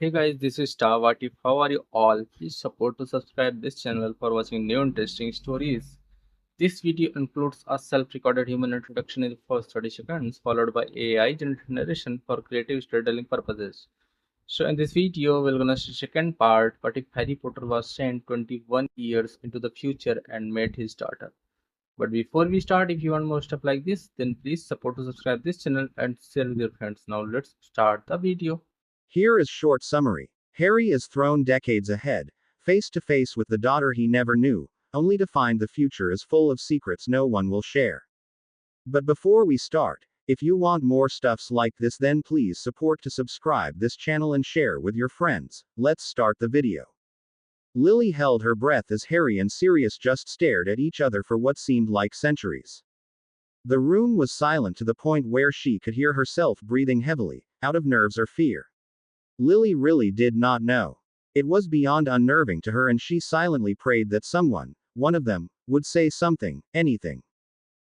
Hey guys, this is Star. What if? How are you all? Please support to subscribe this channel for watching new interesting stories. This video includes a self-recorded human introduction in the first 30 seconds, followed by AI generated narration for creative storytelling purposes. So in this video, we're gonna see second part. What if Harry Potter was sent 21 years into the future and met his daughter? But before we start, if you want more stuff like this, then please support to subscribe this channel and share with your friends. Now let's start the video. Here is short summary. Harry is thrown decades ahead, face to face with the daughter he never knew, only to find the future is full of secrets no one will share. But before we start, if you want more stuffs like this, then please support to subscribe this channel and share with your friends. Let's start the video. Lily held her breath as Harry and Sirius just stared at each other for what seemed like centuries. The room was silent to the point where she could hear herself breathing heavily, out of nerves or fear. Lily really did not know. It was beyond unnerving to her, and she silently prayed that someone, one of them, would say something, anything.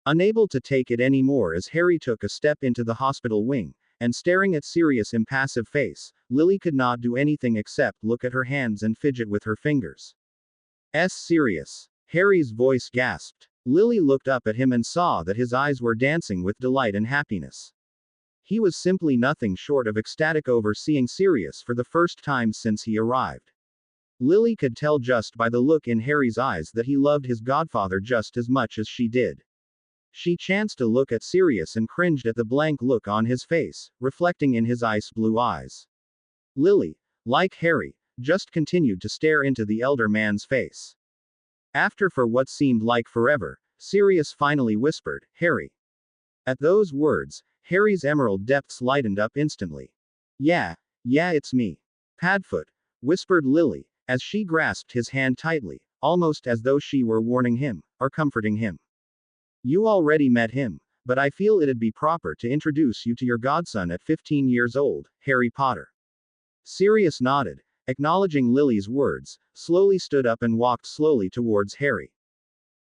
Unable to take it anymore as Harry took a step into the hospital wing, and staring at Sirius' impassive face, Lily could not do anything except look at her hands and fidget with her fingers. Sirius. Harry's voice gasped. Lily looked up at him and saw that his eyes were dancing with delight and happiness. He was simply nothing short of ecstatic over seeing Sirius for the first time since he arrived. Lily could tell just by the look in Harry's eyes that he loved his godfather just as much as she did. She chanced to look at Sirius and cringed at the blank look on his face, reflecting in his ice blue eyes. Lily, like Harry, just continued to stare into the elder man's face. After for what seemed like forever, Sirius finally whispered, "Harry." At those words, Harry's emerald depths lightened up instantly. Yeah, it's me. Padfoot, whispered Lily, as she grasped his hand tightly, almost as though she were warning him, or comforting him. You already met him, but I feel it'd be proper to introduce you to your godson at 15 years old, Harry Potter. Sirius nodded, acknowledging Lily's words, slowly stood up and walked slowly towards Harry.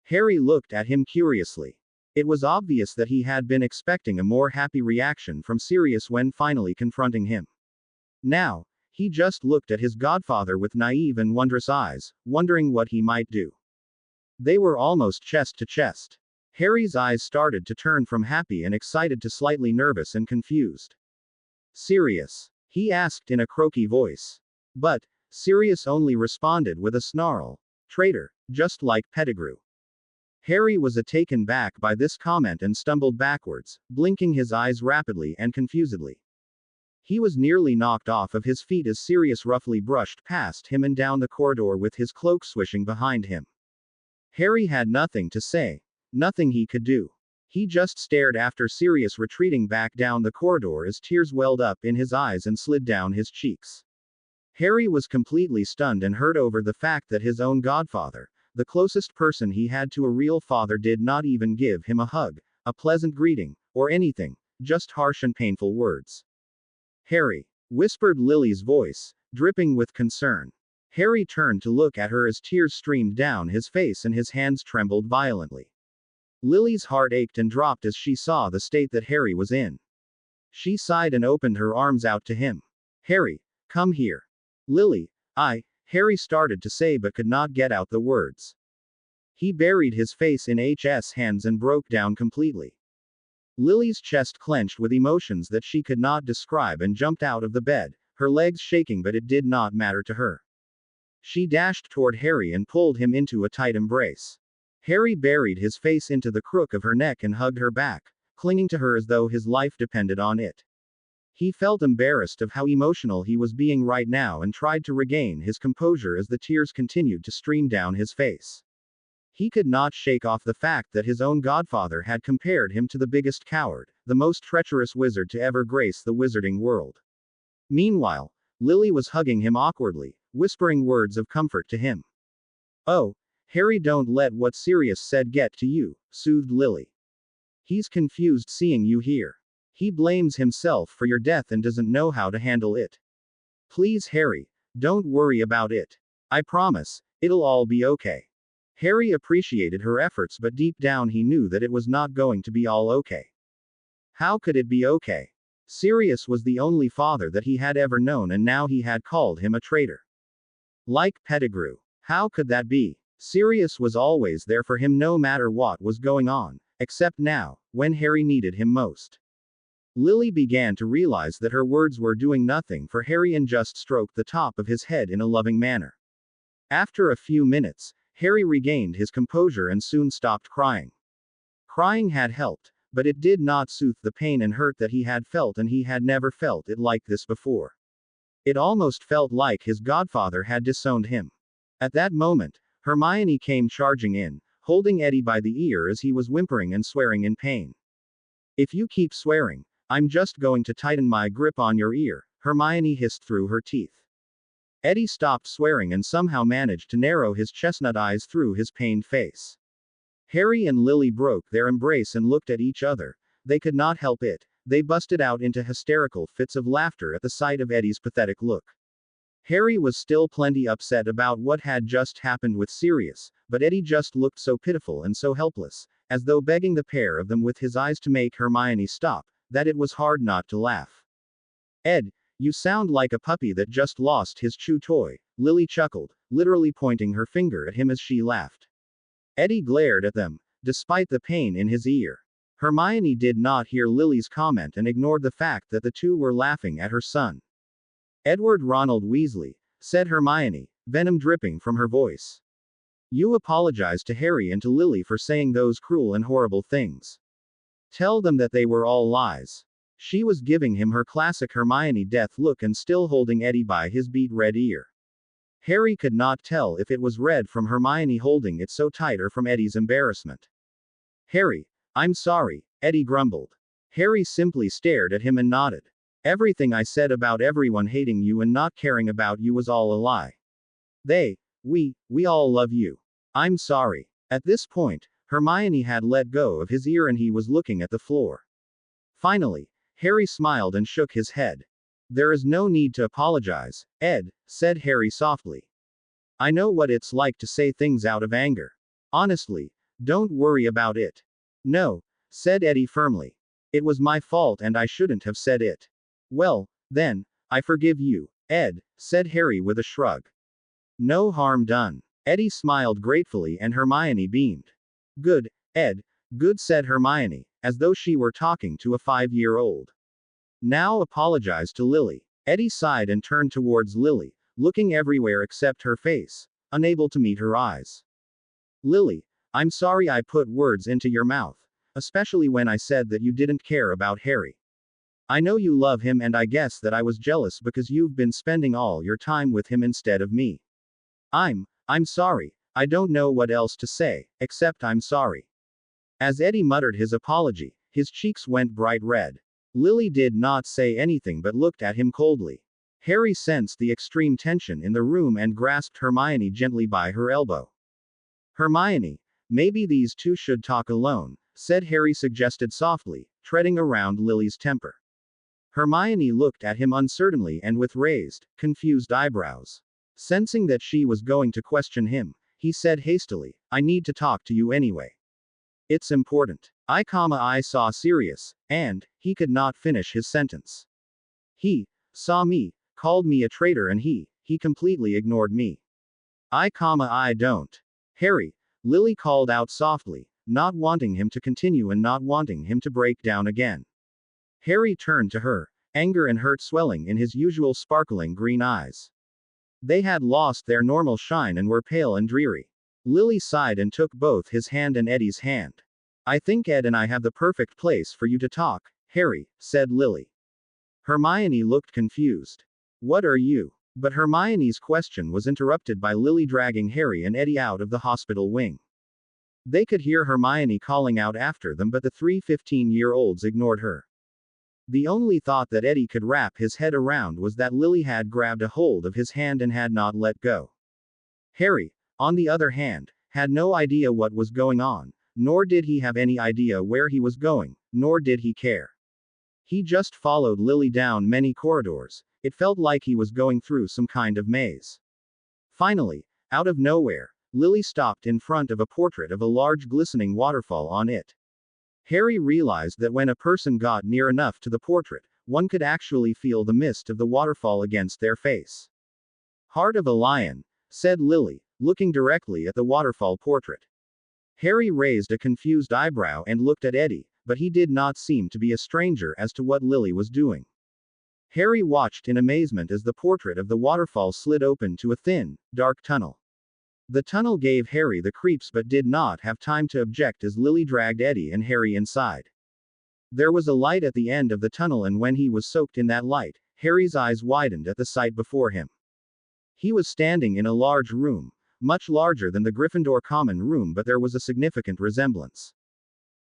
Harry looked at him curiously. It was obvious that he had been expecting a more happy reaction from Sirius when finally confronting him. Now, he just looked at his godfather with naive and wondrous eyes, wondering what he might do. They were almost chest to chest. Harry's eyes started to turn from happy and excited to slightly nervous and confused. Sirius? He asked in a croaky voice. But, Sirius only responded with a snarl. Traitor, just like Pettigrew. Harry was taken back by this comment and stumbled backwards, blinking his eyes rapidly and confusedly. He was nearly knocked off of his feet as Sirius roughly brushed past him and down the corridor with his cloak swishing behind him. Harry had nothing to say. Nothing he could do. He just stared after Sirius retreating back down the corridor as tears welled up in his eyes and slid down his cheeks. Harry was completely stunned and hurt over the fact that his own godfather, the closest person he had to a real father, did not even give him a hug, a pleasant greeting, or anything, just harsh and painful words. Harry, whispered Lily's voice, dripping with concern. Harry turned to look at her as tears streamed down his face and his hands trembled violently. Lily's heart ached and dropped as she saw the state that Harry was in. She sighed and opened her arms out to him. Harry, come here. Lily, Harry started to say but could not get out the words. He buried his face in H's hands and broke down completely. Lily's chest clenched with emotions that she could not describe and jumped out of the bed, her legs shaking, but it did not matter to her. She dashed toward Harry and pulled him into a tight embrace. Harry buried his face into the crook of her neck and hugged her back, clinging to her as though his life depended on it. He felt embarrassed of how emotional he was being right now and tried to regain his composure as the tears continued to stream down his face. He could not shake off the fact that his own godfather had compared him to the biggest coward, the most treacherous wizard to ever grace the wizarding world. Meanwhile, Lily was hugging him awkwardly, whispering words of comfort to him. Oh, Harry, don't let what Sirius said get to you, soothed Lily. He's confused seeing you here. He blames himself for your death and doesn't know how to handle it. Please, Harry, don't worry about it. I promise, it'll all be okay. Harry appreciated her efforts, but deep down he knew that it was not going to be all okay. How could it be okay? Sirius was the only father that he had ever known, and now he had called him a traitor. Like Pettigrew. How could that be? Sirius was always there for him no matter what was going on, except now, when Harry needed him most. Lily began to realize that her words were doing nothing for Harry and just stroked the top of his head in a loving manner. After a few minutes, Harry regained his composure and soon stopped crying. Crying had helped, but it did not soothe the pain and hurt that he had felt, and he had never felt it like this before. It almost felt like his godfather had disowned him. At that moment, Hermione came charging in, holding Eddie by the ear as he was whimpering and swearing in pain. "If you keep swearing, I'm just going to tighten my grip on your ear," Hermione hissed through her teeth. Eddie stopped swearing and somehow managed to narrow his chestnut eyes through his pained face. Harry and Lily broke their embrace and looked at each other. They could not help it. They busted out into hysterical fits of laughter at the sight of Eddie's pathetic look. Harry was still plenty upset about what had just happened with Sirius, but Eddie just looked so pitiful and so helpless, as though begging the pair of them with his eyes to make Hermione stop, that it was hard not to laugh. "Ed, you sound like a puppy that just lost his chew toy," Lily chuckled, literally pointing her finger at him as she laughed. Eddie glared at them, despite the pain in his ear. Hermione did not hear Lily's comment and ignored the fact that the two were laughing at her son. "Edward Ronald Weasley," said Hermione, venom dripping from her voice. "You apologize to Harry and to Lily for saying those cruel and horrible things. Tell them that they were all lies." She was giving him her classic Hermione death look and still holding Eddie by his beet red ear. Harry could not tell if it was red from Hermione holding it so tight or from Eddie's embarrassment. "Harry, I'm sorry," Eddie grumbled. Harry simply stared at him and nodded. "Everything I said about everyone hating you and not caring about you was all a lie. We all love you. I'm sorry." At this point, Hermione had let go of his ear and he was looking at the floor. Finally, Harry smiled and shook his head. "There is no need to apologize, Ed," said Harry softly. "I know what it's like to say things out of anger. Honestly, don't worry about it." "No," said Eddie firmly. "It was my fault and I shouldn't have said it." "Well, then, I forgive you, Ed," said Harry with a shrug. "No harm done." Eddie smiled gratefully and Hermione beamed. "Good, Ed, good," said Hermione, as though she were talking to a 5-year-old. "Now apologize to Lily." Eddie sighed and turned towards Lily, looking everywhere except her face, unable to meet her eyes. "Lily, I'm sorry I put words into your mouth, especially when I said that you didn't care about Harry. I know you love him and I guess that I was jealous because you've been spending all your time with him instead of me. I'm sorry, I don't know what else to say, except I'm sorry." As Eddie muttered his apology, his cheeks went bright red. Lily did not say anything but looked at him coldly. Harry sensed the extreme tension in the room and grasped Hermione gently by her elbow. "Hermione, maybe these two should talk alone," said Harry suggested softly, treading around Lily's temper. Hermione looked at him uncertainly and with raised, confused eyebrows. Sensing that she was going to question him, he said hastily, "I need to talk to you anyway. It's important. I saw Sirius, and," he could not finish his sentence. "He saw me, called me a traitor, and he completely ignored me. I don't." "Harry," Lily called out softly, not wanting him to continue and not wanting him to break down again. Harry turned to her, anger and hurt swelling in his usual sparkling green eyes. They had lost their normal shine and were pale and dreary. Lily sighed and took both his hand and Eddie's hand. "I think Ed and I have the perfect place for you to talk, Harry," said Lily. Hermione looked confused. "What are you?" But Hermione's question was interrupted by Lily dragging Harry and Eddie out of the hospital wing. They could hear Hermione calling out after them, but the three 15-year-olds ignored her. The only thought that Eddie could wrap his head around was that Lily had grabbed a hold of his hand and had not let go. Harry, on the other hand, had no idea what was going on, nor did he have any idea where he was going, nor did he care. He just followed Lily down many corridors. It felt like he was going through some kind of maze. Finally, out of nowhere, Lily stopped in front of a portrait of a large glistening waterfall on it. Harry realized that when a person got near enough to the portrait, one could actually feel the mist of the waterfall against their face. Heart of a lion, said Lily, looking directly at the waterfall portrait. Harry raised a confused eyebrow and looked at Eddie, but he did not seem to be a stranger as to what Lily was doing. Harry watched in amazement as the portrait of the waterfall slid open to a thin, dark tunnel. The tunnel gave Harry the creeps but did not have time to object as Lily dragged Eddie and Harry inside. There was a light at the end of the tunnel, and when he was soaked in that light, Harry's eyes widened at the sight before him. He was standing in a large room, much larger than the Gryffindor common room, but there was a significant resemblance.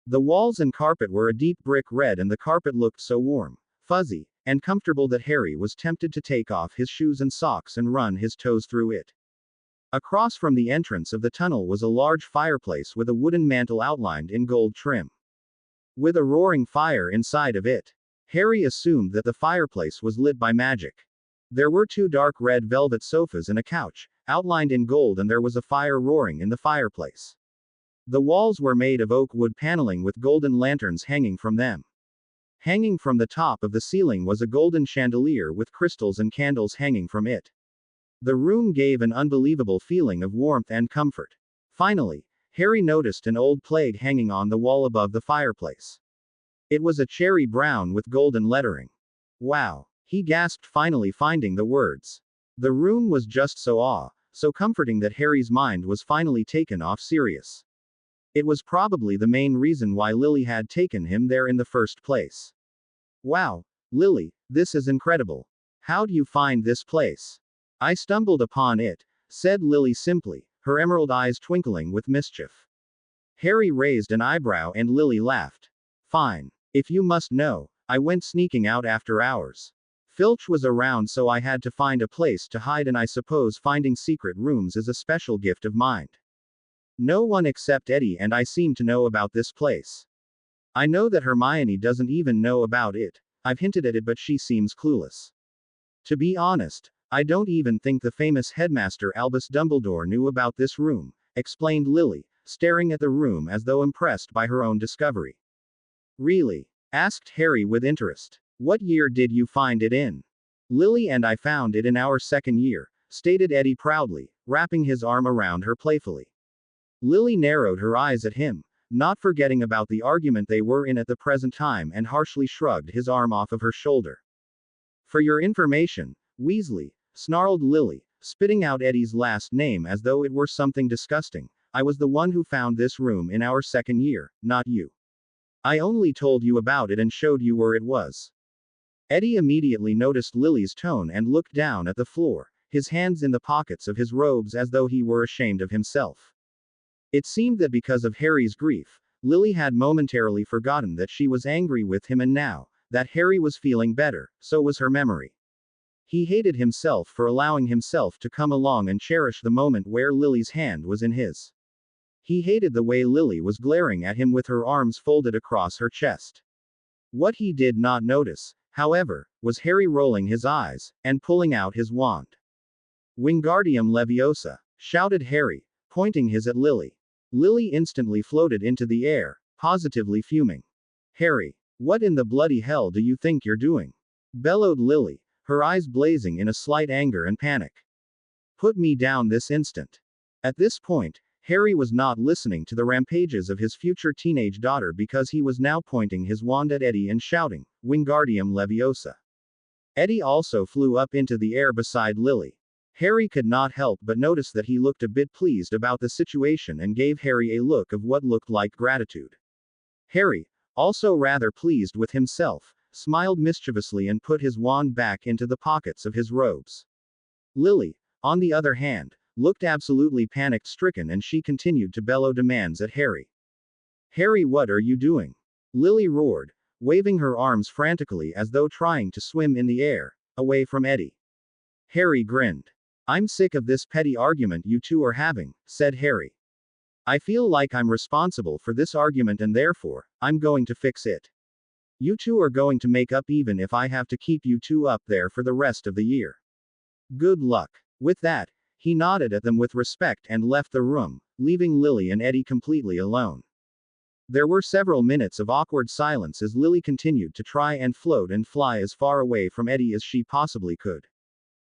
The walls and carpet were a deep brick red, and the carpet looked so warm, fuzzy, and comfortable that Harry was tempted to take off his shoes and socks and run his toes through it. Across from the entrance of the tunnel was a large fireplace with a wooden mantel outlined in gold trim, with a roaring fire inside of it. Harry assumed that the fireplace was lit by magic. There were 2 dark red velvet sofas and a couch, outlined in gold, and there was a fire roaring in the fireplace. The walls were made of oak wood paneling with golden lanterns hanging from them. Hanging from the top of the ceiling was a golden chandelier with crystals and candles hanging from it. The room gave an unbelievable feeling of warmth and comfort. Finally, Harry noticed an old plague hanging on the wall above the fireplace. It was a cherry brown with golden lettering. Wow! He gasped, finally finding the words. The room was just so comforting that Harry's mind was finally taken off Sirius. It was probably the main reason why Lily had taken him there in the first place. Wow, Lily, this is incredible. How do you find this place? I stumbled upon it, said Lily simply, her emerald eyes twinkling with mischief. Harry raised an eyebrow and Lily laughed. Fine. If you must know, I went sneaking out after hours. Filch was around, so I had to find a place to hide, and I suppose finding secret rooms is a special gift of mine. No one except Eddie and I seem to know about this place. I know that Hermione doesn't even know about it. I've hinted at it, but she seems clueless. To be honest, I don't even think the famous headmaster Albus Dumbledore knew about this room, explained Lily, staring at the room as though impressed by her own discovery. Really? Asked Harry with interest. What year did you find it in? Lily and I found it in our second year, stated Eddie proudly, wrapping his arm around her playfully. Lily narrowed her eyes at him, not forgetting about the argument they were in at the present time, and harshly shrugged his arm off of her shoulder. For your information, Weasley, snarled Lily, spitting out Eddie's last name as though it were something disgusting, I was the one who found this room in our second year, not you. I only told you about it and showed you where it was. Eddie immediately noticed Lily's tone and looked down at the floor, his hands in the pockets of his robes as though he were ashamed of himself. It seemed that because of Harry's grief, Lily had momentarily forgotten that she was angry with him, and now that Harry was feeling better, so was her memory. He hated himself for allowing himself to come along and cherish the moment where Lily's hand was in his. He hated the way Lily was glaring at him with her arms folded across her chest. What he did not notice, however, was Harry rolling his eyes and pulling out his wand. Wingardium Leviosa, shouted Harry, pointing his at Lily. Lily instantly floated into the air, positively fuming. Harry, what in the bloody hell do you think you're doing? Bellowed Lily, her eyes blazing in a slight anger and panic. Put me down this instant. At this point, Harry was not listening to the rampages of his future teenage daughter, because he was now pointing his wand at Eddie and shouting, Wingardium Leviosa. Eddie also flew up into the air beside Lily. Harry could not help but notice that he looked a bit pleased about the situation and gave Harry a look of what looked like gratitude. Harry, also rather pleased with himself, smiled mischievously and put his wand back into the pockets of his robes. Lily, on the other hand, looked absolutely panic-stricken, and she continued to bellow demands at Harry. Harry, what are you doing? Lily roared, waving her arms frantically as though trying to swim in the air, away from Eddie. Harry grinned. I'm sick of this petty argument you two are having, said Harry. I feel like I'm responsible for this argument, and therefore, I'm going to fix it. You two are going to make up, even if I have to keep you two up there for the rest of the year. Good luck. With that, he nodded at them with respect and left the room, leaving Lily and Eddie completely alone. There were several minutes of awkward silence as Lily continued to try and float and fly as far away from Eddie as she possibly could.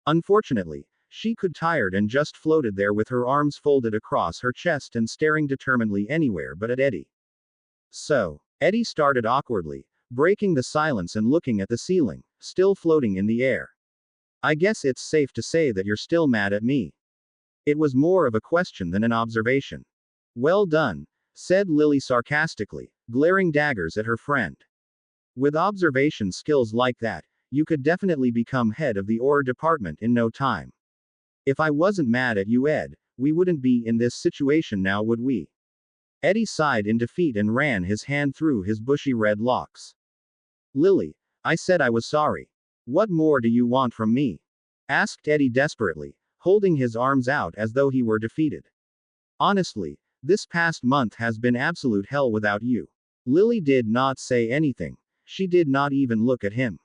Unfortunately, she could tired and just floated there with her arms folded across her chest and staring determinedly anywhere but at Eddie. So, Eddie started awkwardly, breaking the silence and looking at the ceiling, still floating in the air. I guess it's safe to say that you're still mad at me. It was more of a question than an observation. Well done, said Lily sarcastically, glaring daggers at her friend. With observation skills like that, you could definitely become head of the OR department in no time. If I wasn't mad at you, Ed, we wouldn't be in this situation now, would we? Eddie sighed in defeat and ran his hand through his bushy red locks. Lily, I said I was sorry. What more do you want from me? Asked Eddie desperately, holding his arms out as though he were defeated. Honestly, this past month has been absolute hell without you. Lily did not say anything. She did not even look at him.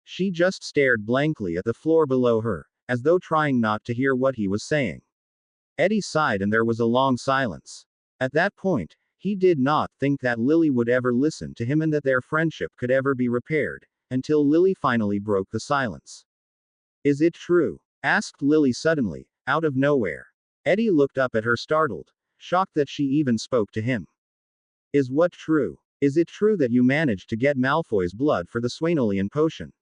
She just stared blankly at the floor below her, as though trying not to hear what he was saying. Eddie sighed and there was a long silence. At that point, he did not think that Lily would ever listen to him and that their friendship could ever be repaired, until Lily finally broke the silence. Is it true? Asked Lily suddenly, out of nowhere. Eddie looked up at her startled, shocked that she even spoke to him. Is what true? Is it true that you managed to get Malfoy's blood for the Swainolian potion?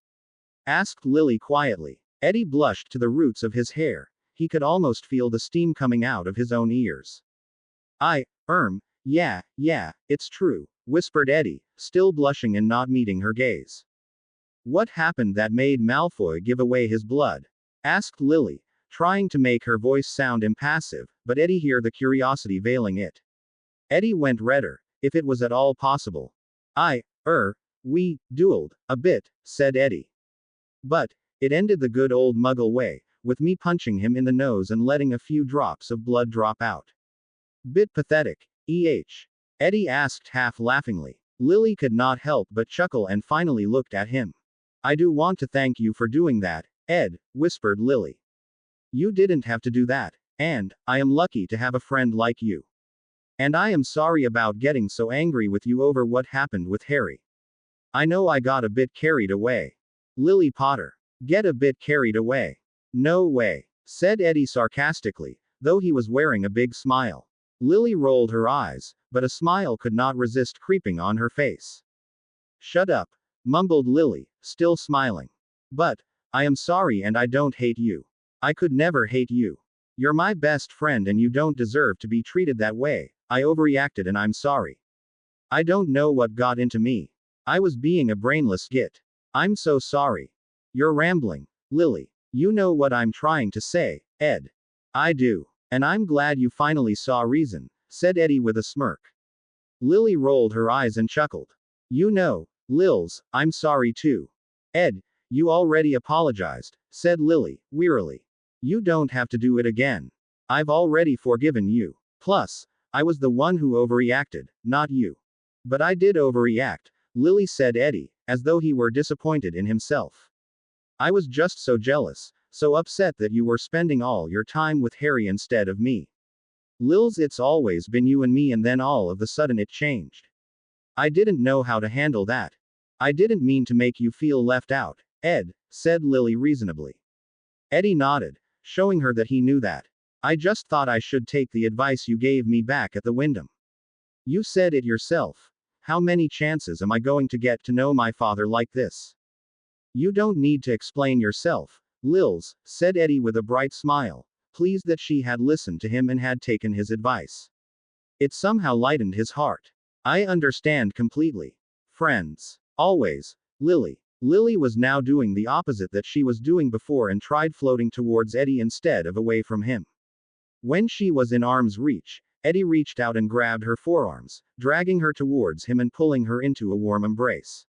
Asked Lily quietly. Eddie blushed to the roots of his hair. He could almost feel the steam coming out of his own ears. Yeah, it's true, whispered Eddie, still blushing and not meeting her gaze. What happened that made Malfoy give away his blood? Asked Lily, trying to make her voice sound impassive, but Eddie heard the curiosity veiling it. Eddie went redder, if it was at all possible. We dueled, a bit, said Eddie. But, it ended the good old Muggle way, with me punching him in the nose and letting a few drops of blood drop out. Bit pathetic, Eddie asked half laughingly. Lily could not help but chuckle and finally looked at him. I do want to thank you for doing that, Ed, whispered Lily. You didn't have to do that, and I am lucky to have a friend like you. And I am sorry about getting so angry with you over what happened with Harry. I know I got a bit carried away. Lily Potter. Get a bit carried away. No way, said Eddie sarcastically, though he was wearing a big smile. Lily rolled her eyes, but a smile could not resist creeping on her face. Shut up, mumbled Lily, still smiling. But, I am sorry and I don't hate you. I could never hate you. You're my best friend and you don't deserve to be treated that way. I overreacted and I'm sorry. I don't know what got into me. I was being a brainless git. I'm so sorry. You're rambling, Lily. You know what I'm trying to say, Ed. I do. And I'm glad you finally saw reason, said Eddie with a smirk. Lily rolled her eyes and chuckled. You know, Lils, I'm sorry too. Ed, you already apologized, said Lily, wearily. You don't have to do it again. I've already forgiven you. Plus, I was the one who overreacted, not you. But I did overreact, Lily said Eddie, as though he were disappointed in himself. I was just so jealous, so upset that you were spending all your time with Harry instead of me. Lils, it's always been you and me and then all of a sudden it changed. I didn't know how to handle that. I didn't mean to make you feel left out, Ed, said Lily reasonably. Eddie nodded, showing her that he knew that. I just thought I should take the advice you gave me back at the Wyndham. You said it yourself. How many chances am I going to get to know my father like this? You don't need to explain yourself, Lils, said Eddie with a bright smile, pleased that she had listened to him and had taken his advice. It somehow lightened his heart. I understand completely. Friends. Always. Lily. Lily was now doing the opposite that she was doing before and tried floating towards Eddie instead of away from him. When she was in arm's reach, Eddie reached out and grabbed her forearms, dragging her towards him and pulling her into a warm embrace.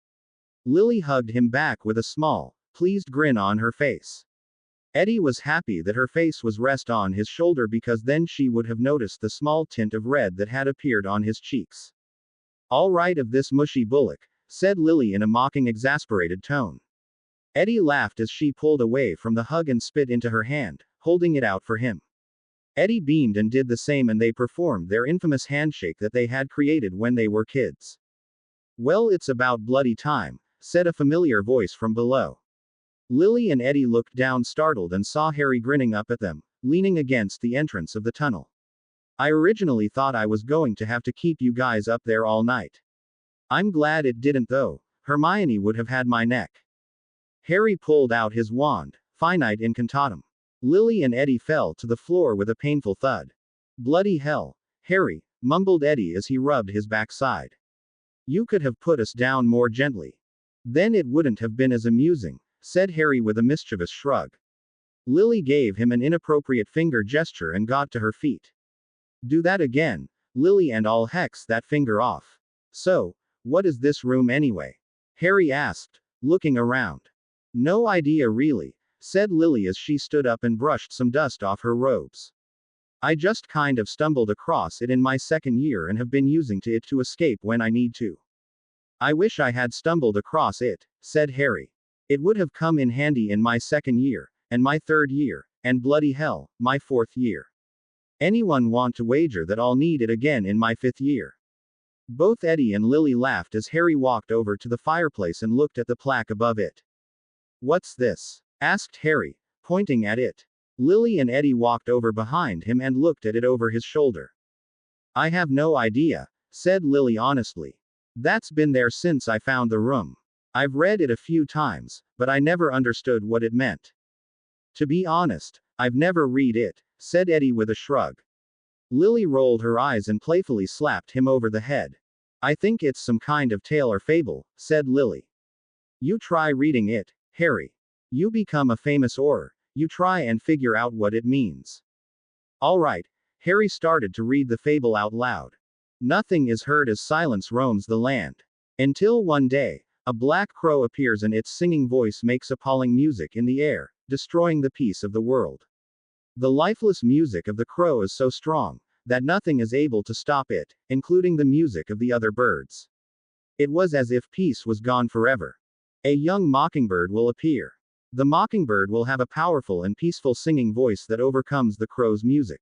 Lily hugged him back with a small, pleased grin on her face. Eddie was happy that her face was rest on his shoulder because then she would have noticed the small tint of red that had appeared on his cheeks. All right of this mushy bullock, said Lily in a mocking exasperated tone. Eddie laughed as she pulled away from the hug and spit into her hand, holding it out for him. Eddie beamed and did the same, and they performed their infamous handshake that they had created when they were kids. Well, it's about bloody time, said a familiar voice from below. Lily and Eddie looked down startled and saw Harry grinning up at them, leaning against the entrance of the tunnel. I originally thought I was going to have to keep you guys up there all night. I'm glad it didn't though. Hermione would have had my neck. Harry pulled out his wand, Finite Incantatem. Lily and Eddie fell to the floor with a painful thud. Bloody hell, Harry, mumbled Eddie as he rubbed his backside. You could have put us down more gently. Then it wouldn't have been as amusing, said Harry with a mischievous shrug. Lily gave him an inappropriate finger gesture and got to her feet. Do that again, Lily, and I'll hex that finger off. So, what is this room anyway? Harry asked, looking around. No idea really, said Lily as she stood up and brushed some dust off her robes. I just kind of stumbled across it in my second year and have been using it to escape when I need to. I wish I had stumbled across it, said Harry. It would have come in handy in my second year, and my third year, and bloody hell, my fourth year. Anyone want to wager that I'll need it again in my fifth year? Both Eddie and Lily laughed as Harry walked over to the fireplace and looked at the plaque above it. What's this? Asked Harry, pointing at it. Lily and Eddie walked over behind him and looked at it over his shoulder. I have no idea, said Lily honestly. That's been there since I found the room. I've read it a few times, but I never understood what it meant. To be honest, I've never read it, said Eddie with a shrug. Lily rolled her eyes and playfully slapped him over the head. I think it's some kind of tale or fable, said Lily. You try reading it, Harry. You become a famous orator. You try and figure out what it means. All right, Harry started to read the fable out loud. Nothing is heard as silence roams the land. Until one day, a black crow appears and its singing voice makes appalling music in the air, destroying the peace of the world. The lifeless music of the crow is so strong that nothing is able to stop it, including the music of the other birds. It was as if peace was gone forever. A young mockingbird will appear. The mockingbird will have a powerful and peaceful singing voice that overcomes the crow's music.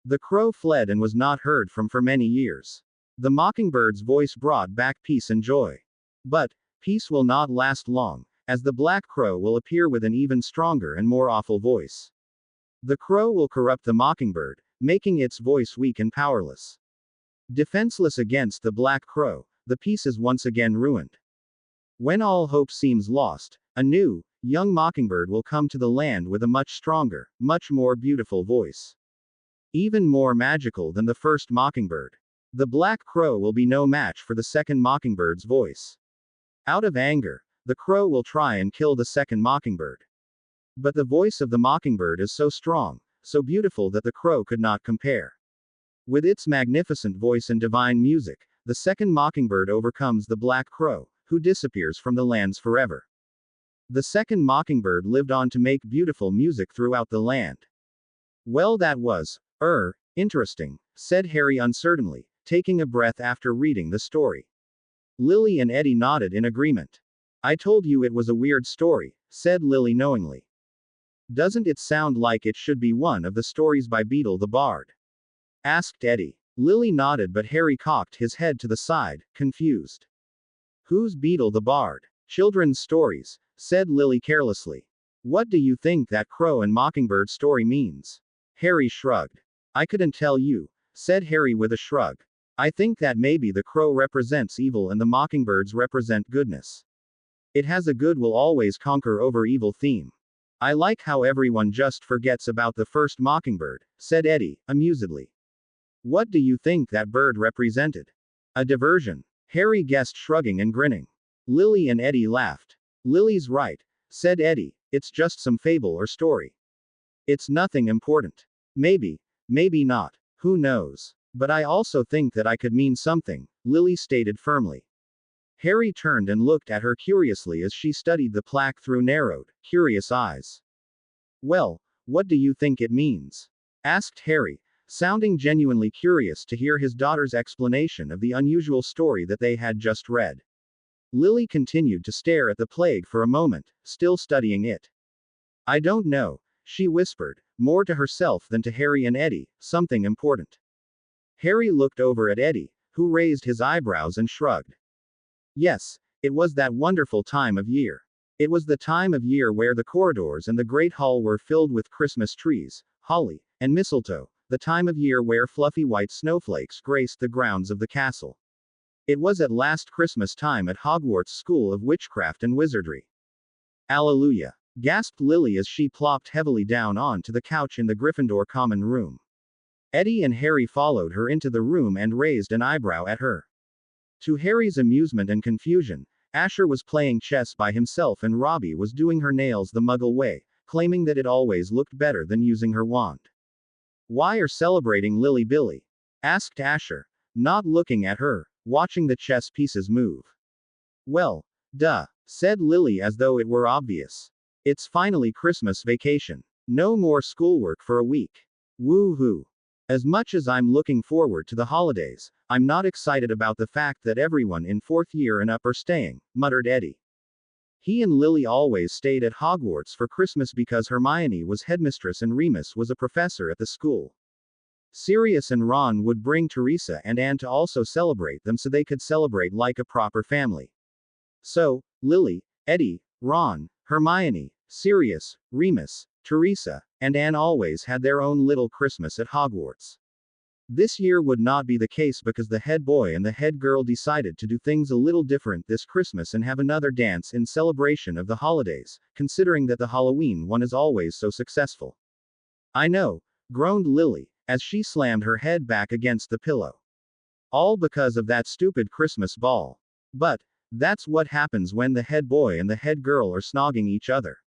The crow fled and was not heard from for many years. The mockingbird's voice brought back peace and joy. But, peace will not last long, as the black crow will appear with an even stronger and more awful voice. The crow will corrupt the mockingbird, making its voice weak and powerless. Defenseless against the black crow, the peace is once again ruined. When all hope seems lost, a new, young mockingbird will come to the land with a much stronger, much more beautiful voice. Even more magical than the first mockingbird. The black crow will be no match for the second mockingbird's voice. Out of anger, the crow will try and kill the second mockingbird. But the voice of the mockingbird is so strong, so beautiful that the crow could not compare. With its magnificent voice and divine music, the second mockingbird overcomes the black crow, who disappears from the lands forever. The second mockingbird lived on to make beautiful music throughout the land. Well, that was, interesting, said Harry uncertainly, taking a breath after reading the story. Lily and Eddie nodded in agreement. I told you it was a weird story, said Lily knowingly. Doesn't it sound like it should be one of the stories by Beetle the Bard? Asked Eddie. Lily nodded, but Harry cocked his head to the side, confused. Who's Beetle the Bard? Children's stories, said Lily carelessly. What do you think that crow and mockingbird story means? Harry shrugged. I couldn't tell you, said Harry with a shrug. I think that maybe the crow represents evil and the mockingbirds represent goodness. It has a good will always conquer over evil theme. I like how everyone just forgets about the first mockingbird, said Eddie, amusedly. What do you think that bird represented? A diversion, Harry guessed, shrugging and grinning. Lily and Eddie laughed. Lily's right, said Eddie, it's just some fable or story. It's nothing important. Maybe, maybe not, who knows. But I also think that I could mean something, Lily stated firmly. Harry turned and looked at her curiously as she studied the plaque through narrowed, curious eyes. Well, what do you think it means? Asked Harry, sounding genuinely curious to hear his daughter's explanation of the unusual story that they had just read. Lily continued to stare at the plague for a moment, still studying it. I don't know, she whispered, more to herself than to Harry and Eddie, something important. Harry looked over at Eddie, who raised his eyebrows and shrugged. Yes, it was that wonderful time of year. It was the time of year where the corridors and the great hall were filled with Christmas trees, holly, and mistletoe, the time of year where fluffy white snowflakes graced the grounds of the castle. It was at last Christmas time at Hogwarts School of Witchcraft and Wizardry. Alleluia! Gasped Lily as she plopped heavily down onto the couch in the Gryffindor common room. Eddie and Harry followed her into the room and raised an eyebrow at her. To Harry's amusement and confusion, Asher was playing chess by himself and Robbie was doing her nails the Muggle way, claiming that it always looked better than using her wand. "Why are celebrating Lily Billy?" asked Asher, not looking at her, watching the chess pieces move. "Well, duh," said Lily as though it were obvious. "It's finally Christmas vacation. No more schoolwork for a week. Woo-hoo. As much as I'm looking forward to the holidays, I'm not excited about the fact that everyone in 4th year and up are staying," muttered Eddie. He and Lily always stayed at Hogwarts for Christmas because Hermione was headmistress and Remus was a professor at the school. Sirius and Ron would bring Teresa and Anne to also celebrate them so they could celebrate like a proper family. So, Lily, Eddie, Ron, Hermione, Sirius, Remus, Teresa, and Anne always had their own little Christmas at Hogwarts. This year would not be the case because the head boy and the head girl decided to do things a little different this Christmas and have another dance in celebration of the holidays, considering that the Halloween one is always so successful. "I know," groaned Lily, as she slammed her head back against the pillow. "All because of that stupid Christmas ball. But, that's what happens when the head boy and the head girl are snogging each other.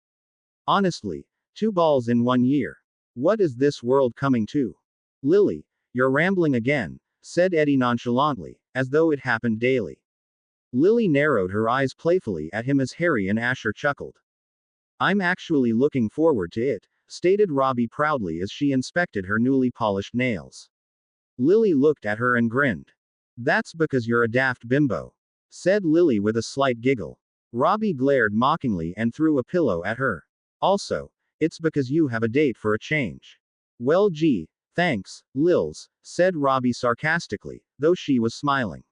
Honestly, 2 balls in 1 year. What is this world coming to?" "Lily, you're rambling again," said Eddie nonchalantly, as though it happened daily. Lily narrowed her eyes playfully at him as Harry and Asher chuckled. "I'm actually looking forward to it," stated Robbie proudly as she inspected her newly polished nails. Lily looked at her and grinned. "That's because you're a daft bimbo," said Lily with a slight giggle. Robbie glared mockingly and threw a pillow at her. "Also, it's because you have a date for a change." "Well gee, thanks, Lils," said Robbie sarcastically, though she was smiling.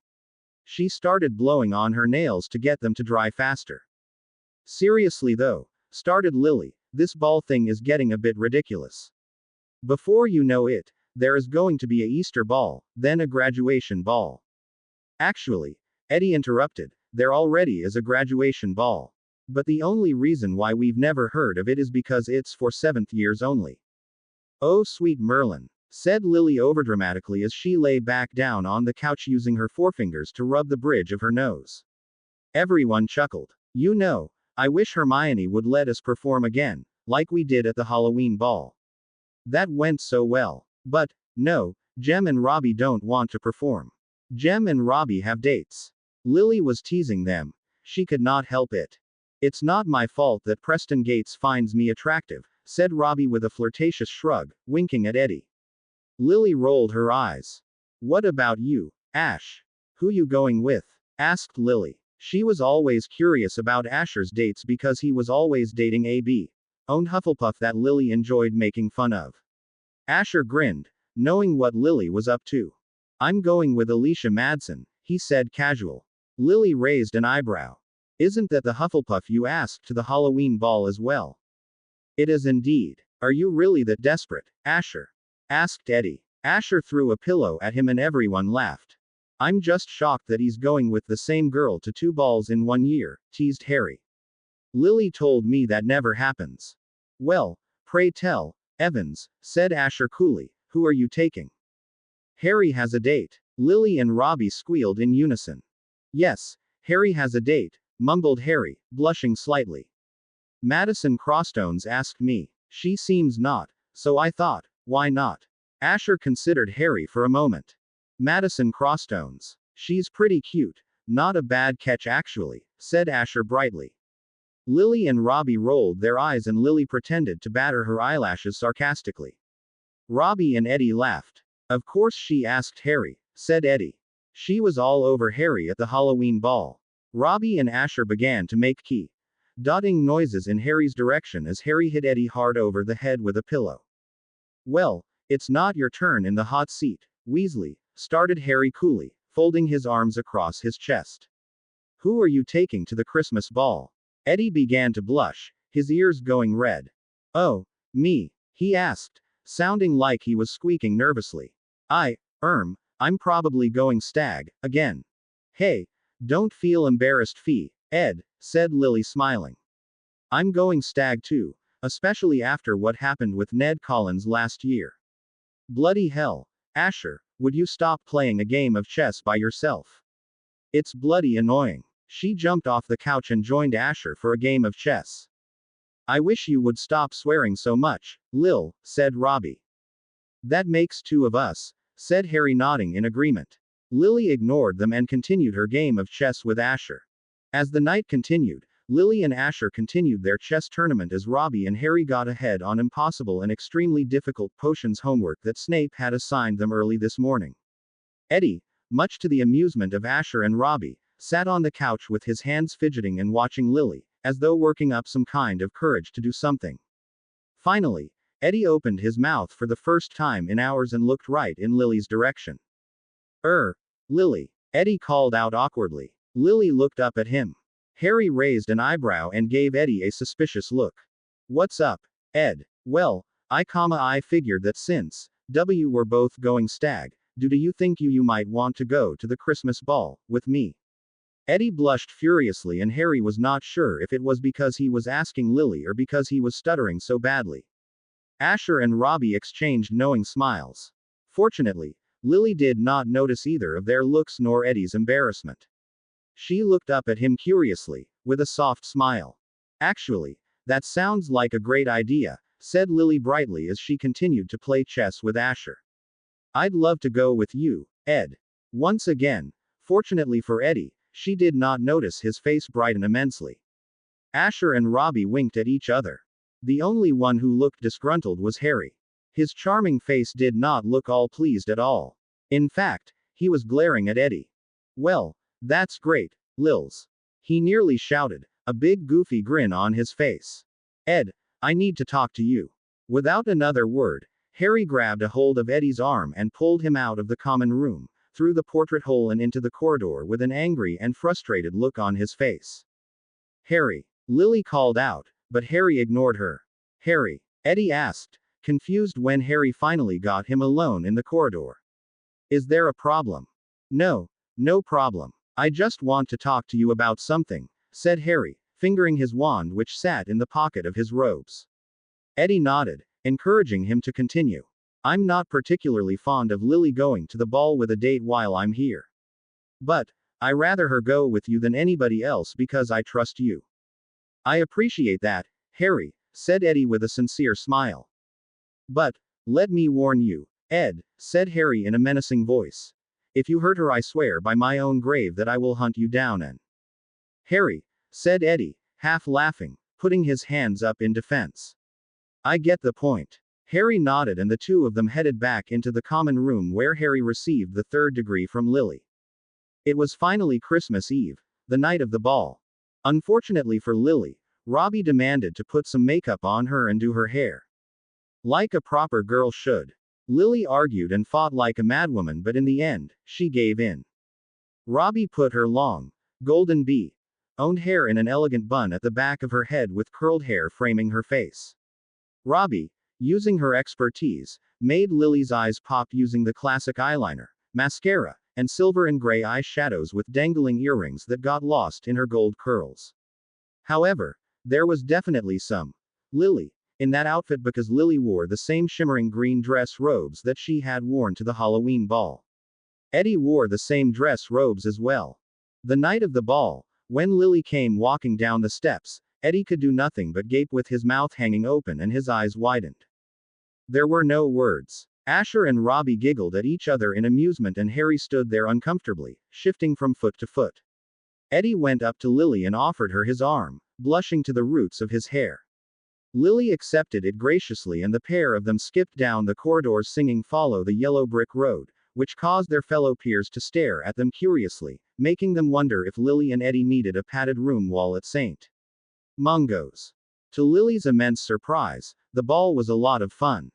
She started blowing on her nails to get them to dry faster. "Seriously though," started Lily, "this ball thing is getting a bit ridiculous. Before you know it, there is going to be a Easter ball, then a graduation ball." "Actually," Eddie interrupted, "there already is a graduation ball. But the only reason why we've never heard of it is because it's for 7th years only." "Oh sweet Merlin," said Lily overdramatically as she lay back down on the couch using her forefingers to rub the bridge of her nose. Everyone chuckled. "You know, I wish Hermione would let us perform again, like we did at the Halloween ball. That went so well. But, no, Jem and Robbie don't want to perform. Jem and Robbie have dates." Lily was teasing them. She could not help it. "It's not my fault that Preston Gates finds me attractive," said Robbie with a flirtatious shrug, winking at Eddie. Lily rolled her eyes. "What about you, Ash? Who you going with?" asked Lily. She was always curious about Asher's dates because he was always dating A.B. owned Hufflepuff that Lily enjoyed making fun of. Asher grinned, knowing what Lily was up to. "I'm going with Alicia Madsen," he said casual. Lily raised an eyebrow. "Isn't that the Hufflepuff you asked to the Halloween ball as well?" "It is indeed. Are you really that desperate, Asher?" asked Eddie. Asher threw a pillow at him and everyone laughed. "I'm just shocked that he's going with the same girl to 2 balls in 1 year, teased Harry. "Lily told me that never happens." "Well, pray tell, Evans," said Asher coolly, "who are you taking?" "Harry has a date." Lily and Robbie squealed in unison. "Yes, Harry has a date," mumbled Harry, blushing slightly. "Madison Crosstones asked me. She seems not, so I thought, why not?" Asher considered Harry for a moment. "Madison Crosstones. She's pretty cute. Not a bad catch actually," said Asher brightly. Lily and Robbie rolled their eyes and Lily pretended to batter her eyelashes sarcastically. Robbie and Eddie laughed. "Of course she asked Harry," said Eddie. "She was all over Harry at the Halloween ball." Robbie and Asher began to make dotting noises in Harry's direction as Harry hit Eddie hard over the head with a pillow. Well, it's not your turn in the hot seat, Weasley, started Harry coolly, folding his arms across his chest. Who are you taking to the Christmas ball? Eddie began to blush, his ears going red. Oh, me, he asked, sounding like he was squeaking nervously. I'm probably going stag, again. Hey, don't feel embarrassed, Ed, said Lily smiling. I'm going stag too, especially after what happened with Ned Collins last year. Bloody hell, Asher, would you stop playing a game of chess by yourself? It's bloody annoying. She jumped off the couch and joined Asher for a game of chess. I wish you would stop swearing so much, Lil, said Robbie. That makes two of us, said Harry, nodding in agreement. Lily ignored them and continued her game of chess with Asher. As the night continued, Lily and Asher continued their chess tournament as Robbie and Harry got ahead on impossible and extremely difficult potions homework that Snape had assigned them early this morning. Eddie, much to the amusement of Asher and Robbie, sat on the couch with his hands fidgeting and watching Lily, as though working up some kind of courage to do something. Finally, Eddie opened his mouth for the first time in hours and looked right in Lily's direction. Lily, Eddie called out awkwardly. Lily looked up at him. Harry raised an eyebrow and gave Eddie a suspicious look. What's up, Ed? Well, I figured that since we're both going stag, do you think you might want to go to the Christmas ball with me? Eddie blushed furiously and Harry was not sure if it was because he was asking Lily or because he was stuttering so badly. Asher and Robbie exchanged knowing smiles. Fortunately, Lily did not notice either of their looks nor Eddie's embarrassment. She looked up at him curiously, with a soft smile. Actually, that sounds like a great idea, said Lily brightly as she continued to play chess with Asher. I'd love to go with you, Ed. Once again, fortunately for Eddie, she did not notice his face brighten immensely. Asher and Robbie winked at each other. The only one who looked disgruntled was Harry. His charming face did not look all pleased at all. In fact, he was glaring at Eddie. Well, that's great, Lils. He nearly shouted, a big goofy grin on his face. Ed, I need to talk to you. Without another word, Harry grabbed a hold of Eddie's arm and pulled him out of the common room, through the portrait hole and into the corridor with an angry and frustrated look on his face. Harry, Lily called out, but Harry ignored her. Harry, Eddie asked, confused when Harry finally got him alone in the corridor. Is there a problem? No problem. I just want to talk to you about something, said Harry, fingering his wand which sat in the pocket of his robes. Eddie nodded, encouraging him to continue. I'm not particularly fond of Lily going to the ball with a date while I'm here. But, I rather her go with you than anybody else because I trust you. I appreciate that, Harry, said Eddie with a sincere smile. But, let me warn you, Ed, said Harry in a menacing voice. If you hurt her, I swear by my own grave that I will hunt you down and. Harry, said Eddie, half laughing, putting his hands up in defense. I get the point. Harry nodded and the two of them headed back into the common room where Harry received the third degree from Lily. It was finally Christmas Eve, the night of the ball. Unfortunately for Lily, Robbie demanded to put some makeup on her and do her hair. Like a proper girl should. Lily argued and fought like a madwoman, but in the end, she gave in. Robbie put her long, golden owned hair in an elegant bun at the back of her head with curled hair framing her face. Robbie, using her expertise, made Lily's eyes pop using the classic eyeliner, mascara, and silver and gray eyeshadows with dangling earrings that got lost in her gold curls. However, there was definitely some Lily in that outfit because Lily wore the same shimmering green dress robes that she had worn to the Halloween ball. Eddie wore the same dress robes as well. The night of the ball, when Lily came walking down the steps, Eddie could do nothing but gape with his mouth hanging open and his eyes widened. There were no words. Asher and Robbie giggled at each other in amusement and Harry stood there uncomfortably, shifting from foot to foot. Eddie went up to Lily and offered her his arm, blushing to the roots of his hair. Lily accepted it graciously and the pair of them skipped down the corridors singing Follow the Yellow Brick Road, which caused their fellow peers to stare at them curiously, making them wonder if Lily and Eddie needed a padded room while at St. Mungo's. To Lily's immense surprise, the ball was a lot of fun.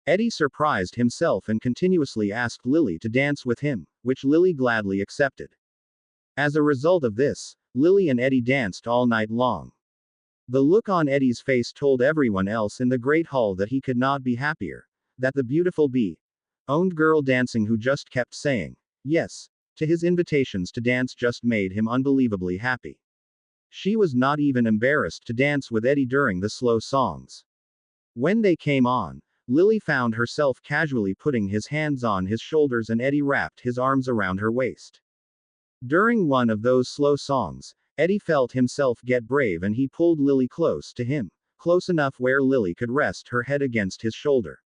Eddie surprised himself and continuously asked Lily to dance with him, which Lily gladly accepted. As a result of this, Lily and Eddie danced all night long. The look on Eddie's face told everyone else in the great hall that he could not be happier, that the beautiful owned girl dancing who just kept saying yes to his invitations to dance just made him unbelievably happy. She was not even embarrassed to dance with Eddie during the slow songs. When they came on, Lily found herself casually putting his hands on his shoulders and Eddie wrapped his arms around her waist. During one of those slow songs, Eddie felt himself get brave and he pulled Lily close to him, close enough where Lily could rest her head against his shoulder.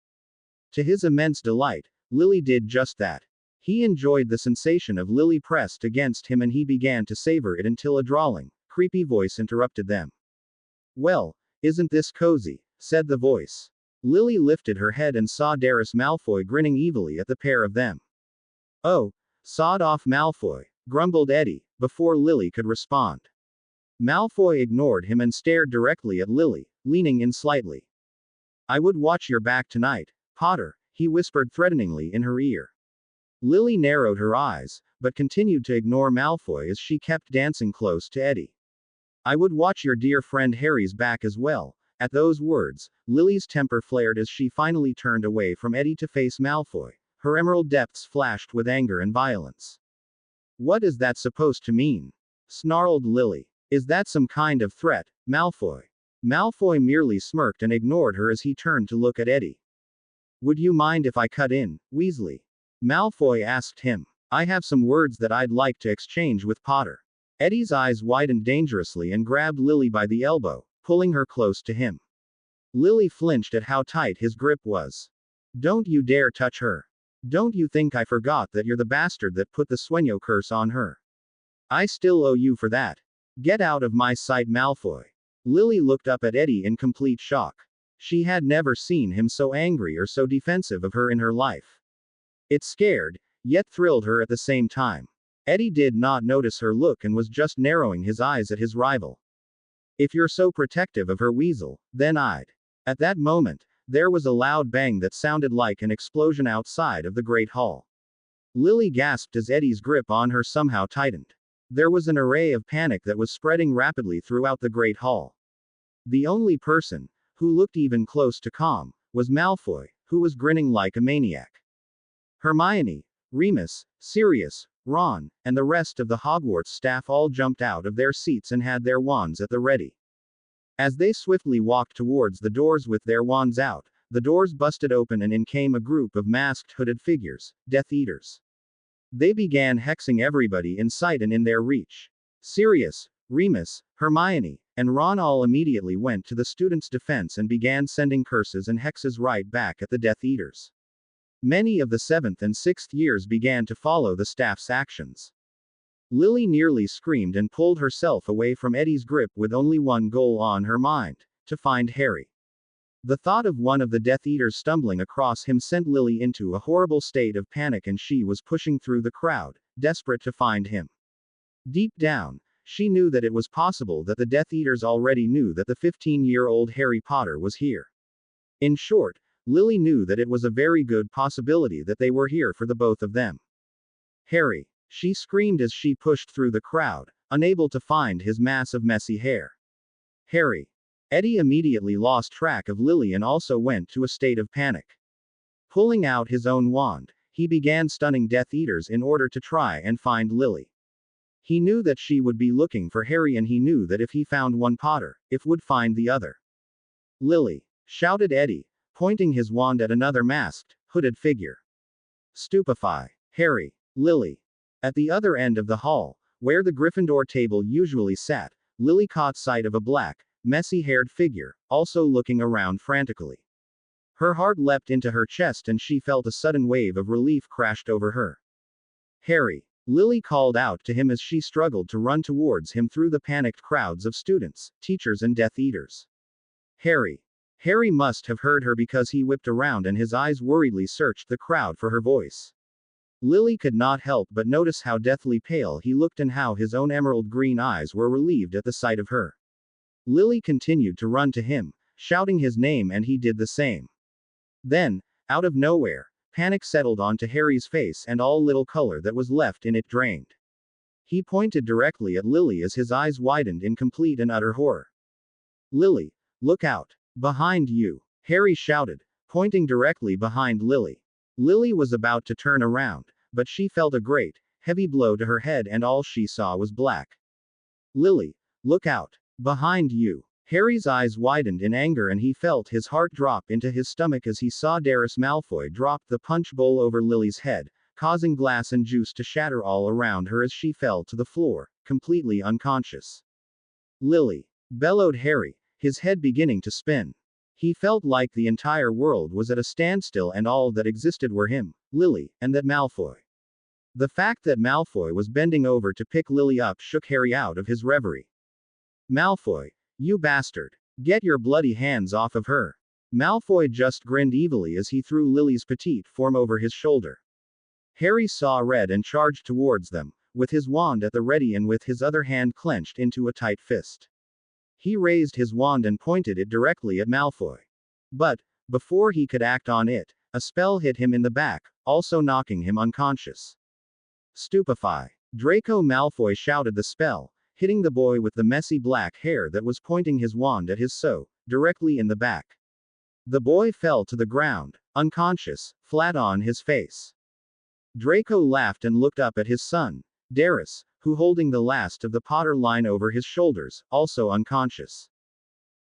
To his immense delight, Lily did just that. He enjoyed the sensation of Lily pressed against him and he began to savor it until a drawling, creepy voice interrupted them. "Well, isn't this cozy?" said the voice. Lily lifted her head and saw Darius Malfoy grinning evilly at the pair of them. "Oh, sod off Malfoy," grumbled Eddie, before Lily could respond. Malfoy ignored him and stared directly at Lily, leaning in slightly. "I would watch your back tonight, Potter," he whispered threateningly in her ear. Lily narrowed her eyes, but continued to ignore Malfoy as she kept dancing close to Eddie. "I would watch your dear friend Harry's back as well." At those words, Lily's temper flared as she finally turned away from Eddie to face Malfoy. Her emerald depths flashed with anger and violence. "What is that supposed to mean?" snarled Lily. "Is that some kind of threat, Malfoy?" Malfoy merely smirked and ignored her as he turned to look at Eddie. "Would you mind if I cut in, Weasley?" Malfoy asked him. "I have some words that I'd like to exchange with Potter." Eddie's eyes widened dangerously and grabbed Lily by the elbow, pulling her close to him. Lily flinched at how tight his grip was. "Don't you dare touch her. Don't you think I forgot that you're the bastard that put the Sueño curse on her? I still owe you for that. Get out of my sight, Malfoy." Lily looked up at Eddie in complete shock. She had never seen him so angry or so defensive of her in her life. It scared, yet thrilled her at the same time. Eddie did not notice her look and was just narrowing his eyes at his rival. "If you're so protective of her, Weasel, then I'd." At that moment, there was a loud bang that sounded like an explosion outside of the Great Hall. Lily gasped as Eddie's grip on her somehow tightened. There was an array of panic that was spreading rapidly throughout the Great Hall. The only person who looked even close to calm was Malfoy, who was grinning like a maniac. Hermione, Remus, Sirius, Ron, and the rest of the Hogwarts staff all jumped out of their seats and had their wands at the ready. As they swiftly walked towards the doors with their wands out, the doors busted open and in came a group of masked hooded figures, Death Eaters. They began hexing everybody in sight and in their reach. Sirius, Remus, Hermione, and Ron all immediately went to the students' defense and began sending curses and hexes right back at the Death Eaters. Many of the 7th and 6th years began to follow the staff's actions. Lily nearly screamed and pulled herself away from Eddie's grip with only one goal on her mind: to find Harry. The thought of one of the Death Eaters stumbling across him sent Lily into a horrible state of panic and she was pushing through the crowd, desperate to find him. Deep down, she knew that it was possible that the Death Eaters already knew that the 15-year-old Harry Potter was here. In short, Lily knew that it was a very good possibility that they were here for the both of them. "Harry!" she screamed as she pushed through the crowd, unable to find his mass of messy hair. "Harry!" Eddie immediately lost track of Lily and also went to a state of panic. Pulling out his own wand, he began stunning Death Eaters in order to try and find Lily. He knew that she would be looking for Harry and he knew that if he found one Potter, it would find the other. "Lily!" shouted Eddie, pointing his wand at another masked, hooded figure. "Stupefy, Harry, Lily." At the other end of the hall, where the Gryffindor table usually sat, Lily caught sight of a black, messy-haired figure, also looking around frantically. Her heart leapt into her chest and she felt a sudden wave of relief crashed over her. "Harry!" Lily called out to him as she struggled to run towards him through the panicked crowds of students, teachers and Death Eaters. "Harry!" Harry must have heard her because he whipped around and his eyes worriedly searched the crowd for her voice. Lily could not help but notice how deathly pale he looked and how his own emerald green eyes were relieved at the sight of her. Lily continued to run to him, shouting his name and he did the same. Then, Out of nowhere, panic settled onto Harry's face and all little color that was left in it drained. He pointed directly at Lily as his eyes widened in complete and utter horror. Lily, look out! Behind you! Harry shouted, pointing directly behind Lily. Lily was about to turn around, but she felt a great, heavy blow to her head and all she saw was black. Lily, look out! Behind you! Harry's eyes widened in anger and he felt his heart drop into his stomach as he saw Darius Malfoy drop the punch bowl over Lily's head, causing glass and juice to shatter all around her as she fell to the floor, completely unconscious. Lily! Bellowed Harry, his head beginning to spin. He felt like the entire world was at a standstill and all that existed were him, Lily, and that Malfoy. The fact that Malfoy was bending over to pick Lily up shook Harry out of his reverie. Malfoy, you bastard! Get your bloody hands off of her! Malfoy just grinned evilly as he threw Lily's petite form over his shoulder. Harry saw red and charged towards them, with his wand at the ready and with his other hand clenched into a tight fist. He raised his wand and pointed it directly at Malfoy. But, before he could act on it, a spell hit him in the back, also knocking him unconscious. Stupefy! Draco Malfoy shouted the spell, hitting the boy with the messy black hair that was pointing his wand at his directly in the back. The boy fell to the ground, unconscious, flat on his face. Draco laughed and looked up at his son, Darius, who holding the last of the Potter line over his shoulders, also unconscious.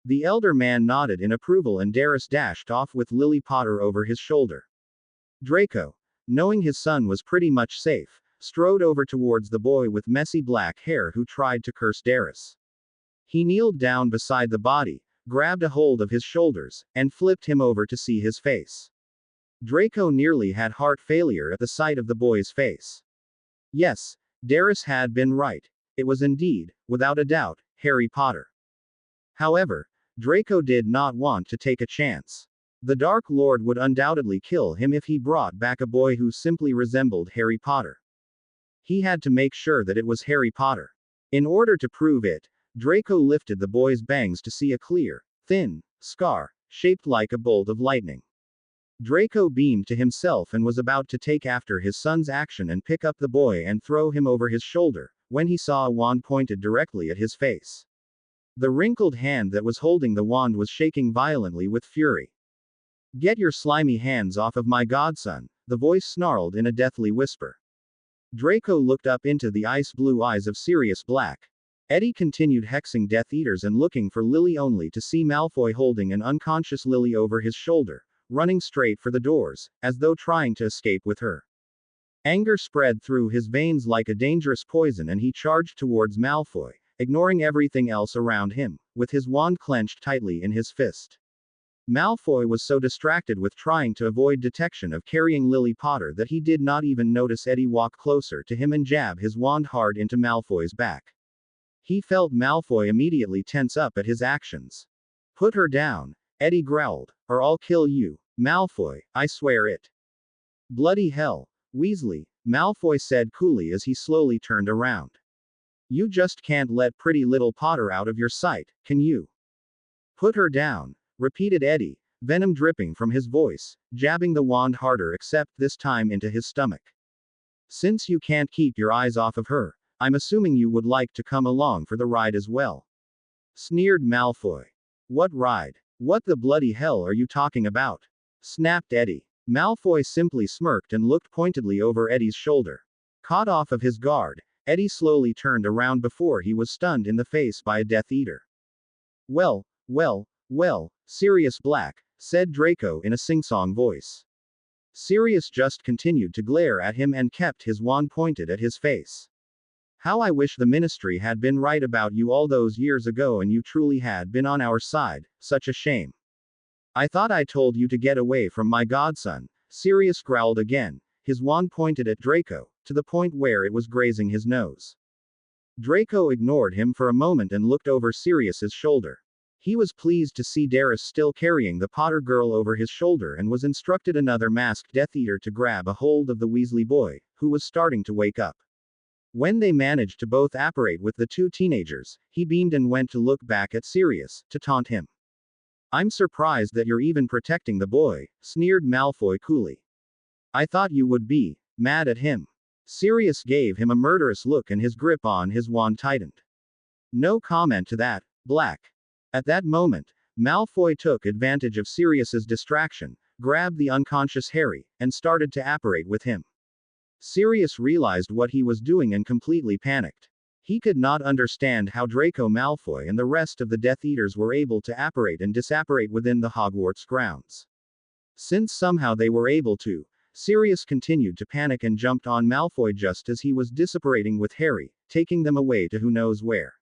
The elder man nodded in approval and Darius dashed off with Lily Potter over his shoulder. Draco, knowing his son was pretty much safe, strode over towards the boy with messy black hair who tried to curse Darius. He kneeled down beside the body, grabbed a hold of his shoulders, and flipped him over to see his face. Draco nearly had heart failure at the sight of the boy's face. Yes, Darius had been right. It was indeed, without a doubt, Harry Potter. However, Draco did not want to take a chance. The Dark Lord would undoubtedly kill him if he brought back a boy who simply resembled Harry Potter. He had to make sure that it was Harry Potter. In order to prove it, Draco lifted the boy's bangs to see a clear, thin scar, shaped like a bolt of lightning. Draco beamed to himself and was about to take after his son's action and pick up the boy and throw him over his shoulder, when he saw a wand pointed directly at his face. The wrinkled hand that was holding the wand was shaking violently with fury. Get your slimy hands off of my godson, the voice snarled in a deathly whisper. Draco looked up into the ice-blue eyes of Sirius Black. Eddie continued hexing Death Eaters and looking for Lily only to see Malfoy holding an unconscious Lily over his shoulder, running straight for the doors, as though trying to escape with her. Anger spread through his veins like a dangerous poison and he charged towards Malfoy, ignoring everything else around him, with his wand clenched tightly in his fist. Malfoy was so distracted with trying to avoid detection of carrying Lily Potter that he did not even notice Eddie walk closer to him and jab his wand hard into Malfoy's back. He felt Malfoy immediately tense up at his actions. Put her down, Eddie growled, or I'll kill you, Malfoy, I swear it. Bloody hell, Weasley, Malfoy said coolly as he slowly turned around. You just can't let pretty little Potter out of your sight, can you? Put her down, repeated Eddie, venom dripping from his voice, jabbing the wand harder except this time into his stomach. Since you can't keep your eyes off of her, I'm assuming you would like to come along for the ride as well. Sneered Malfoy. What ride? What the bloody hell are you talking about? Snapped Eddie. Malfoy simply smirked and looked pointedly over Eddie's shoulder. Caught off of his guard, Eddie slowly turned around before he was stunned in the face by a Death Eater. Well, Sirius Black, said Draco in a sing-song voice. Sirius just continued to glare at him and kept his wand pointed at his face. How I wish the Ministry had been right about you all those years ago and you truly had been on our side, such a shame. I thought I told you to get away from my godson, Sirius growled again, his wand pointed at Draco, to the point where it was grazing his nose. Draco ignored him for a moment and looked over Sirius's shoulder. He was pleased to see Darius still carrying the Potter girl over his shoulder and was instructed another masked Death Eater to grab a hold of the Weasley boy, who was starting to wake up. When they managed to both apparate with the two teenagers, he beamed and went to look back at Sirius, to taunt him. I'm surprised that you're even protecting the boy, sneered Malfoy coolly. I thought you would be mad at him. Sirius gave him a murderous look and his grip on his wand tightened. No comment to that, Black. At that moment, Malfoy took advantage of Sirius's distraction, grabbed the unconscious Harry, and started to apparate with him. Sirius realized what he was doing and completely panicked. He could not understand how Draco Malfoy and the rest of the Death Eaters were able to apparate and disapparate within the Hogwarts grounds. Since somehow they were able to, Sirius continued to panic and jumped on Malfoy just as he was disapparating with Harry, taking them away to who knows where.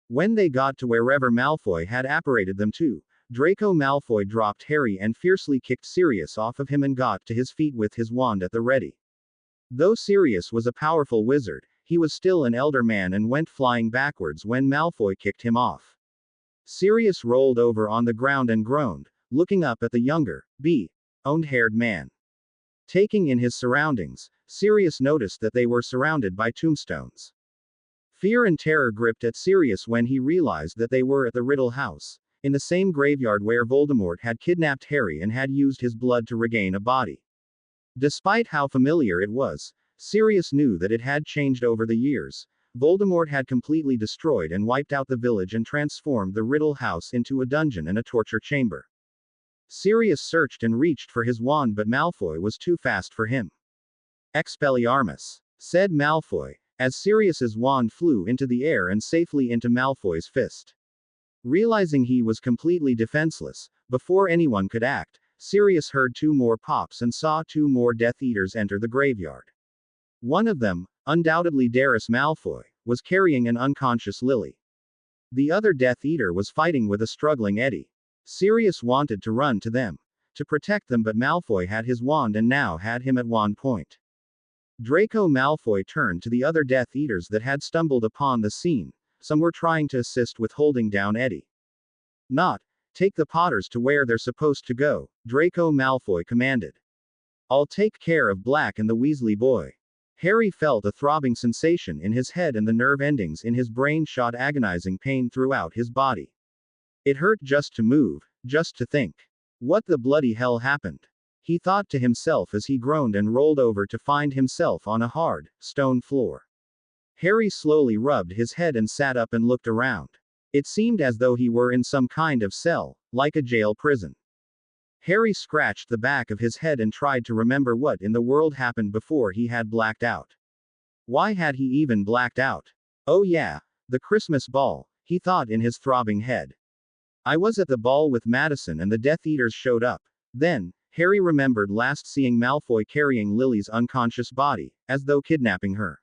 When they got to wherever Malfoy had apparated them to, Draco Malfoy dropped Harry and fiercely kicked Sirius off of him and got to his feet with his wand at the ready. Though Sirius was a powerful wizard, he was still an elder man and went flying backwards when Malfoy kicked him off. Sirius rolled over on the ground and groaned, looking up at the younger, blonde-haired man. Taking in his surroundings, Sirius noticed that they were surrounded by tombstones. Fear and terror gripped at Sirius when he realized that they were at the Riddle House, in the same graveyard where Voldemort had kidnapped Harry and had used his blood to regain a body. Despite how familiar it was, Sirius knew that it had changed over the years. Voldemort had completely destroyed and wiped out the village and transformed the Riddle House into a dungeon and a torture chamber. Sirius searched and reached for his wand, but Malfoy was too fast for him. Expelliarmus, said Malfoy, as Sirius's wand flew into the air and safely into Malfoy's fist. Realizing he was completely defenseless, before anyone could act, Sirius heard two more pops and saw two more Death Eaters enter the graveyard. One of them, undoubtedly Darius Malfoy, was carrying an unconscious Lily. The other Death Eater was fighting with a struggling Eddie. Sirius wanted to run to them, to protect them, but Malfoy had his wand and now had him at wand point. Draco Malfoy turned to the other Death Eaters that had stumbled upon the scene. Some were trying to assist with holding down Eddie. Not, take the Potters to where they're supposed to go, Draco Malfoy commanded. I'll take care of Black and the Weasley boy. Harry felt a throbbing sensation in his head and the nerve endings in his brain shot agonizing pain throughout his body. It hurt just to move, just to think. What the bloody hell happened? He thought to himself as he groaned and rolled over to find himself on a hard, stone floor. Harry slowly rubbed his head and sat up and looked around. It seemed as though he were in some kind of cell, like a jail prison. Harry scratched the back of his head and tried to remember what in the world happened before he had blacked out. Why had he even blacked out? Oh yeah, the Christmas ball, he thought in his throbbing head. I was at the ball with Madison and the Death Eaters showed up. Then, Harry remembered last seeing Malfoy carrying Lily's unconscious body, as though kidnapping her.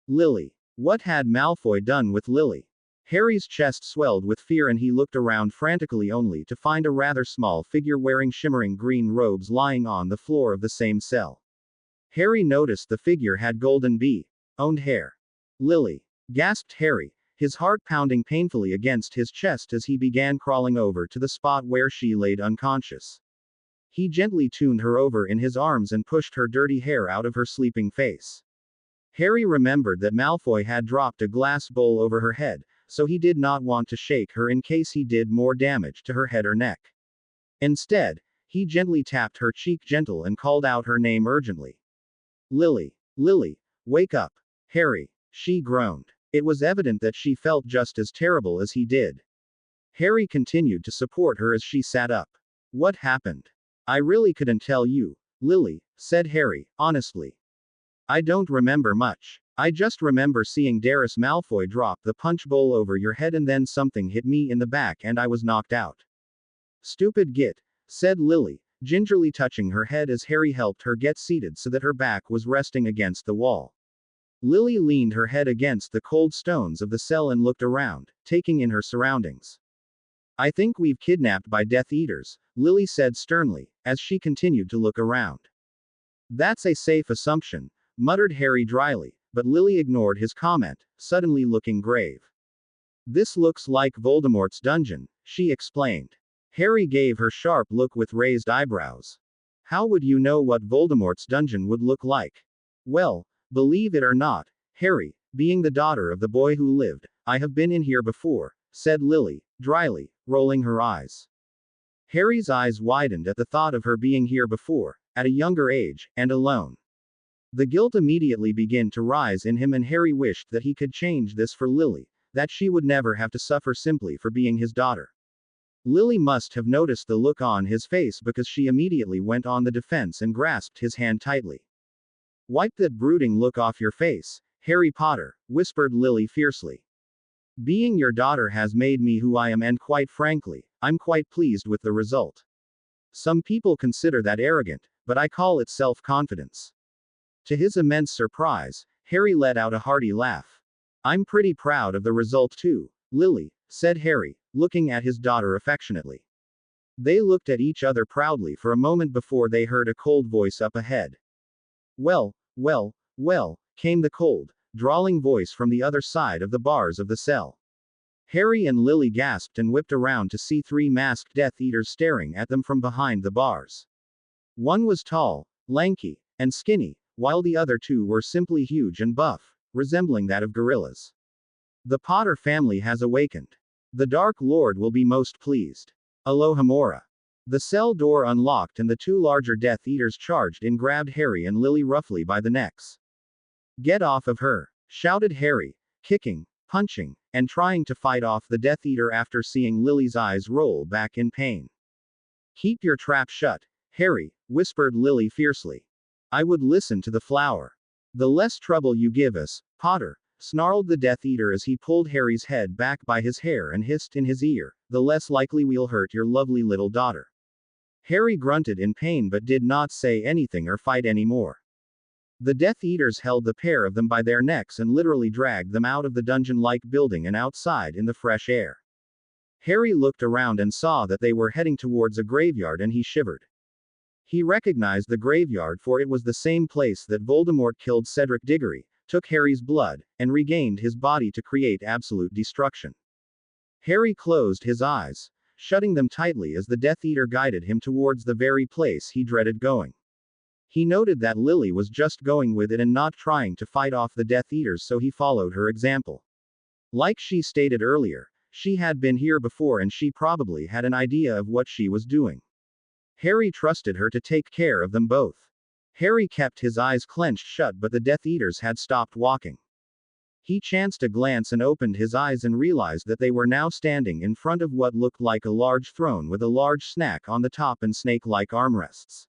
Lily. What had Malfoy done with Lily? Harry's chest swelled with fear and he looked around frantically only to find a rather small figure wearing shimmering green robes lying on the floor of the same cell. Harry noticed the figure had golden blonde hair. Lily. Gasped Harry, his heart pounding painfully against his chest as he began crawling over to the spot where she laid unconscious. He gently tuned her over in his arms and pushed her dirty hair out of her sleeping face. Harry remembered that Malfoy had dropped a glass bowl over her head, so he did not want to shake her in case he did more damage to her head or neck. Instead, he gently tapped her cheek gentle and called out her name urgently. Lily. Lily, wake up. Harry. She groaned. It was evident that she felt just as terrible as he did. Harry continued to support her as she sat up. What happened? I really couldn't tell you, Lily, said Harry, honestly. I don't remember much. I just remember seeing Darius Malfoy drop the punch bowl over your head and then something hit me in the back and I was knocked out. Stupid git, said Lily, gingerly touching her head as Harry helped her get seated so that her back was resting against the wall. Lily leaned her head against the cold stones of the cell and looked around, taking in her surroundings. I think we've kidnapped by Death Eaters, Lily said sternly, as she continued to look around. That's a safe assumption, muttered Harry dryly, but Lily ignored his comment, suddenly looking grave. This looks like Voldemort's dungeon, she explained. Harry gave her sharp look with raised eyebrows. How would you know what Voldemort's dungeon would look like? Well, believe it or not, Harry, being the daughter of the boy who lived, I have been in here before, said Lily, dryly, rolling her eyes. Harry's eyes widened at the thought of her being here before, at a younger age, and alone. The guilt immediately began to rise in him, and Harry wished that he could change this for Lily, that she would never have to suffer simply for being his daughter. Lily must have noticed the look on his face because she immediately went on the defense and grasped his hand tightly. "Wipe that brooding look off your face, Harry Potter," whispered Lily fiercely. "Being your daughter has made me who I am, and quite frankly, I'm quite pleased with the result. Some people consider that arrogant, but I call it self-confidence." To his immense surprise, Harry let out a hearty laugh. "I'm pretty proud of the result too, Lily," said Harry, looking at his daughter affectionately. They looked at each other proudly for a moment before they heard a cold voice up ahead. "Well, well, well," came the cold, drawling voice from the other side of the bars of the cell. Harry and Lily gasped and whipped around to see three masked Death Eaters staring at them from behind the bars. One was tall, lanky, and skinny, while the other two were simply huge and buff, resembling that of gorillas. "The Potter family has awakened. The Dark Lord will be most pleased. Alohomora." The cell door unlocked and the two larger Death Eaters charged in, grabbed Harry and Lily roughly by the necks. "Get off of her!" shouted Harry, kicking, punching, and trying to fight off the Death Eater after seeing Lily's eyes roll back in pain. "Keep your trap shut, Harry," whispered Lily fiercely. "I would listen to the flower. The less trouble you give us, Potter," snarled the Death Eater as he pulled Harry's head back by his hair and hissed in his ear, "the less likely we'll hurt your lovely little daughter." Harry grunted in pain but did not say anything or fight anymore. The Death Eaters held the pair of them by their necks and literally dragged them out of the dungeon-like building and outside in the fresh air. Harry looked around and saw that they were heading towards a graveyard, and he shivered. He recognized the graveyard, for it was the same place that Voldemort killed Cedric Diggory, took Harry's blood, and regained his body to create absolute destruction. Harry closed his eyes, shutting them tightly as the Death Eater guided him towards the very place he dreaded going. He noted that Lily was just going with it and not trying to fight off the Death Eaters, so he followed her example. Like she stated earlier, she had been here before and she probably had an idea of what she was doing. Harry trusted her to take care of them both. Harry kept his eyes clenched shut, but the Death Eaters had stopped walking. He chanced a glance and opened his eyes and realized that they were now standing in front of what looked like a large throne with a large snack on the top and snake-like armrests.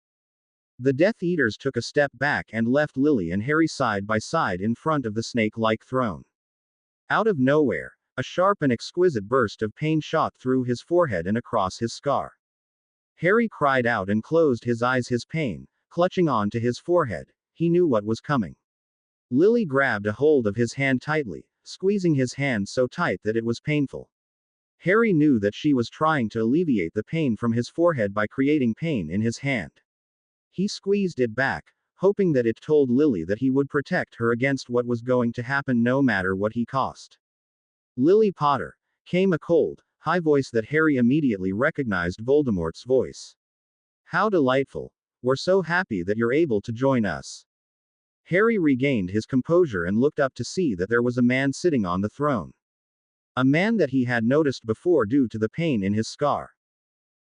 The Death Eaters took a step back and left Lily and Harry side by side in front of the snake-like throne. Out of nowhere, a sharp and exquisite burst of pain shot through his forehead and across his scar. Harry cried out and closed his eyes, his pain clutching on to his forehead. He knew what was coming. Lily grabbed a hold of his hand tightly, squeezing his hand so tight that it was painful. Harry knew that she was trying to alleviate the pain from his forehead by creating pain in his hand. He squeezed it back, hoping that it told Lily that he would protect her against what was going to happen no matter what he cost. "Lily Potter," came a cold, high voice that Harry immediately recognized Voldemort's voice. "How delightful. We're so happy that you're able to join us." Harry regained his composure and looked up to see that there was a man sitting on the throne. A man that he had noticed before due to the pain in his scar.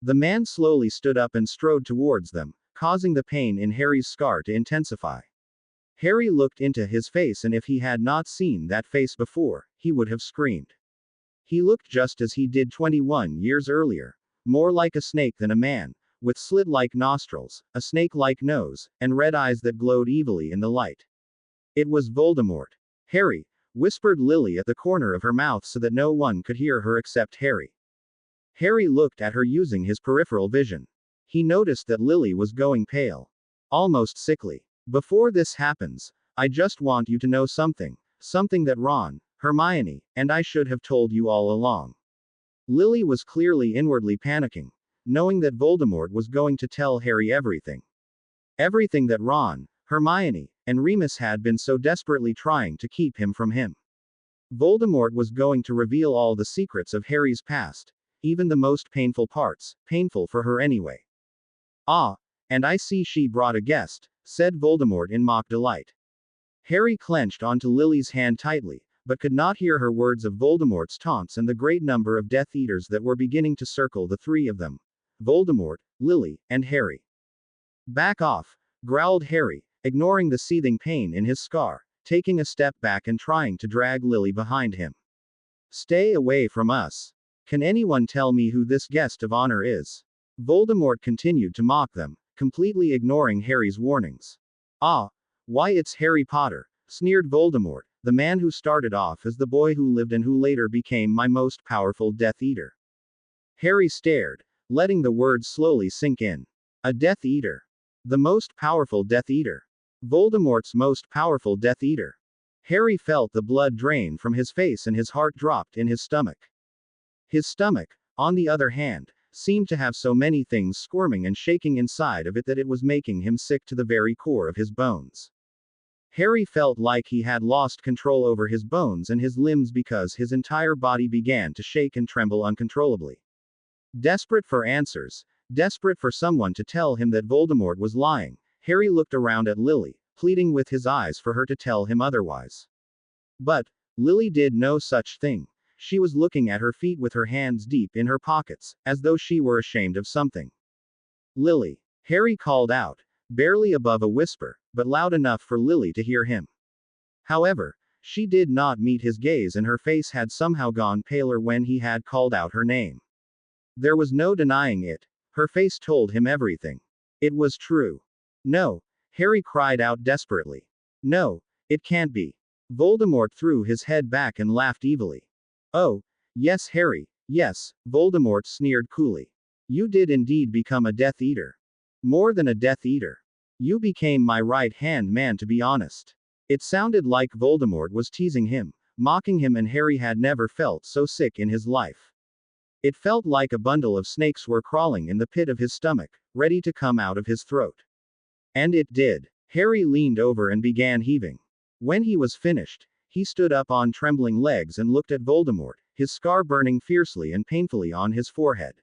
The man slowly stood up and strode towards them, causing the pain in Harry's scar to intensify. Harry looked into his face, and if he had not seen that face before, he would have screamed. He looked just as he did 21 years earlier, more like a snake than a man, with slit-like nostrils, a snake-like nose, and red eyes that glowed evilly in the light. It was Voldemort. "Harry," whispered Lily at the corner of her mouth so that no one could hear her except Harry. Harry looked at her using his peripheral vision. He noticed that Lily was going pale. Almost sickly. "Before this happens, I just want you to know something that Ron, Hermione, and I should have told you all along." Lily was clearly inwardly panicking, knowing that Voldemort was going to tell Harry everything. Everything that Ron, Hermione, and Remus had been so desperately trying to keep him from him. Voldemort was going to reveal all the secrets of Harry's past, even the most painful parts, painful for her anyway. "Ah, and I see she brought a guest," said Voldemort in mock delight. Harry clenched onto Lily's hand tightly, but could not hear her words of Voldemort's taunts and the great number of Death Eaters that were beginning to circle the three of them, Voldemort, Lily, and Harry. Back off, growled Harry, ignoring the seething pain in his scar, taking a step back and trying to drag Lily behind him. Stay away from us. Can anyone tell me who this guest of honor is? Voldemort continued to mock them, completely ignoring Harry's warnings. Ah, why it's Harry Potter, sneered Voldemort, the man who started off as the boy who lived and who later became my most powerful Death Eater. Harry stared, letting the words slowly sink in. A Death Eater. The most powerful Death Eater. Voldemort's most powerful Death Eater. Harry felt the blood drain from his face and his heart dropped in his stomach. His stomach, on the other hand, seemed to have so many things squirming and shaking inside of it that it was making him sick to the very core of his bones. Harry felt like he had lost control over his bones and his limbs because his entire body began to shake and tremble uncontrollably. Desperate for answers, desperate for someone to tell him that Voldemort was lying, Harry looked around at Lily, pleading with his eyes for her to tell him otherwise. But Lily did no such thing. She was looking at her feet with her hands deep in her pockets, as though she were ashamed of something. Lily, Harry called out, barely above a whisper, but loud enough for Lily to hear him. However, she did not meet his gaze and her face had somehow gone paler when he had called out her name. There was no denying it. Her face told him everything. It was true. No, Harry cried out desperately. No, it can't be. Voldemort threw his head back and laughed evilly. Oh, yes, Harry, yes, Voldemort sneered coolly. You did indeed become a Death Eater. More than a Death Eater. You became my right-hand man, to be honest. It sounded like Voldemort was teasing him, mocking him, and Harry had never felt so sick in his life. It felt like a bundle of snakes were crawling in the pit of his stomach, ready to come out of his throat. And it did. Harry leaned over and began heaving. When he was finished, he stood up on trembling legs and looked at Voldemort, his scar burning fiercely and painfully on his forehead.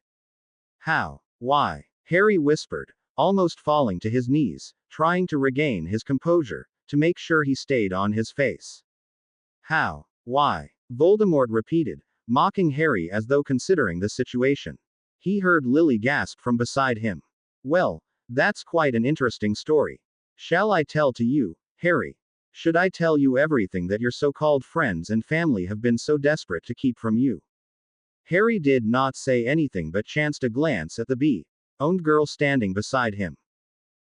How? Why? Harry whispered, almost falling to his knees, trying to regain his composure, to make sure he stayed on his face. How? Why? Voldemort repeated, mocking Harry as though considering the situation. He heard Lily gasp from beside him. Well, that's quite an interesting story. Shall I tell to you, Harry? Should I tell you everything that your so-called friends and family have been so desperate to keep from you? Harry did not say anything but chanced a glance at the bee-owned girl standing beside him.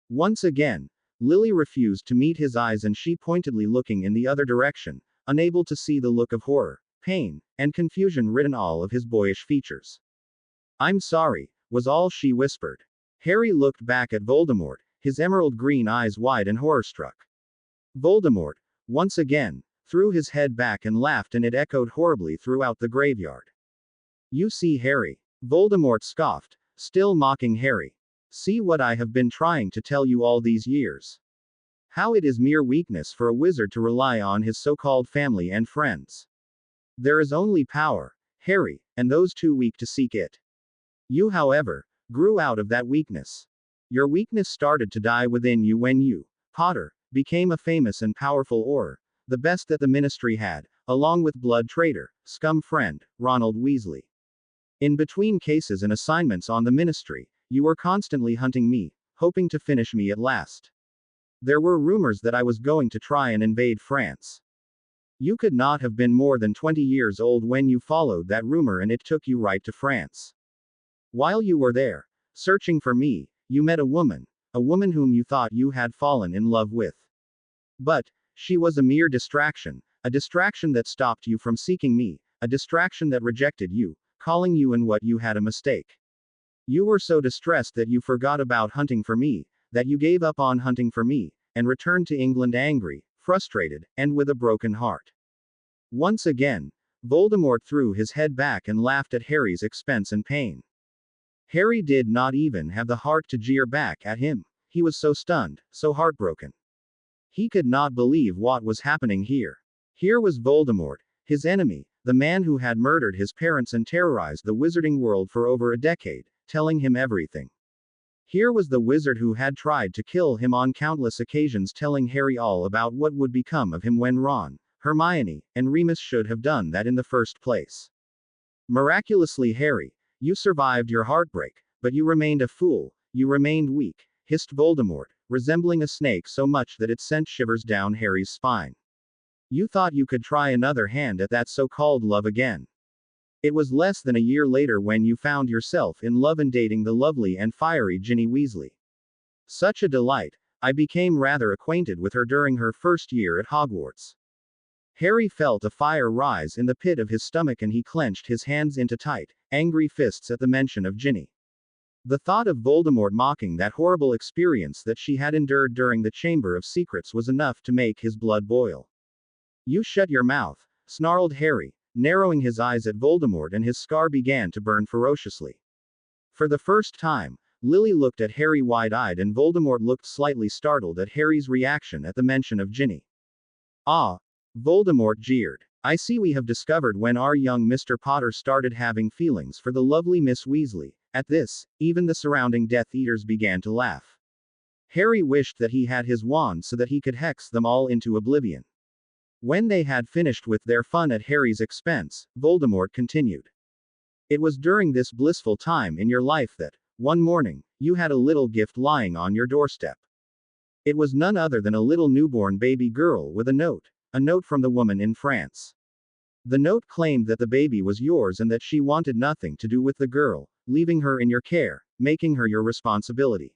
Once again, Lily refused to meet his eyes and she pointedly looking in the other direction, unable to see the look of horror, pain, and confusion written all of his boyish features. I'm sorry, was all she whispered. Harry looked back at Voldemort, his emerald green eyes wide and horror-struck. Voldemort, once again, threw his head back and laughed and it echoed horribly throughout the graveyard. You see, Harry. Voldemort scoffed, still mocking Harry. See what I have been trying to tell you all these years. How it is mere weakness for a wizard to rely on his so-called family and friends. There is only power, Harry, and those too weak to seek it. You, however, grew out of that weakness. Your weakness started to die within you when you, Potter, became a famous and powerful Auror, the best that the Ministry had, along with blood traitor, scum friend, Ronald Weasley. In between cases and assignments on the Ministry, you were constantly hunting me, hoping to finish me at last. There were rumors that I was going to try and invade France. You could not have been more than 20 years old when you followed that rumor and it took you right to France. While you were there, searching for me, you met a woman whom you thought you had fallen in love with. But, she was a mere distraction, a distraction that stopped you from seeking me, a distraction that rejected you, calling you and what you had a mistake. You were so distressed that you forgot about hunting for me, that you gave up on hunting for me, and returned to England angry, frustrated, and with a broken heart. Once again, Voldemort threw his head back and laughed at Harry's expense and pain. Harry did not even have the heart to jeer back at him. He was so stunned, so heartbroken. He could not believe what was happening here. Here was Voldemort, his enemy, the man who had murdered his parents and terrorized the wizarding world for over a decade, telling him everything. Here was the wizard who had tried to kill him on countless occasions, telling Harry all about what would become of him when Ron, Hermione, and Remus should have done that in the first place. Miraculously, Harry, you survived your heartbreak, But you remained a fool, you remained weak, hissed Voldemort, resembling a snake so much that it sent shivers down Harry's spine. You thought you could try another hand at that so-called love again. It was less than a year later when you found yourself in love and dating the lovely and fiery Ginny Weasley. Such a delight. I became rather acquainted with her during her first year at Hogwarts. Harry felt a fire rise in the pit of his stomach and he clenched his hands into tight, angry fists at the mention of Ginny. The thought of Voldemort mocking that horrible experience that she had endured during the Chamber of Secrets was enough to make his blood boil. You shut your mouth, snarled Harry, narrowing his eyes at Voldemort, and his scar began to burn ferociously. For the first time, Lily looked at Harry wide-eyed and Voldemort looked slightly startled at Harry's reaction at the mention of Ginny. Ah, Voldemort jeered. I see we have discovered when our young Mr. Potter started having feelings for the lovely Miss Weasley. At this, even the surrounding Death Eaters began to laugh. Harry wished that he had his wand so that he could hex them all into oblivion. When they had finished with their fun at Harry's expense, Voldemort continued. It was during this blissful time in your life that, one morning, you had a little gift lying on your doorstep. It was none other than a little newborn baby girl with a note from the woman in France. The note claimed that the baby was yours and that she wanted nothing to do with the girl, leaving her in your care, making her your responsibility.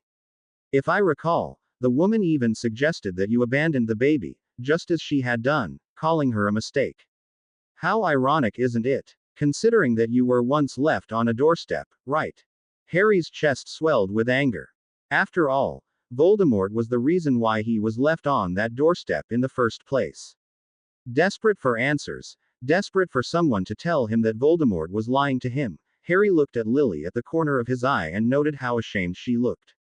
If I recall, the woman even suggested that you abandoned the baby, just as she had done, calling her a mistake. How ironic, isn't it? Considering that you were once left on a doorstep, right? Harry's chest swelled with anger. After all, Voldemort was the reason why he was left on that doorstep in the first place. Desperate for answers, desperate for someone to tell him that Voldemort was lying to him, Harry looked at Lily at the corner of his eye and noted how ashamed she looked.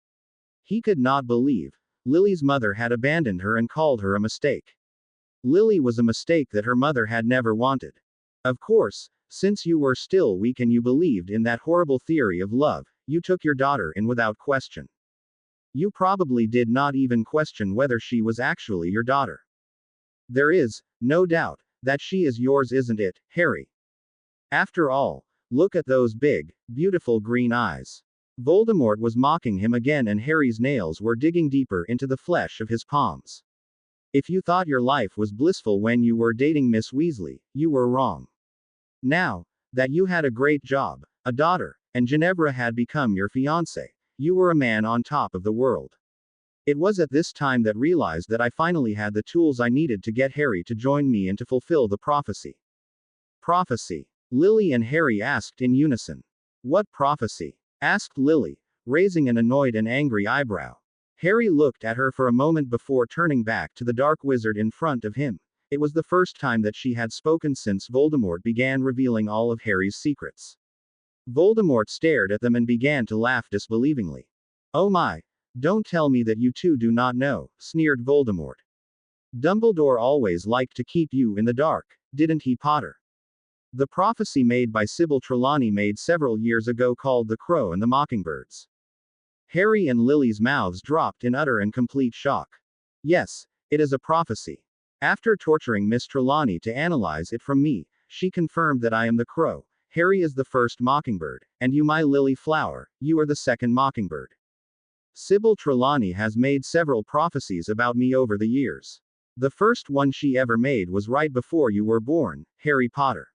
He could not believe Lily's mother had abandoned her and called her a mistake. Lily was a mistake that her mother had never wanted. Of course, since you were still weak and you believed in that horrible theory of love, you took your daughter in without question. You probably did not even question whether she was actually your daughter. There is no doubt that she is yours, isn't it, Harry? After all, look at those big, beautiful green eyes. Voldemort was mocking him again and Harry's nails were digging deeper into the flesh of his palms. If you thought your life was blissful when you were dating Miss Weasley, you were wrong. Now that you had a great job, a daughter, and Ginevra had become your fiancé, you were a man on top of the world. It was at this time that I realized that I finally had the tools I needed to get Harry to join me and to fulfill the prophecy. Prophecy? Lily and Harry asked in unison. What prophecy? Asked Lily, raising an annoyed and angry eyebrow. Harry looked at her for a moment before turning back to the dark wizard in front of him. It was the first time that she had spoken since Voldemort began revealing all of Harry's secrets. Voldemort stared at them and began to laugh disbelievingly. Oh my! Don't tell me that you two do not know, sneered Voldemort. Dumbledore always liked to keep you in the dark, didn't he, Potter? The prophecy made by Sybil Trelawney made several years ago called The Crow and the Mockingbirds. Harry and Lily's mouths dropped in utter and complete shock. Yes, it is a prophecy. After torturing Miss Trelawney to analyze it from me, she confirmed that I am the crow. Harry is the first mockingbird, and you, my lily flower, you are the second mockingbird. Sybil Trelawney has made several prophecies about me over the years. The first one she ever made was right before you were born, Harry Potter.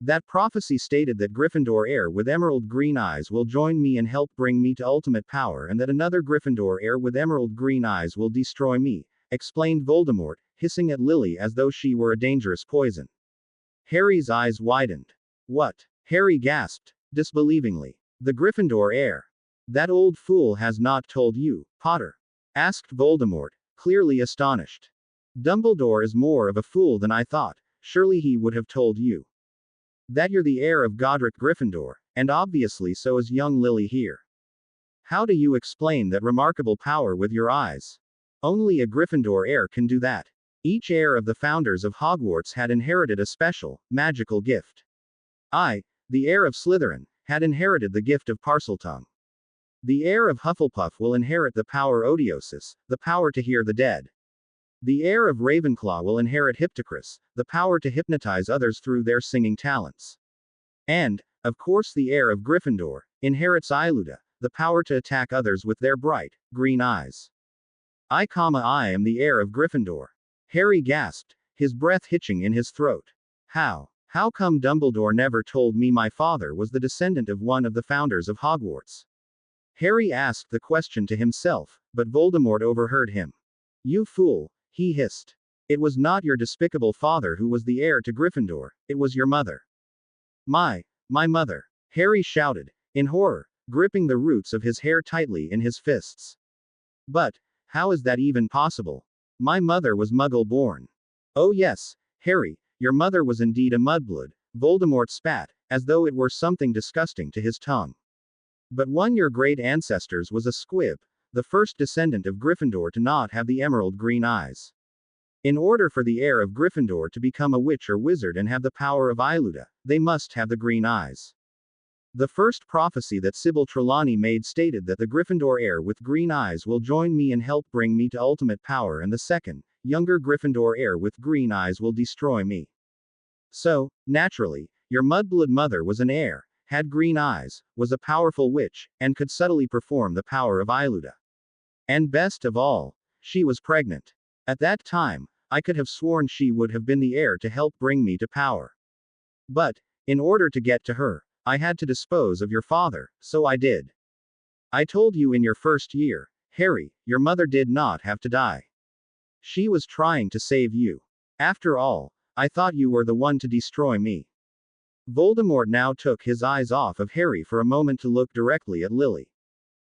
That prophecy stated that Gryffindor heir with emerald green eyes will join me and help bring me to ultimate power, and that another Gryffindor heir with emerald green eyes will destroy me, explained Voldemort, hissing at Lily as though she were a dangerous poison. Harry's eyes widened. What? Harry gasped, disbelievingly. The Gryffindor heir. That old fool has not told you, Potter? Asked Voldemort, clearly astonished. Dumbledore is more of a fool than I thought. Surely he would have told you that you're the heir of Godric Gryffindor, and obviously so is young Lily here. How do you explain that remarkable power with your eyes? Only a Gryffindor heir can do that. Each heir of the founders of Hogwarts had inherited a special, magical gift. I, the heir of Slytherin, had inherited the gift of Parseltongue. The heir of Hufflepuff will inherit the power Odiosus, the power to hear the dead. The heir of Ravenclaw will inherit Hypnocris, the power to hypnotize others through their singing talents. And, of course, the heir of Gryffindor inherits Iluda, the power to attack others with their bright, green eyes. I am the heir of Gryffindor. Harry gasped, his breath hitching in his throat. How come Dumbledore never told me my father was the descendant of one of the founders of Hogwarts? Harry asked the question to himself, but Voldemort overheard him. You fool, he hissed. It was not your despicable father who was the heir to Gryffindor, it was your mother. My mother, Harry shouted, in horror, gripping the roots of his hair tightly in his fists. But, how is that even possible? My mother was Muggle-born. Oh yes, Harry, your mother was indeed a mudblood, Voldemort spat, as though it were something disgusting to his tongue. But one your great ancestors was a squib, the first descendant of Gryffindor to not have the emerald green eyes. In order for the heir of Gryffindor to become a witch or wizard and have the power of Iluta, they must have the green eyes. The first prophecy that Sybil Trelawney made stated that the Gryffindor heir with green eyes will join me and help bring me to ultimate power, and the second, younger Gryffindor heir with green eyes will destroy me. So, naturally, your mudblood mother was an heir, had green eyes, was a powerful witch, and could subtly perform the power of Iluta. And best of all, she was pregnant. At that time, I could have sworn she would have been the heir to help bring me to power. But, in order to get to her, I had to dispose of your father, so I did. I told you in your first year, Harry, your mother did not have to die. She was trying to save you. After all, I thought you were the one to destroy me. Voldemort now took his eyes off of Harry for a moment to look directly at Lily.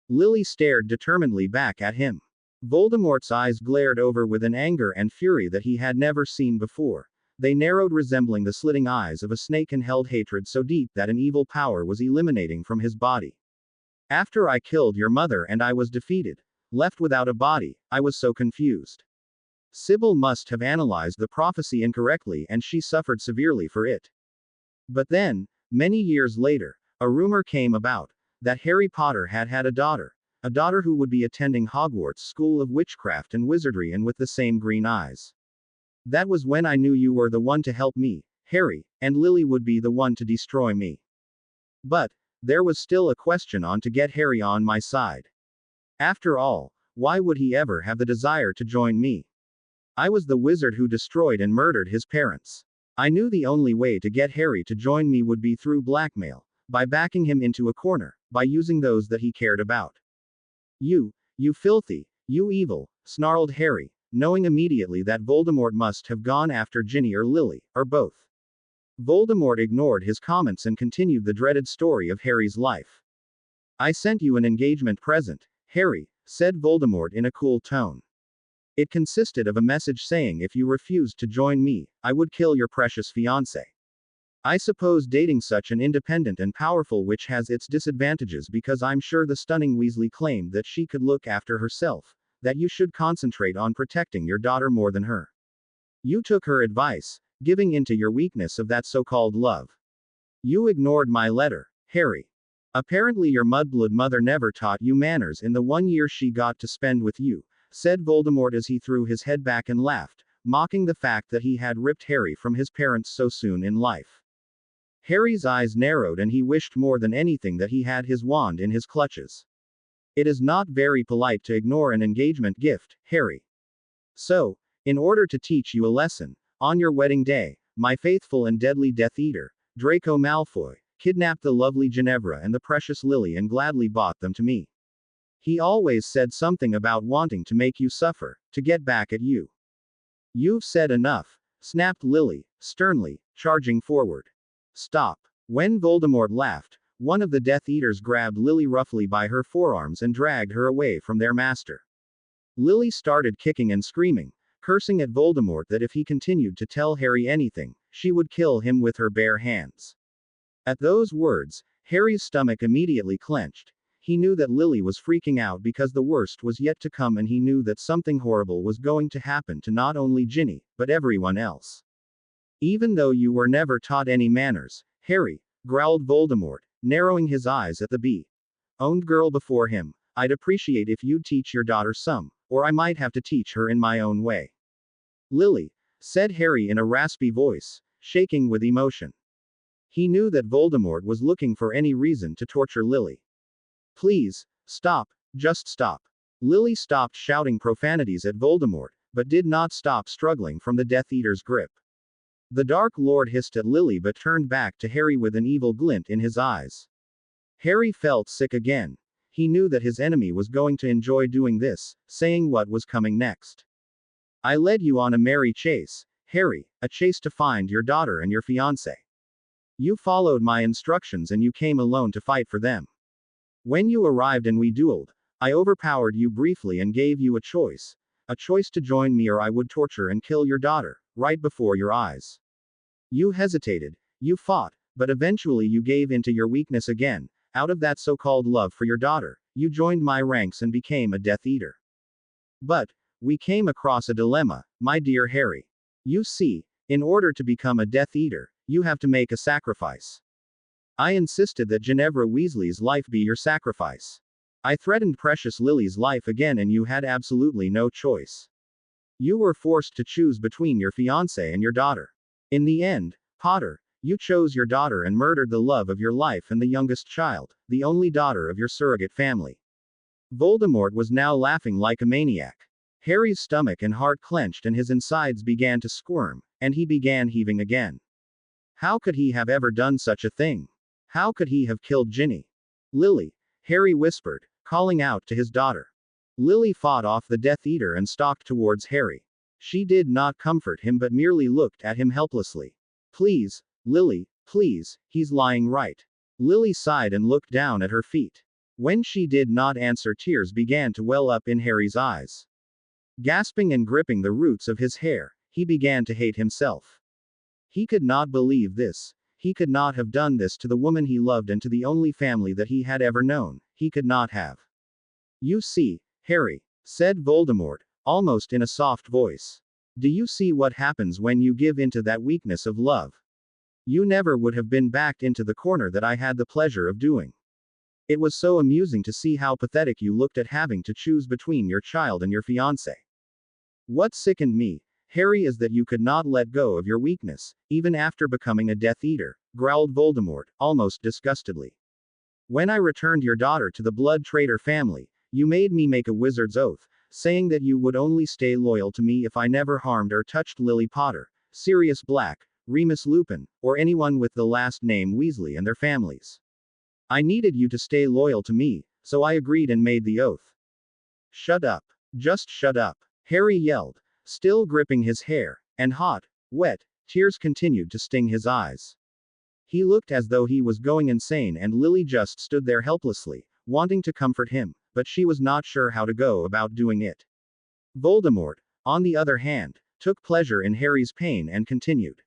Lily stared determinedly back at him. Voldemort's eyes glared over with an anger and fury that he had never seen before. They narrowed, resembling the slitting eyes of a snake, and held hatred so deep that an evil power was emanating from his body. After I killed your mother and I was defeated, left without a body, I was so confused. Sybil must have analyzed the prophecy incorrectly and she suffered severely for it. But then, many years later, a rumor came about that Harry Potter had a daughter who would be attending Hogwarts School of Witchcraft and Wizardry and with the same green eyes. That was when I knew you were the one to help me, Harry, and Lily would be the one to destroy me. But, there was still a question on to get Harry on my side. After all, why would he ever have the desire to join me? I was the wizard who destroyed and murdered his parents. I knew the only way to get Harry to join me would be through blackmail, by backing him into a corner, by using those that he cared about. You filthy, you evil, snarled Harry, knowing immediately that Voldemort must have gone after Ginny or Lily, or both. Voldemort ignored his comments and continued the dreaded story of Harry's life. I sent you an engagement present, Harry, said Voldemort in a cool tone. It consisted of a message saying if you refused to join me, I would kill your precious fiancé. I suppose dating such an independent and powerful witch has its disadvantages, because I'm sure the stunning Weasley claimed that she could look after herself, that you should concentrate on protecting your daughter more than her. You took her advice, giving in to your weakness of that so-called love. You ignored my letter, Harry. Apparently your mudblood mother never taught you manners in the 1 year she got to spend with you, said Voldemort as he threw his head back and laughed, mocking the fact that he had ripped Harry from his parents so soon in life. Harry's eyes narrowed and he wished more than anything that he had his wand in his clutches. It is not very polite to ignore an engagement gift, Harry. So, in order to teach you a lesson, on your wedding day, my faithful and deadly Death Eater, Draco Malfoy, kidnapped the lovely Ginevra and the precious Lily and gladly bought them to me. He always said something about wanting to make you suffer, to get back at you. You've said enough, snapped Lily, sternly, charging forward. Stop. When Voldemort laughed, one of the Death Eaters grabbed Lily roughly by her forearms and dragged her away from their master. Lily started kicking and screaming, cursing at Voldemort that if he continued to tell Harry anything, she would kill him with her bare hands. At those words, Harry's stomach immediately clenched. He knew that Lily was freaking out because the worst was yet to come, and he knew that something horrible was going to happen to not only Ginny, but everyone else. Even though you were never taught any manners, Harry, growled Voldemort, narrowing his eyes at the bee-owned girl before him, I'd appreciate if you'd teach your daughter some, or I might have to teach her in my own way. Lily, said Harry in a raspy voice, shaking with emotion. He knew that Voldemort was looking for any reason to torture Lily. Please, stop, just stop. Lily stopped shouting profanities at Voldemort, but did not stop struggling from the Death Eater's grip. The Dark Lord hissed at Lily but turned back to Harry with an evil glint in his eyes. Harry felt sick again. He knew that his enemy was going to enjoy doing this, saying what was coming next. I led you on a merry chase, Harry, a chase to find your daughter and your fiancé. You followed my instructions and you came alone to fight for them. When you arrived and we dueled, I overpowered you briefly and gave you a choice to join me or I would torture and kill your daughter, right before your eyes. You hesitated, you fought, but eventually you gave in to your weakness again. Out of that so-called love for your daughter, you joined my ranks and became a Death Eater. But, we came across a dilemma, my dear Harry. You see, in order to become a Death Eater, you have to make a sacrifice. I insisted that Ginevra Weasley's life be your sacrifice. I threatened precious Lily's life again and you had absolutely no choice. You were forced to choose between your fiancé and your daughter. In the end, Potter, you chose your daughter and murdered the love of your life and the youngest child, the only daughter of your surrogate family. Voldemort was now laughing like a maniac. Harry's stomach and heart clenched and his insides began to squirm, and he began heaving again. How could he have ever done such a thing? How could he have killed Ginny? Lily, Harry whispered, calling out to his daughter. Lily fought off the Death Eater and stalked towards Harry. She did not comfort him but merely looked at him helplessly. Please, Lily, please, he's lying right. Lily sighed and looked down at her feet. When she did not answer, tears began to well up in Harry's eyes. Gasping and gripping the roots of his hair, he began to hate himself. He could not believe this. He could not have done this to the woman he loved and to the only family that he had ever known. He could not have. You see, Harry, said Voldemort, almost in a soft voice. Do you see what happens when you give into that weakness of love? You never would have been backed into the corner that I had the pleasure of doing. It was so amusing to see how pathetic you looked at having to choose between your child and your fiancé. What sickened me, Harry, is that you could not let go of your weakness, even after becoming a Death Eater, growled Voldemort, almost disgustedly. When I returned your daughter to the Blood Traitor family, you made me make a wizard's oath, saying that you would only stay loyal to me if I never harmed or touched Lily Potter, Sirius Black, Remus Lupin, or anyone with the last name Weasley and their families. I needed you to stay loyal to me, so I agreed and made the oath. Shut up. Just shut up, Harry yelled, still gripping his hair, and hot, wet, tears continued to sting his eyes. He looked as though he was going insane and Lily just stood there helplessly, wanting to comfort him, but she was not sure how to go about doing it. Voldemort, on the other hand, took pleasure in Harry's pain and continued.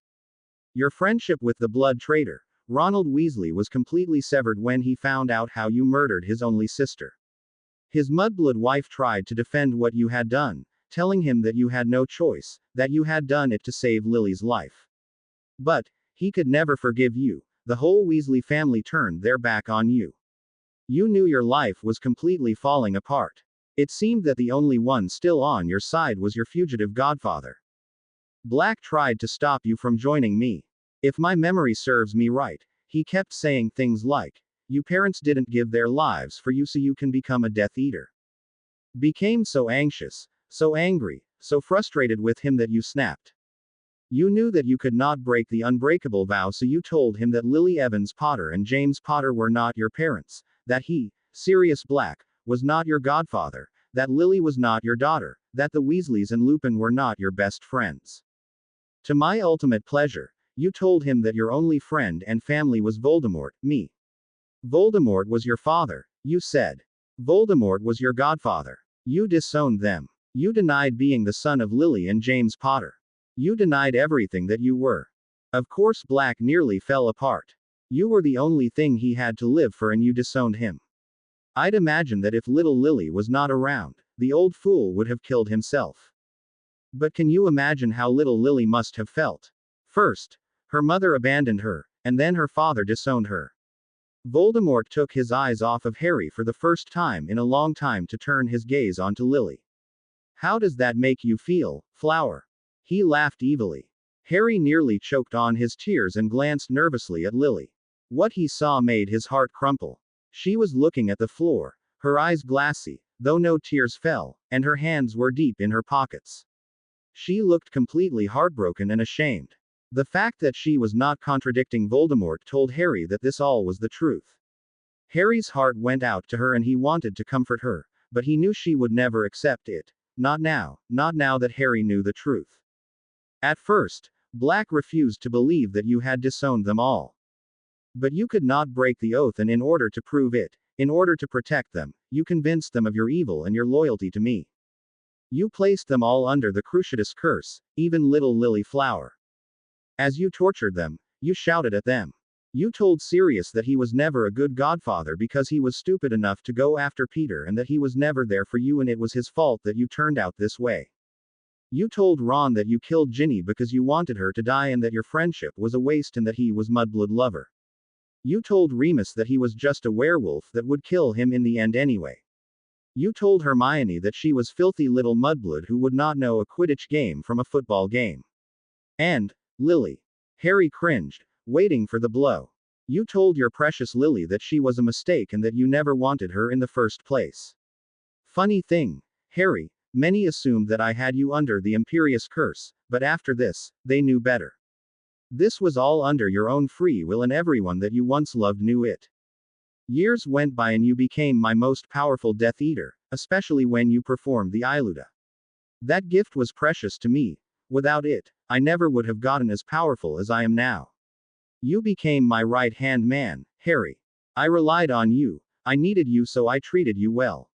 Your friendship with the Blood Traitor, Ronald Weasley, was completely severed when he found out how you murdered his only sister. His mudblood wife tried to defend what you had done, telling him that you had no choice, that you had done it to save Lily's life. But, he could never forgive you. The whole Weasley family turned their back on you. You knew your life was completely falling apart. It seemed that the only one still on your side was your fugitive godfather. Black tried to stop you from joining me. If my memory serves me right, he kept saying things like, you parents didn't give their lives for you so you can become a Death Eater. Became so anxious, so angry, so frustrated with him that you snapped. You knew that you could not break the unbreakable vow, so you told him that Lily Evans Potter and James Potter were not your parents, that he, Sirius Black, was not your godfather, that Lily was not your daughter, that the Weasleys and Lupin were not your best friends. To my ultimate pleasure, you told him that your only friend and family was Voldemort, me. Voldemort was your father, you said. Voldemort was your godfather. You disowned them. You denied being the son of Lily and James Potter. You denied everything that you were. Of course, Black nearly fell apart. You were the only thing he had to live for and you disowned him. I'd imagine that if little Lily was not around, the old fool would have killed himself. But can you imagine how little Lily must have felt? First, her mother abandoned her, and then her father disowned her. Voldemort took his eyes off of Harry for the first time in a long time to turn his gaze onto Lily. How does that make you feel, Flower? He laughed evilly. Harry nearly choked on his tears and glanced nervously at Lily. What he saw made his heart crumple. She was looking at the floor, her eyes glassy, though no tears fell, and her hands were deep in her pockets. She looked completely heartbroken and ashamed. The fact that she was not contradicting Voldemort told Harry that this all was the truth. Harry's heart went out to her and he wanted to comfort her, but he knew she would never accept it. Not now that Harry knew the truth. At first, Black refused to believe that you had disowned them all. But you could not break the oath, and in order to prove it, in order to protect them, you convinced them of your evil and your loyalty to me. You placed them all under the Cruciatus curse, even little Lily Flower. As you tortured them, you shouted at them. You told Sirius that he was never a good godfather because he was stupid enough to go after Peter and that he was never there for you and it was his fault that you turned out this way. You told Ron that you killed Ginny because you wanted her to die and that your friendship was a waste and that he was Mudblood lover. You told Remus that he was just a werewolf that would kill him in the end anyway. You told Hermione that she was filthy little Mudblood who would not know a Quidditch game from a football game. And, Lily. Harry cringed, waiting for the blow. You told your precious Lily that she was a mistake and that you never wanted her in the first place. Funny thing, Harry, many assumed that I had you under the Imperius curse, but after this, they knew better. This was all under your own free will and everyone that you once loved knew it. Years went by and you became my most powerful Death Eater, especially when you performed the Iluda. That gift was precious to me. Without it, I never would have gotten as powerful as I am now. You became my right-hand man, Harry. I relied on you. I needed you, so I treated you well.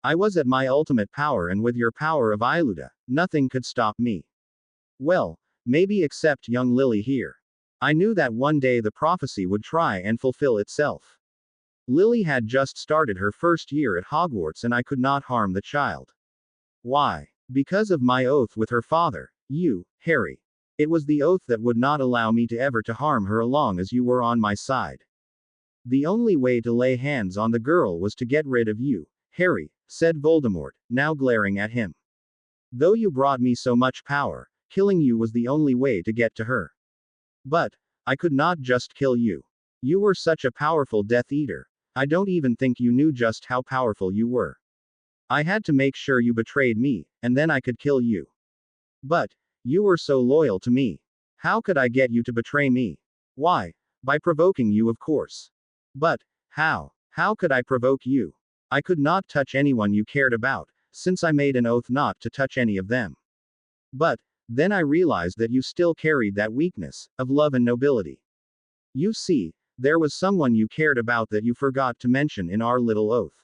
I was at my ultimate power, and with your power of Iluda, nothing could stop me. Well, maybe except young Lily here. I knew that one day the prophecy would try and fulfill itself. Lily had just started her first year at Hogwarts and I could not harm the child. Why? Because of my oath with her father, you, Harry. It was the oath that would not allow me to ever to harm her as long as you were on my side. The only way to lay hands on the girl was to get rid of you, Harry, said Voldemort, now glaring at him. Though you brought me so much power, killing you was the only way to get to her. But, I could not just kill you. You were such a powerful Death Eater. I don't even think you knew just how powerful you were. I had to make sure you betrayed me, and then I could kill you. But, you were so loyal to me. How could I get you to betray me? Why? By provoking you, of course. But, how? How could I provoke you? I could not touch anyone you cared about, since I made an oath not to touch any of them. But, then I realized that you still carried that weakness, of love and nobility. You see, there was someone you cared about that you forgot to mention in our little oath.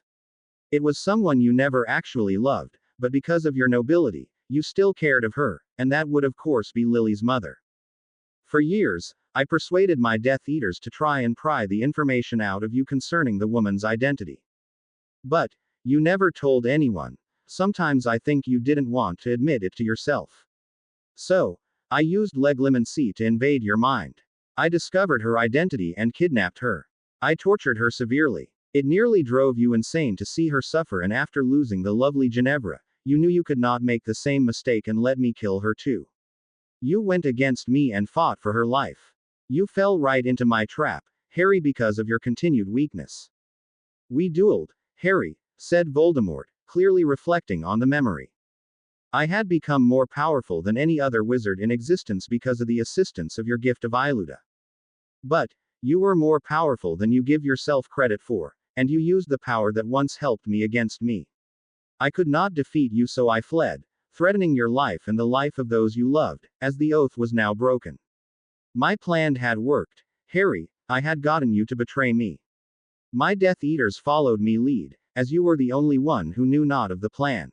It was someone you never actually loved, but because of your nobility, you still cared of her, and that would of course be Lily's mother. For years, I persuaded my Death Eaters to try and pry the information out of you concerning the woman's identity. But, you never told anyone. Sometimes I think you didn't want to admit it to yourself. So, I used Legilimency to invade your mind. I discovered her identity and kidnapped her. I tortured her severely. It nearly drove you insane to see her suffer, and after losing the lovely Ginevra, you knew you could not make the same mistake and let me kill her too. You went against me and fought for her life. You fell right into my trap, Harry, because of your continued weakness. We dueled, Harry, said Voldemort, clearly reflecting on the memory. I had become more powerful than any other wizard in existence because of the assistance of your gift of Iluda. But, you were more powerful than you give yourself credit for, and you used the power that once helped me against me. I could not defeat you, so I fled, threatening your life and the life of those you loved, as the oath was now broken. My plan had worked, Harry. I had gotten you to betray me. My Death Eaters followed me lead, as you were the only one who knew not of the plan.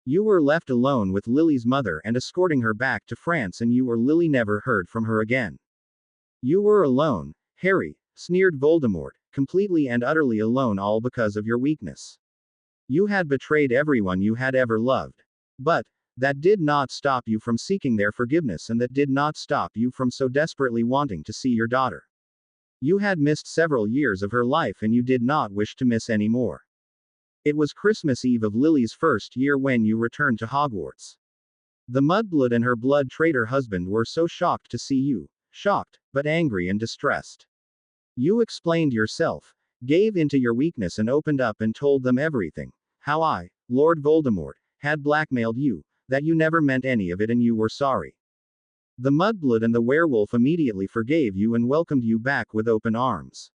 You were left alone with Lily's mother and escorting her back to France, and you or Lily never heard from her again. You were alone, Harry, sneered Voldemort, completely and utterly alone, all because of your weakness. You had betrayed everyone you had ever loved. But, that did not stop you from seeking their forgiveness, and that did not stop you from so desperately wanting to see your daughter. You had missed several years of her life and you did not wish to miss any more. It was Christmas Eve of Lily's first year when you returned to Hogwarts. The Mudblood and her blood traitor husband were so shocked to see you, shocked, but angry and distressed. You explained yourself. Gave into your weakness and opened up and told them everything. How I, Lord Voldemort, had blackmailed you, that you never meant any of it and you were sorry. The mudblood and the werewolf immediately forgave you and welcomed you back with open arms.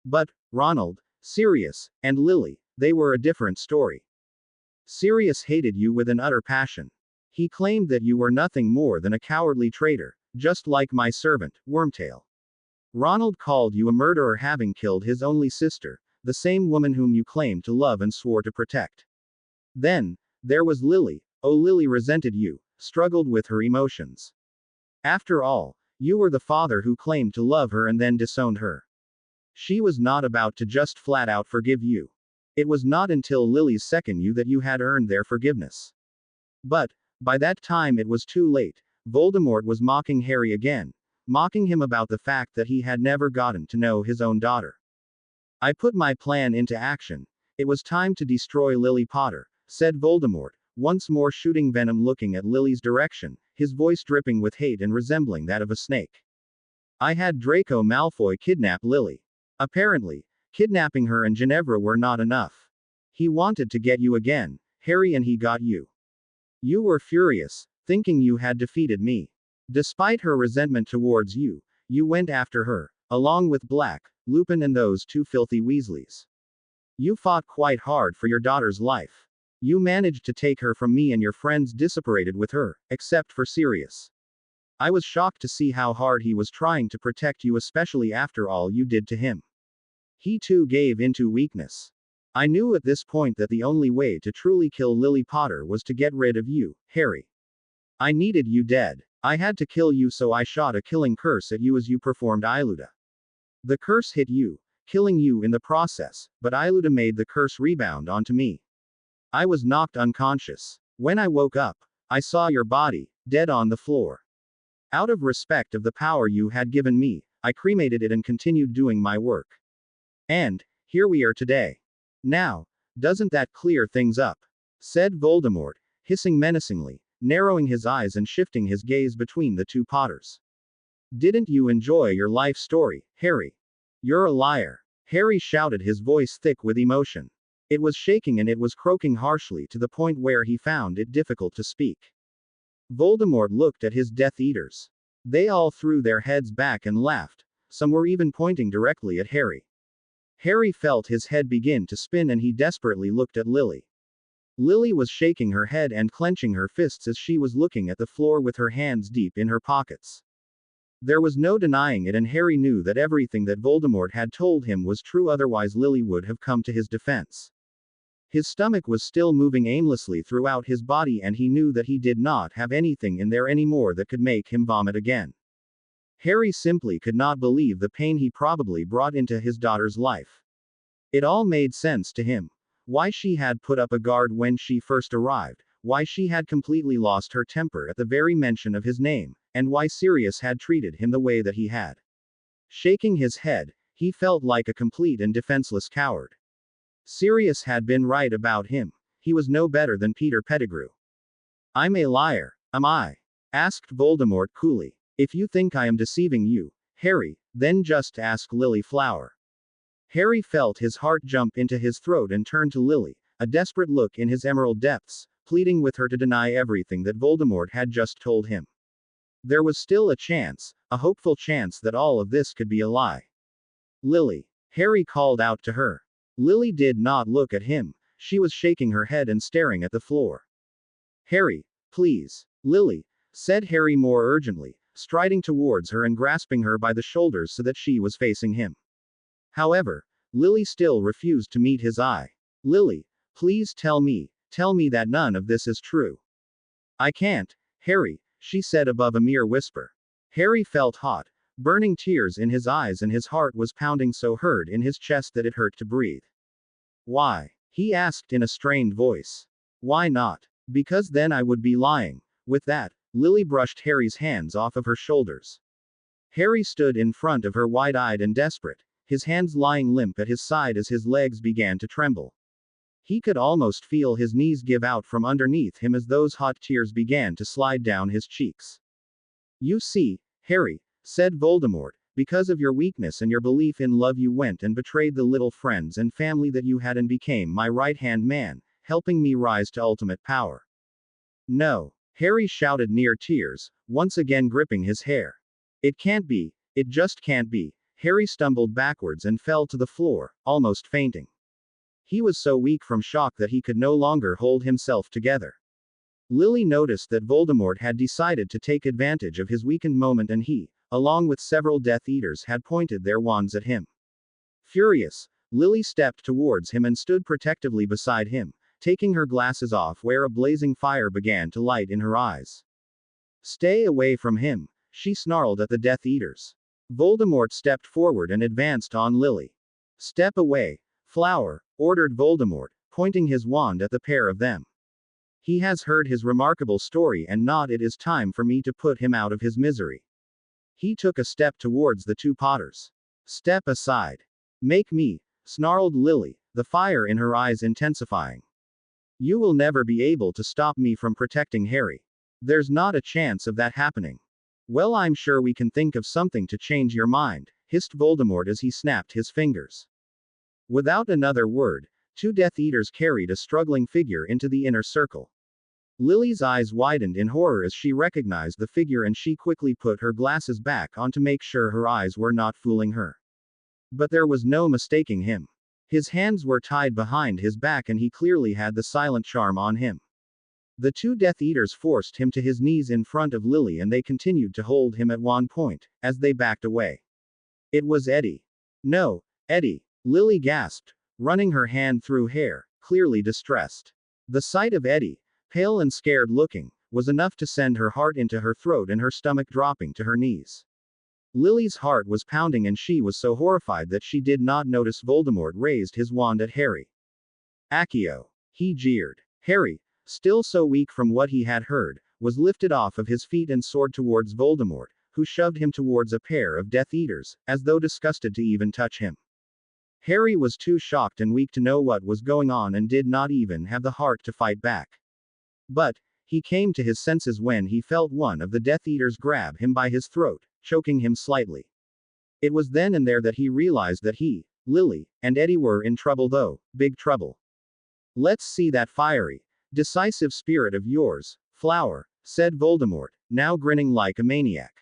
But, Ronald, Sirius, and Lily, they were a different story. Sirius hated you with an utter passion. He claimed that you were nothing more than a cowardly traitor, just like my servant, Wormtail. Ronald called you a murderer having killed his only sister, the same woman whom you claimed to love and swore to protect. Then, there was Lily. Oh, Lily resented you, struggled with her emotions. After all, you were the father who claimed to love her and then disowned her. She was not about to just flat out forgive you. It was not until Lily's second you that you had earned their forgiveness. But, by that time it was too late. Voldemort was mocking Harry again, mocking him about the fact that he had never gotten to know his own daughter. I put my plan into action. It was time to destroy Lily Potter, said Voldemort, once more shooting venom looking at Lily's direction, his voice dripping with hate and resembling that of a snake. I had Draco Malfoy kidnap Lily. Apparently, kidnapping her and Ginevra were not enough. He wanted to get you again, Harry, and he got you. You were furious, thinking you had defeated me. Despite her resentment towards you, you went after her, along with Black, Lupin and those two filthy Weasleys. You fought quite hard for your daughter's life. You managed to take her from me and your friends disapparated with her, except for Sirius. I was shocked to see how hard he was trying to protect you, especially after all you did to him. He too gave into weakness. I knew at this point that the only way to truly kill Lily Potter was to get rid of you, Harry. I needed you dead. I had to kill you, so I shot a killing curse at you as you performed Iluda. The curse hit you, killing you in the process, but Iluda made the curse rebound onto me. I was knocked unconscious. When I woke up, I saw your body, dead on the floor. Out of respect of the power you had given me, I cremated it and continued doing my work. And, here we are today. Now, doesn't that clear things up? Said Voldemort, hissing menacingly, narrowing his eyes and shifting his gaze between the two Potters. Didn't you enjoy your life story, Harry? You're a liar. Harry shouted, his voice thick with emotion. It was shaking and it was croaking harshly to the point where he found it difficult to speak. Voldemort looked at his Death Eaters. They all threw their heads back and laughed. Some were even pointing directly at Harry. Harry felt his head begin to spin and he desperately looked at Lily. Lily was shaking her head and clenching her fists as she was looking at the floor with her hands deep in her pockets. There was no denying it, and Harry knew that everything that Voldemort had told him was true, otherwise Lily would have come to his defense. His stomach was still moving aimlessly throughout his body and he knew that he did not have anything in there anymore that could make him vomit again. Harry simply could not believe the pain he probably brought into his daughter's life. It all made sense to him. Why she had put up a guard when she first arrived, why she had completely lost her temper at the very mention of his name, and why Sirius had treated him the way that he had. Shaking his head, he felt like a complete and defenseless coward. Sirius had been right about him. He was no better than Peter Pettigrew. I'm a liar, am I? Asked Voldemort coolly. If you think I am deceiving you, Harry, then just ask Lily Flower. Harry felt his heart jump into his throat and turned to Lily, a desperate look in his emerald depths, pleading with her to deny everything that Voldemort had just told him. There was still a chance, a hopeful chance that all of this could be a lie. Lily. Harry called out to her. Lily did not look at him. She was shaking her head and staring at the floor. Harry, please. Lily, said Harry more urgently, striding towards her and grasping her by the shoulders so that she was facing him. However, Lily still refused to meet his eye. Lily, please tell me that none of this is true. I can't, Harry, she said above a mere whisper. Harry felt hot, burning tears in his eyes and his heart was pounding so hard in his chest that it hurt to breathe. Why? He asked in a strained voice. Why not? Because then I would be lying. With that, Lily brushed Harry's hands off of her shoulders. Harry stood in front of her wide-eyed and desperate, his hands lying limp at his side as his legs began to tremble. He could almost feel his knees give out from underneath him as those hot tears began to slide down his cheeks. You see, Harry, said Voldemort, Because of your weakness and your belief in love, you went and betrayed the little friends and family that you had and became my right-hand man, helping me rise to ultimate power. No. Harry shouted near tears, once again gripping his hair. It can't be. It just can't be. Harry stumbled backwards and fell to the floor, almost fainting. He was so weak from shock that he could no longer hold himself together. Lily noticed that Voldemort had decided to take advantage of his weakened moment, and he, along with several Death Eaters, had pointed their wands at him. Furious, Lily stepped towards him and stood protectively beside him, taking her glasses off where a blazing fire began to light in her eyes. Stay away from him, she snarled at the Death Eaters. Voldemort stepped forward and advanced on Lily. Step away, Flower, ordered Voldemort, pointing his wand at the pair of them. He has heard his remarkable story, and not it is time for me to put him out of his misery. He took a step towards the two Potters. Step aside. Make me, snarled Lily, the fire in her eyes intensifying. You will never be able to stop me from protecting Harry. There's not a chance of that happening. Well, I'm sure we can think of something to change your mind, hissed Voldemort as he snapped his fingers. Without another word, two Death Eaters carried a struggling figure into the inner circle. Lily's eyes widened in horror as she recognized the figure, and she quickly put her glasses back on to make sure her eyes were not fooling her. But there was no mistaking him. His hands were tied behind his back and he clearly had the silent charm on him. The two Death Eaters forced him to his knees in front of Lily, and they continued to hold him at one point, as they backed away. It was Eddie. No, Eddie, Lily gasped, running her hand through hair, clearly distressed. The sight of Eddie, pale and scared looking, was enough to send her heart into her throat and her stomach dropping to her knees. Lily's heart was pounding, and she was so horrified that she did not notice Voldemort raised his wand at Harry. Accio! He jeered. Harry, still so weak from what he had heard, was lifted off of his feet and soared towards Voldemort, who shoved him towards a pair of Death Eaters, as though disgusted to even touch him. Harry was too shocked and weak to know what was going on and did not even have the heart to fight back. But, he came to his senses when he felt one of the Death Eaters grab him by his throat, choking him slightly. It was then and there that he realized that he, Lily, and Eddie were in trouble, though, big trouble. Let's see that fiery, decisive spirit of yours, Flower, said Voldemort, now grinning like a maniac.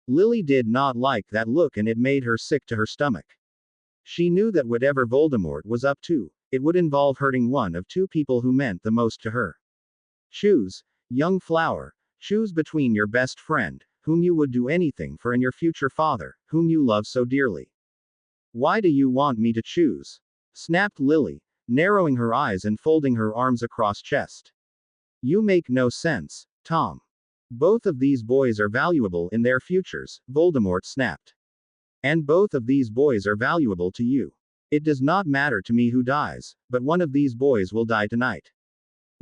Lily did not like that look, and it made her sick to her stomach. She knew that whatever Voldemort was up to, it would involve hurting one of two people who meant the most to her. Choose, young Flower, choose between your best friend, whom you would do anything for, and your future father, whom you love so dearly. Why do you want me to choose? Snapped Lily, narrowing her eyes and folding her arms across chest. You make no sense, Tom. Both of these boys are valuable in their futures, Voldemort snapped. And both of these boys are valuable to you. It does not matter to me who dies, but one of these boys will die tonight.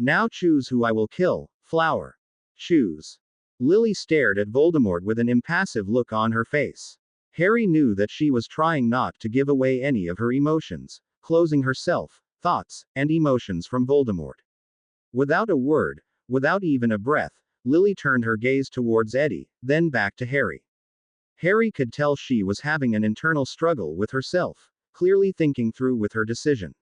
Now choose who I will kill, Flower. Choose. Lily stared at Voldemort with an impassive look on her face. Harry knew that she was trying not to give away any of her emotions, closing herself, thoughts, and emotions from Voldemort. Without a word, without even a breath, Lily turned her gaze towards Eddie, then back to Harry. Harry could tell she was having an internal struggle with herself, clearly thinking through with her decision.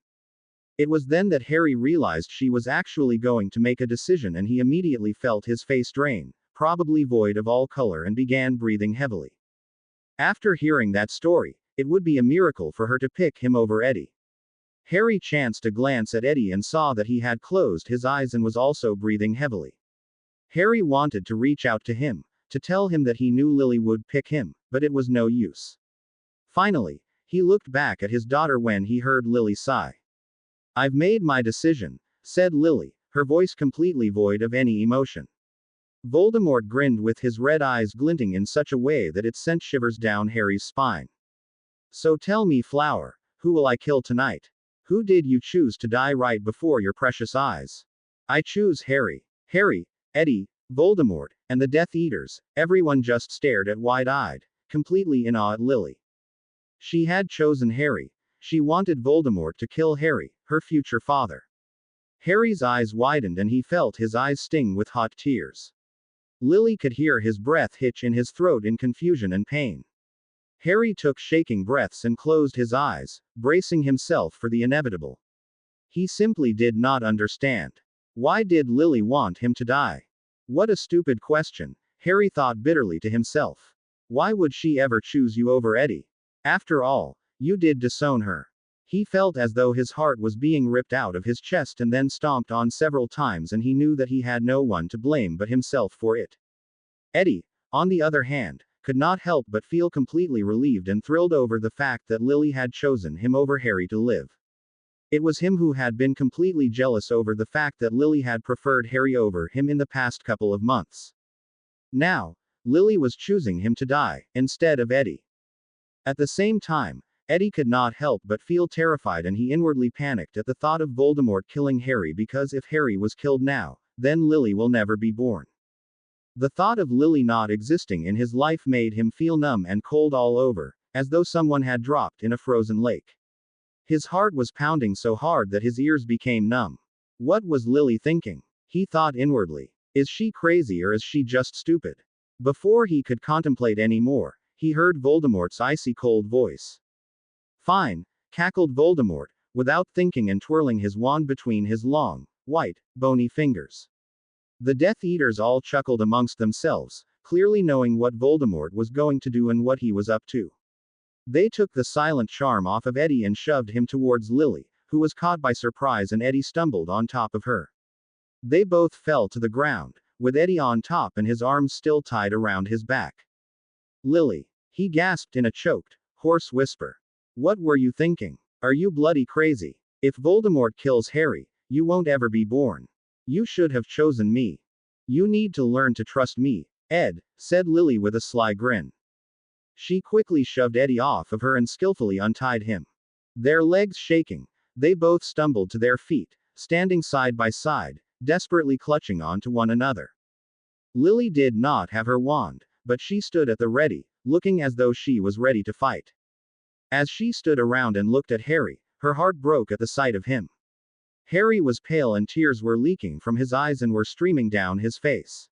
It was then that Harry realized she was actually going to make a decision, and he immediately felt his face drain, probably void of all color, and began breathing heavily. After hearing that story, it would be a miracle for her to pick him over Eddie. Harry chanced a glance at Eddie and saw that he had closed his eyes and was also breathing heavily. Harry wanted to reach out to him, to tell him that he knew Lily would pick him, but it was no use. Finally, he looked back at his daughter when he heard Lily sigh. I've made my decision, said Lily, her voice completely void of any emotion. Voldemort grinned with his red eyes glinting in such a way that it sent shivers down Harry's spine. So tell me, Flower, who will I kill tonight? Who did you choose to die right before your precious eyes? I choose Harry. Harry, Eddie, Voldemort, and the Death Eaters, everyone just stared at wide-eyed, completely in awe at Lily. She had chosen Harry. She wanted Voldemort to kill Harry, her future father. Harry's eyes widened and he felt his eyes sting with hot tears. Lily could hear his breath hitch in his throat in confusion and pain. Harry took shaking breaths and closed his eyes, bracing himself for the inevitable. He simply did not understand. Why did Lily want him to die? What a stupid question, Harry thought bitterly to himself. Why would she ever choose you over Eddie? After all, you did disown her. He felt as though his heart was being ripped out of his chest and then stomped on several times, and he knew that he had no one to blame but himself for it. Eddie, on the other hand, could not help but feel completely relieved and thrilled over the fact that Lily had chosen him over Harry to live. It was him who had been completely jealous over the fact that Lily had preferred Harry over him in the past couple of months. Now, Lily was choosing him to die, instead of Eddie. At the same time, Eddie could not help but feel terrified, and he inwardly panicked at the thought of Voldemort killing Harry, because if Harry was killed now, then Lily will never be born. The thought of Lily not existing in his life made him feel numb and cold all over, as though someone had dropped in a frozen lake. His heart was pounding so hard that his ears became numb. What was Lily thinking? He thought inwardly. Is she crazy, or is she just stupid? Before he could contemplate any more, he heard Voldemort's icy cold voice. Fine, cackled Voldemort, without thinking and twirling his wand between his long, white, bony fingers. The Death Eaters all chuckled amongst themselves, clearly knowing what Voldemort was going to do and what he was up to. They took the silent charm off of Eddie and shoved him towards Lily, who was caught by surprise, and Eddie stumbled on top of her. They both fell to the ground, with Eddie on top and his arms still tied around his back. Lily, he gasped in a choked, hoarse whisper. What were you thinking? Are you bloody crazy? If Voldemort kills Harry, you won't ever be born. You should have chosen me. You need to learn to trust me, Ed, said Lily with a sly grin. She quickly shoved Eddie off of her and skillfully untied him. Their legs shaking, they both stumbled to their feet, standing side by side, desperately clutching onto one another. Lily did not have her wand, but she stood at the ready, looking as though she was ready to fight. As she stood around and looked at Harry, her heart broke at the sight of him. Harry was pale and tears were leaking from his eyes and were streaming down his face.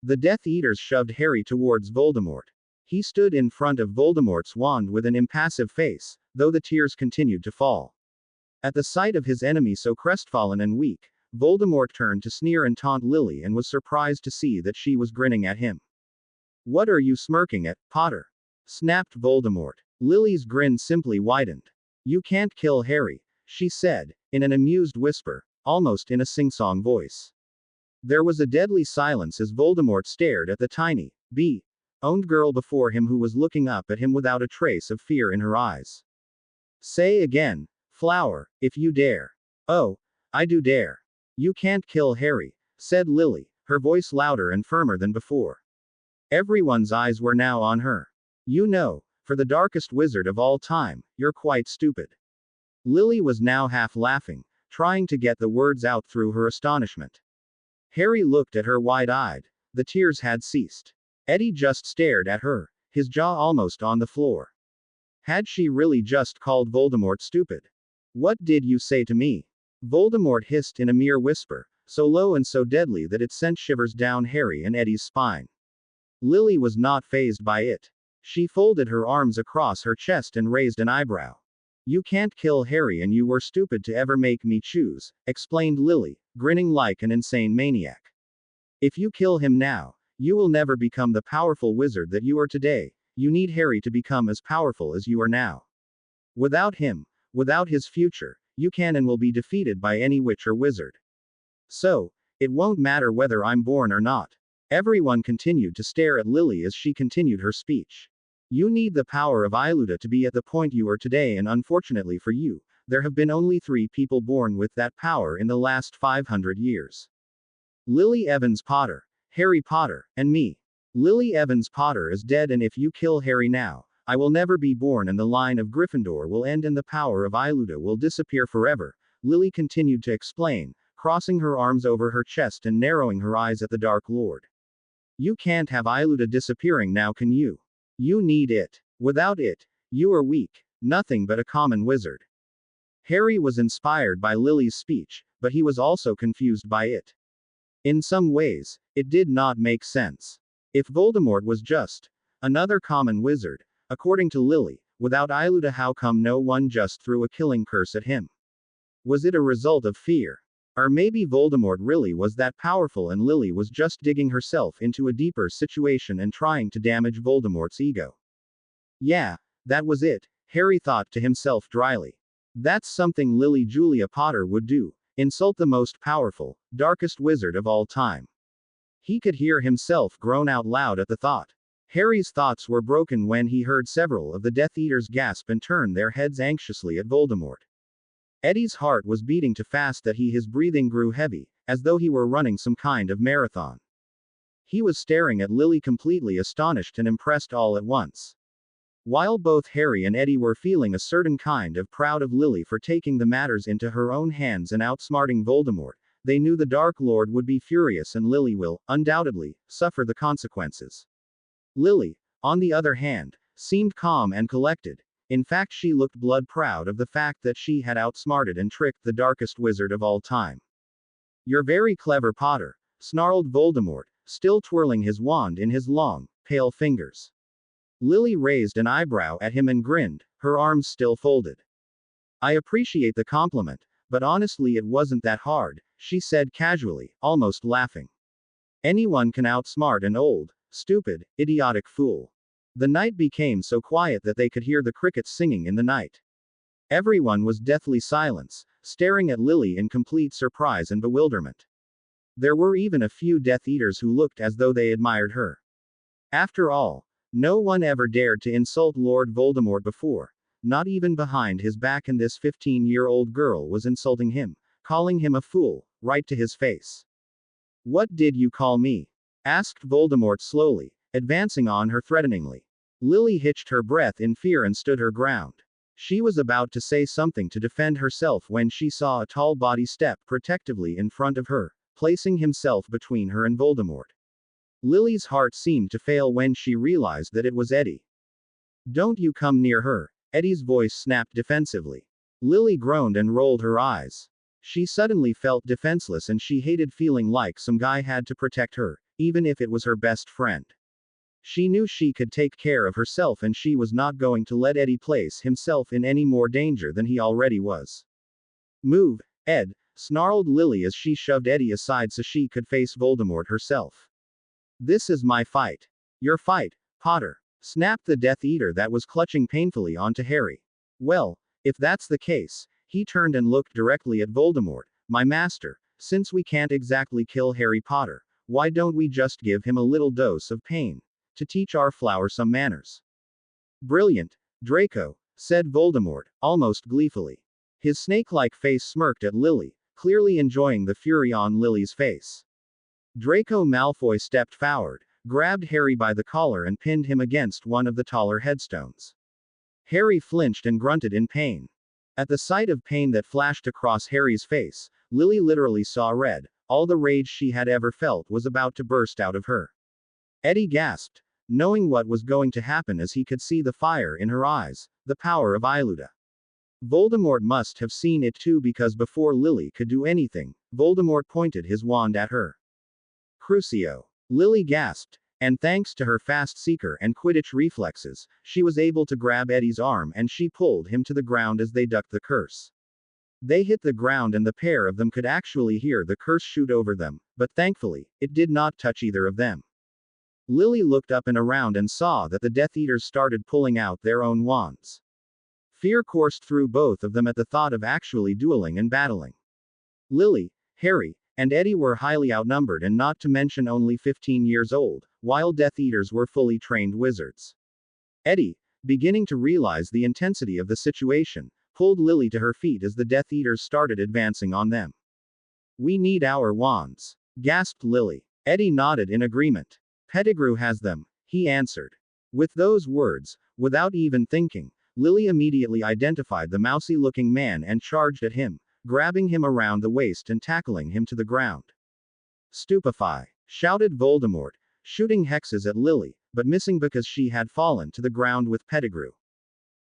The Death Eaters shoved Harry towards Voldemort. He stood in front of Voldemort's wand with an impassive face, though the tears continued to fall. At the sight of his enemy so crestfallen and weak, Voldemort turned to sneer and taunt Lily and was surprised to see that she was grinning at him. What are you smirking at, Potter? Snapped Voldemort. Lily's grin simply widened. You can't kill Harry, she said, in an amused whisper, almost in a sing-song voice. There was a deadly silence as Voldemort stared at the tiny, owned girl before him, who was looking up at him without a trace of fear in her eyes. Say again, Flower, if you dare. Oh, I do dare. You can't kill Harry, said Lily, her voice louder and firmer than before. Everyone's eyes were now on her. You know, for the darkest wizard of all time, you're quite stupid. Lily was now half laughing, trying to get the words out through her astonishment. Harry looked at her wide-eyed. The tears had ceased. Eddie just stared at her, his jaw almost on the floor. Had she really just called Voldemort stupid? What did you say to me? Voldemort hissed in a mere whisper, so low and so deadly that it sent shivers down Harry and Eddie's spine. Lily was not fazed by it. She folded her arms across her chest and raised an eyebrow. You can't kill Harry, and you were stupid to ever make me choose, explained Lily, grinning like an insane maniac. If you kill him now, you will never become the powerful wizard that you are today. You need Harry to become as powerful as you are now. Without him, without his future, you can and will be defeated by any witch or wizard. So, it won't matter whether I'm born or not. Everyone continued to stare at Lily as she continued her speech. You need the power of Iluta to be at the point you are today, and unfortunately for you, there have been only 3 people born with that power in the last 500 years. Lily Evans Potter, Harry Potter, and me. Lily Evans Potter is dead, and if you kill Harry now, I will never be born and the line of Gryffindor will end and the power of Iluta will disappear forever, Lily continued to explain, crossing her arms over her chest and narrowing her eyes at the Dark Lord. You can't have Iluta disappearing now, can you? You need it. Without it, you are weak, nothing but a common wizard. Harry was inspired by Lily's speech, but he was also confused by it. In some ways, it did not make sense. If Voldemort was just another common wizard, According to Lily, without Iluta, how come no one just threw a killing curse at him? Was it a result of fear? Or maybe Voldemort really was that powerful and Lily was just digging herself into a deeper situation and trying to damage Voldemort's ego? Yeah, that was it, Harry thought to himself dryly. That's something Lily Julia Potter would do, insult the most powerful, darkest wizard of all time. He could hear himself groan out loud at the thought. Harry's thoughts were broken when he heard several of the Death Eaters gasp and turn their heads anxiously at Voldemort. Eddie's heart was beating too fast that his breathing grew heavy, as though he were running some kind of marathon. He was staring at Lily completely astonished and impressed all at once. While both Harry and Eddie were feeling a certain kind of proud of Lily for taking the matters into her own hands and outsmarting Voldemort, they knew the Dark Lord would be furious and Lily will, undoubtedly, suffer the consequences. Lily, on the other hand, seemed calm and collected. In fact, she looked blood proud of the fact that she had outsmarted and tricked the darkest wizard of all time. "You're very clever, Potter," snarled Voldemort, still twirling his wand in his long, pale fingers. Lily raised an eyebrow at him and grinned, her arms still folded. "I appreciate the compliment, but honestly it wasn't that hard," she said casually, almost laughing. "Anyone can outsmart an old, stupid, idiotic fool." The night became so quiet that they could hear the crickets singing in the night. Everyone was deathly silent, staring at Lily in complete surprise and bewilderment. There were even a few Death Eaters who looked as though they admired her. After all, no one ever dared to insult Lord Voldemort before, not even behind his back, and this 15-year-old girl was insulting him, calling him a fool, right to his face. "What did you call me?" asked Voldemort slowly, advancing on her threateningly. Lily hitched her breath in fear and stood her ground. She was about to say something to defend herself when she saw a tall body step protectively in front of her, placing himself between her and Voldemort. Lily's heart seemed to fail when she realized that it was Eddie. "Don't you come near her," Eddie's voice snapped defensively. Lily groaned and rolled her eyes. She suddenly felt defenseless and she hated feeling like some guy had to protect her, even if it was her best friend. She knew she could take care of herself and she was not going to let Eddie place himself in any more danger than he already was. "Move, Ed," snarled Lily as she shoved Eddie aside so she could face Voldemort herself. "This is my fight." "Your fight, Potter," snapped the Death Eater that was clutching painfully onto Harry. "Well, if that's the case," he turned and looked directly at Voldemort, "my master, since we can't exactly kill Harry Potter, why don't we just give him a little dose of pain, to teach our flower some manners?" "Brilliant, Draco," said Voldemort, almost gleefully. His snake-like face smirked at Lily, clearly enjoying the fury on Lily's face. Draco Malfoy stepped forward, grabbed Harry by the collar and pinned him against one of the taller headstones. Harry flinched and grunted in pain. At the sight of pain that flashed across Harry's face, Lily literally saw red. All the rage she had ever felt was about to burst out of her. Eddie gasped, knowing what was going to happen as he could see the fire in her eyes, the power of Iluta. Voldemort must have seen it too, because before Lily could do anything, Voldemort pointed his wand at her. "Crucio!" Lily gasped, and thanks to her fast seeker and Quidditch reflexes, she was able to grab Eddie's arm and she pulled him to the ground as they ducked the curse. They hit the ground and the pair of them could actually hear the curse shoot over them, but thankfully, it did not touch either of them. Lily looked up and around and saw that the Death Eaters started pulling out their own wands. Fear coursed through both of them at the thought of actually dueling and battling. Lily, Harry, and Eddie were highly outnumbered, and not to mention only 15 years old, while Death Eaters were fully trained wizards. Eddie, beginning to realize the intensity of the situation, pulled Lily to her feet as the Death Eaters started advancing on them. "We need our wands," gasped Lily. Eddie nodded in agreement. "Pettigrew has them," he answered. With those words, without even thinking, Lily immediately identified the mousy-looking man and charged at him, grabbing him around the waist and tackling him to the ground. "Stupefy!" shouted Voldemort, shooting hexes at Lily, but missing because she had fallen to the ground with Pettigrew.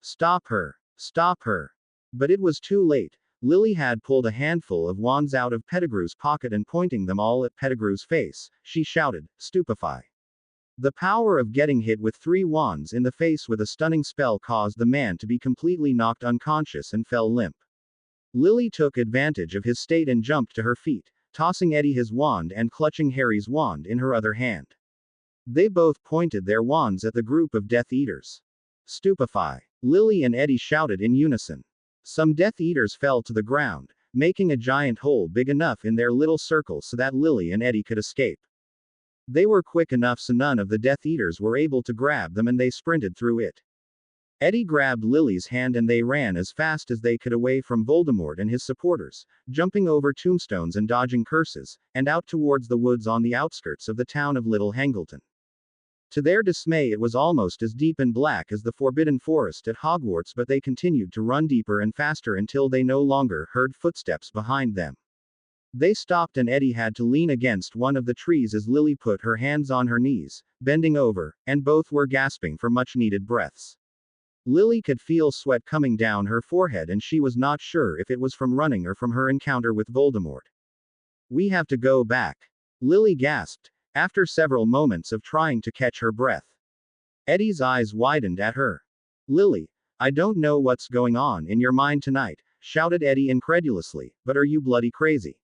"Stop her! Stop her!" But it was too late. Lily had pulled a handful of wands out of Pettigrew's pocket and pointing them all at Pettigrew's face, she shouted, "Stupefy!" The power of getting hit with 3 wands in the face with a stunning spell caused the man to be completely knocked unconscious and fell limp. Lily took advantage of his state and jumped to her feet, tossing Eddie his wand and clutching Harry's wand in her other hand. They both pointed their wands at the group of Death Eaters. Stupefy! Lily and Eddie shouted in unison. Some Death Eaters fell to the ground, making a giant hole big enough in their little circle so that Lily and Eddie could escape. They were quick enough so none of the Death Eaters were able to grab them and they sprinted through it. Eddie grabbed Lily's hand and they ran as fast as they could away from Voldemort and his supporters, jumping over tombstones and dodging curses, and out towards the woods on the outskirts of the town of Little Hangleton. To their dismay, it was almost as deep and black as the Forbidden Forest at Hogwarts, but they continued to run deeper and faster until they no longer heard footsteps behind them. They stopped and Eddie had to lean against one of the trees as Lily put her hands on her knees, bending over, and both were gasping for much-needed breaths. Lily could feel sweat coming down her forehead and she was not sure if it was from running or from her encounter with Voldemort. "We have to go back," Lily gasped, after several moments of trying to catch her breath. Eddie's eyes widened at her. "Lily, I don't know what's going on in your mind tonight," shouted Eddie incredulously, "but are you bloody crazy?"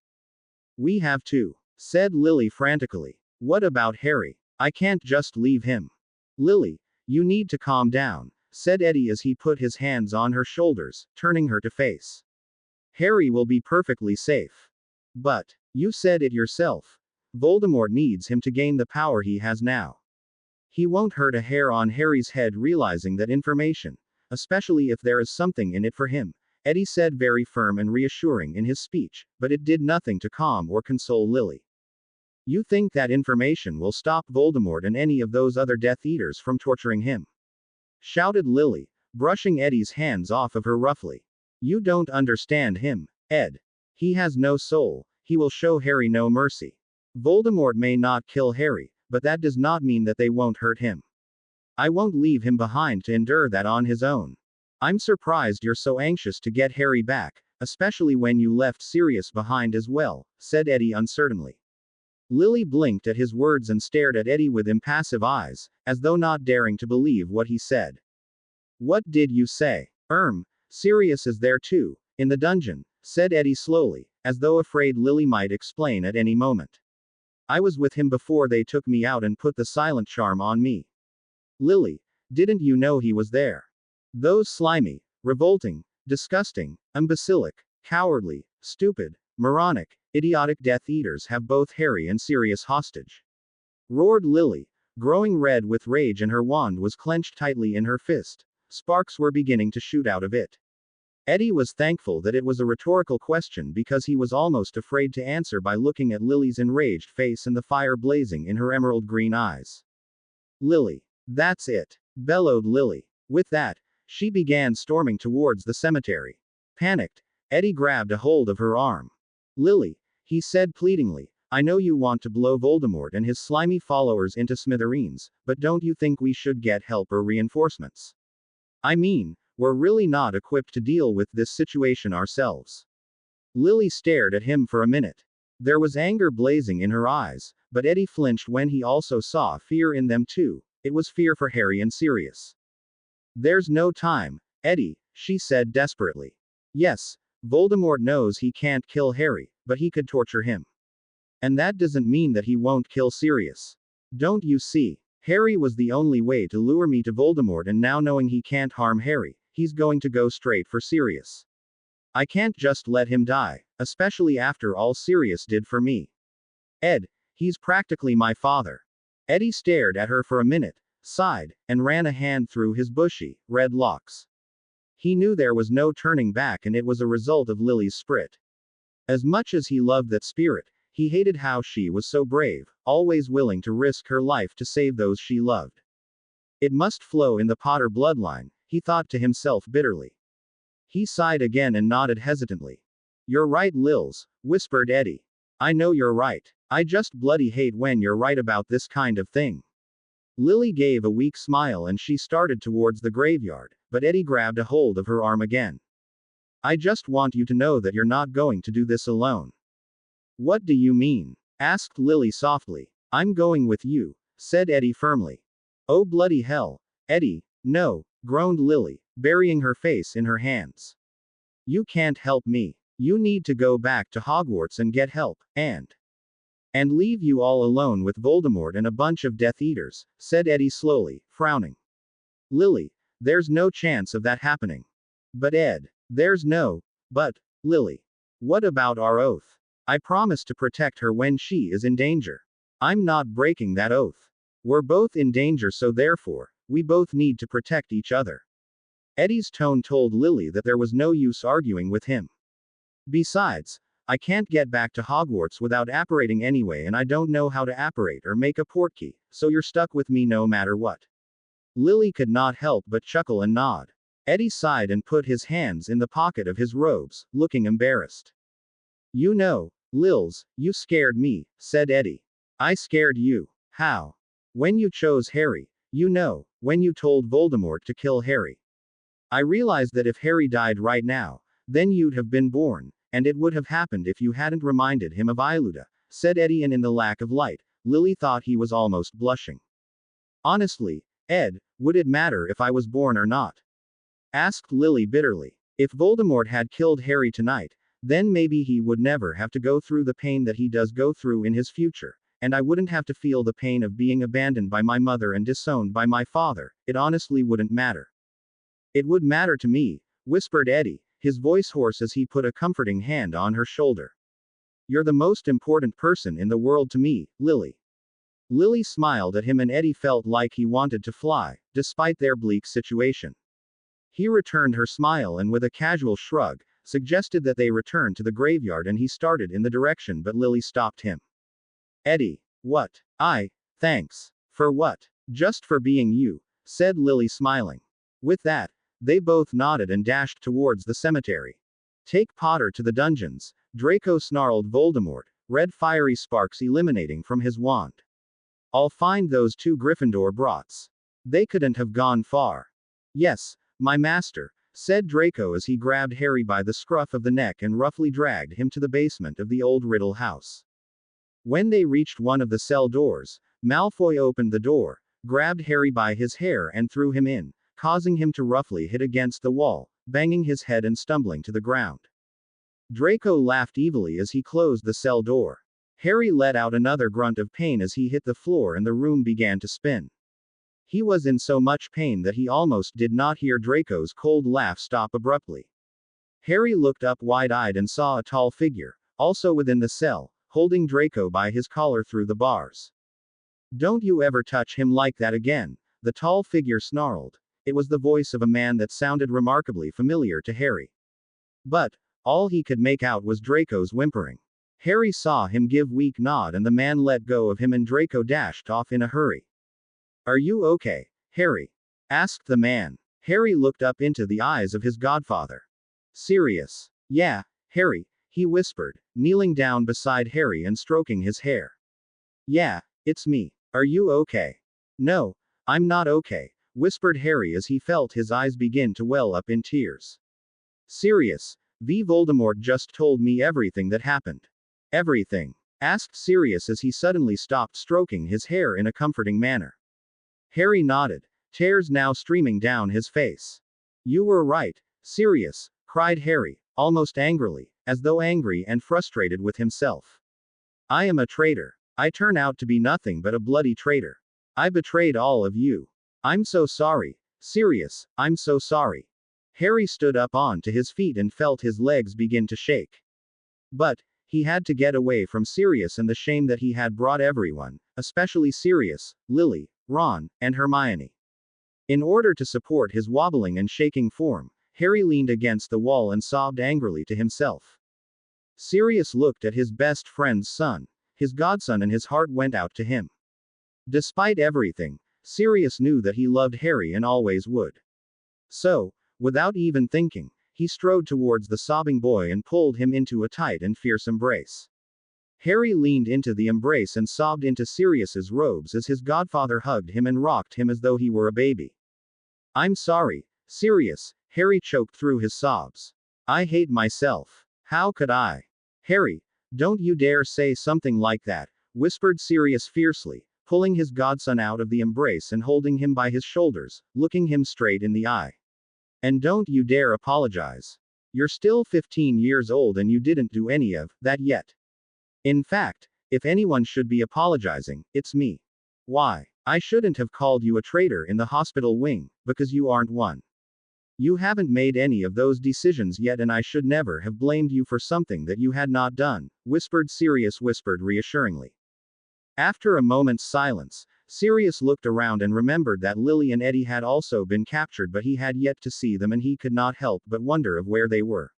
"We have to," said Lily frantically. "What about Harry? I can't just leave him." "Lily, you need to calm down," said Eddie as he put his hands on her shoulders, turning her to face. "Harry will be perfectly safe." "But, you said it yourself. Voldemort needs him to gain the power he has now. He won't hurt a hair on Harry's head." Realizing that information, especially if there is something in it for him, Eddie said very firm and reassuring in his speech, but it did nothing to calm or console Lily. "You think that information will stop Voldemort and any of those other Death Eaters from torturing him?" shouted Lily, brushing Eddie's hands off of her roughly. "You don't understand him, Ed. He has no soul, he will show Harry no mercy. Voldemort may not kill Harry, but that does not mean that they won't hurt him. I won't leave him behind to endure that on his own. I'm surprised you're so anxious to get Harry back, especially when you left Sirius behind as well," said Eddie uncertainly. Lily blinked at his words and stared at Eddie with impassive eyes, as though not daring to believe what he said. "What did you say?" Sirius is there too, in the dungeon," said Eddie slowly, as though afraid Lily might explain at any moment. "I was with him before they took me out and put the silent charm on me." "Lily, didn't you know he was there? Those slimy, revolting, disgusting, imbecilic, cowardly, stupid, moronic, idiotic Death Eaters have both Harry and Sirius hostage," roared Lily, growing red with rage, and her wand was clenched tightly in her fist. Sparks were beginning to shoot out of it. Eddie was thankful that it was a rhetorical question because he was almost afraid to answer by looking at Lily's enraged face and the fire blazing in her emerald green eyes. "Lily, that's it," bellowed Lily. With that, she began storming towards the cemetery. Panicked, Eddie grabbed a hold of her arm. "Lily," he said pleadingly, "I know you want to blow Voldemort and his slimy followers into smithereens, but don't you think we should get help or reinforcements? I mean, we're really not equipped to deal with this situation ourselves." Lily stared at him for a minute. There was anger blazing in her eyes, but Eddie flinched when he also saw fear in them too. It was fear for Harry and Sirius. "There's no time, Eddie," she said desperately. "Yes, Voldemort knows he can't kill Harry, but he could torture him. And that doesn't mean that he won't kill Sirius. Don't you see? Harry was the only way to lure me to Voldemort, and now knowing he can't harm Harry, he's going to go straight for Sirius. I can't just let him die, especially after all Sirius did for me. Ed, he's practically my father." Eddie stared at her for a minute, sighed, and ran a hand through his bushy, red locks. He knew there was no turning back, and it was a result of Lily's spirit. As much as he loved that spirit, he hated how she was so brave, always willing to risk her life to save those she loved. It must flow in the Potter bloodline, he thought to himself bitterly. He sighed again and nodded hesitantly. "You're right, Lils," whispered Eddie. "I know you're right. I just bloody hate when you're right about this kind of thing." Lily gave a weak smile and she started towards the graveyard, but Eddie grabbed a hold of her arm again. "I just want you to know that you're not going to do this alone." "What do you mean?" asked Lily softly. "I'm going with you," said Eddie firmly. Oh bloody hell, Eddie, no, groaned Lily, burying her face in her hands. You can't help me. You need to go back to Hogwarts and get help, and leave you all alone with Voldemort and a bunch of Death Eaters, said Eddie slowly, frowning. Lily, there's no chance of that happening. But Ed, there's no, but, Lily. What about our oath? I promised to protect her when she is in danger. I'm not breaking that oath. We're both in danger, so therefore, we both need to protect each other. Eddie's tone told Lily that there was no use arguing with him. Besides, I can't get back to Hogwarts without apparating anyway, and I don't know how to apparate or make a portkey, so you're stuck with me no matter what. Lily could not help but chuckle and nod. Eddie sighed and put his hands in the pocket of his robes, looking embarrassed. You know, Lils, you scared me, said Eddie. I scared you. How? When you chose Harry, you know, when you told Voldemort to kill Harry. I realized that if Harry died right now, then you'd have been born, and it would have happened if you hadn't reminded him of Iluda, said Eddie, and in the lack of light, Lily thought he was almost blushing. Honestly, Ed, would it matter if I was born or not? Asked Lily bitterly. If Voldemort had killed Harry tonight, then maybe he would never have to go through the pain that he does go through in his future, and I wouldn't have to feel the pain of being abandoned by my mother and disowned by my father. It honestly wouldn't matter. It would matter to me, whispered Eddie, his voice hoarse as he put a comforting hand on her shoulder. You're the most important person in the world to me, Lily. Lily smiled at him, and Eddie felt like he wanted to fly, despite their bleak situation. He returned her smile and with a casual shrug, suggested that they return to the graveyard, and he started in the direction, but Lily stopped him. Eddie, what? Thanks. For what? Just for being you, said Lily smiling. With that, they both nodded and dashed towards the cemetery. Take Potter to the dungeons, Draco snarled Voldemort, red fiery sparks emanating from his wand. I'll find those two Gryffindor brats. They couldn't have gone far. Yes, my master, said Draco as he grabbed Harry by the scruff of the neck and roughly dragged him to the basement of the old Riddle house. When they reached one of the cell doors, Malfoy opened the door, grabbed Harry by his hair and threw him in, causing him to roughly hit against the wall, banging his head and stumbling to the ground. Draco laughed evilly as he closed the cell door. Harry let out another grunt of pain as he hit the floor and the room began to spin. He was in so much pain that he almost did not hear Draco's cold laugh stop abruptly. Harry looked up wide-eyed and saw a tall figure, also within the cell, holding Draco by his collar through the bars. Don't you ever touch him like that again, the tall figure snarled. It was the voice of a man that sounded remarkably familiar to Harry. But, all he could make out was Draco's whimpering. Harry saw him give weak nod and the man let go of him and Draco dashed off in a hurry. Are you okay, Harry? Asked the man. Harry looked up into the eyes of his godfather. Sirius. Yeah, Harry, he whispered, kneeling down beside Harry and stroking his hair. Yeah, it's me. Are you okay? No, I'm not okay, whispered Harry as he felt his eyes begin to well up in tears. Sirius, Voldemort just told me everything that happened. Everything? Asked Sirius as he suddenly stopped stroking his hair in a comforting manner. Harry nodded, tears now streaming down his face. You were right, Sirius, cried Harry, almost angrily, as though angry and frustrated with himself. I am a traitor. I turn out to be nothing but a bloody traitor. I betrayed all of you. I'm so sorry, Sirius, I'm so sorry. Harry stood up onto his feet and felt his legs begin to shake. But, he had to get away from Sirius and the shame that he had brought everyone, especially Sirius, Lily, Ron, and Hermione. In order to support his wobbling and shaking form, Harry leaned against the wall and sobbed angrily to himself. Sirius looked at his best friend's son, his godson, and his heart went out to him. Despite everything, Sirius knew that he loved Harry and always would. So, without even thinking, he strode towards the sobbing boy and pulled him into a tight and fierce embrace. Harry leaned into the embrace and sobbed into Sirius's robes as his godfather hugged him and rocked him as though he were a baby. I'm sorry, Sirius, Harry choked through his sobs. I hate myself. How could I? Harry, don't you dare say something like that, whispered Sirius fiercely, pulling his godson out of the embrace and holding him by his shoulders, looking him straight in the eye. And don't you dare apologize. You're still 15 years old and you didn't do any of that yet. In fact, if anyone should be apologizing, it's me. Why? I shouldn't have called you a traitor in the hospital wing, because you aren't one. You haven't made any of those decisions yet and I should never have blamed you for something that you had not done, Sirius whispered reassuringly. After a moment's silence, Sirius looked around and remembered that Lily and Eddie had also been captured but he had yet to see them and he could not help but wonder of where they were.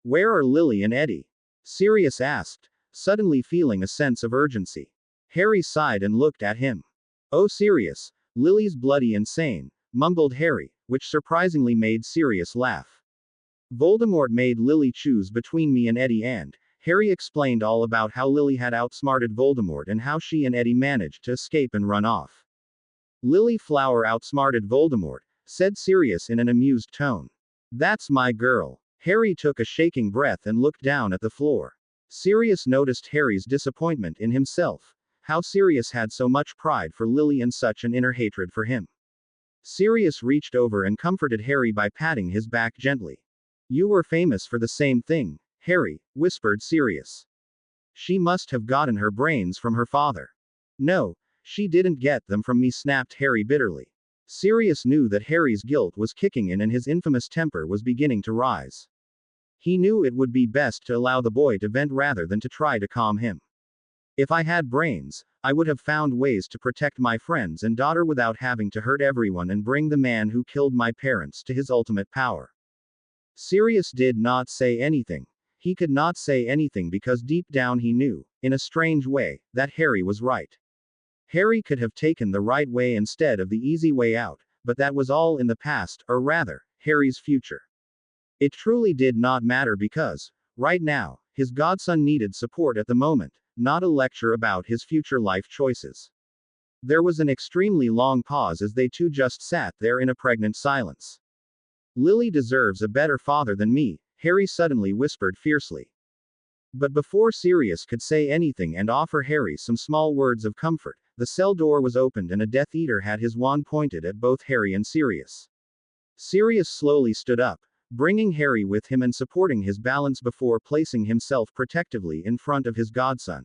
Where are Lily and Eddie? Sirius asked, suddenly feeling a sense of urgency. Harry sighed and looked at him. Oh Sirius, Lily's bloody insane, mumbled Harry, which surprisingly made Sirius laugh. Voldemort made Lily choose between me and Eddie and, Harry explained all about how Lily had outsmarted Voldemort and how she and Eddie managed to escape and run off. Lily Flower outsmarted Voldemort, said Sirius in an amused tone. That's my girl. Harry took a shaking breath and looked down at the floor. Sirius noticed Harry's disappointment in himself, how Sirius had so much pride for Lily and such an inner hatred for him. Sirius reached over and comforted Harry by patting his back gently. You were famous for the same thing, Harry, whispered Sirius. She must have gotten her brains from her father. No, she didn't get them from me, snapped Harry bitterly. Sirius knew that Harry's guilt was kicking in and his infamous temper was beginning to rise. He knew it would be best to allow the boy to vent rather than to try to calm him. If I had brains, I would have found ways to protect my friends and daughter without having to hurt everyone and bring the man who killed my parents to his ultimate power. Sirius did not say anything. He could not say anything because deep down he knew, in a strange way, that Harry was right. Harry could have taken the right way instead of the easy way out, but that was all in the past, or rather, Harry's future. It truly did not matter because, right now, his godson needed support at the moment, not a lecture about his future life choices. There was an extremely long pause as they two just sat there in a pregnant silence. Lily deserves a better father than me, Harry suddenly whispered fiercely. But before Sirius could say anything and offer Harry some small words of comfort, the cell door was opened and a Death Eater had his wand pointed at both Harry and Sirius. Sirius slowly stood up, bringing Harry with him and supporting his balance before placing himself protectively in front of his godson.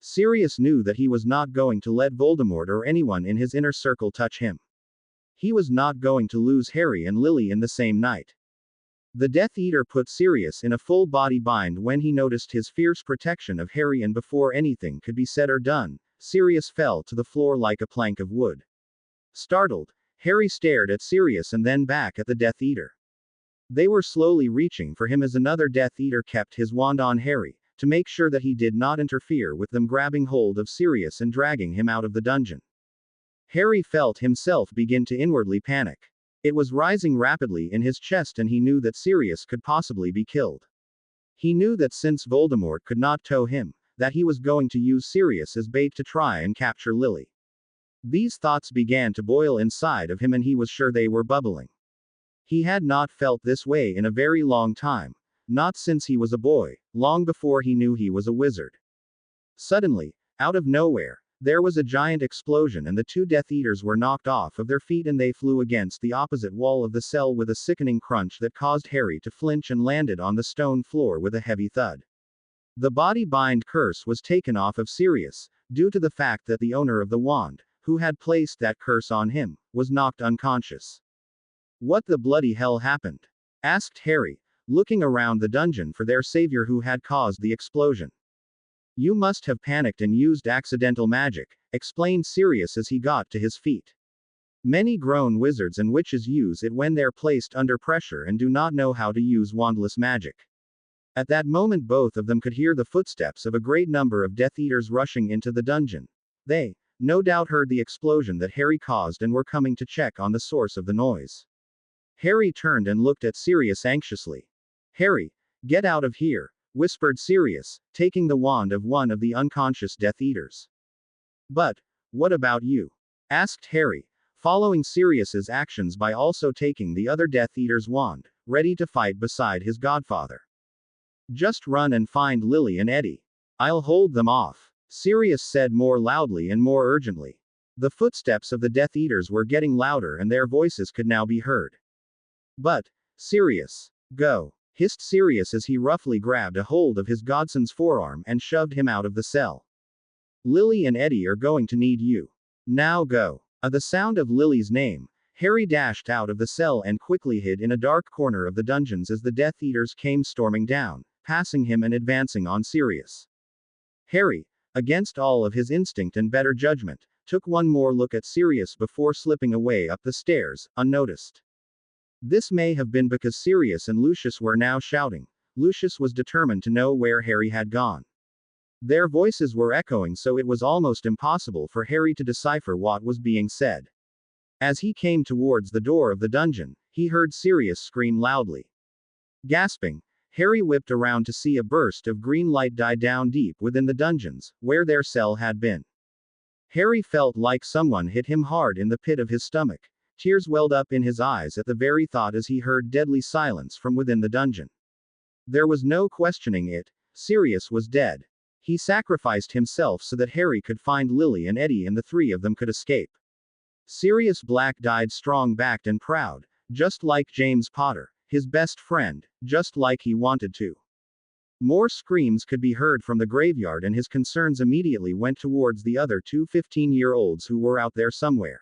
Sirius knew that he was not going to let Voldemort or anyone in his inner circle touch him. He was not going to lose Harry and Lily in the same night. The Death Eater put Sirius in a full-body bind when he noticed his fierce protection of Harry, and before anything could be said or done, Sirius fell to the floor like a plank of wood. Startled, Harry stared at Sirius and then back at the Death Eater. They were slowly reaching for him as another Death Eater kept his wand on Harry, to make sure that he did not interfere with them grabbing hold of Sirius and dragging him out of the dungeon. Harry felt himself begin to inwardly panic. It was rising rapidly in his chest and he knew that Sirius could possibly be killed. He knew that since Voldemort could not tow him, that he was going to use Sirius as bait to try and capture Lily. These thoughts began to boil inside of him and he was sure they were bubbling. He had not felt this way in a very long time, not since he was a boy, long before he knew he was a wizard. Suddenly, out of nowhere, there was a giant explosion and the two Death Eaters were knocked off of their feet and they flew against the opposite wall of the cell with a sickening crunch that caused Harry to flinch and landed on the stone floor with a heavy thud. The body bind curse was taken off of Sirius, due to the fact that the owner of the wand, who had placed that curse on him, was knocked unconscious. What the bloody hell happened? Asked Harry, looking around the dungeon for their savior who had caused the explosion. You must have panicked and used accidental magic, explained Sirius as he got to his feet. Many grown wizards and witches use it when they're placed under pressure and do not know how to use wandless magic. At that moment both of them could hear the footsteps of a great number of Death Eaters rushing into the dungeon. They, no doubt, heard the explosion that Harry caused and were coming to check on the source of the noise. Harry turned and looked at Sirius anxiously. Harry, get out of here, whispered Sirius, taking the wand of one of the unconscious Death Eaters. But, what about you? Asked Harry, following Sirius's actions by also taking the other Death Eater's wand, ready to fight beside his godfather. Just run and find Lily and Eddie. I'll hold them off, Sirius said more loudly and more urgently. The footsteps of the Death Eaters were getting louder and their voices could now be heard. But, Sirius, go, hissed Sirius as he roughly grabbed a hold of his godson's forearm and shoved him out of the cell. Lily and Eddie are going to need you. Now go. At the sound of Lily's name, Harry dashed out of the cell and quickly hid in a dark corner of the dungeons as the Death Eaters came storming down, passing him and advancing on Sirius. Harry, against all of his instinct and better judgment, took one more look at Sirius before slipping away up the stairs, unnoticed. This may have been because Sirius and Lucius were now shouting. Lucius was determined to know where Harry had gone. Their voices were echoing, so it was almost impossible for Harry to decipher what was being said. As he came towards the door of the dungeon, he heard Sirius scream loudly. Gasping, Harry whipped around to see a burst of green light die down deep within the dungeons, where their cell had been. Harry felt like someone hit him hard in the pit of his stomach. Tears welled up in his eyes at the very thought as he heard deadly silence from within the dungeon. There was no questioning it. Sirius was dead. He sacrificed himself so that Harry could find Lily and Eddie and the three of them could escape. Sirius Black died strong-backed and proud, just like James Potter, his best friend, just like he wanted to. More screams could be heard from the graveyard and his concerns immediately went towards the other two 15-year-olds who were out there somewhere.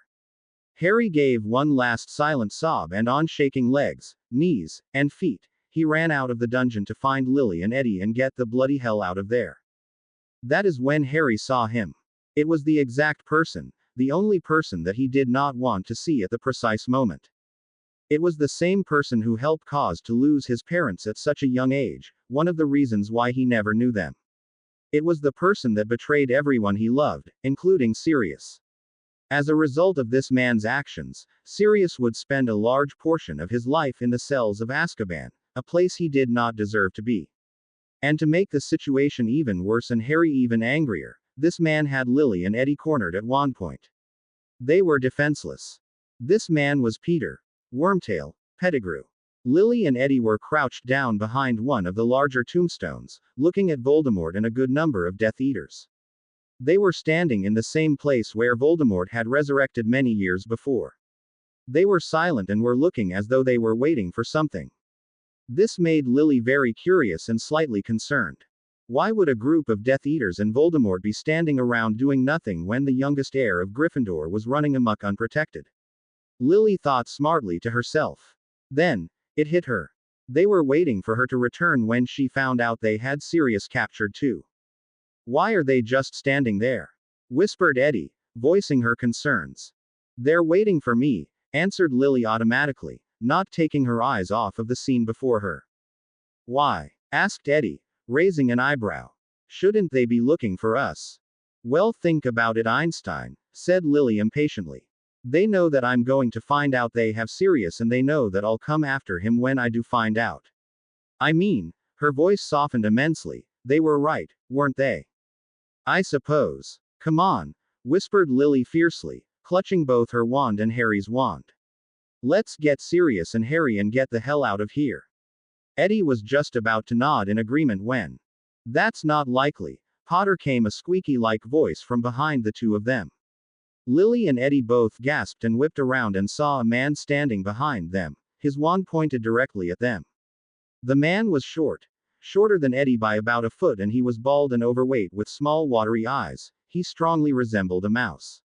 Harry gave one last silent sob and on shaking legs, knees, and feet, he ran out of the dungeon to find Lily and Eddie and get the bloody hell out of there. That is when Harry saw him. It was the exact person, the only person that he did not want to see at the precise moment. It was the same person who helped cause to lose his parents at such a young age, one of the reasons why he never knew them. It was the person that betrayed everyone he loved, including Sirius. As a result of this man's actions, Sirius would spend a large portion of his life in the cells of Azkaban, a place he did not deserve to be. And to make the situation even worse and Harry even angrier, this man had Lily and Eddie cornered at one point. They were defenseless. This man was Peter Wormtail Pettigrew. Lily and Eddie were crouched down behind one of the larger tombstones, looking at Voldemort and a good number of Death Eaters. They were standing in the same place where Voldemort had resurrected many years before. They were silent and were looking as though they were waiting for something. This made Lily very curious and slightly concerned. Why would a group of Death Eaters and Voldemort be standing around doing nothing when the youngest heir of Gryffindor was running amok unprotected? Lily thought smartly to herself. Then, it hit her. They were waiting for her to return when she found out they had Sirius captured too. Why are they just standing there? Whispered Eddie, voicing her concerns. They're waiting for me, answered Lily automatically, not taking her eyes off of the scene before her. Why? Asked Eddie, raising an eyebrow. Shouldn't they be looking for us? Well, think about it, Einstein, said Lily impatiently. They know that I'm going to find out they have Sirius and they know that I'll come after him when I do find out. I mean, her voice softened immensely, they were right, weren't they? I suppose. Come on, whispered Lily fiercely, clutching both her wand and Harry's wand. Let's get Sirius and Harry and get the hell out of here. Eddie was just about to nod in agreement when. That's not likely, Potter, came a squeaky-like voice from behind the two of them. Lily and Eddie both gasped and whipped around and saw a man standing behind them, his wand pointed directly at them. The man was shorter than Eddie by about a foot, and he was bald and overweight with small watery eyes. He strongly resembled a mouse.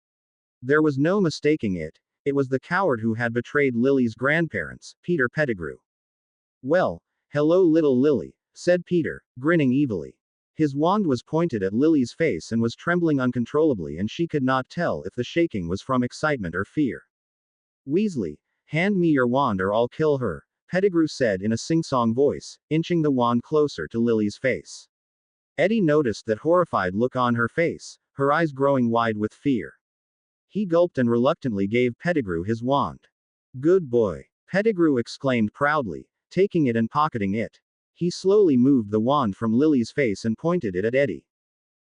There was no mistaking it. It was the coward who had betrayed Lily's grandparents, Peter Pettigrew. Well, hello little Lily, said Peter, grinning evilly. His wand was pointed at Lily's face and was trembling uncontrollably, and she could not tell if the shaking was from excitement or fear. Weasley, hand me your wand or I'll kill her, Pettigrew said in a sing-song voice, inching the wand closer to Lily's face. Eddie noticed that horrified look on her face, her eyes growing wide with fear. He gulped and reluctantly gave Pettigrew his wand. Good boy, Pettigrew exclaimed proudly, taking it and pocketing it. He slowly moved the wand from Lily's face and pointed it at Eddie.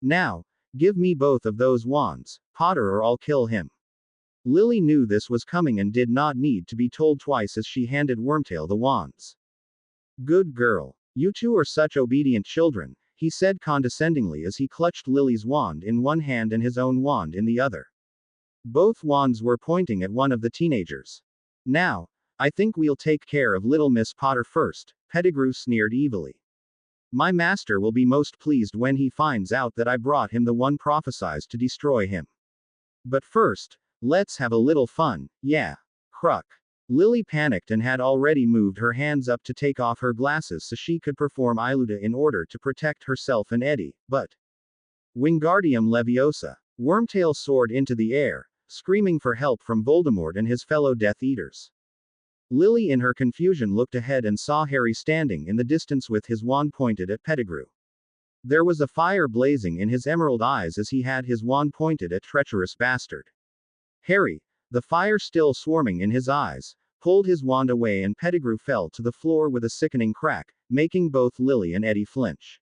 Now, give me both of those wands, Potter, or I'll kill him. Lily knew this was coming and did not need to be told twice as she handed Wormtail the wands. Good girl. You two are such obedient children, he said condescendingly as he clutched Lily's wand in one hand and his own wand in the other. Both wands were pointing at one of the teenagers. Now, I think we'll take care of little Miss Potter first, Pettigrew sneered evilly. My master will be most pleased when he finds out that I brought him the one prophesied to destroy him. But first, let's have a little fun, yeah. Cruck. Lily panicked and had already moved her hands up to take off her glasses so she could perform Iluta in order to protect herself and Eddie, but Wingardium Leviosa. Wormtail soared into the air, screaming for help from Voldemort and his fellow Death Eaters. Lily in her confusion looked ahead and saw Harry standing in the distance with his wand pointed at Pettigrew. There was a fire blazing in his emerald eyes as he had his wand pointed at treacherous bastard. Harry, the fire still swarming in his eyes, pulled his wand away and Pettigrew fell to the floor with a sickening crack, making both Lily and Eddie flinch.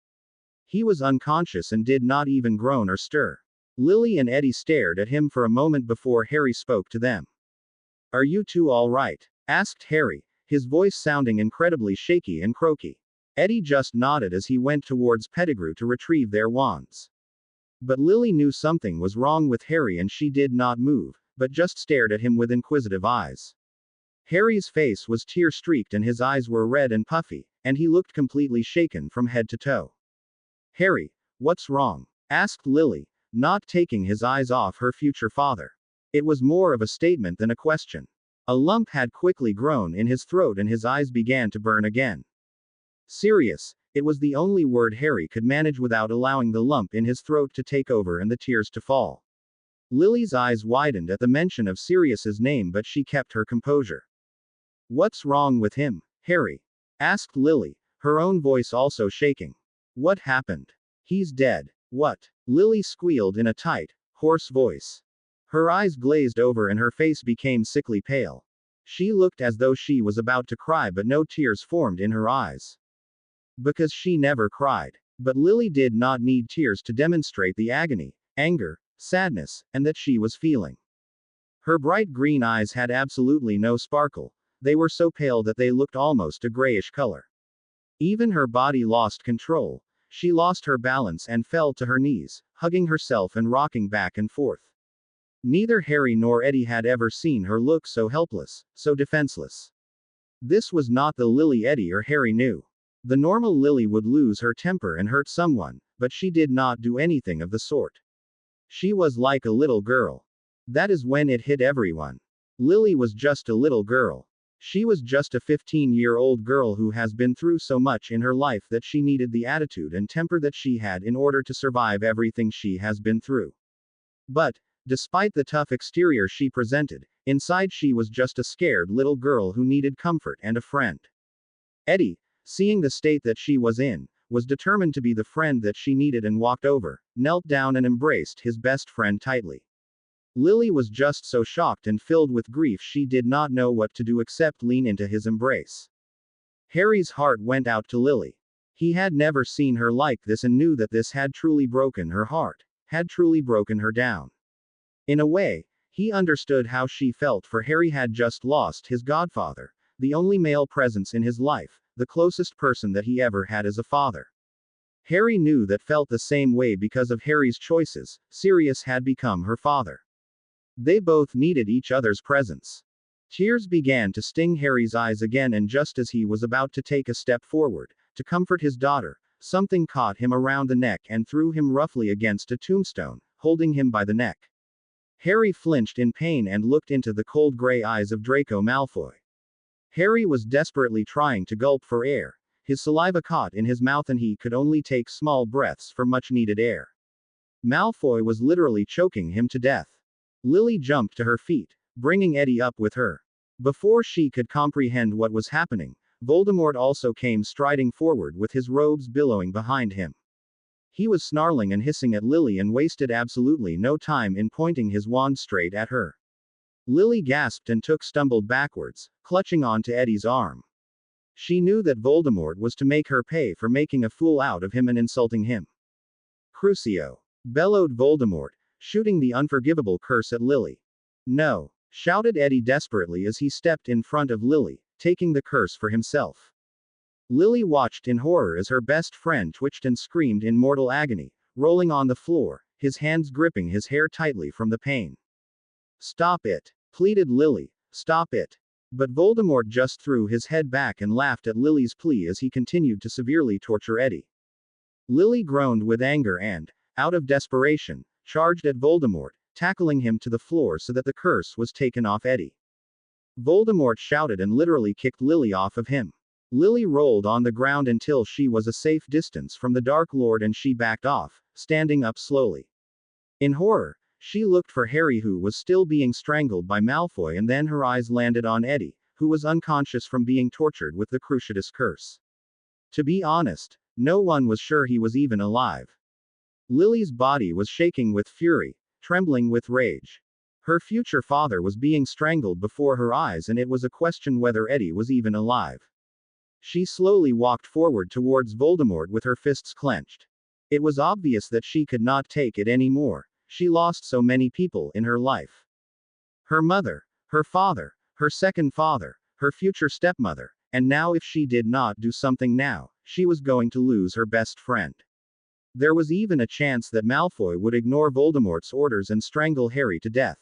He was unconscious and did not even groan or stir. Lily and Eddie stared at him for a moment before Harry spoke to them. Are you two all right? Asked Harry, his voice sounding incredibly shaky and croaky. Eddie just nodded as he went towards Pettigrew to retrieve their wands. But Lily knew something was wrong with Harry and she did not move, but just stared at him with inquisitive eyes. Harry's face was tear-streaked and his eyes were red and puffy, and he looked completely shaken from head to toe. Harry, what's wrong? Asked Lily, not taking his eyes off her future father. It was more of a statement than a question. A lump had quickly grown in his throat and his eyes began to burn again. Sirius, it was the only word Harry could manage without allowing the lump in his throat to take over and the tears to fall. Lily's eyes widened at the mention of Sirius's name but she kept her composure. What's wrong with him, Harry? Asked Lily, her own voice also shaking. What happened? He's dead. What? Lily squealed in a tight, hoarse voice. Her eyes glazed over and her face became sickly pale. She looked as though she was about to cry but no tears formed in her eyes. Because she never cried. But Lily did not need tears to demonstrate the agony, anger, sadness, and that she was feeling. Her bright green eyes had absolutely no sparkle. They were so pale that they looked almost a grayish color. Even her body lost control. She lost her balance and fell to her knees, hugging herself and rocking back and forth. Neither Harry nor Eddie had ever seen her look so helpless, so defenseless. This was not the Lily Eddie or Harry knew. The normal Lily would lose her temper and hurt someone, but she did not do anything of the sort. She was like a little girl. That is when it hit everyone. Lily was just a little girl. She was just a 15-year-old girl who has been through so much in her life that she needed the attitude and temper that she had in order to survive everything she has been through. But, despite the tough exterior she presented, inside she was just a scared little girl who needed comfort and a friend. Eddie, seeing the state that she was in, was determined to be the friend that she needed and walked over, knelt down and embraced his best friend tightly. Lily was just so shocked and filled with grief she did not know what to do except lean into his embrace. Harry's heart went out to Lily. He had never seen her like this and knew that this had truly broken her heart, had truly broken her down. In a way, he understood how she felt, for Harry had just lost his godfather, the only male presence in his life, the closest person that he ever had as a father. Harry knew that felt the same way because of Harry's choices. Sirius had become her father. They both needed each other's presence. Tears began to sting Harry's eyes again, and just as he was about to take a step forward, to comfort his daughter, something caught him around the neck and threw him roughly against a tombstone, holding him by the neck. Harry flinched in pain and looked into the cold gray eyes of Draco Malfoy. Harry was desperately trying to gulp for air. His saliva caught in his mouth and he could only take small breaths for much needed air. Malfoy was literally choking him to death. Lily jumped to her feet, bringing Eddie up with her. Before she could comprehend what was happening, Voldemort also came striding forward with his robes billowing behind him. He was snarling and hissing at Lily and wasted absolutely no time in pointing his wand straight at her. Lily gasped and stumbled backwards, clutching onto Eddie's arm. She knew that Voldemort was to make her pay for making a fool out of him and insulting him. Crucio! Bellowed Voldemort, shooting the unforgivable curse at Lily. No! Shouted Eddie desperately as he stepped in front of Lily, taking the curse for himself. Lily watched in horror as her best friend twitched and screamed in mortal agony, rolling on the floor, his hands gripping his hair tightly from the pain. Stop it, pleaded Lily. Stop it. But Voldemort just threw his head back and laughed at Lily's plea as he continued to severely torture Eddie. Lily groaned with anger and, out of desperation, charged at Voldemort, tackling him to the floor so that the curse was taken off Eddie. Voldemort shouted and literally kicked Lily off of him. Lily rolled on the ground until she was a safe distance from the Dark Lord and she backed off, standing up slowly. In horror, she looked for Harry, who was still being strangled by Malfoy, and then her eyes landed on Eddie, who was unconscious from being tortured with the Cruciatus curse. To be honest, no one was sure he was even alive. Lily's body was shaking with fury, trembling with rage. Her future father was being strangled before her eyes, and it was a question whether Eddie was even alive. She slowly walked forward towards Voldemort with her fists clenched. It was obvious that she could not take it anymore. She lost so many people in her life. Her mother, her father, her second father, her future stepmother, and now if she did not do something now, she was going to lose her best friend. There was even a chance that Malfoy would ignore Voldemort's orders and strangle Harry to death.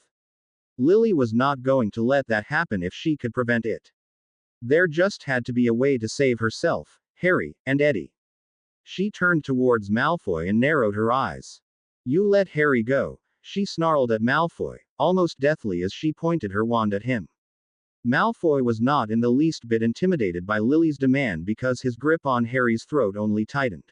Lily was not going to let that happen if she could prevent it. There just had to be a way to save herself, Harry, and Eddie. She turned towards Malfoy and narrowed her eyes. You let Harry go, she snarled at Malfoy, almost deathly as she pointed her wand at him. Malfoy was not in the least bit intimidated by Lily's demand because his grip on Harry's throat only tightened.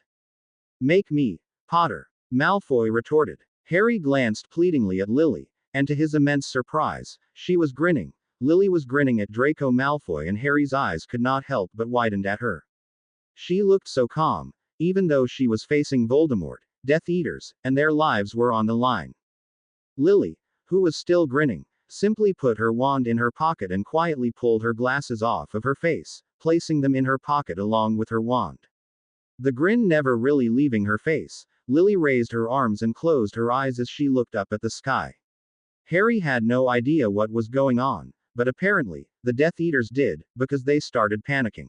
Make me, Potter, Malfoy retorted. Harry glanced pleadingly at Lily, and to his immense surprise, she was grinning. Lily was grinning at Draco Malfoy, and Harry's eyes could not help but widened at her. She looked so calm, even though she was facing Voldemort, Death Eaters, and their lives were on the line. Lily, who was still grinning, simply put her wand in her pocket and quietly pulled her glasses off of her face, placing them in her pocket along with her wand. The grin never really leaving her face, Lily raised her arms and closed her eyes as she looked up at the sky. Harry had no idea what was going on, but apparently, the Death Eaters did, because they started panicking.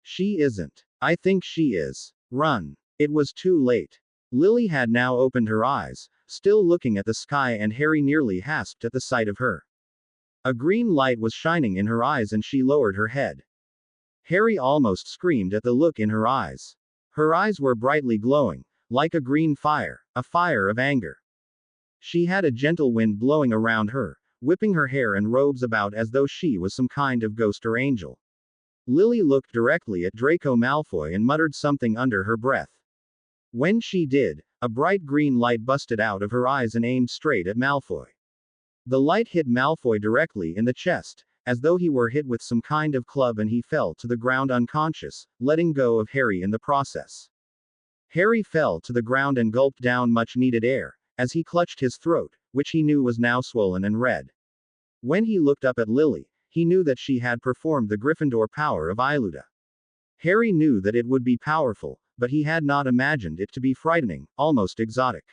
She isn't. I think she is. Run. It was too late. Lily had now opened her eyes, still looking at the sky, and Harry nearly gasped at the sight of her. A green light was shining in her eyes and she lowered her head. Harry almost screamed at the look in her eyes. Her eyes were brightly glowing, like a green fire, a fire of anger. She had a gentle wind blowing around her, whipping her hair and robes about as though she was some kind of ghost or angel. Lily looked directly at Draco Malfoy and muttered something under her breath. When she did, a bright green light busted out of her eyes and aimed straight at Malfoy. The light hit Malfoy directly in the chest, as though he were hit with some kind of club, and he fell to the ground unconscious, letting go of Harry in the process. Harry fell to the ground and gulped down much needed air, as he clutched his throat, which he knew was now swollen and red. When he looked up at Lily, he knew that she had performed the Gryffindor power of Iluta. Harry knew that it would be powerful, but he had not imagined it to be frightening, almost exotic.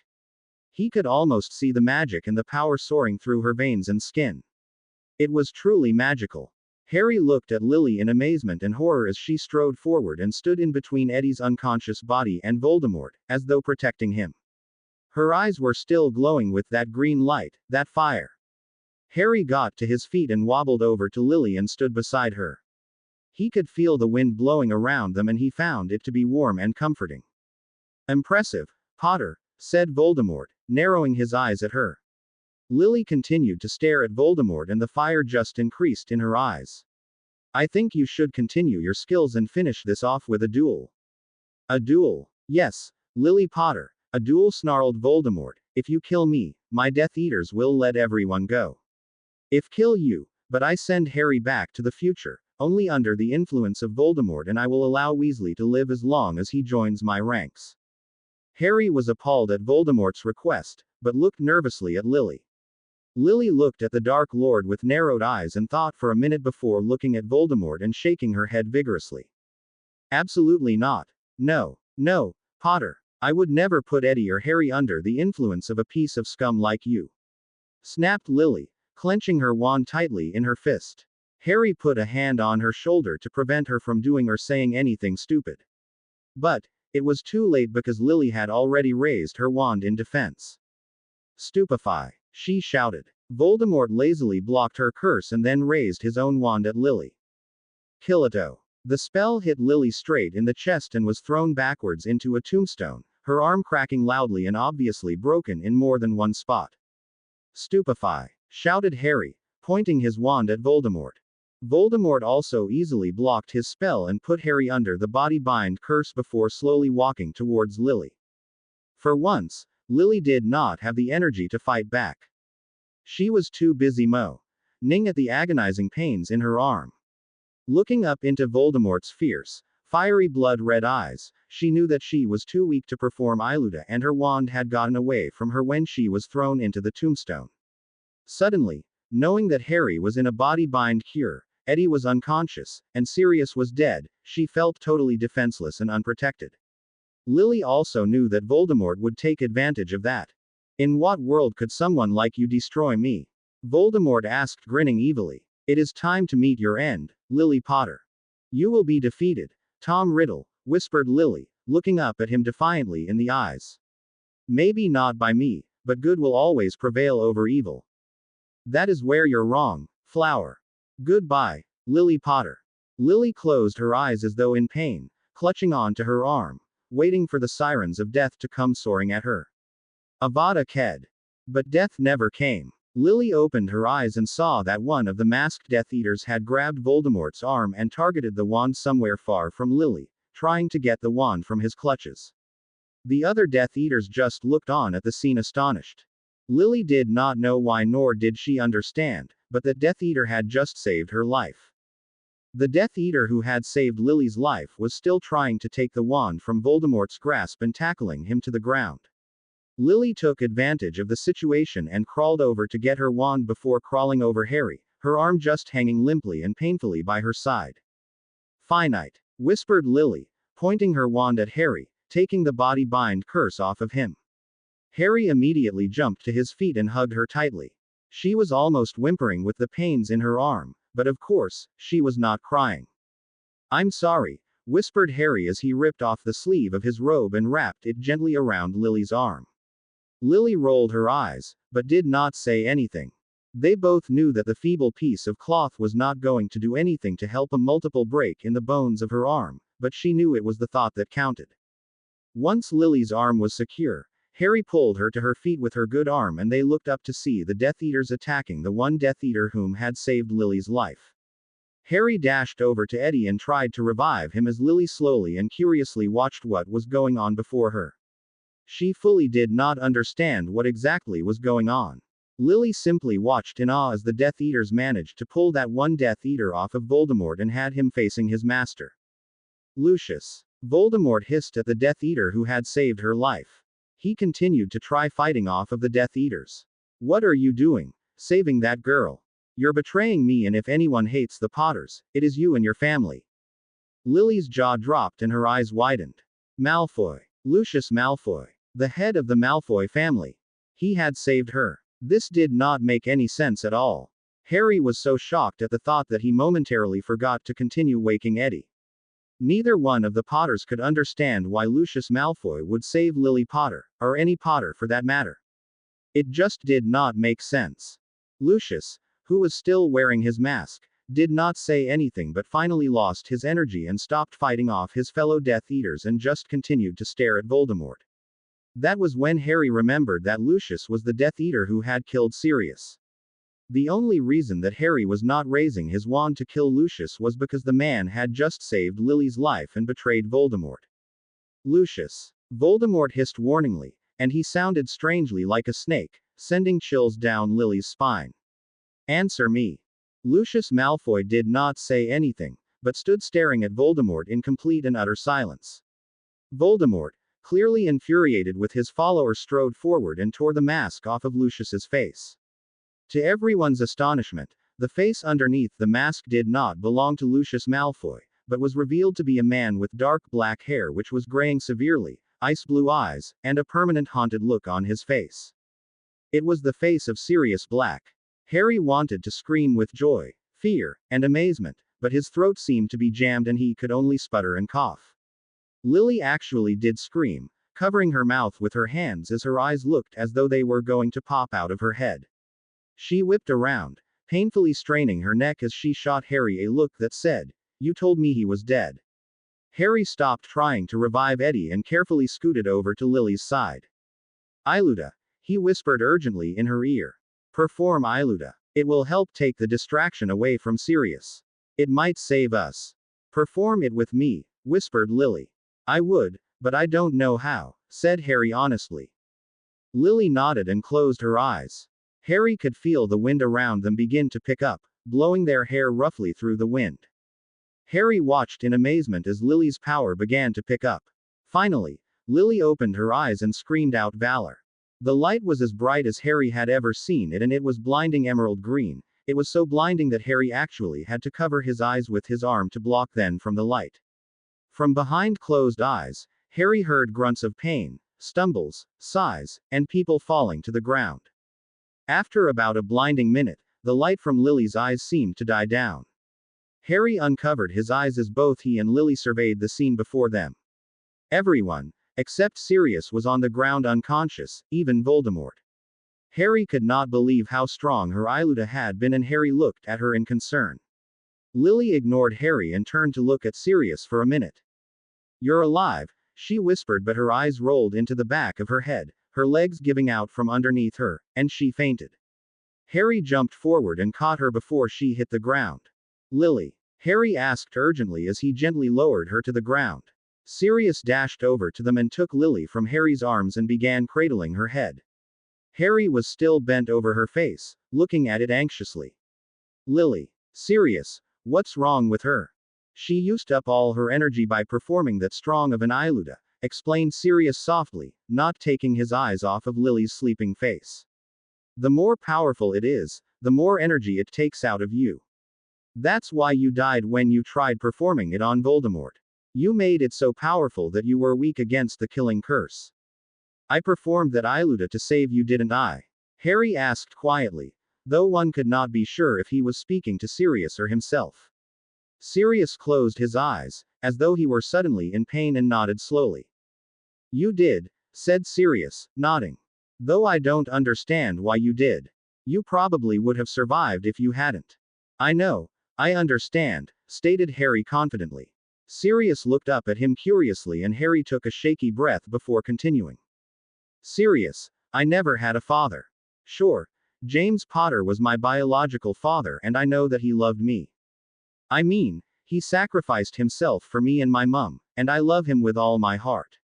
He could almost see the magic and the power soaring through her veins and skin. It was truly magical. Harry looked at Lily in amazement and horror as she strode forward and stood in between Eddie's unconscious body and Voldemort, as though protecting him. Her eyes were still glowing with that green light, that fire. Harry got to his feet and wobbled over to Lily and stood beside her. He could feel the wind blowing around them and he found it to be warm and comforting. Impressive, Potter, said Voldemort, narrowing his eyes at her. Lily continued to stare at Voldemort and the fire just increased in her eyes. I think you should continue your skills and finish this off with a duel. A duel? Yes, Lily Potter, a duel, snarled Voldemort. If you kill me, my Death Eaters will let everyone go. If kill you, but I send Harry back to the future, only under the influence of Voldemort, and I will allow Weasley to live as long as he joins my ranks. Harry was appalled at Voldemort's request, but looked nervously at Lily. Lily looked at the Dark Lord with narrowed eyes and thought for a minute before looking at Voldemort and shaking her head vigorously. Absolutely not. No, no, Potter. I would never put Eddie or Harry under the influence of a piece of scum like you. Snapped Lily, clenching her wand tightly in her fist. Harry put a hand on her shoulder to prevent her from doing or saying anything stupid. But it was too late because Lily had already raised her wand in defense. Stupefy! She shouted. Voldemort lazily blocked her curse and then raised his own wand at Lily. Killito. The spell hit Lily straight in the chest and was thrown backwards into a tombstone, her arm cracking loudly and obviously broken in more than one spot. Stupefy! Shouted Harry, pointing his wand at Voldemort. Voldemort also easily blocked his spell and put Harry under the body bind curse before slowly walking towards Lily. For once, Lily did not have the energy to fight back. She was too busy moaning at the agonizing pains in her arm. Looking up into Voldemort's fierce, fiery blood-red eyes, she knew that she was too weak to perform Iluta and her wand had gotten away from her when she was thrown into the tombstone. Suddenly, knowing that Harry was in a body-bind cure, Eddie was unconscious, and Sirius was dead, she felt totally defenseless and unprotected. Lily also knew that Voldemort would take advantage of that. In what world could someone like you destroy me? Voldemort asked, grinning evilly. It is time to meet your end, Lily Potter. You will be defeated, Tom Riddle, whispered Lily, looking up at him defiantly in the eyes. Maybe not by me, but good will always prevail over evil. That is where you're wrong, Flower. Goodbye, Lily Potter. Lily closed her eyes as though in pain, clutching on to her arm, waiting for the sirens of death to come soaring at her. Avada Ked. But death never came. Lily opened her eyes and saw that one of the masked Death Eaters had grabbed Voldemort's arm and targeted the wand somewhere far from Lily, trying to get the wand from his clutches. The other Death Eaters just looked on at the scene astonished. Lily did not know why nor did she understand, but that Death Eater had just saved her life. The Death Eater who had saved Lily's life was still trying to take the wand from Voldemort's grasp and tackling him to the ground. Lily took advantage of the situation and crawled over to get her wand before crawling over Harry, her arm just hanging limply and painfully by her side. Finite, whispered Lily, pointing her wand at Harry, taking the body bind curse off of him. Harry immediately jumped to his feet and hugged her tightly. She was almost whimpering with the pains in her arm, but of course, she was not crying. I'm sorry, whispered Harry as he ripped off the sleeve of his robe and wrapped it gently around Lily's arm. Lily rolled her eyes, but did not say anything. They both knew that the feeble piece of cloth was not going to do anything to help a multiple break in the bones of her arm, but she knew it was the thought that counted. Once Lily's arm was secure, Harry pulled her to her feet with her good arm and they looked up to see the Death Eaters attacking the one Death Eater whom had saved Lily's life. Harry dashed over to Eddie and tried to revive him as Lily slowly and curiously watched what was going on before her. She fully did not understand what exactly was going on. Lily simply watched in awe as the Death Eaters managed to pull that one Death Eater off of Voldemort and had him facing his master. Lucius. Voldemort hissed at the Death Eater who had saved her life. He continued to try fighting off of the Death Eaters. What are you doing? Saving that girl. You're betraying me, and if anyone hates the Potters, it is you and your family. Lily's jaw dropped and her eyes widened. Malfoy. Lucius Malfoy. The head of the Malfoy family. He had saved her. This did not make any sense at all. Harry was so shocked at the thought that he momentarily forgot to continue waking Eddie. Neither one of the Potters could understand why Lucius Malfoy would save Lily Potter, or any Potter for that matter. It just did not make sense. Lucius, who was still wearing his mask, did not say anything but finally lost his energy and stopped fighting off his fellow Death Eaters and just continued to stare at Voldemort. That was when Harry remembered that Lucius was the Death Eater who had killed Sirius. The only reason that Harry was not raising his wand to kill Lucius was because the man had just saved Lily's life and betrayed Voldemort. Lucius. Voldemort hissed warningly, and he sounded strangely like a snake, sending chills down Lily's spine. Answer me. Lucius Malfoy did not say anything, but stood staring at Voldemort in complete and utter silence. Voldemort, clearly infuriated with his follower, strode forward and tore the mask off of Lucius's face. To everyone's astonishment, the face underneath the mask did not belong to Lucius Malfoy, but was revealed to be a man with dark black hair which was graying severely, ice blue eyes, and a permanent haunted look on his face. It was the face of Sirius Black. Harry wanted to scream with joy. fear, and amazement, but his throat seemed to be jammed and he could only sputter and cough. Lily actually did scream, covering her mouth with her hands as her eyes looked as though they were going to pop out of her head. She whipped around, painfully straining her neck as she shot Harry a look that said, "You told me he was dead." Harry stopped trying to revive Eddie and carefully scooted over to Lily's side. "Iluta," he whispered urgently in her ear. "Perform Iluta. It will help take the distraction away from Sirius. It might save us." "Perform it with me," whispered Lily. "I would, but I don't know how," said Harry honestly. Lily nodded and closed her eyes. Harry could feel the wind around them begin to pick up, blowing their hair roughly through the wind. Harry watched in amazement as Lily's power began to pick up. Finally, Lily opened her eyes and screamed out valor. The light was as bright as Harry had ever seen it, and it was blinding emerald green. It was so blinding that Harry actually had to cover his eyes with his arm to block them from the light. From behind closed eyes, Harry heard grunts of pain, stumbles, sighs, and people falling to the ground. After about a blinding minute, the light from Lily's eyes seemed to die down. Harry uncovered his eyes as both he and Lily surveyed the scene before them. Everyone, except Sirius, was on the ground unconscious, even Voldemort. Harry could not believe how strong her Iluta had been, and Harry looked at her in concern. Lily ignored Harry and turned to look at Sirius for a minute. "You're alive," she whispered, but her eyes rolled into the back of her head, her legs giving out from underneath her, and she fainted. Harry jumped forward and caught her before she hit the ground. "Lily?" Harry asked urgently as he gently lowered her to the ground. Sirius dashed over to them and took Lily from Harry's arms and began cradling her head. Harry was still bent over her face, looking at it anxiously. "Lily. Sirius, what's wrong with her? She used up all her energy by performing that strong of an Iluta," explained Sirius softly, not taking his eyes off of Lily's sleeping face. "The more powerful it is, the more energy it takes out of you. That's why you died when you tried performing it on Voldemort. You made it so powerful that you were weak against the killing curse." "I performed that Iluta to save you, didn't I?" Harry asked quietly, though one could not be sure if he was speaking to Sirius or himself. Sirius closed his eyes, as though he were suddenly in pain, and nodded slowly. "You did," said Sirius, nodding. "Though I don't understand why you did. You probably would have survived if you hadn't." "I know. I understand," stated Harry confidently. Sirius looked up at him curiously, and Harry took a shaky breath before continuing. "Sirius, I never had a father. Sure, James Potter was my biological father, and I know that he loved me. I mean, he sacrificed himself for me and my mum, and I love him with all my heart.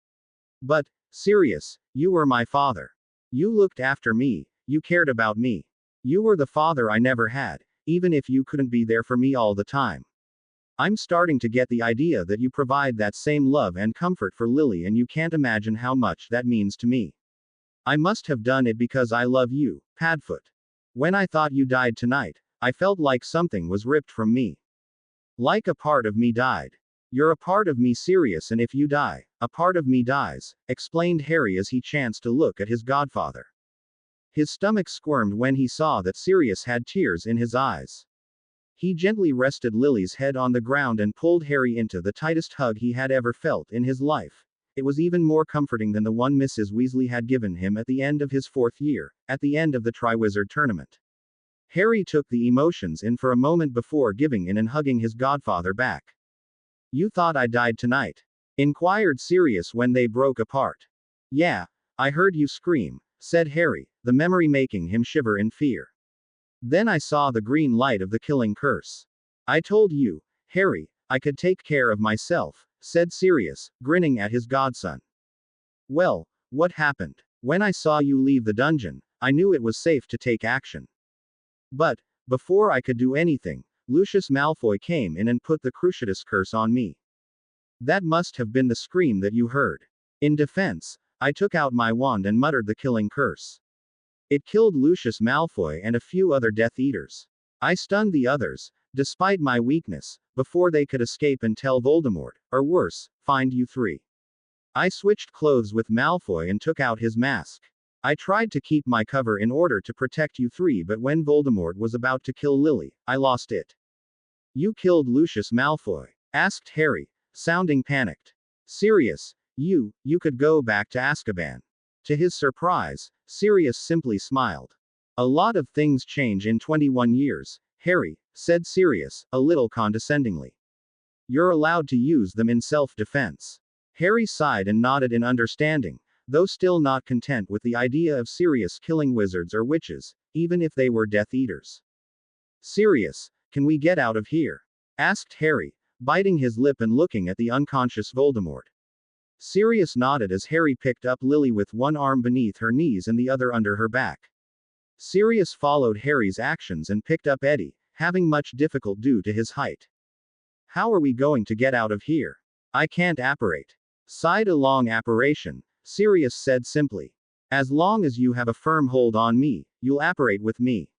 But, Sirius, you were my father. You looked after me, you cared about me. You were the father I never had, even if you couldn't be there for me all the time. I'm starting to get the idea that you provide that same love and comfort for Lily, and you can't imagine how much that means to me. I must have done it because I love you, Padfoot. When I thought you died tonight, I felt like something was ripped from me. Like a part of me died. You're a part of me, Sirius, and if you die, a part of me dies," explained Harry as he chanced to look at his godfather. His stomach squirmed when he saw that Sirius had tears in his eyes. He gently rested Lily's head on the ground and pulled Harry into the tightest hug he had ever felt in his life. It was even more comforting than the one Mrs. Weasley had given him at the end of his 4th year, at the end of the Triwizard Tournament. Harry took the emotions in for a moment before giving in and hugging his godfather back. "You thought I died tonight?" inquired Sirius when they broke apart. "Yeah, I heard you scream," said Harry, the memory making him shiver in fear. "Then I saw the green light of the killing curse. I told you, Harry, I could take care of myself," said Sirius, grinning at his godson. "Well, what happened? When I saw you leave the dungeon, I knew it was safe to take action. But, before I could do anything, Lucius Malfoy came in and put the Cruciatus curse on me. That must have been the scream that you heard. In defense, I took out my wand and muttered the killing curse. It killed Lucius Malfoy and a few other Death Eaters. I stunned the others, despite my weakness, before they could escape and tell Voldemort, or worse, find you three. I switched clothes with Malfoy and took out his mask. I tried to keep my cover in order to protect you three, but when Voldemort was about to kill Lily, I lost it. You killed Lucius Malfoy? Asked Harry, sounding panicked. Sirius, you could go back to Azkaban. To his surprise, Sirius simply smiled. A lot of things change in 21 years, Harry, said Sirius, a little condescendingly. You're allowed to use them in self-defense. Harry sighed and nodded in understanding, though still not content with the idea of Sirius killing wizards or witches, even if they were Death Eaters. Sirius, can we get out of here? Asked Harry, biting his lip and looking at the unconscious Voldemort. Sirius nodded as Harry picked up Lily with one arm beneath her knees and the other under her back. Sirius followed Harry's actions and picked up Eddie, having much difficulty due to his height. How are we going to get out of here? I can't apparate. Sighed a long apparition, Sirius said simply. As long as you have a firm hold on me, you'll apparate with me.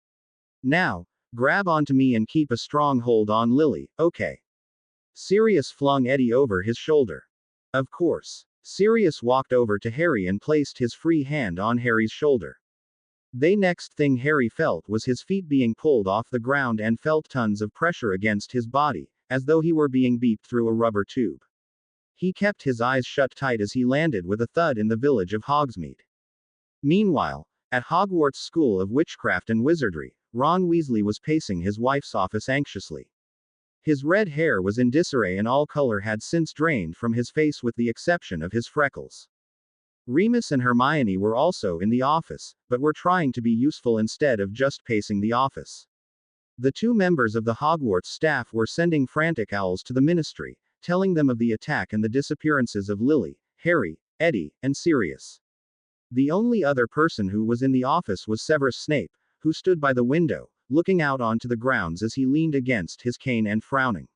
Now, grab onto me and keep a strong hold on Lily, okay? Sirius flung Eddie over his shoulder. Of course. Sirius walked over to Harry and placed his free hand on Harry's shoulder. The next thing Harry felt was his feet being pulled off the ground and felt tons of pressure against his body, as though he were being beeped through a rubber tube. He kept his eyes shut tight as he landed with a thud in the village of Hogsmeade. Meanwhile, at Hogwarts School of Witchcraft and Wizardry, Ron Weasley was pacing his wife's office anxiously. His red hair was in disarray and all color had since drained from his face with the exception of his freckles. Remus and Hermione were also in the office, but were trying to be useful instead of just pacing the office. The two members of the Hogwarts staff were sending frantic owls to the Ministry, telling them of the attack and the disappearances of Lily, Harry, Eddie, and Sirius. The only other person who was in the office was Severus Snape, who stood by the window, looking out onto the grounds as he leaned against his cane and frowning.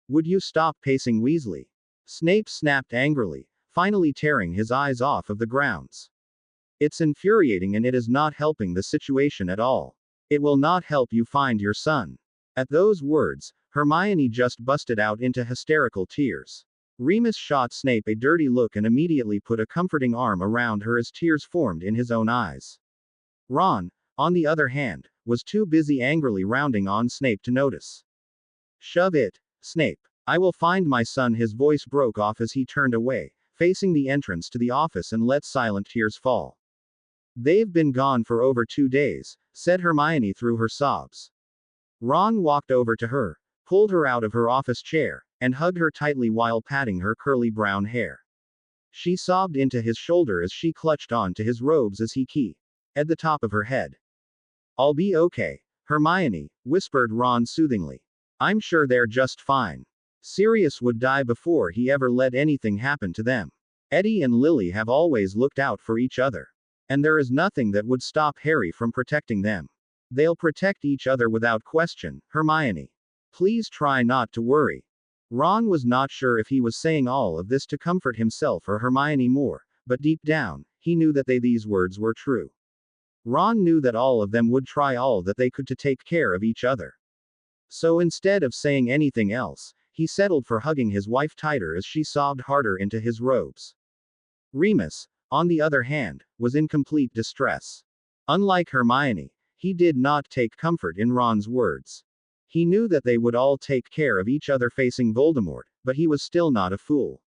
Would you stop pacing, Weasley? Snape snapped angrily, finally tearing his eyes off of the grounds. It's infuriating and it is not helping the situation at all. It will not help you find your son. At those words, Hermione just busted out into hysterical tears. Remus shot Snape a dirty look and immediately put a comforting arm around her as tears formed in his own eyes. Ron, on the other hand, was too busy angrily rounding on Snape to notice. Shove it, Snape. I will find my son. His voice broke off as he turned away, facing the entrance to the office and let silent tears fall. They've been gone for over 2 days, said Hermione through her sobs. Ron walked over to her, pulled her out of her office chair, and hugged her tightly while patting her curly brown hair. She sobbed into his shoulder as she clutched on to his robes as he keyed at the top of her head. I'll be okay, Hermione, whispered Ron soothingly. I'm sure they're just fine. Sirius would die before he ever let anything happen to them. Eddie and Lily have always looked out for each other. And there is nothing that would stop Harry from protecting them. They'll protect each other without question, Hermione. Please try not to worry. Ron was not sure if he was saying all of this to comfort himself or Hermione more, but deep down, he knew that these words were true. Ron knew that all of them would try all that they could to take care of each other. So instead of saying anything else, he settled for hugging his wife tighter as she sobbed harder into his robes. Remus, on the other hand, was in complete distress. Unlike Hermione, he did not take comfort in Ron's words. He knew that they would all take care of each other facing Voldemort, but he was still not a fool.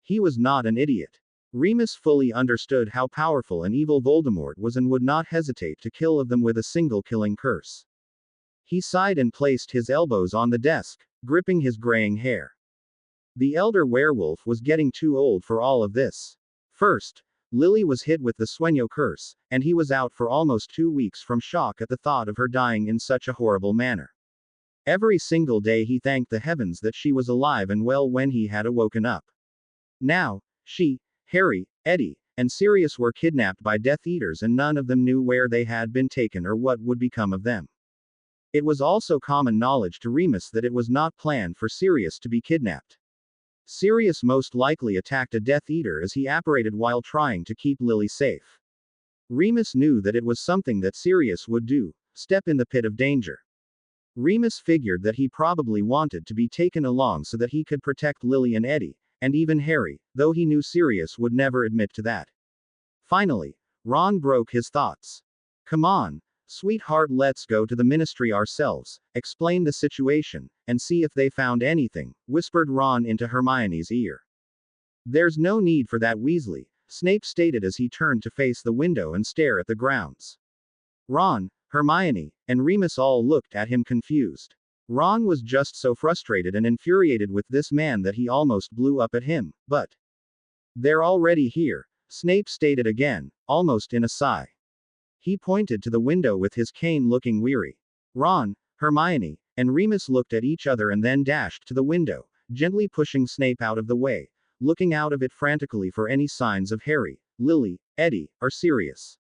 He was not an idiot. Remus fully understood how powerful and evil Voldemort was and would not hesitate to kill of them with a single killing curse. He sighed and placed his elbows on the desk, gripping his graying hair. The elder werewolf was getting too old for all of this. First, Lily was hit with the Sueño curse, and he was out for almost 2 weeks from shock at the thought of her dying in such a horrible manner. Every single day he thanked the heavens that she was alive and well when he had woken up. Now, she, Harry, Eddie, and Sirius were kidnapped by Death Eaters and none of them knew where they had been taken or what would become of them. It was also common knowledge to Remus that it was not planned for Sirius to be kidnapped. Sirius most likely attacked a Death Eater as he apparated while trying to keep Lily safe. Remus knew that it was something that Sirius would do, step in the pit of danger. Remus figured that he probably wanted to be taken along so that he could protect Lily and Eddie, and even Harry, though he knew Sirius would never admit to that. Finally, Ron broke his thoughts. Come on, Sweetheart, let's go to the ministry ourselves, explain the situation, and see if they found anything, whispered Ron into Hermione's ear. There's no need for that, Weasley, Snape stated as he turned to face the window and stare at the grounds. Ron, Hermione, and Remus all looked at him confused. Ron was just so frustrated and infuriated with this man that he almost blew up at him, but they're already here, Snape stated again, almost in a sigh. He pointed to the window with his cane, looking weary. Ron, Hermione, and Remus looked at each other and then dashed to the window, gently pushing Snape out of the way, looking out of it frantically for any signs of Harry, Lily, Eddie, or Sirius.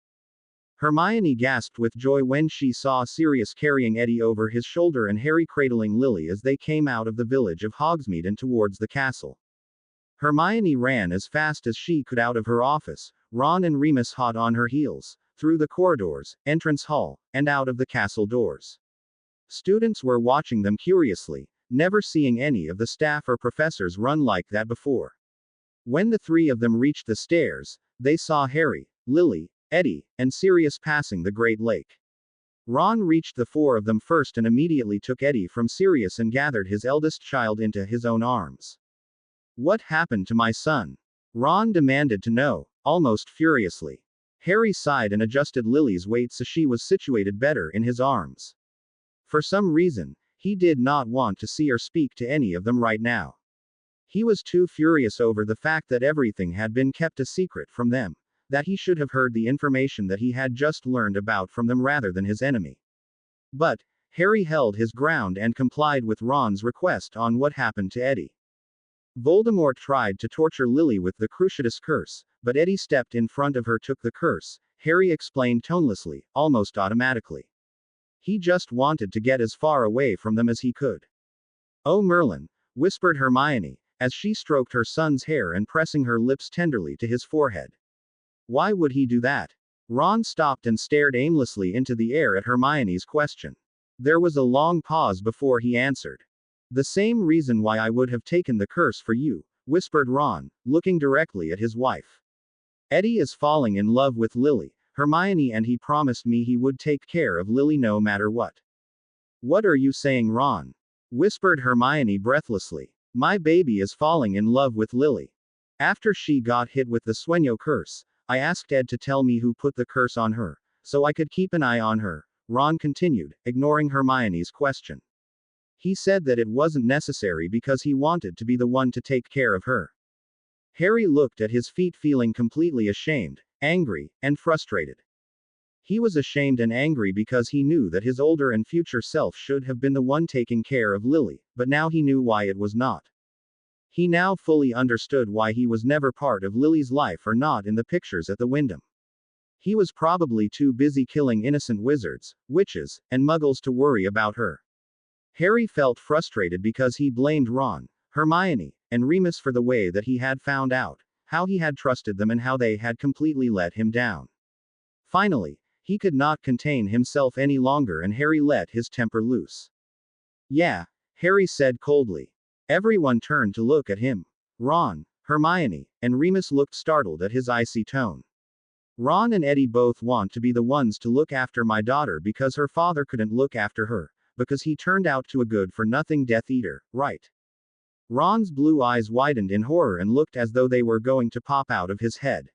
Hermione gasped with joy when she saw Sirius carrying Eddie over his shoulder and Harry cradling Lily as they came out of the village of Hogsmeade and towards the castle. Hermione ran as fast as she could out of her office, Ron and Remus hot on her heels, through the corridors, entrance hall, and out of the castle doors. Students were watching them curiously, never seeing any of the staff or professors run like that before. When the three of them reached the stairs, they saw Harry, Lily, Eddie, and Sirius passing the Great Lake. Ron reached the four of them first and immediately took Eddie from Sirius and gathered his eldest child into his own arms. What happened to my son? Ron demanded to know, almost furiously. Harry sighed and adjusted Lily's weight so she was situated better in his arms. For some reason, he did not want to see or speak to any of them right now. He was too furious over the fact that everything had been kept a secret from them, that he should have heard the information that he had just learned about from them rather than his enemy. But Harry held his ground and complied with Ron's request on what happened to Eddie. Voldemort tried to torture Lily with the Cruciatus curse, but Eddie stepped in front of her, took the curse, Harry explained tonelessly, almost automatically. He just wanted to get as far away from them as he could. Oh, Merlin, whispered Hermione, as she stroked her son's hair and pressing her lips tenderly to his forehead. Why would he do that? Ron stopped and stared aimlessly into the air at Hermione's question. There was a long pause before he answered. The same reason why I would have taken the curse for you, whispered Ron, looking directly at his wife. Eddie is falling in love with Lily, Hermione, and he promised me he would take care of Lily no matter what. What are you saying, Ron? Whispered Hermione breathlessly. My baby is falling in love with Lily. After she got hit with the Sueño curse, I asked Ed to tell me who put the curse on her, so I could keep an eye on her, Ron continued, ignoring Hermione's question. He said that it wasn't necessary because he wanted to be the one to take care of her. Harry looked at his feet, feeling completely ashamed, angry, and frustrated. He was ashamed and angry because he knew that his older and future self should have been the one taking care of Lily, but now he knew why it was not. He now fully understood why he was never part of Lily's life or not in the pictures at the Wyndham. He was probably too busy killing innocent wizards, witches, and muggles to worry about her. Harry felt frustrated because he blamed Ron, Hermione, and Remus for the way that he had found out, how he had trusted them and how they had completely let him down. Finally, he could not contain himself any longer and Harry let his temper loose. Yeah, Harry said coldly. Everyone turned to look at him. Ron, Hermione, and Remus looked startled at his icy tone. Ron and Eddie both want to be the ones to look after my daughter because her father couldn't look after her, because he turned out to a good-for-nothing Death Eater, right? Ron's blue eyes widened in horror and looked as though they were going to pop out of his head.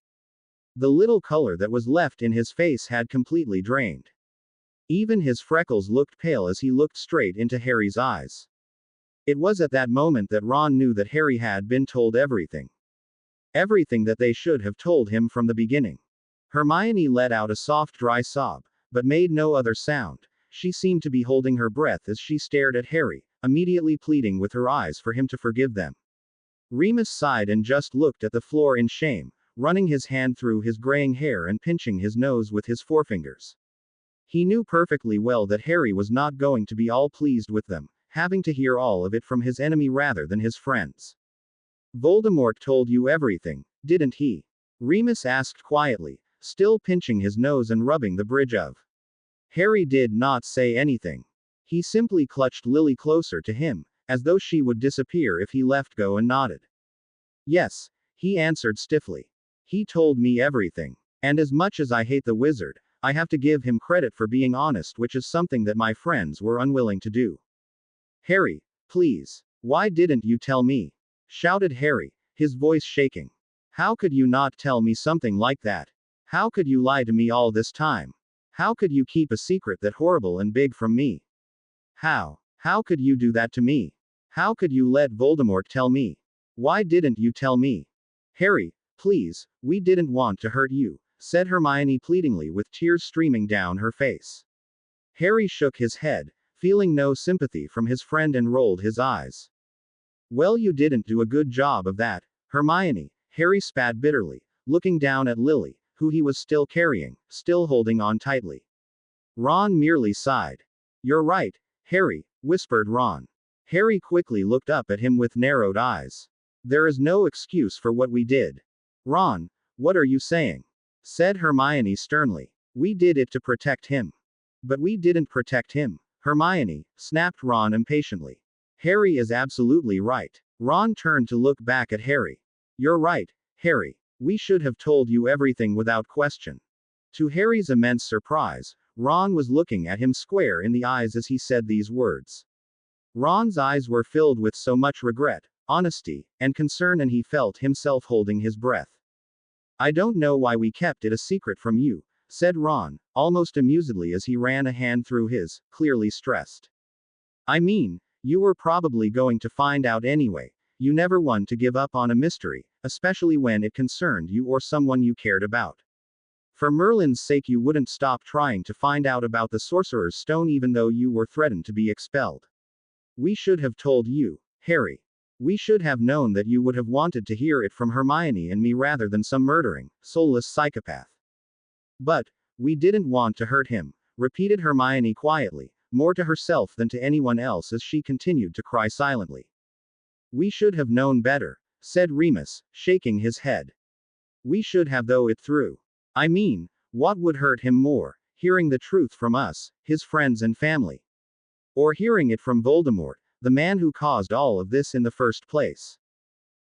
The little color that was left in his face had completely drained. Even his freckles looked pale as he looked straight into Harry's eyes. It was at that moment that Ron knew that Harry had been told everything. Everything that they should have told him from the beginning. Hermione let out a soft, dry sob, but made no other sound. She seemed to be holding her breath as she stared at Harry, immediately pleading with her eyes for him to forgive them. Remus sighed and just looked at the floor in shame, running his hand through his graying hair and pinching his nose with his forefingers. He knew perfectly well that Harry was not going to be all pleased with them, having to hear all of it from his enemy rather than his friends. Voldemort told you everything, didn't he? Remus asked quietly, still pinching his nose and rubbing the bridge of. Harry did not say anything. He simply clutched Lily closer to him, as though she would disappear if he let go, and nodded. Yes, he answered stiffly. He told me everything. And as much as I hate the wizard, I have to give him credit for being honest, which is something that my friends were unwilling to do. Harry, please. Why didn't you tell me? Shouted Harry, his voice shaking. How could you not tell me something like that? How could you lie to me all this time? How could you keep a secret that horrible and big from me? How could you do that to me? How could you let Voldemort tell me? Why didn't you tell me? Harry, please, we didn't want to hurt you, said Hermione pleadingly with tears streaming down her face. Harry shook his head, feeling no sympathy from his friend, and rolled his eyes. Well, you didn't do a good job of that, Hermione, Harry spat bitterly, looking down at Lily, who he was still carrying, still holding on tightly. Ron merely sighed. You're right, Harry, whispered Ron. Harry quickly looked up at him with narrowed eyes. There is no excuse for what we did. Ron, what are you saying? Said Hermione sternly. We did it to protect him. But we didn't protect him, Hermione, snapped Ron impatiently. Harry is absolutely right. Ron turned to look back at Harry. You're right, Harry. We should have told you everything without question. To Harry's immense surprise, Ron was looking at him square in the eyes as he said these words. Ron's eyes were filled with so much regret, honesty, and concern, and he felt himself holding his breath. I don't know why we kept it a secret from you, said Ron, almost amusedly as he ran a hand through his, clearly stressed. I mean, you were probably going to find out anyway. You never want to give up on a mystery, especially when it concerned you or someone you cared about. For Merlin's sake, you wouldn't stop trying to find out about the Sorcerer's Stone even though you were threatened to be expelled. We should have told you, Harry. We should have known that you would have wanted to hear it from Hermione and me rather than some murdering, soulless psychopath. But, we didn't want to hurt him, repeated Hermione quietly, more to herself than to anyone else as she continued to cry silently. We should have known better, said Remus, shaking his head. We should have thought it through. I mean, what would hurt him more, hearing the truth from us, his friends and family? Or hearing it from Voldemort, the man who caused all of this in the first place?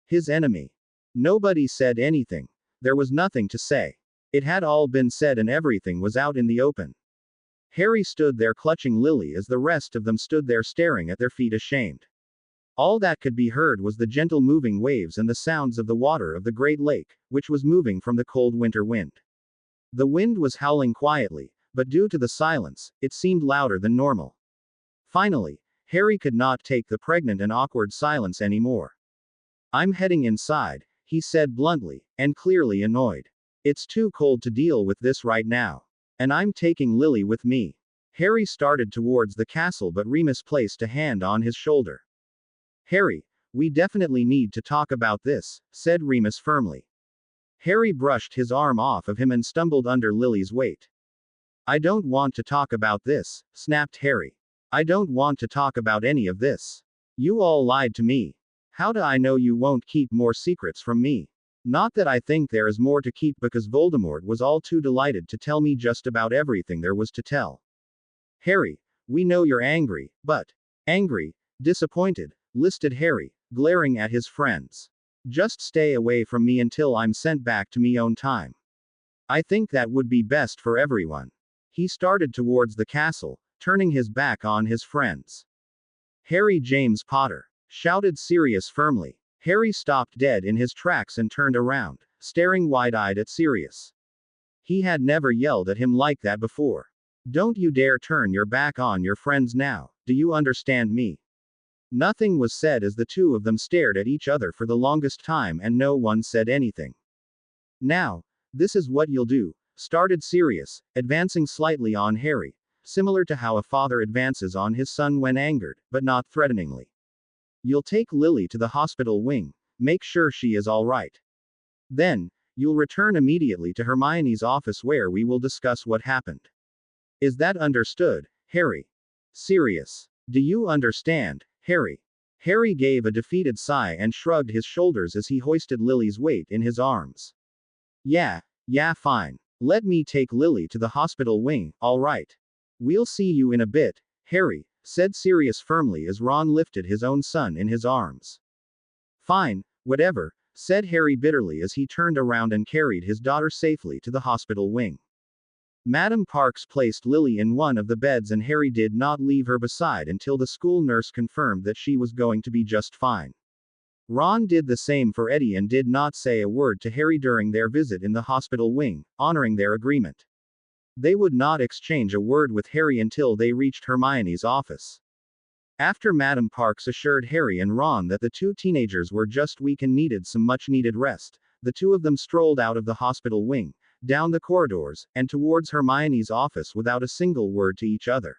His enemy. Nobody said anything. There was nothing to say. It had all been said and everything was out in the open. Harry stood there clutching Lily as the rest of them stood there staring at their feet ashamed. All that could be heard was the gentle moving waves and the sounds of the water of the Great Lake, which was moving from the cold winter wind. The wind was howling quietly, but due to the silence, it seemed louder than normal. Finally, Harry could not take the pregnant and awkward silence anymore. I'm heading inside, he said bluntly, and clearly annoyed. It's too cold to deal with this right now. And I'm taking Lily with me. Harry started towards the castle, but Remus placed a hand on his shoulder. Harry, we definitely need to talk about this, said Remus firmly. Harry brushed his arm off of him and stumbled under Lily's weight. I don't want to talk about this, snapped Harry. I don't want to talk about any of this. You all lied to me. How do I know you won't keep more secrets from me? Not that I think there is more to keep, because Voldemort was all too delighted to tell me just about everything there was to tell. Harry, we know you're angry, but angry, disappointed, listed Harry, glaring at his friends. Just stay away from me until I'm sent back to me own time. I think that would be best for everyone. He started towards the castle, turning his back on his friends. Harry James Potter, shouted Sirius firmly. Harry stopped dead in his tracks and turned around, staring wide-eyed at Sirius. He had never yelled at him like that before. Don't you dare turn your back on your friends now, do you understand me? Nothing was said as the two of them stared at each other for the longest time and no one said anything. Now, this is what you'll do, started Sirius, advancing slightly on Harry, similar to how a father advances on his son when angered, but not threateningly. You'll take Lily to the hospital wing, make sure she is all right. Then, you'll return immediately to Hermione's office where we will discuss what happened. Is that understood, Harry? Sirius. Do you understand, Harry? Harry gave a defeated sigh and shrugged his shoulders as he hoisted Lily's weight in his arms. Yeah, fine. Let me take Lily to the hospital wing, all right. We'll see you in a bit, Harry, said Sirius firmly as Ron lifted his own son in his arms. Fine, whatever, said Harry bitterly as he turned around and carried his daughter safely to the hospital wing. Madam Parks placed Lily in one of the beds and Harry did not leave her beside until the school nurse confirmed that she was going to be just fine. Ron did the same for Eddie and did not say a word to Harry during their visit in the hospital wing, honoring their agreement. They would not exchange a word with Harry until they reached Hermione's office. After Madam Parks assured Harry and Ron that the two teenagers were just weak and needed some much-needed rest, the two of them strolled out of the hospital wing, down the corridors, and towards Hermione's office without a single word to each other.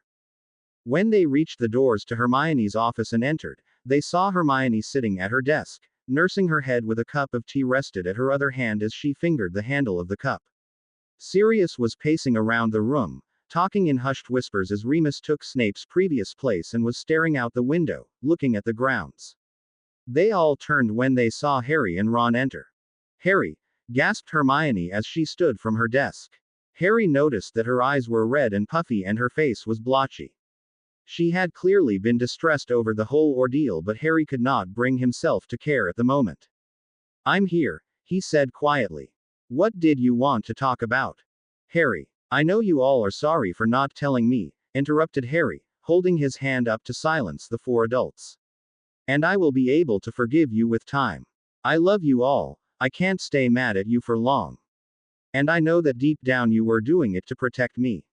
When they reached the doors to Hermione's office and entered, they saw Hermione sitting at her desk, nursing her head with a cup of tea rested at her other hand as she fingered the handle of the cup. Sirius was pacing around the room, talking in hushed whispers as Remus took Snape's previous place and was staring out the window, looking at the grounds. They all turned when they saw Harry and Ron enter. "Harry!" gasped Hermione as she stood from her desk. Harry noticed that her eyes were red and puffy and her face was blotchy. She had clearly been distressed over the whole ordeal, but Harry could not bring himself to care at the moment. "I'm here," he said quietly. "What did you want to talk about?" "Harry, I know you all are sorry for not telling me," interrupted Harry, holding his hand up to silence the four adults. "And I will be able to forgive you with time. I love you all, I can't stay mad at you for long. And I know that deep down you were doing it to protect me.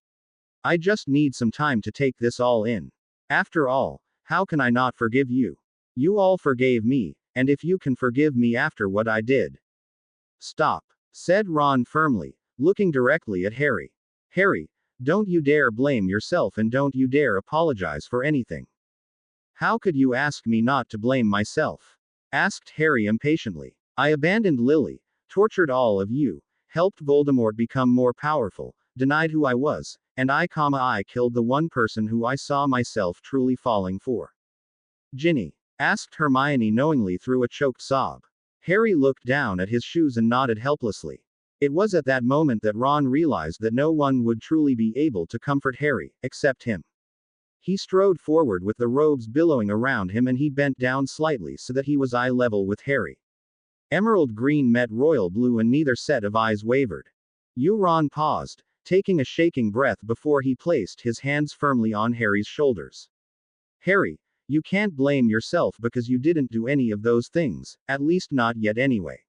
I just need some time to take this all in. After all, how can I not forgive you? You all forgave me, and if you can forgive me after what I did." "Stop," said Ron firmly, looking directly at Harry. "Harry, don't you dare blame yourself and don't you dare apologize for anything." "How could you ask me not to blame myself?" asked Harry impatiently. "I abandoned Lily, tortured all of you, helped Voldemort become more powerful, denied who I was, and I killed the one person who I saw myself truly falling for." "Ginny?" asked Hermione knowingly through a choked sob. Harry looked down at his shoes and nodded helplessly. It was at that moment that Ron realized that no one would truly be able to comfort Harry, except him. He strode forward with the robes billowing around him and he bent down slightly so that he was eye level with Harry. Emerald green met royal blue and neither set of eyes wavered. Ron paused, taking a shaking breath before he placed his hands firmly on Harry's shoulders. "Harry, you can't blame yourself because you didn't do any of those things, at least not yet anyway.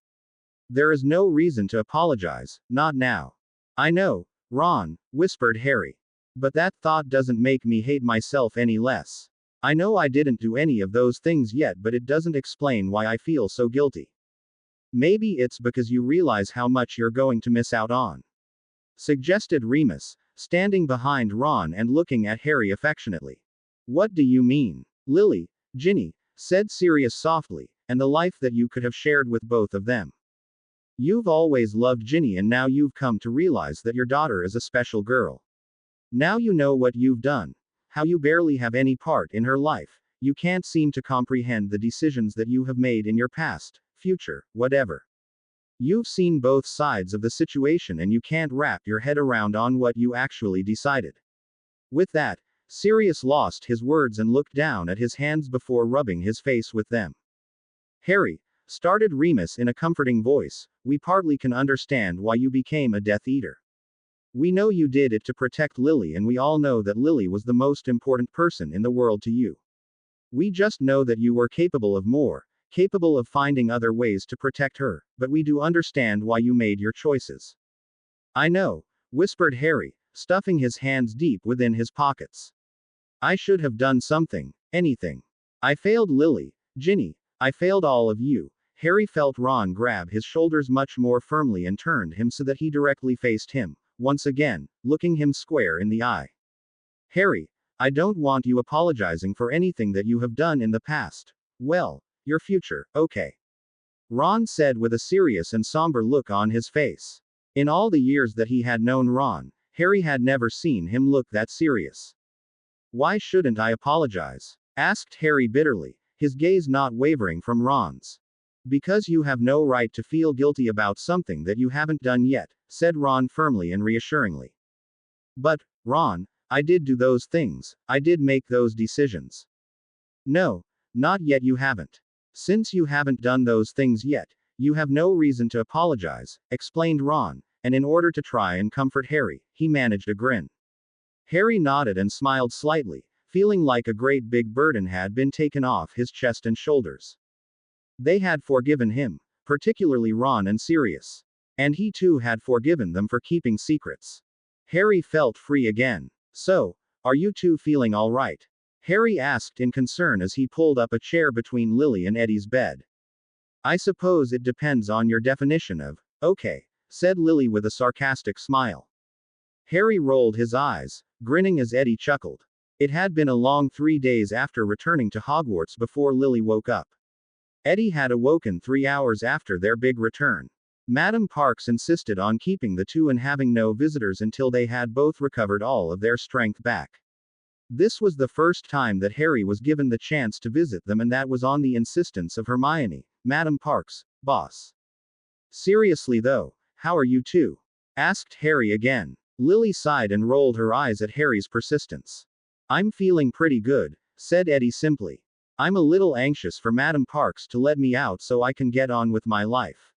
There is no reason to apologize, not now." "I know, Ron," whispered Harry. "But that thought doesn't make me hate myself any less. I know I didn't do any of those things yet, but it doesn't explain why I feel so guilty." "Maybe it's because you realize how much you're going to miss out on," suggested Remus, standing behind Ron and looking at Harry affectionately. "What do you mean?" "Lily, Ginny," said Sirius softly, "and the life that you could have shared with both of them. You've always loved Ginny and now you've come to realize that your daughter is a special girl. Now you know what you've done. How you barely have any part in her life. You can't seem to comprehend the decisions that you have made in your past, future, whatever. You've seen both sides of the situation and you can't wrap your head around on what you actually decided." With that, Sirius lost his words and looked down at his hands before rubbing his face with them. "Harry," started Remus in a comforting voice, "we partly can understand why you became a Death Eater. We know you did it to protect Lily and we all know that Lily was the most important person in the world to you. We just know that you were capable of more, capable of finding other ways to protect her, but we do understand why you made your choices." "I know," whispered Harry, stuffing his hands deep within his pockets. "I should have done something, anything. I failed Lily, Ginny, I failed all of you." Harry felt Ron grab his shoulders much more firmly and turned him so that he directly faced him, once again, looking him square in the eye. "Harry, I don't want you apologizing for anything that you have done in the past. Well, your future, okay?" Ron said with a serious and somber look on his face. In all the years that he had known Ron, Harry had never seen him look that serious. "Why shouldn't I apologize?" asked Harry bitterly, his gaze not wavering from Ron's. "Because you have no right to feel guilty about something that you haven't done yet," said Ron firmly and reassuringly. "But, Ron, I did do those things, I did make those decisions." "No, not yet, you haven't. Since you haven't done those things yet, you have no reason to apologize," explained Ron, and in order to try and comfort Harry, he managed a grin. Harry nodded and smiled slightly, feeling like a great big burden had been taken off his chest and shoulders. They had forgiven him, particularly Ron and Sirius. And he too had forgiven them for keeping secrets. Harry felt free again. So, are you two feeling all right? Harry asked in concern as he pulled up a chair between Lily and Eddie's bed. I suppose it depends on your definition of okay, said Lily with a sarcastic smile. Harry rolled his eyes, grinning as Eddie chuckled. It had been a long 3 days after returning to Hogwarts before Lily woke up. Eddie had awoken 3 hours after their big return. Madam Parks insisted on keeping the two and having no visitors until they had both recovered all of their strength back. This was the first time that Harry was given the chance to visit them, and that was on the insistence of Hermione, Madam Parks, boss. Seriously though, how are you two? Asked Harry again. Lily sighed and rolled her eyes at Harry's persistence. I'm feeling pretty good, said Eddie simply. I'm a little anxious for Madam Parks to let me out so I can get on with my life.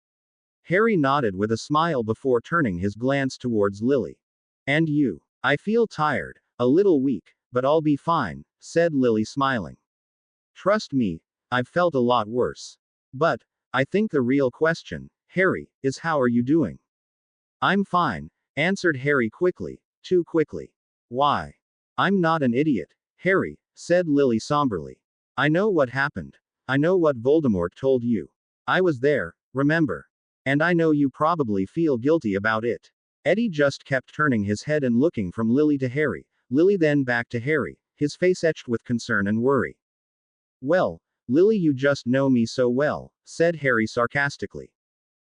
Harry nodded with a smile before turning his glance towards Lily. And you? I feel tired, a little weak, but I'll be fine, said Lily smiling. Trust me, I've felt a lot worse. But, I think the real question, Harry, is how are you doing? I'm fine, answered Harry quickly, too quickly. Why? I'm not an idiot, Harry, said Lily somberly. I know what happened. I know what Voldemort told you. I was there, remember? And I know you probably feel guilty about it. Eddie just kept turning his head and looking from Lily to Harry, Lily then back to Harry, his face etched with concern and worry. Well, Lily, you just know me so well, said Harry sarcastically.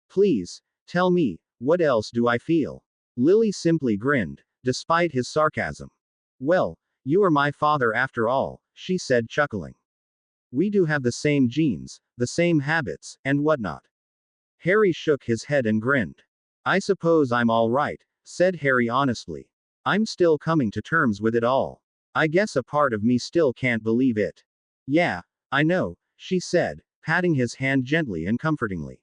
Please, tell me, what else do I feel? Lily simply grinned, despite his sarcasm. Well, you are my father after all, she said, chuckling. We do have the same genes, the same habits, and whatnot. Harry shook his head and grinned. I suppose I'm all right, said Harry honestly. I'm still coming to terms with it all. I guess a part of me still can't believe it. Yeah, I know, she said, patting his hand gently and comfortingly.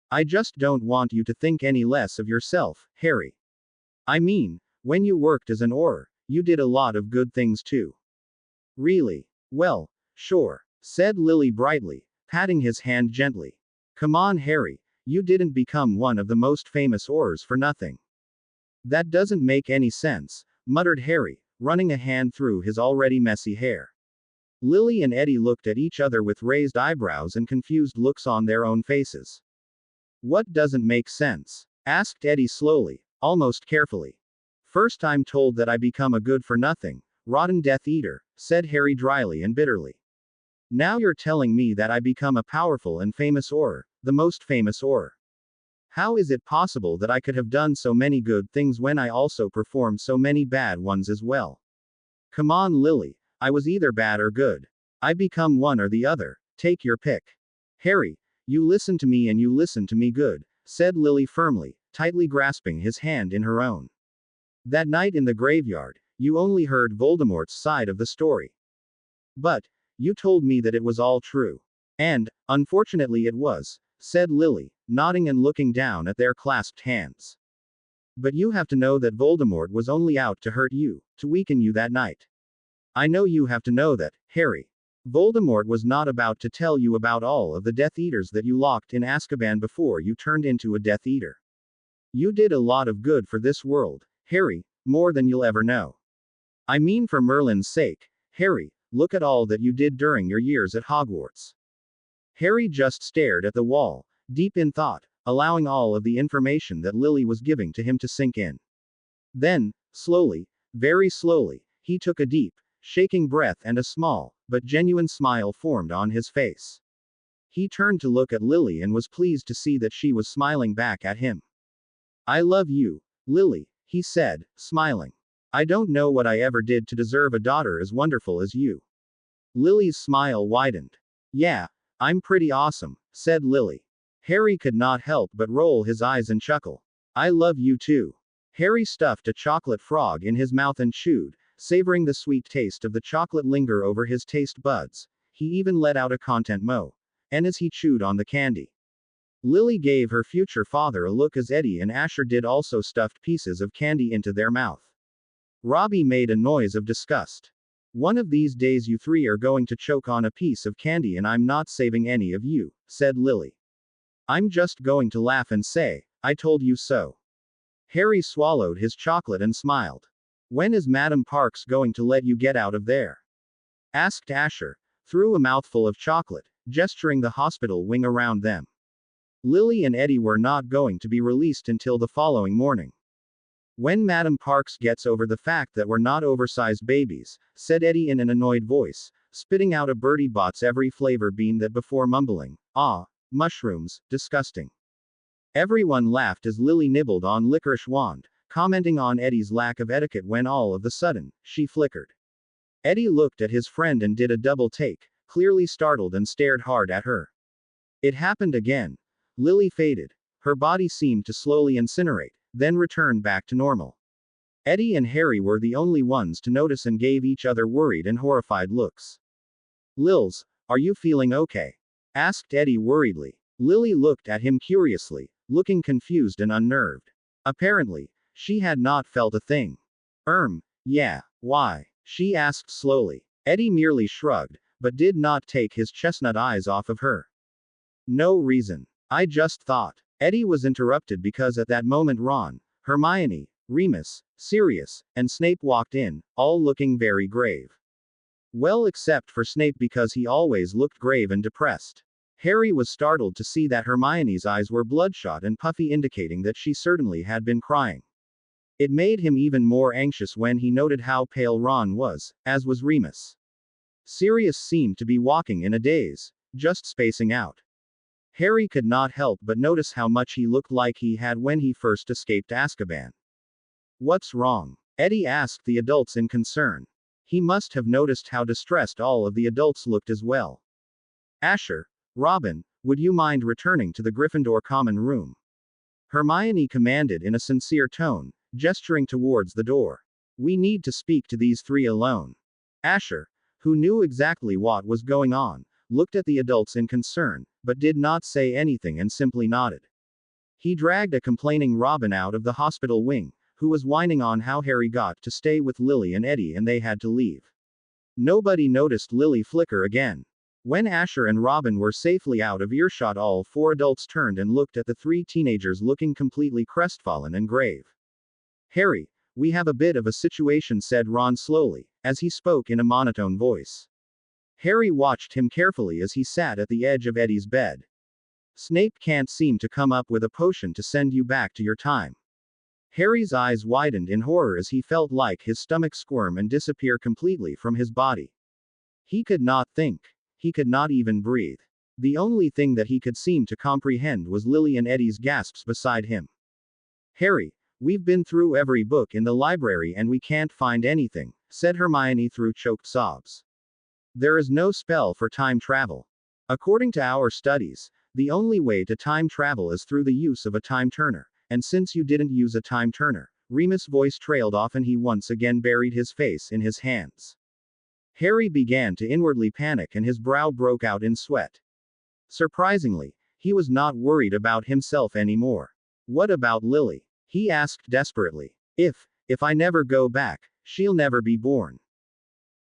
I just don't want you to think any less of yourself, Harry. I mean, when you worked as an Auror, you did a lot of good things too. Really? Well, sure, said Lily brightly, patting his hand gently. Come on, Harry, you didn't become one of the most famous Aurors for nothing. That doesn't make any sense, muttered Harry, running a hand through his already messy hair. Lily and Eddie looked at each other with raised eyebrows and confused looks on their own faces. What doesn't make sense? Asked Eddie slowly, almost carefully. First I'm told that I become a good-for-nothing, rotten Death Eater, said Harry dryly and bitterly. Now you're telling me that I become a powerful and famous Auror, the most famous Auror. How is it possible that I could have done so many good things when I also performed so many bad ones as well? Come on, Lily, I was either bad or good. I become one or the other, take your pick. Harry, you listen to me and you listen to me good, said Lily firmly, tightly grasping his hand in her own. That night in the graveyard, you only heard Voldemort's side of the story. But, you told me that it was all true. And, unfortunately it was, said Lily, nodding and looking down at their clasped hands. But you have to know that Voldemort was only out to hurt you, to weaken you that night. I know you have to know that, Harry. Voldemort was not about to tell you about all of the Death Eaters that you locked in Azkaban before you turned into a Death Eater. You did a lot of good for this world, Harry, more than you'll ever know. I mean, for Merlin's sake, Harry, look at all that you did during your years at Hogwarts. Harry just stared at the wall, deep in thought, allowing all of the information that Lily was giving to him to sink in. Then, slowly, very slowly, he took a deep, shaking breath and a small, but genuine smile formed on his face. He turned to look at Lily and was pleased to see that she was smiling back at him. I love you, Lily, he said, smiling. I don't know what I ever did to deserve a daughter as wonderful as you. Lily's smile widened. Yeah, I'm pretty awesome, said Lily. Harry could not help but roll his eyes and chuckle. I love you too. Harry stuffed a chocolate frog in his mouth and chewed, savoring the sweet taste of the chocolate linger over his taste buds. He even let out a content mo. And as he chewed on the candy. Lily gave her future father a look as Eddie and Asher did also stuffed pieces of candy into their mouth. Robbie made a noise of disgust. One of these days you three are going to choke on a piece of candy and I'm not saving any of you, said Lily. I'm just going to laugh and say, I told you so. Harry swallowed his chocolate and smiled. When is Madam Parks going to let you get out of there? Asked Asher, through a mouthful of chocolate, gesturing the hospital wing around them. Lily and Eddie were not going to be released until the following morning. When Madam Parks gets over the fact that we're not oversized babies, said Eddie in an annoyed voice, spitting out a Bertie Bott's every flavor bean that before mumbling, ah, mushrooms, disgusting. Everyone laughed as Lily nibbled on licorice wand, commenting on Eddie's lack of etiquette when all of a sudden, she flickered. Eddie looked at his friend and did a double take, clearly startled and stared hard at her. It happened again. Lily faded. Her body seemed to slowly incinerate, then return back to normal. Eddie and Harry were the only ones to notice and gave each other worried and horrified looks. Lils, are you feeling okay? Asked Eddie worriedly. Lily looked at him curiously, looking confused and unnerved. Apparently, she had not felt a thing. Yeah, why? She asked slowly. Eddie merely shrugged, but did not take his chestnut eyes off of her. No reason. I just thought. Eddie was interrupted because at that moment Ron, Hermione, Remus, Sirius, and Snape walked in, all looking very grave. Well, except for Snape because he always looked grave and depressed. Harry was startled to see that Hermione's eyes were bloodshot and puffy, indicating that she certainly had been crying. It made him even more anxious when he noted how pale Ron was, as was Remus. Sirius seemed to be walking in a daze, just spacing out. Harry could not help but notice how much he looked like he had when he first escaped Azkaban. What's wrong? Eddie asked the adults in concern. He must have noticed how distressed all of the adults looked as well. Asher, Robin, would you mind returning to the Gryffindor common room? Hermione commanded in a sincere tone, gesturing towards the door. We need to speak to these three alone. Asher, who knew exactly what was going on, looked at the adults in concern, but did not say anything and simply nodded. He dragged a complaining Robin out of the hospital wing, who was whining on how Harry got to stay with Lily and Eddie and they had to leave. Nobody noticed Lily flicker again. When Asher and Robin were safely out of earshot, all four adults turned and looked at the three teenagers looking completely crestfallen and grave. Harry, we have a bit of a situation, said Ron slowly, as he spoke in a monotone voice. Harry watched him carefully as he sat at the edge of Eddie's bed. Snape can't seem to come up with a potion to send you back to your time. Harry's eyes widened in horror as he felt like his stomach squirm and disappear completely from his body. He could not think. He could not even breathe. The only thing that he could seem to comprehend was Lily and Eddie's gasps beside him. Harry, we've been through every book in the library and we can't find anything, said Hermione through choked sobs. There is no spell for time travel. According to our studies, the only way to time travel is through the use of a time turner, and since you didn't use a time turner, Remus' voice trailed off and he once again buried his face in his hands. Harry began to inwardly panic and his brow broke out in sweat. Surprisingly, he was not worried about himself anymore. What about Lily? He asked desperately. If I never go back, she'll never be born.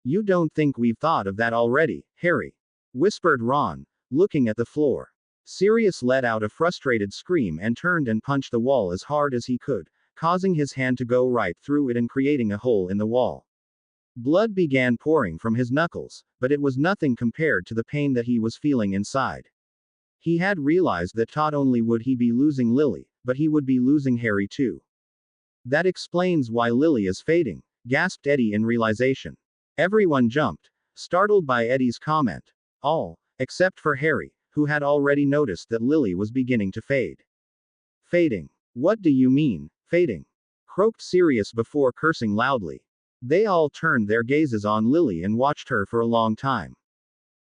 You don't think we've thought of that already, Harry? Whispered Ron, looking at the floor. Sirius let out a frustrated scream and turned and punched the wall as hard as he could, causing his hand to go right through it and creating a hole in the wall. Blood began pouring from his knuckles, but it was nothing compared to the pain that he was feeling inside. He had realized that not only would he be losing Lily, but he would be losing Harry too. That explains why Lily is fading, gasped Eddie in realization. Everyone jumped, startled by Eddie's comment. All, except for Harry, who had already noticed that Lily was beginning to fade. Fading. What do you mean, fading? Croaked Sirius before cursing loudly. They all turned their gazes on Lily and watched her for a long time.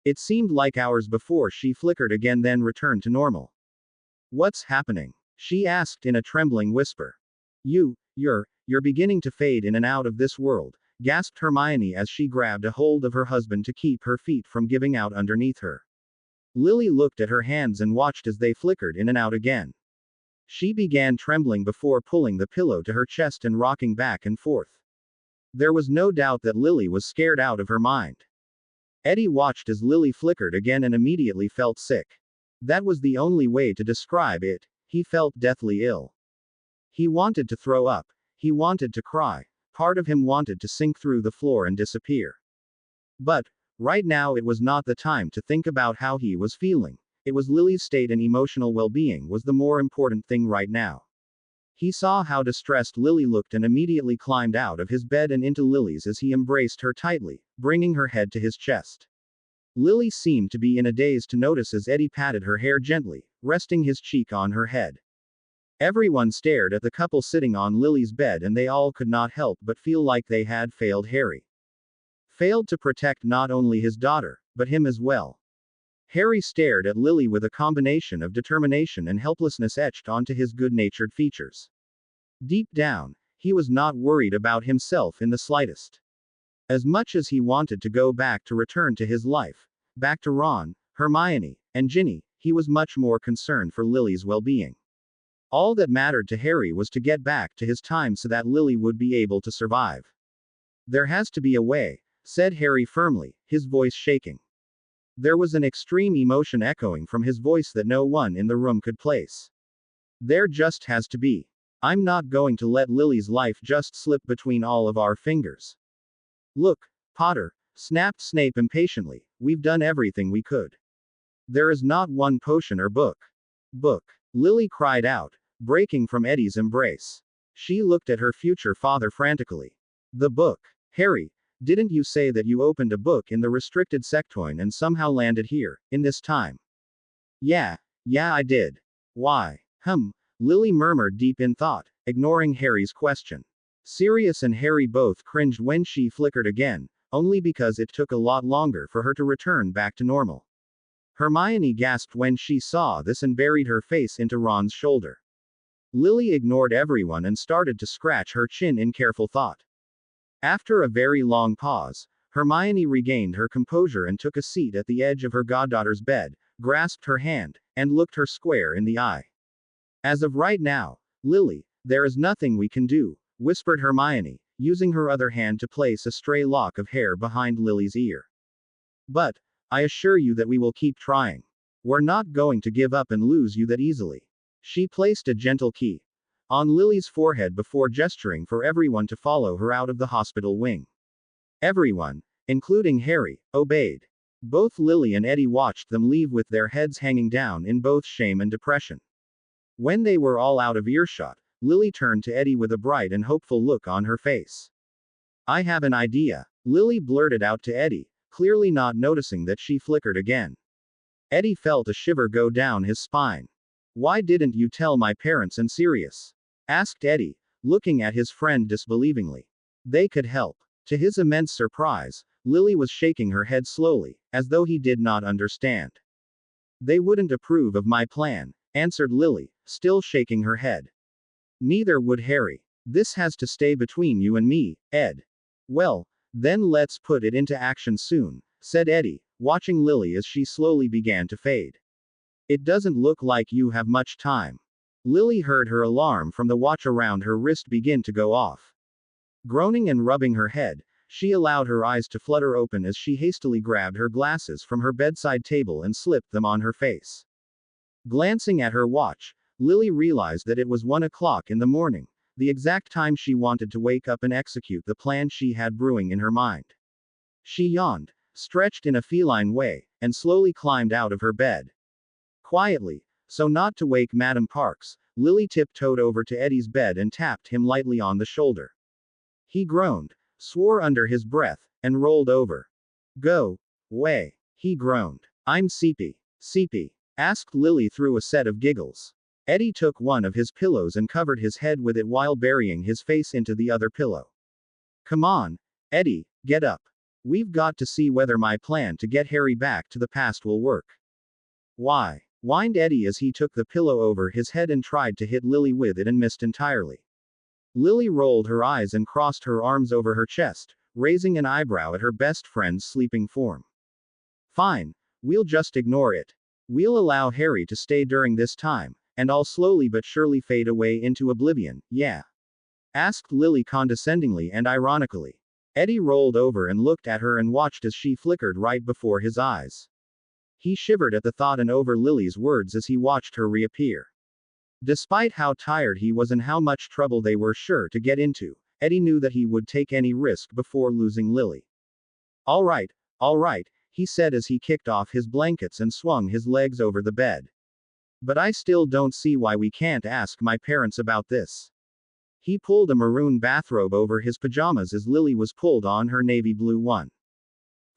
It seemed like hours before she flickered again then returned to normal. What's happening? She asked in a trembling whisper. You're beginning to fade in and out of this world, gasped Hermione as she grabbed a hold of her husband to keep her feet from giving out underneath her. Lily looked at her hands and watched as they flickered in and out again. She began trembling before pulling the pillow to her chest and rocking back and forth. There was no doubt that Lily was scared out of her mind. Eddie watched as Lily flickered again and immediately felt sick. That was the only way to describe it. He felt deathly ill. He wanted to throw up. He wanted to cry. Part of him wanted to sink through the floor and disappear. But, right now it was not the time to think about how he was feeling. It was Lily's state and emotional well-being was the more important thing right now. He saw how distressed Lily looked and immediately climbed out of his bed and into Lily's as he embraced her tightly, bringing her head to his chest. Lily seemed to be in a daze to notice as Eddie patted her hair gently, resting his cheek on her head. Everyone stared at the couple sitting on Lily's bed and they all could not help but feel like they had failed Harry. Failed to protect not only his daughter, but him as well. Harry stared at Lily with a combination of determination and helplessness etched onto his good-natured features. Deep down, he was not worried about himself in the slightest. As much as he wanted to go back to return to his life, back to Ron, Hermione, and Ginny, he was much more concerned for Lily's well-being. All that mattered to Harry was to get back to his time so that Lily would be able to survive. There has to be a way, said Harry firmly, his voice shaking. There was an extreme emotion echoing from his voice that no one in the room could place. There just has to be. I'm not going to let Lily's life just slip between all of our fingers. Look, Potter, snapped Snape impatiently, we've done everything we could. There is not one potion or book. Book. Lily cried out, breaking from Eddie's embrace. She looked at her future father frantically. The book. Harry, didn't you say that you opened a book in the restricted sectoid and somehow landed here, in this time? Yeah, I did. Why? Lily murmured deep in thought, ignoring Harry's question. Sirius and Harry both cringed when she flickered again, only because it took a lot longer for her to return back to normal. Hermione gasped when she saw this and buried her face into Ron's shoulder. Lily ignored everyone and started to scratch her chin in careful thought. After a very long pause, Hermione regained her composure and took a seat at the edge of her goddaughter's bed, grasped her hand, and looked her square in the eye. As of right now, Lily, there is nothing we can do, whispered Hermione, using her other hand to place a stray lock of hair behind Lily's ear. But, I assure you that we will keep trying. We're not going to give up and lose you that easily. She placed a gentle key on Lily's forehead before gesturing for everyone to follow her out of the hospital wing. Everyone, including Harry, obeyed. Both Lily and Eddie watched them leave with their heads hanging down in both shame and depression. When they were all out of earshot, Lily turned to Eddie with a bright and hopeful look on her face. I have an idea, Lily blurted out to Eddie, clearly not noticing that she flickered again. Eddie felt a shiver go down his spine. Why didn't you tell my parents and Sirius? Asked Eddie, looking at his friend disbelievingly. They could help. To his immense surprise, Lily was shaking her head slowly, as though he did not understand. They wouldn't approve of my plan, answered Lily, still shaking her head. Neither would Harry. This has to stay between you and me, Ed. Well, then let's put it into action soon, said Eddie, watching Lily as she slowly began to fade. It doesn't look like you have much time. Lily heard her alarm from the watch around her wrist begin to go off. Groaning and rubbing her head, she allowed her eyes to flutter open as she hastily grabbed her glasses from her bedside table and slipped them on her face. Glancing at her watch, Lily realized that it was 1 o'clock in the morning, the exact time she wanted to wake up and execute the plan she had brewing in her mind. She yawned, stretched in a feline way, and slowly climbed out of her bed. Quietly, so not to wake Madame Parks, Lily tiptoed over to Eddie's bed and tapped him lightly on the shoulder. He groaned, swore under his breath, and rolled over. Go away, he groaned. I'm sleepy. Sleepy? Asked Lily through a set of giggles. Eddie took one of his pillows and covered his head with it while burying his face into the other pillow. Come on, Eddie, get up. We've got to see whether my plan to get Harry back to the past will work. Why? Whined Eddie as he took the pillow over his head and tried to hit Lily with it and missed entirely. Lily rolled her eyes and crossed her arms over her chest, raising an eyebrow at her best friend's sleeping form. Fine, we'll just ignore it, We'll allow Harry to stay during this time, and I'll slowly but surely fade away into oblivion, yeah? Asked Lily condescendingly and ironically. Eddie rolled over and looked at her and watched as she flickered right before his eyes. He shivered at the thought and over Lily's words as he watched her reappear. Despite how tired he was and how much trouble they were sure to get into, Eddie knew that he would take any risk before losing Lily. All right, he said as he kicked off his blankets and swung his legs over the bed. But I still don't see why we can't ask my parents about this. He pulled a maroon bathrobe over his pajamas as Lily was pulled on her navy blue one.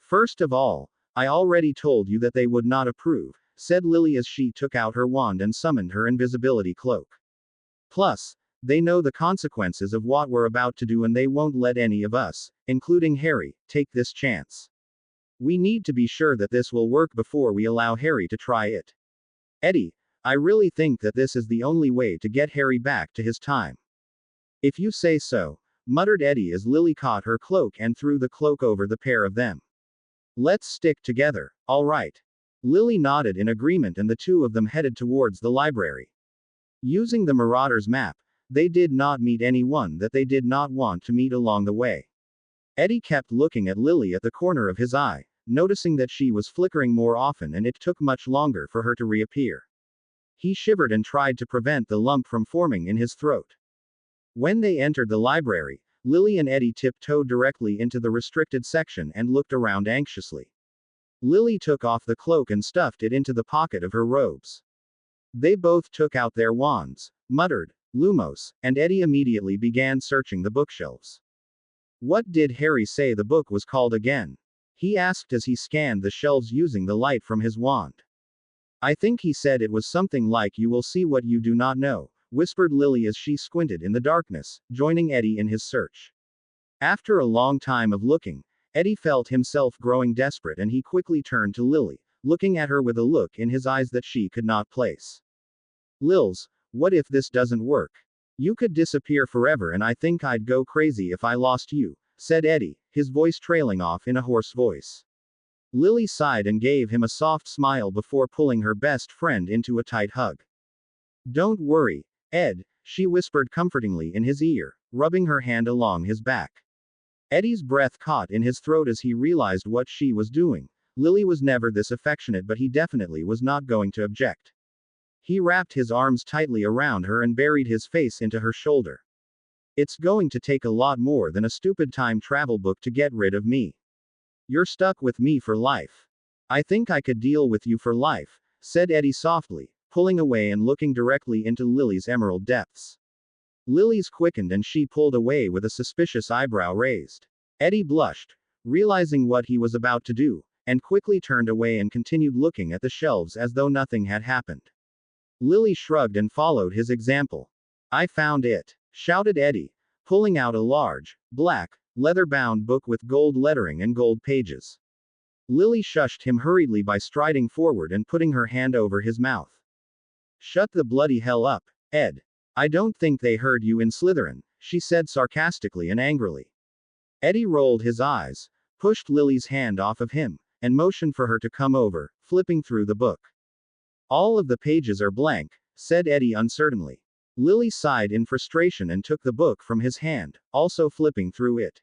First of all, I already told you that they would not approve, said Lily as she took out her wand and summoned her invisibility cloak. Plus, they know the consequences of what we're about to do and they won't let any of us, including Harry, take this chance. We need to be sure that this will work before we allow Harry to try it. Eddie, I really think that this is the only way to get Harry back to his time. If you say so, muttered Eddie as Lily caught her cloak and threw the cloak over the pair of them. Let's stick together, all right. Lily nodded in agreement and the two of them headed towards the library. Using the Marauders map, they did not meet anyone that they did not want to meet along the way. Eddie kept looking at Lily at the corner of his eye, noticing that she was flickering more often and it took much longer for her to reappear. He shivered and tried to prevent the lump from forming in his throat. When they entered the library, Lily and Eddie tiptoed directly into the restricted section and looked around anxiously. Lily took off the cloak and stuffed it into the pocket of her robes. They both took out their wands, muttered, Lumos, and Eddie immediately began searching the bookshelves. What did Harry say the book was called again? He asked as he scanned the shelves using the light from his wand. I think he said it was something like You Will See What You Do Not Know, whispered Lily as she squinted in the darkness, joining Eddie in his search. After a long time of looking, Eddie felt himself growing desperate and he quickly turned to Lily, looking at her with a look in his eyes that she could not place. Lils, what if this doesn't work? You could disappear forever and I think I'd go crazy if I lost you, said Eddie, his voice trailing off in a hoarse voice. Lily sighed and gave him a soft smile before pulling her best friend into a tight hug. Don't worry, Ed, she whispered comfortingly in his ear, rubbing her hand along his back. Eddie's breath caught in his throat as he realized what she was doing. Lily was never this affectionate, but he definitely was not going to object. He wrapped his arms tightly around her and buried his face into her shoulder. It's going to take a lot more than a stupid time travel book to get rid of me. You're stuck with me for life. I think I could deal with you for life, said Eddie softly, pulling away and looking directly into Lily's emerald depths. Lily's quickened and she pulled away with a suspicious eyebrow raised. Eddie blushed, realizing what he was about to do, and quickly turned away and continued looking at the shelves as though nothing had happened. Lily shrugged and followed his example. I found it, shouted Eddie, pulling out a large, black, leather-bound book with gold lettering and gold pages. Lily shushed him hurriedly by striding forward and putting her hand over his mouth. Shut the bloody hell up, Ed. I don't think they heard you in Slytherin, she said sarcastically and angrily. Eddie rolled his eyes, pushed Lily's hand off of him, and motioned for her to come over, flipping through the book. All of the pages are blank, said Eddie uncertainly. Lily sighed in frustration and took the book from his hand, also flipping through it.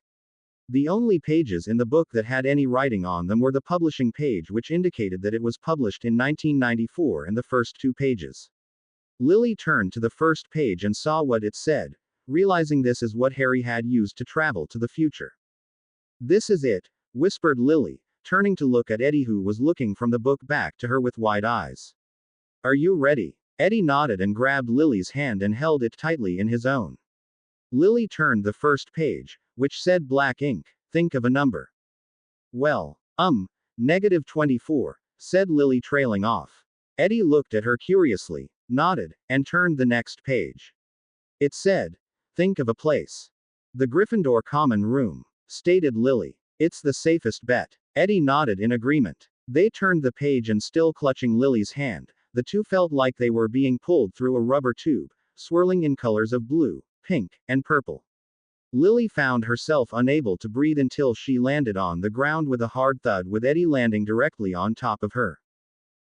The only pages in the book that had any writing on them were the publishing page, which indicated that it was published in 1994, and the first two pages. Lily turned to the first page and saw what it said, realizing this is what Harry had used to travel to the future. This is it, whispered Lily, turning to look at Eddie, who was looking from the book back to her with wide eyes. Are you ready? Eddie nodded and grabbed Lily's hand and held it tightly in his own. Lily turned the first page, which said black ink, think of a number. Well, -24, said Lily, trailing off. Eddie looked at her curiously, nodded, and turned the next page. It said, think of a place. The Gryffindor common room, stated Lily. It's the safest bet. Eddie nodded in agreement. They turned the page and, still clutching Lily's hand, the two felt like they were being pulled through a rubber tube, swirling in colors of blue, pink, and purple. Lily found herself unable to breathe until she landed on the ground with a hard thud, with Eddie landing directly on top of her.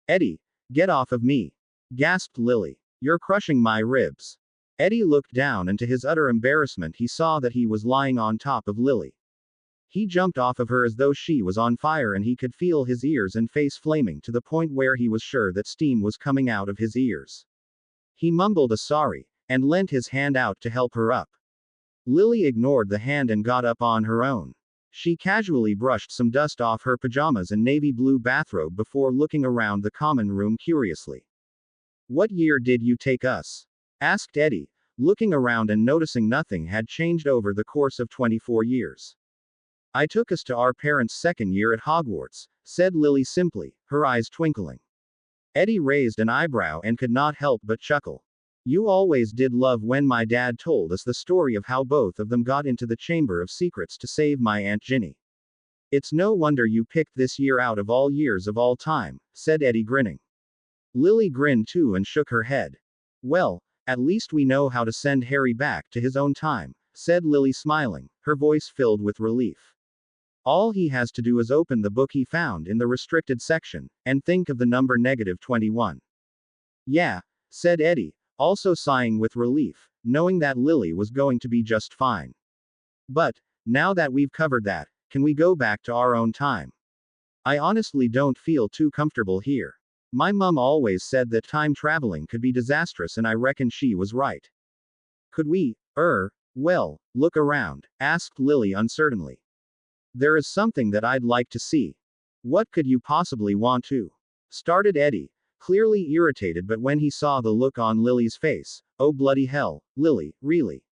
Eddie, Get off of me, gasped Lily. You're crushing my ribs. Eddie looked down, and to his utter embarrassment, he saw that he was lying on top of Lily. He jumped off of her as though she was on fire, and he could feel his ears and face flaming to the point where he was sure that steam was coming out of his ears. He mumbled a sorry, and lent his hand out to help her up. Lily ignored the hand and got up on her own. She casually brushed some dust off her pajamas and navy blue bathrobe before looking around the common room curiously. What year did you take us? Asked Eddie, looking around and noticing nothing had changed over the course of 24 years. I took us to our parents' second year at Hogwarts, said Lily simply, her eyes twinkling. Eddie raised an eyebrow and could not help but chuckle. You always did love when my dad told us the story of how both of them got into the Chamber of Secrets to save my Aunt Ginny. It's no wonder you picked this year out of all years of all time, said Eddie, grinning. Lily grinned too and shook her head. Well, at least we know how to send Harry back to his own time, said Lily, smiling, her voice filled with relief. All he has to do is open the book he found in the restricted section, and think of the number -21. Yeah, said Eddie, also sighing with relief, knowing that Lily was going to be just fine. But, now that we've covered that, can we go back to our own time? I honestly don't feel too comfortable here. My mum always said that time traveling could be disastrous, and I reckon she was right. Could we, well, look around, asked Lily uncertainly. There is something that I'd like to see. What could you possibly want to? Started Eddie, clearly irritated, but when he saw the look on Lily's face, oh bloody hell, Lily, really?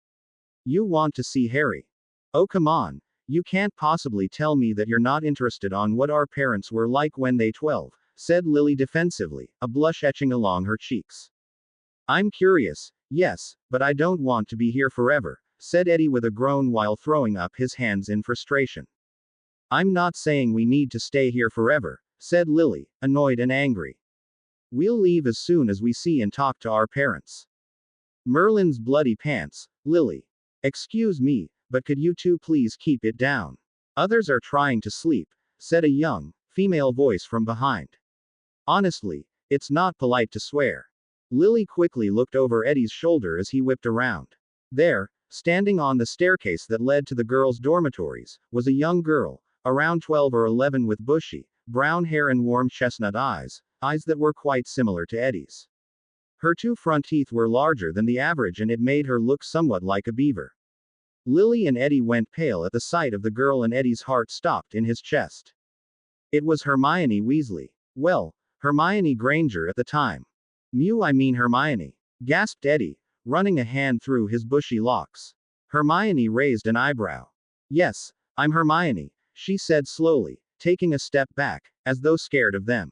You want to see Harry? Oh come on, you can't possibly tell me that you're not interested on what our parents were like when they 12, said Lily defensively, a blush etching along her cheeks. I'm curious, yes, but I don't want to be here forever, said Eddie with a groan while throwing up his hands in frustration. I'm not saying we need to stay here forever, said Lily, annoyed and angry. We'll leave as soon as we see and talk to our parents. Merlin's bloody pants, Lily. Excuse me, but could you two please keep it down? Others are trying to sleep, said a young, female voice from behind. Honestly, it's not polite to swear. Lily quickly looked over Eddie's shoulder as he whipped around. There, standing on the staircase that led to the girls' dormitories, was a young girl, around 12 or 11, with bushy, brown hair and warm chestnut eyes that were quite similar to Eddie's. Her two front teeth were larger than the average, and it made her look somewhat like a beaver. Lily and Eddie went pale at the sight of the girl, and Eddie's heart stopped in his chest. It was Hermione Weasley. Well, Hermione Granger at the time. I mean Hermione, gasped Eddie, running a hand through his bushy locks. Hermione raised an eyebrow. Yes, I'm Hermione, she said slowly, taking a step back, as though scared of them.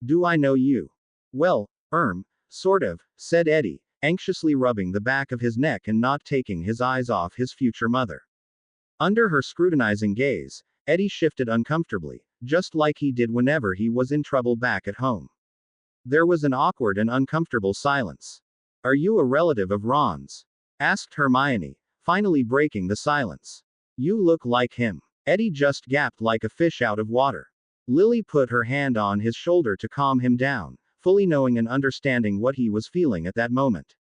Do I know you? Well, sort of, said Eddie, anxiously rubbing the back of his neck and not taking his eyes off his future mother. Under her scrutinizing gaze, Eddie shifted uncomfortably, just like he did whenever he was in trouble back at home. There was an awkward and uncomfortable silence. Are you a relative of Ron's? Asked Hermione, finally breaking the silence. You look like him. Eddie just gaped like a fish out of water. Lily put her hand on his shoulder to calm him down, fully knowing and understanding what he was feeling at that moment.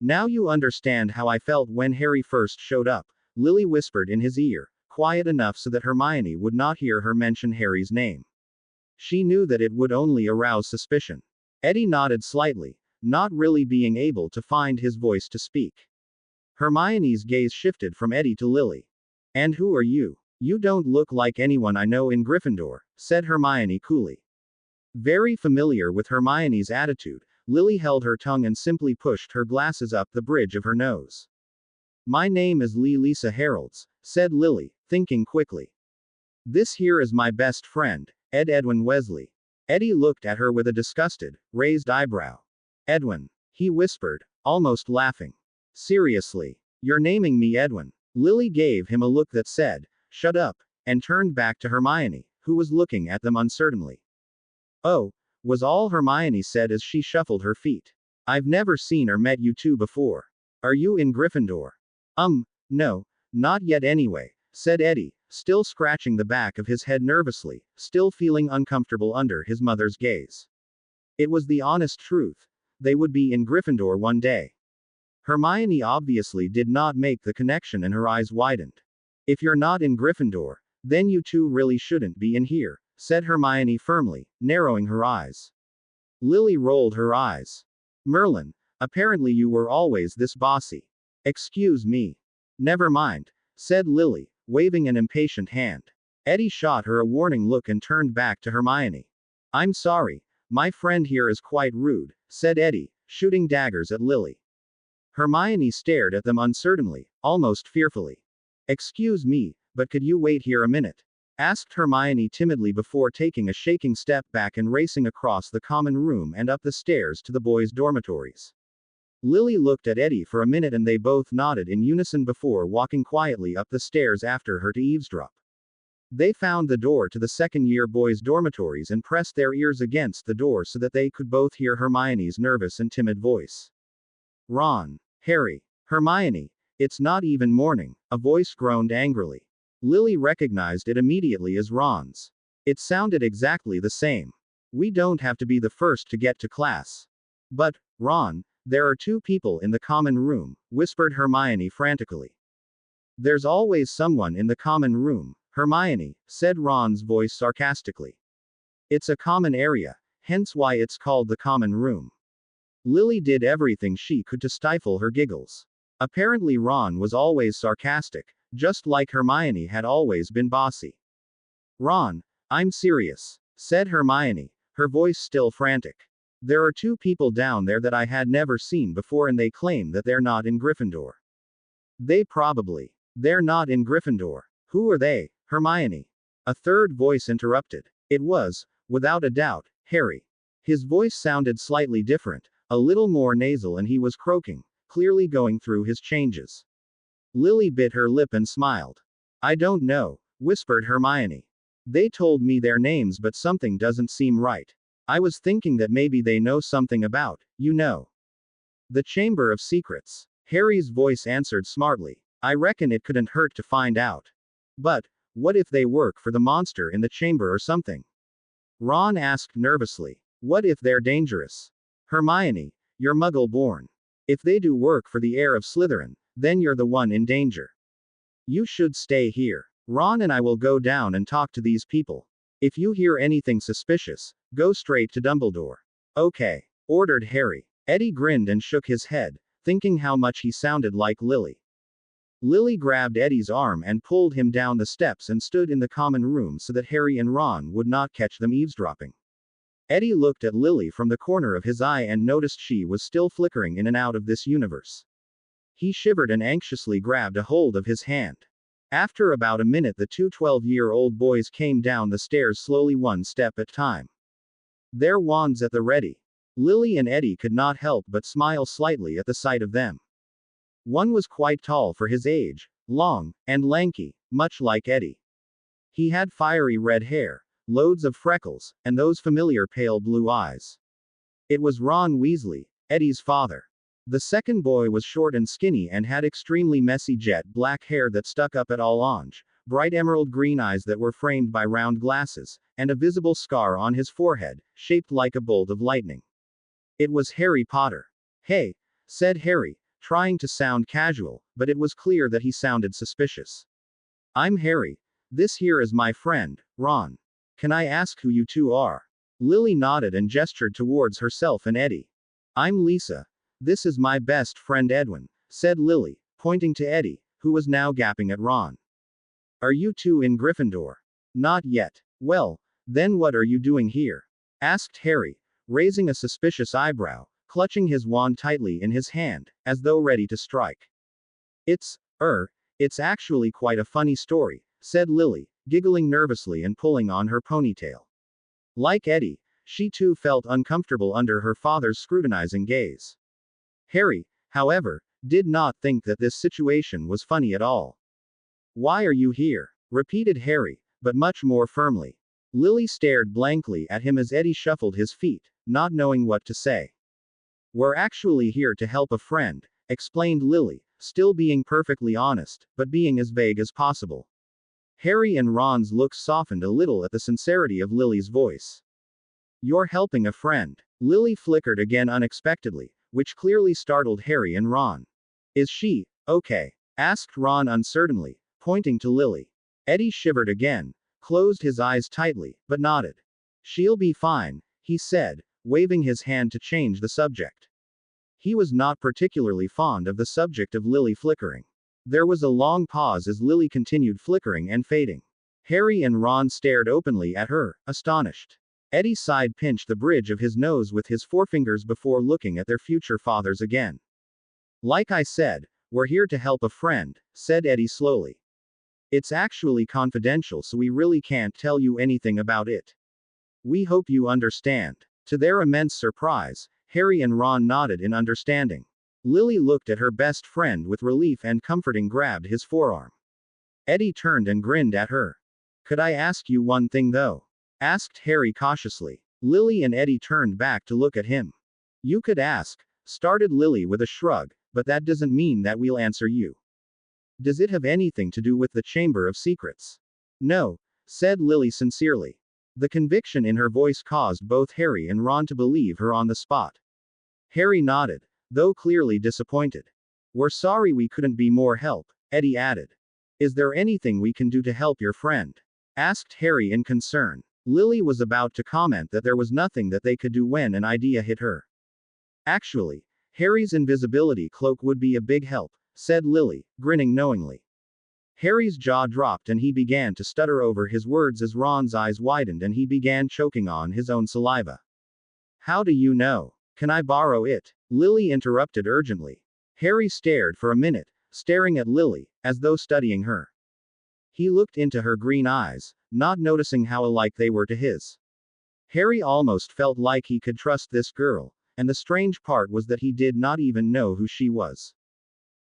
Now you understand how I felt when Harry first showed up, Lily whispered in his ear, quiet enough so that Hermione would not hear her mention Harry's name. She knew that it would only arouse suspicion. Eddie nodded slightly, not really being able to find his voice to speak. Hermione's gaze shifted from Eddie to Lily. And who are you? You don't look like anyone I know in Gryffindor, said Hermione coolly. Very familiar with Hermione's attitude, Lily held her tongue and simply pushed her glasses up the bridge of her nose. My name is Lisa Harolds, said Lily, thinking quickly. This here is my best friend, Edwin Weasley. Eddie looked at her with a disgusted, raised eyebrow. Edwin, he whispered, almost laughing. Seriously, you're naming me Edwin? Lily gave him a look that said, shut up, and turned back to Hermione, who was looking at them uncertainly. Oh, was all Hermione said as she shuffled her feet. I've never seen or met you two before. Are you in Gryffindor? No, not yet anyway, said Eddie, still scratching the back of his head nervously, still feeling uncomfortable under his mother's gaze. It was the honest truth. They would be in Gryffindor one day. Hermione obviously did not make the connection and her eyes widened. If you're not in Gryffindor, then you two really shouldn't be in here, said Hermione firmly, narrowing her eyes. Lily rolled her eyes. Merlin, apparently you were always this bossy. Excuse me. Never mind, said Lily, waving an impatient hand. Eddie shot her a warning look and turned back to Hermione. I'm sorry, my friend here is quite rude, said Eddie, shooting daggers at Lily. Hermione stared at them uncertainly, almost fearfully. Excuse me, but could you wait here a minute? Asked Hermione timidly before taking a shaking step back and racing across the common room and up the stairs to the boys' dormitories. Lily looked at Eddie for a minute and they both nodded in unison before walking quietly up the stairs after her to eavesdrop. They found the door to the second-year boys' dormitories and pressed their ears against the door so that they could both hear Hermione's nervous and timid voice. Ron. Harry. Hermione. It's not even morning, a voice groaned angrily. Lily recognized it immediately as Ron's. It sounded exactly the same. We don't have to be the first to get to class. But, Ron, there are two people in the common room, whispered Hermione frantically. There's always someone in the common room, Hermione, said Ron's voice sarcastically. It's a common area, hence why it's called the common room. Lily did everything she could to stifle her giggles. Apparently Ron was always sarcastic, just like Hermione had always been bossy. Ron, I'm serious, said Hermione, her voice still frantic. There are two people down there that I had never seen before and they claim that they're not in Gryffindor. They're not in Gryffindor. Who are they, Hermione? A third voice interrupted. It was, without a doubt, Harry. His voice sounded slightly different, a little more nasal, and he was croaking, clearly going through his changes. Lily bit her lip and smiled. I don't know, whispered Hermione. They told me their names but something doesn't seem right. I was thinking that maybe they know something about, the Chamber of Secrets. Harry's voice answered smartly. I reckon it couldn't hurt to find out. But, what if they work for the monster in the chamber or something? Ron asked nervously. What if they're dangerous? Hermione, you're Muggle-born. If they do work for the heir of Slytherin, then you're the one in danger. You should stay here. Ron and I will go down and talk to these people. If you hear anything suspicious, go straight to Dumbledore. Okay, ordered Harry. Eddie grinned and shook his head, thinking how much he sounded like Lily. Lily grabbed Eddie's arm and pulled him down the steps and stood in the common room so that Harry and Ron would not catch them eavesdropping. Eddie looked at Lily from the corner of his eye and noticed she was still flickering in and out of this universe. He shivered and anxiously grabbed a hold of his hand. After about a minute the two 12-year-old boys came down the stairs slowly, one step at a time. Their wands at the ready. Lily and Eddie could not help but smile slightly at the sight of them. One was quite tall for his age, long, and lanky, much like Eddie. He had fiery red hair, loads of freckles, and those familiar pale blue eyes. It was Ron Weasley, Eddie's father. The second boy was short and skinny and had extremely messy jet black hair that stuck up at all ends, bright emerald green eyes that were framed by round glasses, and a visible scar on his forehead, shaped like a bolt of lightning. It was Harry Potter. Hey, said Harry, trying to sound casual, but it was clear that he sounded suspicious. I'm Harry. This here is my friend, Ron. Can I ask who you two are? Lily nodded and gestured towards herself and Eddie. I'm Lisa. This is my best friend Edwin, said Lily, pointing to Eddie, who was now gaping at Ron. Are you two in Gryffindor? Not yet. Well, then what are you doing here? Asked Harry, raising a suspicious eyebrow, clutching his wand tightly in his hand, as though ready to strike. It's actually quite a funny story, said Lily, giggling nervously and pulling on her ponytail. Like Eddie, she too felt uncomfortable under her father's scrutinizing gaze. Harry, however, did not think that this situation was funny at all. Why are you here? Repeated Harry, but much more firmly. Lily stared blankly at him as Eddie shuffled his feet, not knowing what to say. We're actually here to help a friend, explained Lily, still being perfectly honest, but being as vague as possible. Harry and Ron's looks softened a little at the sincerity of Lily's voice. You're helping a friend. Lily flickered again unexpectedly, which clearly startled Harry and Ron. Is she okay? Asked Ron uncertainly, pointing to Lily. Eddie shivered again, closed his eyes tightly, but nodded. She'll be fine, he said, waving his hand to change the subject. He was not particularly fond of the subject of Lily flickering. There was a long pause as Lily continued flickering and fading. Harry and Ron stared openly at her, astonished. Eddie side pinched the bridge of his nose with his forefingers before looking at their future fathers again. Like I said, we're here to help a friend, said Eddie slowly. It's actually confidential, so we really can't tell you anything about it. We hope you understand. To their immense surprise, Harry and Ron nodded in understanding. Lily looked at her best friend with relief and comforting grabbed his forearm. Eddie turned and grinned at her. Could I ask you one thing though? Asked Harry cautiously. Lily and Eddie turned back to look at him. You could ask, started Lily with a shrug, but that doesn't mean that we'll answer you. Does it have anything to do with the Chamber of Secrets? No, said Lily sincerely. The conviction in her voice caused both Harry and Ron to believe her on the spot. Harry nodded, though clearly disappointed. We're sorry we couldn't be more help, Eddie added. Is there anything we can do to help your friend? Asked Harry in concern. Lily was about to comment that there was nothing that they could do when an idea hit her. Actually, Harry's invisibility cloak would be a big help, said Lily, grinning knowingly. Harry's jaw dropped and he began to stutter over his words as Ron's eyes widened and he began choking on his own saliva. How do you know? Can I borrow it? Lily interrupted urgently. Harry stared for a minute, staring at Lily, as though studying her. He looked into her green eyes, not noticing how alike they were to his. Harry almost felt like he could trust this girl, and the strange part was that he did not even know who she was.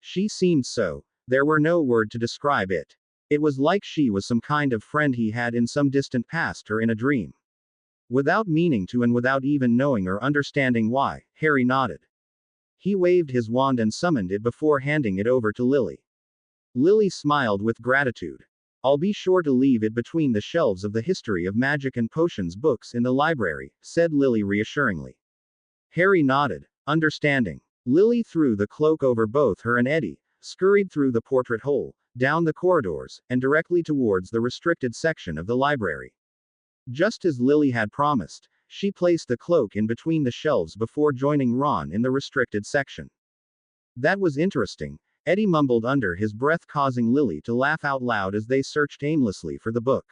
She seemed so, there were no words to describe it. It was like she was some kind of friend he had in some distant past or in a dream. Without meaning to and without even knowing or understanding why, Harry nodded. He waved his wand and summoned it before handing it over to Lily. Lily smiled with gratitude. I'll be sure to leave it between the shelves of the History of Magic and Potions books in the library, said Lily reassuringly. Harry nodded, understanding. Lily threw the cloak over both her and Eddie, scurried through the portrait hole, down the corridors, and directly towards the restricted section of the library. Just as Lily had promised, she placed the cloak in between the shelves before joining Ron in the restricted section. That was interesting, Eddie mumbled under his breath, causing Lily to laugh out loud as they searched aimlessly for the book.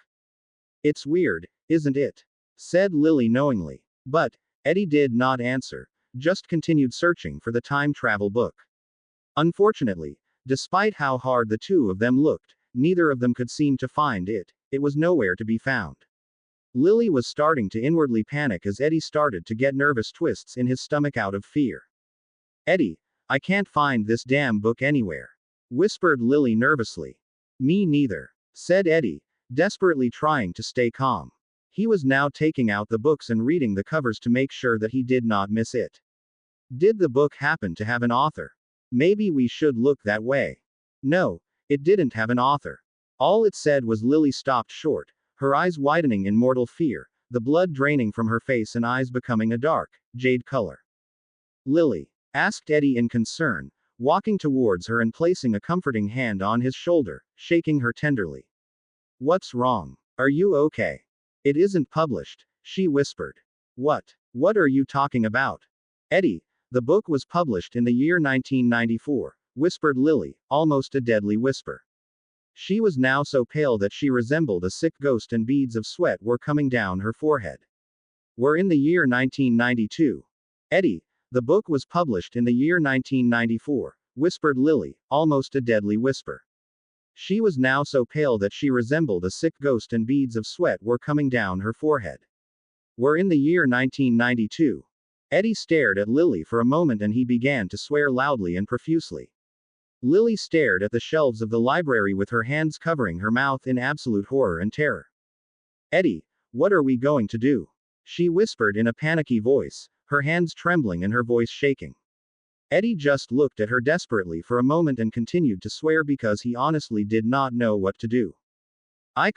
It's weird, isn't it? Said Lily knowingly. But, Eddie did not answer, just continued searching for the time travel book. Unfortunately, despite how hard the two of them looked, neither of them could seem to find it. It was nowhere to be found. Lily was starting to inwardly panic as Eddie started to get nervous twists in his stomach out of fear. Eddie, I can't find this damn book anywhere, whispered Lily nervously. Me neither, said Eddie, desperately trying to stay calm. He was now taking out the books and reading the covers to make sure that he did not miss it. Did the book happen to have an author? Maybe we should look that way. No, it didn't have an author. All it said was. Lily stopped short, her eyes widening in mortal fear, the blood draining from her face and eyes becoming a dark, jade color. Lily? Asked Eddie in concern, walking towards her and placing a comforting hand on his shoulder, shaking her tenderly. What's wrong? Are you okay? It isn't published, she whispered. What are you talking about? Eddie, the book was published in the year 1994, whispered Lily, almost a deadly whisper. She was now so pale that she resembled a sick ghost and beads of sweat were coming down her forehead. We're in the year 1992. Eddie, the book was published in the year 1994, whispered Lily, almost a deadly whisper. She was now so pale that she resembled a sick ghost and beads of sweat were coming down her forehead. We're in the year 1992. Eddie stared at Lily for a moment and he began to swear loudly and profusely. Lily stared at the shelves of the library with her hands covering her mouth in absolute horror and terror. Eddie, what are we going to do? She whispered in a panicky voice, her hands trembling and her voice shaking. Eddie just looked at her desperately for a moment and continued to swear because he honestly did not know what to do. I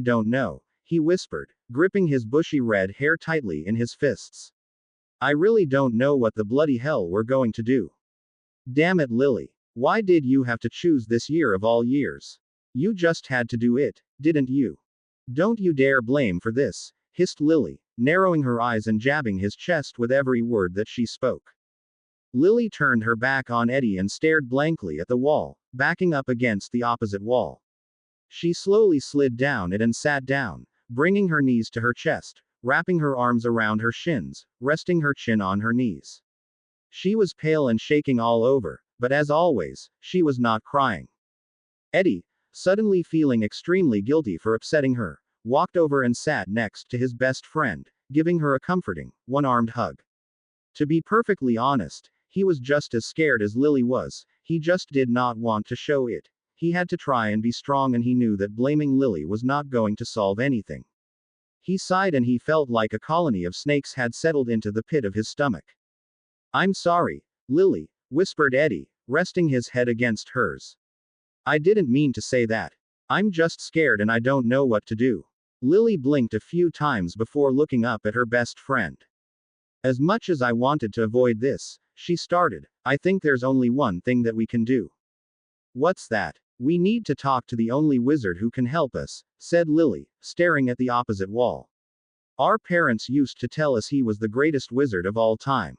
don't know, he whispered, gripping his bushy red hair tightly in his fists. I really don't know what the bloody hell we're going to do. Damn it, Lily. Why did you have to choose this year of all years? You just had to do it, didn't you? Don't you dare blame for this, hissed Lily, narrowing her eyes and jabbing his chest with every word that she spoke. Lily turned her back on Eddie and stared blankly at the wall, backing up against the opposite wall. She slowly slid down it and sat down, bringing her knees to her chest, wrapping her arms around her shins, resting her chin on her knees. She was pale and shaking all over, but as always, she was not crying. Eddie, suddenly feeling extremely guilty for upsetting her, walked over and sat next to his best friend, giving her a comforting, one-armed hug. To be perfectly honest, he was just as scared as Lily was, he just did not want to show it. He had to try and be strong, and he knew that blaming Lily was not going to solve anything. He sighed and he felt like a colony of snakes had settled into the pit of his stomach. I'm sorry, Lily, whispered Eddie, resting his head against hers. I didn't mean to say that. I'm just scared and I don't know what to do. Lily blinked a few times before looking up at her best friend. As much as I wanted to avoid this, she started, I think there's only one thing that we can do. What's that? We need to talk to the only wizard who can help us, said Lily, staring at the opposite wall. Our parents used to tell us he was the greatest wizard of all time.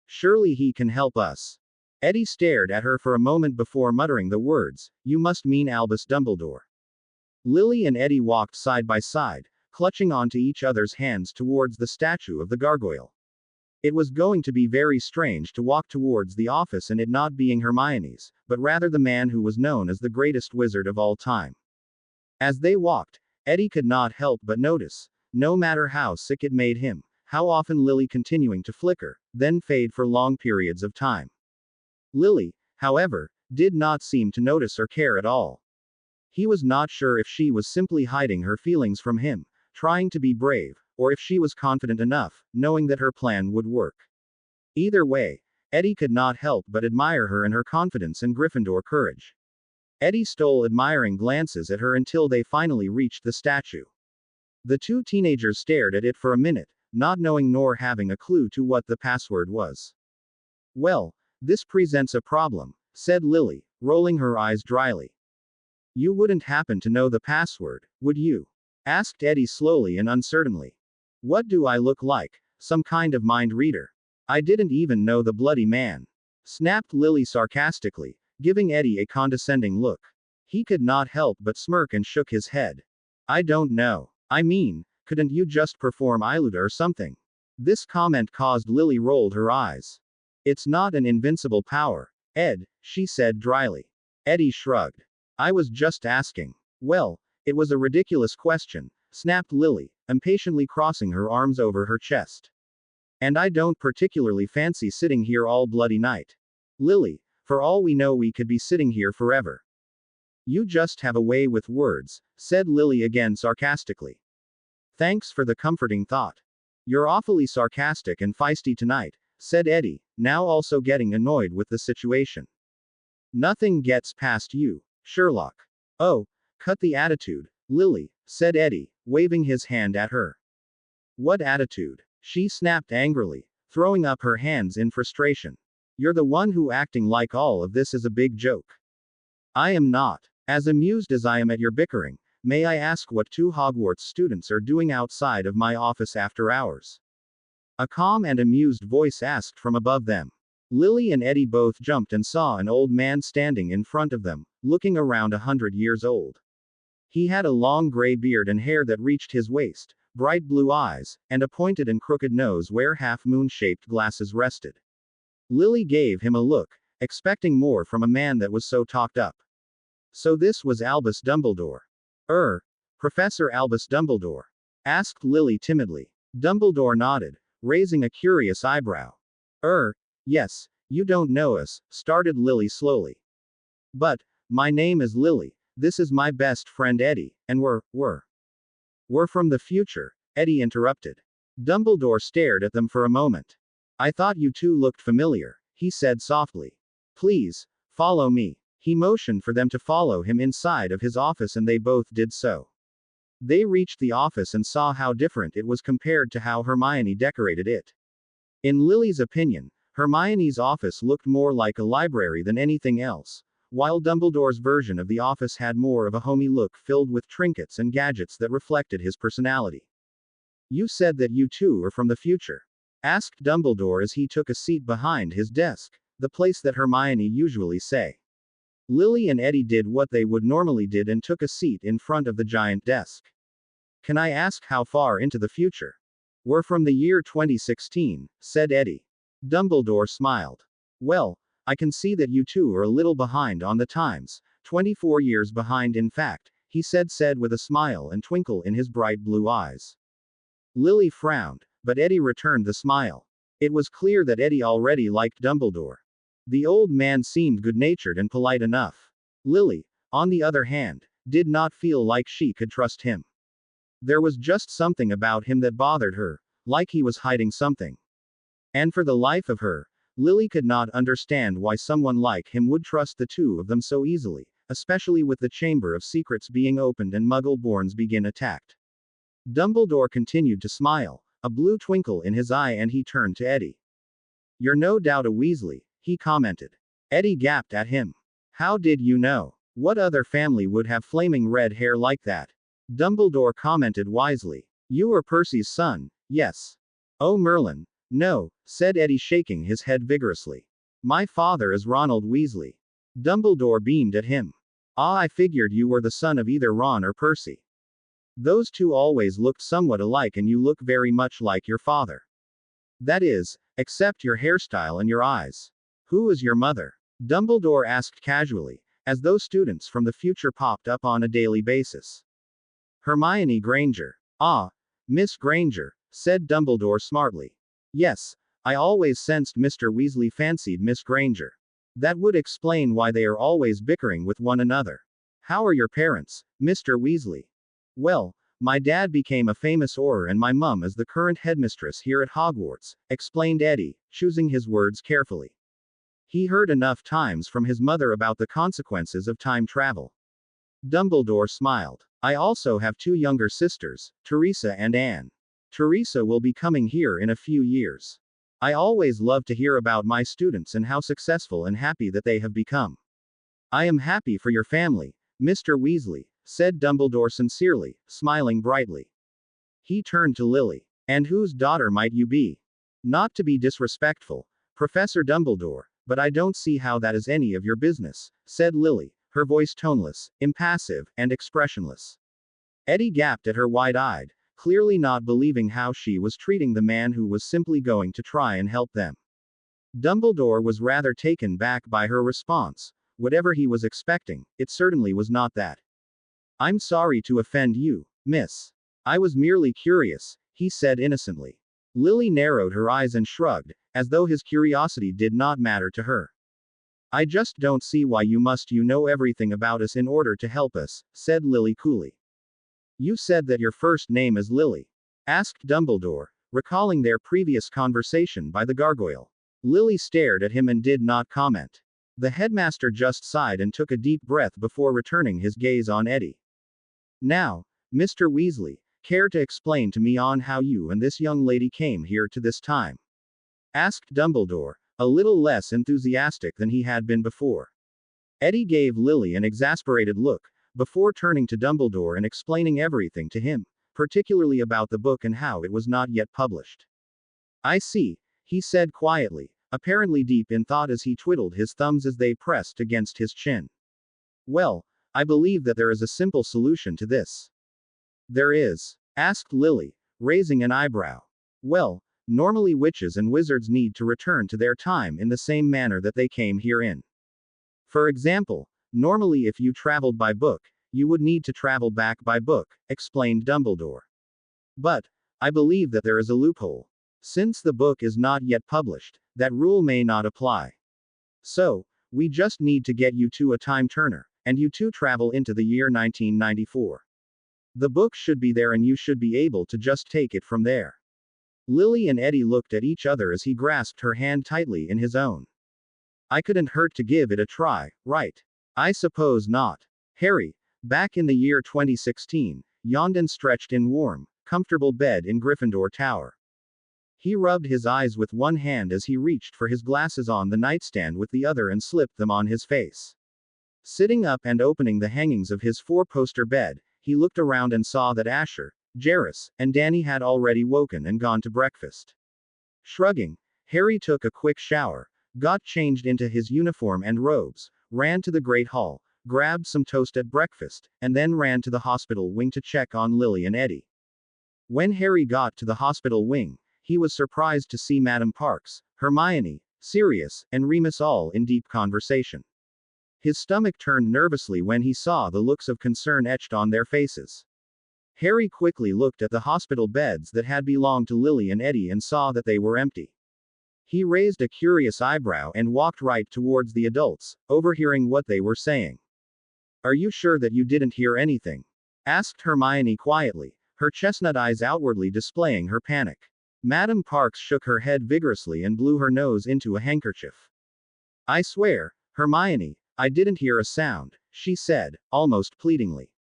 Surely he can help us. Eddie stared at her for a moment before muttering the words, You must mean Albus Dumbledore. Lily and Eddie walked side by side, clutching onto each other's hands towards the statue of the gargoyle. It was going to be very strange to walk towards the office and it not being Hermione's, but rather the man who was known as the greatest wizard of all time. As they walked, Eddie could not help but notice, no matter how sick it made him, how often Lily continuing to flicker, then fade for long periods of time. Lily, however, did not seem to notice or care at all. He was not sure if she was simply hiding her feelings from him, trying to be brave, or if she was confident enough, knowing that her plan would work. Either way, Eddie could not help but admire her and her confidence and Gryffindor courage. Eddie stole admiring glances at her until they finally reached the statue. The two teenagers stared at it for a minute, not knowing nor having a clue to what the password was. Well, this presents a problem, said Lily, rolling her eyes dryly. You wouldn't happen to know the password, would you? Asked Eddie slowly and uncertainly. What do I look like? Some kind of mind reader? I didn't even know the bloody man. Snapped Lily sarcastically, giving Eddie a condescending look. He could not help but smirk and shook his head. I don't know. I mean, couldn't you just perform Iluta or something? This comment caused Lily rolled her eyes. It's not an invincible power, Ed, she said dryly. Eddie shrugged. I was just asking. Well, it was a ridiculous question, snapped Lily, impatiently crossing her arms over her chest. And I don't particularly fancy sitting here all bloody night. Lily, for all we know we could be sitting here forever. You just have a way with words, said Lily again sarcastically. Thanks for the comforting thought. You're awfully sarcastic and feisty tonight, said Eddie, now also getting annoyed with the situation. Nothing gets past you, Sherlock. Oh, cut the attitude, Lily, said Eddie, waving his hand at her. What attitude? She snapped angrily, throwing up her hands in frustration. You're the one who acting like all of this is a big joke. I am not. As amused as I am at your bickering, may I ask what two Hogwarts students are doing outside of my office after hours? A calm and amused voice asked from above them. Lily and Eddie both jumped and saw an old man standing in front of them, looking around 100 years old. He had a long gray beard and hair that reached his waist, bright blue eyes, and a pointed and crooked nose where half-moon-shaped glasses rested. Lily gave him a look, expecting more from a man that was so talked up. So this was Albus Dumbledore. Professor Albus Dumbledore? Asked Lily timidly. Dumbledore nodded, raising a curious eyebrow. Yes, you don't know us, started Lily slowly. But, my name is Lily, this is my best friend Eddie, and we're from the future, Eddie interrupted. Dumbledore stared at them for a moment. I thought you two looked familiar, he said softly. Please, follow me. He motioned for them to follow him inside of his office and they both did so. They reached the office and saw how different it was compared to how Hermione decorated it. In Lily's opinion, Hermione's office looked more like a library than anything else, while Dumbledore's version of the office had more of a homey look filled with trinkets and gadgets that reflected his personality. You said that you two are from the future? Asked Dumbledore as he took a seat behind his desk, the place that Hermione usually sat. Lily and Eddie did what they would normally did and took a seat in front of the giant desk. Can I ask how far into the future? We're from the year 2016, said Eddie. Dumbledore smiled. Well, I can see that you two are a little behind on the times, 24 years behind in fact, he said with a smile and twinkle in his bright blue eyes. Lily frowned, but Eddie returned the smile. It was clear that Eddie already liked Dumbledore. The old man seemed good-natured and polite enough. Lily, on the other hand, did not feel like she could trust him. There was just something about him that bothered her, like he was hiding something. And for the life of her, Lily could not understand why someone like him would trust the two of them so easily, especially with the Chamber of Secrets being opened and Muggle-borns begin attacked. Dumbledore continued to smile, a blue twinkle in his eye, and he turned to Eddie. You're no doubt a Weasley, he commented. Eddie gaped at him. How did you know? What other family would have flaming red hair like that? Dumbledore commented wisely. You are Percy's son, yes. Oh, Merlin. No, said Eddie, shaking his head vigorously. My father is Ronald Weasley. Dumbledore beamed at him. Ah, I figured you were the son of either Ron or Percy. Those two always looked somewhat alike, and you look very much like your father. That is, except your hairstyle and your eyes. Who is your mother? Dumbledore asked casually, as though students from the future popped up on a daily basis. Hermione Granger. Ah, Miss Granger, said Dumbledore smartly. Yes, I always sensed Mr. Weasley fancied Miss Granger. That would explain why they are always bickering with one another. How are your parents, Mr. Weasley? Well, my dad became a famous Auror and my mum is the current headmistress here at Hogwarts, explained Eddie, choosing his words carefully. He heard enough times from his mother about the consequences of time travel. Dumbledore smiled. I also have two younger sisters, Teresa and Anne. Teresa will be coming here in a few years. I always love to hear about my students and how successful and happy that they have become. I am happy for your family, Mr. Weasley, said Dumbledore sincerely, smiling brightly. He turned to Lily. And whose daughter might you be? Not to be disrespectful, Professor Dumbledore, but I don't see how that is any of your business, said Lily, her voice toneless, impassive, and expressionless. Eddie gaped at her wide-eyed, clearly not believing how she was treating the man who was simply going to try and help them. Dumbledore was rather taken back by her response. Whatever he was expecting, it certainly was not that. I'm sorry to offend you, miss. I was merely curious, he said innocently. Lily narrowed her eyes and shrugged, as though his curiosity did not matter to her. I just don't see why you know everything about us in order to help us, said Lily coolly. You said that your first name is Lily? Asked Dumbledore, recalling their previous conversation by the gargoyle. Lily stared at him and did not comment. The headmaster just sighed and took a deep breath before returning his gaze on Eddie. Now, Mr. Weasley, care to explain to me on how you and this young lady came here to this time? Asked Dumbledore, a little less enthusiastic than he had been before. Eddie gave Lily an exasperated look, before turning to Dumbledore and explaining everything to him, particularly about the book and how it was not yet published. I see, he said quietly, apparently deep in thought as he twiddled his thumbs as they pressed against his chin. Well, I believe that there is a simple solution to this. There is? Asked Lily, raising an eyebrow. Well, normally witches and wizards need to return to their time in the same manner that they came here in. For example, normally if you traveled by book, you would need to travel back by book, explained Dumbledore. But, I believe that there is a loophole. Since the book is not yet published, that rule may not apply. So, we just need to get you to a time turner, and you two travel into the year 1994. The book should be there and you should be able to just take it from there. Lily and Eddie looked at each other as he grasped her hand tightly in his own. I couldn't hurt to give it a try, right? I suppose not. Harry, back in the year 2016, yawned and stretched in warm, comfortable bed in Gryffindor Tower. He rubbed his eyes with one hand as he reached for his glasses on the nightstand with the other and slipped them on his face. Sitting up and opening the hangings of his four-poster bed, he looked around and saw that Asher, Jairus, and Danny had already woken and gone to breakfast. Shrugging, Harry took a quick shower, got changed into his uniform and robes, ran to the Great Hall, grabbed some toast at breakfast, and then ran to the hospital wing to check on Lily and Eddie. When Harry got to the hospital wing, he was surprised to see Madam Parks, Hermione, Sirius, and Remus all in deep conversation. His stomach turned nervously when he saw the looks of concern etched on their faces. Harry quickly looked at the hospital beds that had belonged to Lily and Eddie and saw that they were empty. He raised a curious eyebrow and walked right towards the adults, overhearing what they were saying. "Are you sure that you didn't hear anything?" asked Hermione quietly, her chestnut eyes outwardly displaying her panic. Madam Parks shook her head vigorously and blew her nose into a handkerchief. "I swear, Hermione, I didn't hear a sound," she said, almost pleadingly.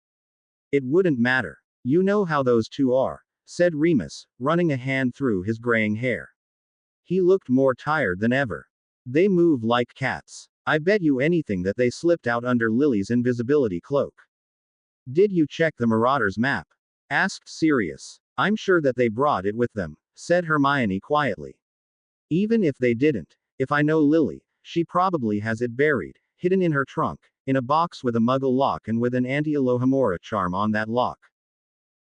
"It wouldn't matter. You know how those two are," said Remus, running a hand through his graying hair. He looked more tired than ever. "They move like cats. I bet you anything that they slipped out under Lily's invisibility cloak." "Did you check the Marauders map?" asked Sirius. "I'm sure that they brought it with them," said Hermione quietly. "Even if they didn't, if I know Lily, she probably has it buried, hidden in her trunk, in a box with a Muggle lock and with an anti-Alohomora charm on that lock."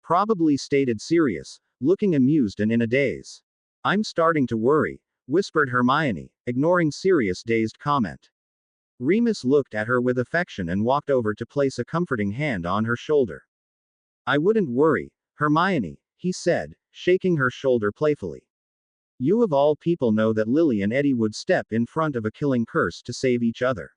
"Probably," stated Sirius, looking amused and in a daze. "I'm starting to worry," whispered Hermione, ignoring Sirius' dazed comment. Remus looked at her with affection and walked over to place a comforting hand on her shoulder. "I wouldn't worry, Hermione," he said, shaking her shoulder playfully. "You of all people know that Lily and Eddie would step in front of a killing curse to save each other.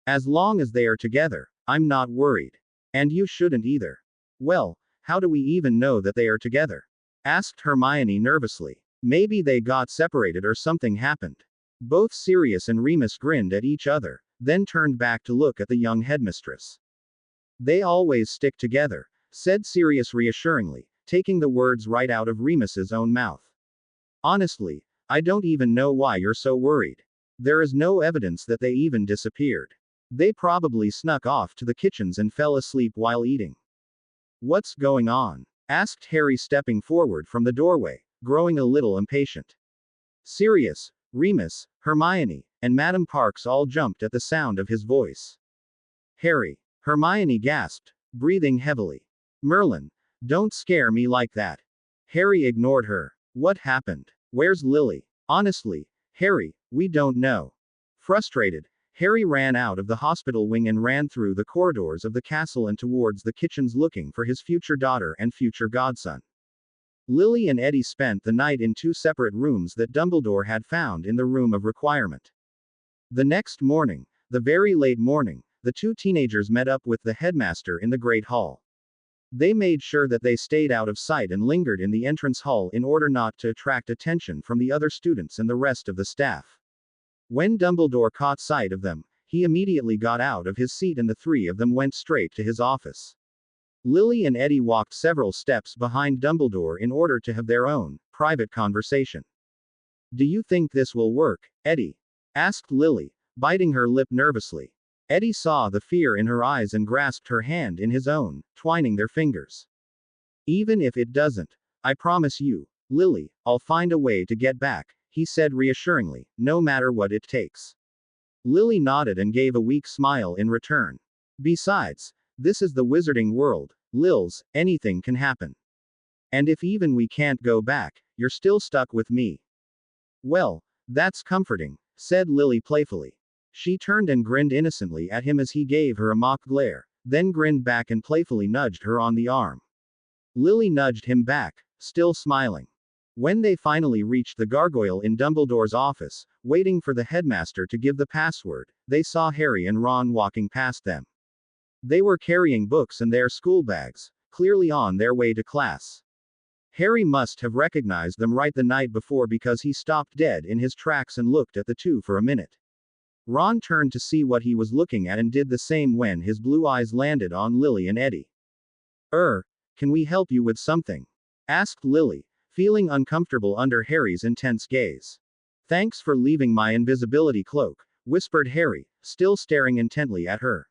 As long as they are together, I'm not worried. And you shouldn't either." "Well, how do we even know that they are together?" asked Hermione nervously. "Maybe they got separated or something happened." Both Sirius and Remus grinned at each other, then turned back to look at the young headmistress. "They always stick together," said Sirius reassuringly, taking the words right out of Remus's own mouth. "Honestly, I don't even know why you're so worried. There is no evidence that they even disappeared. They probably snuck off to the kitchens and fell asleep while eating." "What's going on?" asked Harry, stepping forward from the doorway, growing a little impatient. Sirius, Remus, Hermione, and Madam Parks all jumped at the sound of his voice. "Harry," Hermione gasped, breathing heavily. "Merlin, don't scare me like that." Harry ignored her. "What happened? Where's Lily?" "Honestly, Harry, we don't know." Frustrated, Harry ran out of the hospital wing and ran through the corridors of the castle and towards the kitchens looking for his future daughter and future godson. Lily and Eddie spent the night in two separate rooms that Dumbledore had found in the Room of Requirement. The next morning, the very late morning, the two teenagers met up with the headmaster in the Great Hall. They made sure that they stayed out of sight and lingered in the entrance hall in order not to attract attention from the other students and the rest of the staff. When Dumbledore caught sight of them, he immediately got out of his seat and the three of them went straight to his office. Lily and Eddie walked several steps behind Dumbledore in order to have their own, private conversation. "Do you think this will work, Eddie?" asked Lily, biting her lip nervously. Eddie saw the fear in her eyes and grasped her hand in his own, twining their fingers. "Even if it doesn't, I promise you, Lily, I'll find a way to get back," he said reassuringly, "no matter what it takes." Lily nodded and gave a weak smile in return. "Besides, this is the wizarding world, Lils, anything can happen. And if even we can't go back, you're still stuck with me." "Well, that's comforting," said Lily playfully. She turned and grinned innocently at him as he gave her a mock glare, then grinned back and playfully nudged her on the arm. Lily nudged him back, still smiling. When they finally reached the gargoyle in Dumbledore's office, waiting for the headmaster to give the password, they saw Harry and Ron walking past them. They were carrying books and their school bags, clearly on their way to class. Harry must have recognized them right the night before because he stopped dead in his tracks and looked at the two for a minute. Ron turned to see what he was looking at and did the same when his blue eyes landed on Lily and Eddie. Can we help you with something?" asked Lily, feeling uncomfortable under Harry's intense gaze. Thanks for leaving my invisibility cloak, whispered Harry, still staring intently at her.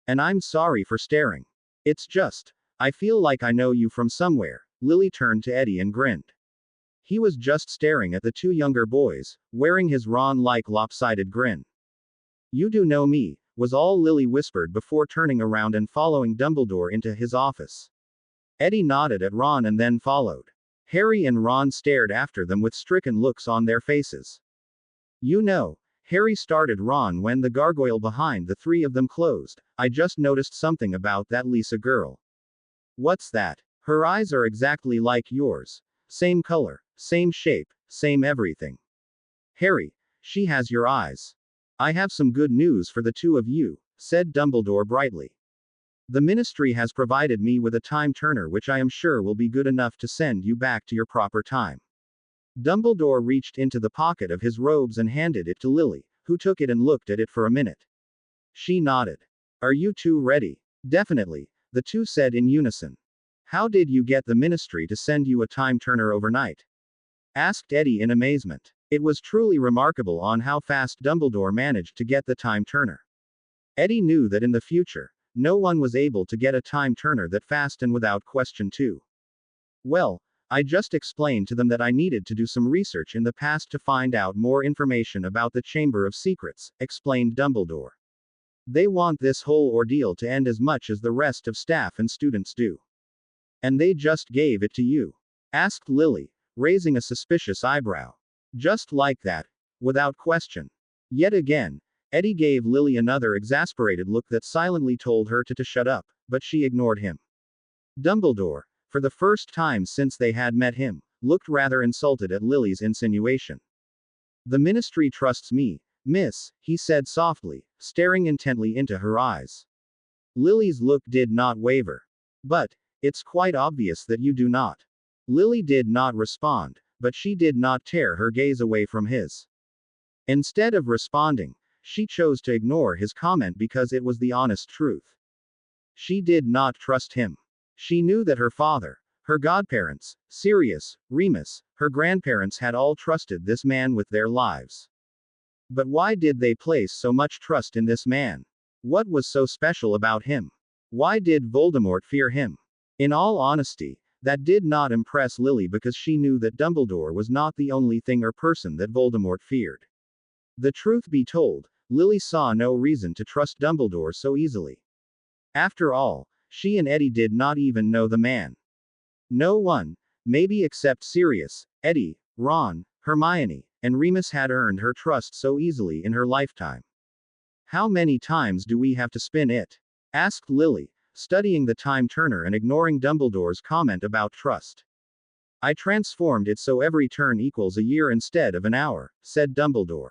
And I'm sorry for staring. It's just, I feel like I know you from somewhere. Lily turned to Eddie and grinned. He was just staring at the two younger boys, wearing his Ron-like lopsided grin. You do know me, was all Lily whispered before turning around and following Dumbledore into his office. Eddie nodded at Ron and then followed. Harry and Ron stared after them with stricken looks on their faces. You know, Harry started Ron when the gargoyle behind the three of them closed. I just noticed something about that Lisa girl. What's that? Her eyes are exactly like yours. Same color, same shape, same everything. Harry, she has your eyes. I have some good news for the two of you, said Dumbledore brightly. The Ministry has provided me with a time turner which I am sure will be good enough to send you back to your proper time. Dumbledore reached into the pocket of his robes and handed it to Lily, who took it and looked at it for a minute. She nodded. Are you two ready? Definitely, the two said in unison. How did you get the Ministry to send you a time turner overnight? Asked Eddie in amazement. It was truly remarkable on how fast Dumbledore managed to get the time turner. Eddie knew that in the future, no one was able to get a time turner that fast and without question too. Well, I just explained to them that I needed to do some research in the past to find out more information about the Chamber of Secrets, explained Dumbledore. They want this whole ordeal to end as much as the rest of staff and students do. And they just gave it to you? Asked Lily, raising a suspicious eyebrow. Just like that, without question. Yet again, Eddie gave Lily another exasperated look that silently told her to shut up, but she ignored him. Dumbledore, for the first time since they had met him, looked rather insulted at Lily's insinuation. The Ministry trusts me, miss, he said softly, staring intently into her eyes. Lily's look did not waver. But, it's quite obvious that you do not. Lily did not respond, but she did not tear her gaze away from his. Instead of responding, she chose to ignore his comment because it was the honest truth. She did not trust him. She knew that her father, her godparents, Sirius, Remus, her grandparents had all trusted this man with their lives. But why did they place so much trust in this man? What was so special about him? Why did Voldemort fear him? In all honesty, that did not impress Lily because she knew that Dumbledore was not the only thing or person that Voldemort feared. The truth be told, Lily saw no reason to trust Dumbledore so easily. After all, she and Eddie did not even know the man. No one, maybe except Sirius, Eddie, Ron, Hermione, and Remus had earned her trust so easily in her lifetime. How many times do we have to spin it? Asked Lily, studying the time turner and ignoring Dumbledore's comment about trust. I transformed it so every turn equals a year instead of an hour, said Dumbledore.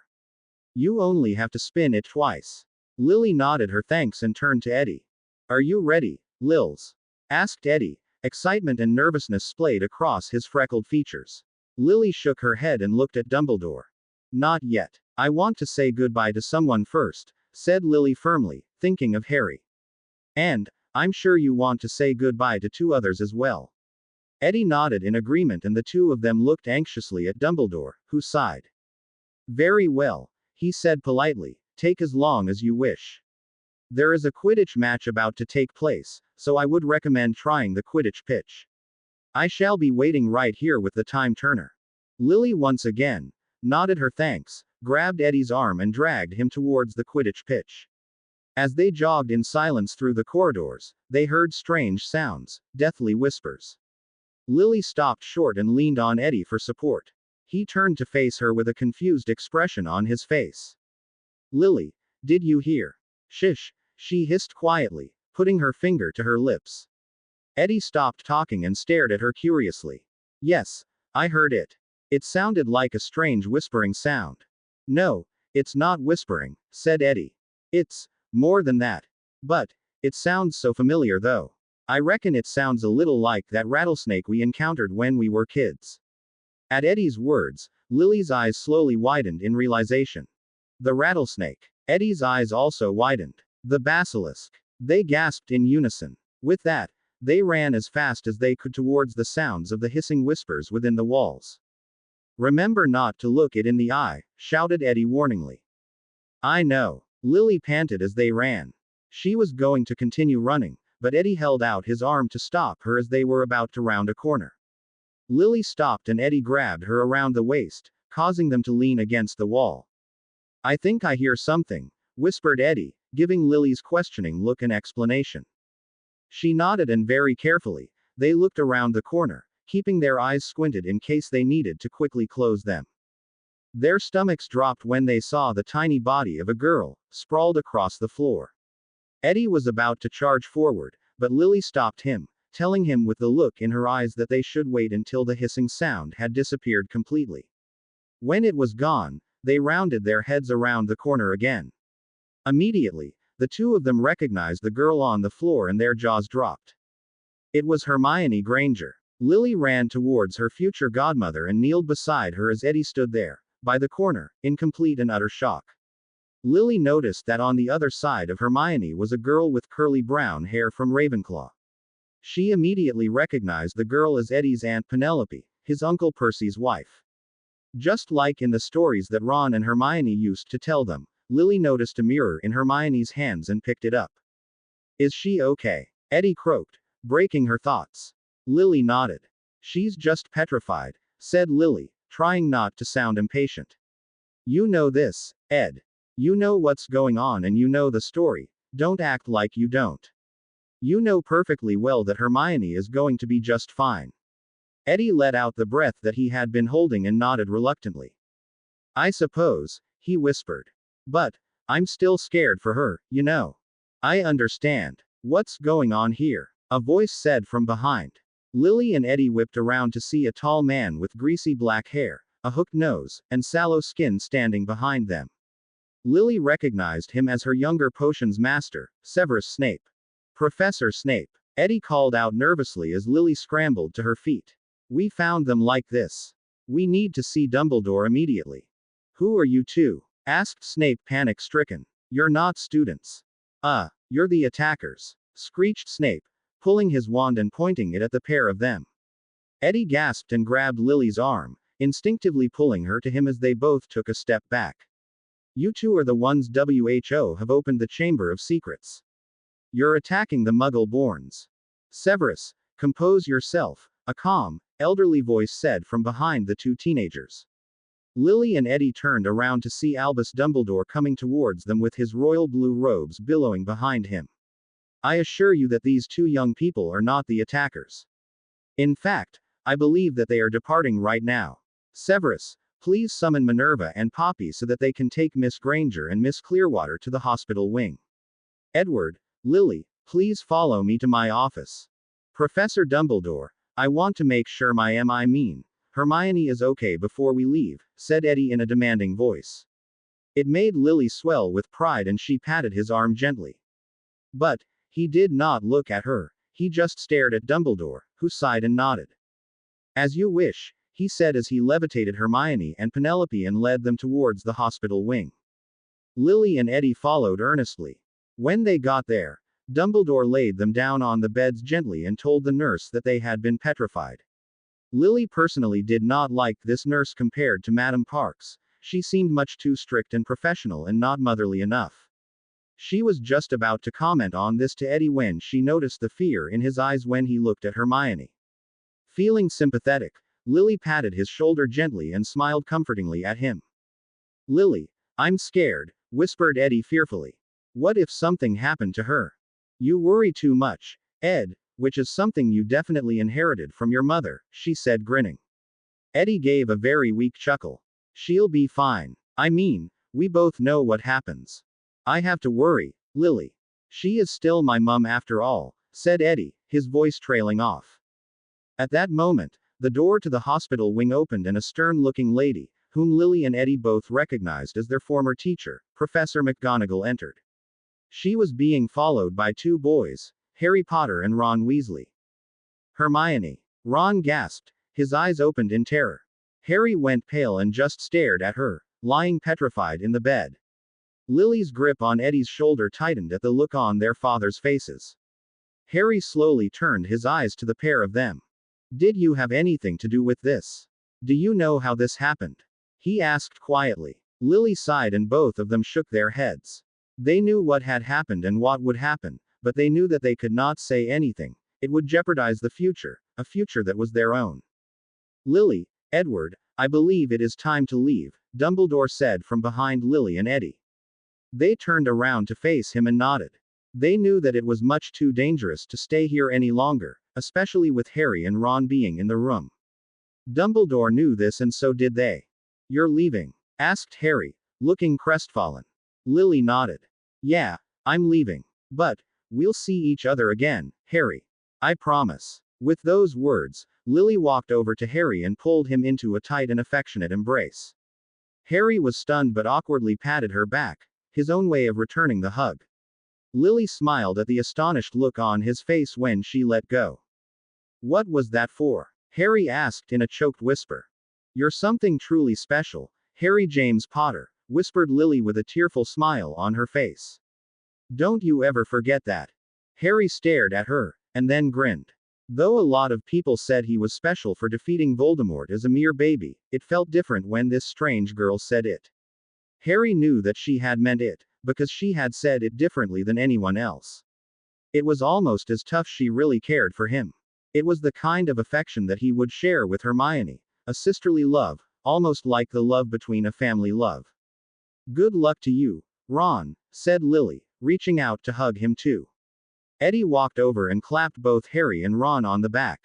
You only have to spin it twice. Lily nodded her thanks and turned to Eddie. Are you ready, Lils? Asked Eddie, excitement and nervousness splayed across his freckled features. Lily shook her head and looked at Dumbledore. Not yet. I want to say goodbye to someone first, said Lily firmly, thinking of Harry. And, I'm sure you want to say goodbye to two others as well. Eddie nodded in agreement and the two of them looked anxiously at Dumbledore, who sighed. Very well, he said politely, take as long as you wish. There is a Quidditch match about to take place, so I would recommend trying the Quidditch pitch. I shall be waiting right here with the time turner. Lily once again nodded her thanks, grabbed Eddie's arm and dragged him towards the Quidditch pitch. As they jogged in silence through the corridors, they heard strange sounds, deathly whispers. Lily stopped short and leaned on Eddie for support. He turned to face her with a confused expression on his face. Lily, did you hear? Shish, she hissed quietly, putting her finger to her lips. Eddie stopped talking and stared at her curiously. Yes, I heard it. It sounded like a strange whispering sound. No, it's not whispering, said Eddie. It's more than that. But, it sounds so familiar though. I reckon it sounds a little like that rattlesnake we encountered when we were kids. At Eddie's words, Lily's eyes slowly widened in realization. The rattlesnake. Eddie's eyes also widened. The basilisk. They gasped in unison. With that, They ran as fast as they could towards the sounds of the hissing whispers within the walls. "Remember not to look it in the eye," shouted Eddie warningly. "I know," Lily panted as they ran. She was going to continue running, but Eddie held out his arm to stop her as they were about to round a corner. Lily stopped and Eddie grabbed her around the waist, causing them to lean against the wall. "I think I hear something," whispered Eddie, giving Lily's questioning look an explanation. She nodded and very carefully, they looked around the corner, keeping their eyes squinted in case they needed to quickly close them. Their stomachs dropped when they saw the tiny body of a girl, sprawled across the floor. Eddie was about to charge forward, but Lily stopped him, telling him with the look in her eyes that they should wait until the hissing sound had disappeared completely. When it was gone, they rounded their heads around the corner again. Immediately, the two of them recognized the girl on the floor and their jaws dropped. It was Hermione Granger. Lily ran towards her future godmother and kneeled beside her as Eddie stood there, by the corner, in complete and utter shock. Lily noticed that on the other side of Hermione was a girl with curly brown hair from Ravenclaw. She immediately recognized the girl as Eddie's Aunt Penelope, his Uncle Percy's wife. Just like in the stories that Ron and Hermione used to tell them, Lily noticed a mirror in Hermione's hands and picked it up. "Is she okay?" Eddie croaked, breaking her thoughts. Lily nodded. "She's just petrified," said Lily, trying not to sound impatient. "You know this, Ed. You know what's going on and you know the story, don't act like you don't. You know perfectly well that Hermione is going to be just fine." Eddie let out the breath that he had been holding and nodded reluctantly. "I suppose," he whispered. "But, I'm still scared for her, you know." "I understand. What's going on here?" a voice said from behind. Lily and Eddie whipped around to see a tall man with greasy black hair, a hooked nose, and sallow skin standing behind them. Lily recognized him as her younger potions master, Severus Snape. "Professor Snape," Eddie called out nervously as Lily scrambled to her feet. "We found them like this. We need to see Dumbledore immediately." "Who are you two?" asked Snape panic-stricken. "You're not students." You're the attackers," screeched Snape, pulling his wand and pointing it at the pair of them. Eddie gasped and grabbed Lily's arm, instinctively pulling her to him as they both took a step back. "You two are the ones WHO have opened the Chamber of Secrets. You're attacking the Muggle-borns." "Severus, compose yourself," a calm, elderly voice said from behind the two teenagers. Lily and Eddie turned around to see Albus Dumbledore coming towards them with his royal blue robes billowing behind him. "I assure you that these two young people are not the attackers. In fact, I believe that they are departing right now. Severus, please summon Minerva and Poppy so that they can take Miss Granger and Miss Clearwater to the hospital wing. Edward, Lily, please follow me to my office. Professor Dumbledore, I want to make sure Hermione is okay before we leave," said Eddie in a demanding voice. It made Lily swell with pride and she patted his arm gently. But, he did not look at her, he just stared at Dumbledore, who sighed and nodded. "As you wish," he said as he levitated Hermione and Penelope and led them towards the hospital wing. Lily and Eddie followed earnestly. When they got there, Dumbledore laid them down on the beds gently and told the nurse that they had been petrified. Lily personally did not like this nurse compared to Madame Parks. She seemed much too strict and professional and not motherly enough. She was just about to comment on this to Eddie when she noticed the fear in his eyes when he looked at Hermione. Feeling sympathetic, Lily patted his shoulder gently and smiled comfortingly at him. "Lily, I'm scared," whispered Eddie fearfully. "What if something happened to her?" "You worry too much, Ed, which is something you definitely inherited from your mother," she said grinning. Eddie gave a very weak chuckle. "She'll be fine. I mean, we both know what happens. I have to worry, Lily. She is still my mum after all," said Eddie, his voice trailing off. At that moment, the door to the hospital wing opened and a stern-looking lady, whom Lily and Eddie both recognized as their former teacher, Professor McGonagall, entered. She was being followed by two boys, Harry Potter and Ron Weasley. "Hermione." Ron gasped, his eyes opened in terror. Harry went pale and just stared at her, lying petrified in the bed. Lily's grip on Eddie's shoulder tightened at the look on their fathers' faces. Harry slowly turned his eyes to the pair of them. Did you have anything to do with this? Do you know how this happened? He asked quietly. Lily sighed and both of them shook their heads. They knew what had happened and what would happen, but they knew that they could not say anything. It would jeopardize the future, a future that was their own. Lily, Edward, I believe it is time to leave, Dumbledore said from behind Lily and Eddie. They turned around to face him and nodded. They knew that it was much too dangerous to stay here any longer, especially with Harry and Ron being in the room. Dumbledore knew this and so did they. You're leaving? Asked Harry, looking crestfallen. Lily nodded. Yeah, I'm leaving. But, we'll see each other again, Harry. I promise. With those words, Lily walked over to Harry and pulled him into a tight and affectionate embrace. Harry was stunned but awkwardly patted her back, his own way of returning the hug. Lily smiled at the astonished look on his face when she let go. What was that for? Harry asked in a choked whisper. You're something truly special, Harry James Potter, whispered Lily with a tearful smile on her face. Don't you ever forget that. Harry stared at her, and then grinned. Though a lot of people said he was special for defeating Voldemort as a mere baby, it felt different when this strange girl said it. Harry knew that she had meant it, because she had said it differently than anyone else. It was almost as tough she really cared for him. It was the kind of affection that he would share with Hermione, a sisterly love, almost like the love between a family love. Good luck to you, Ron, said Lily, reaching out to hug him too. Eddie walked over and clapped both Harry and Ron on the back.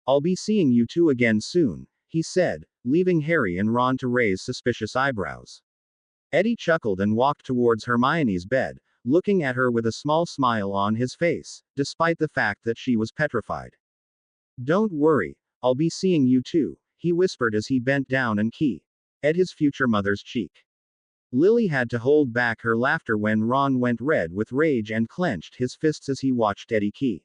I'll be seeing you two again soon, he said, leaving Harry and Ron to raise suspicious eyebrows. Eddie chuckled and walked towards Hermione's bed, looking at her with a small smile on his face, despite the fact that she was petrified. Don't worry, I'll be seeing you too, he whispered as he bent down and kissed his future mother's cheek. Lily had to hold back her laughter when Ron went red with rage and clenched his fists as he watched Eddie kiss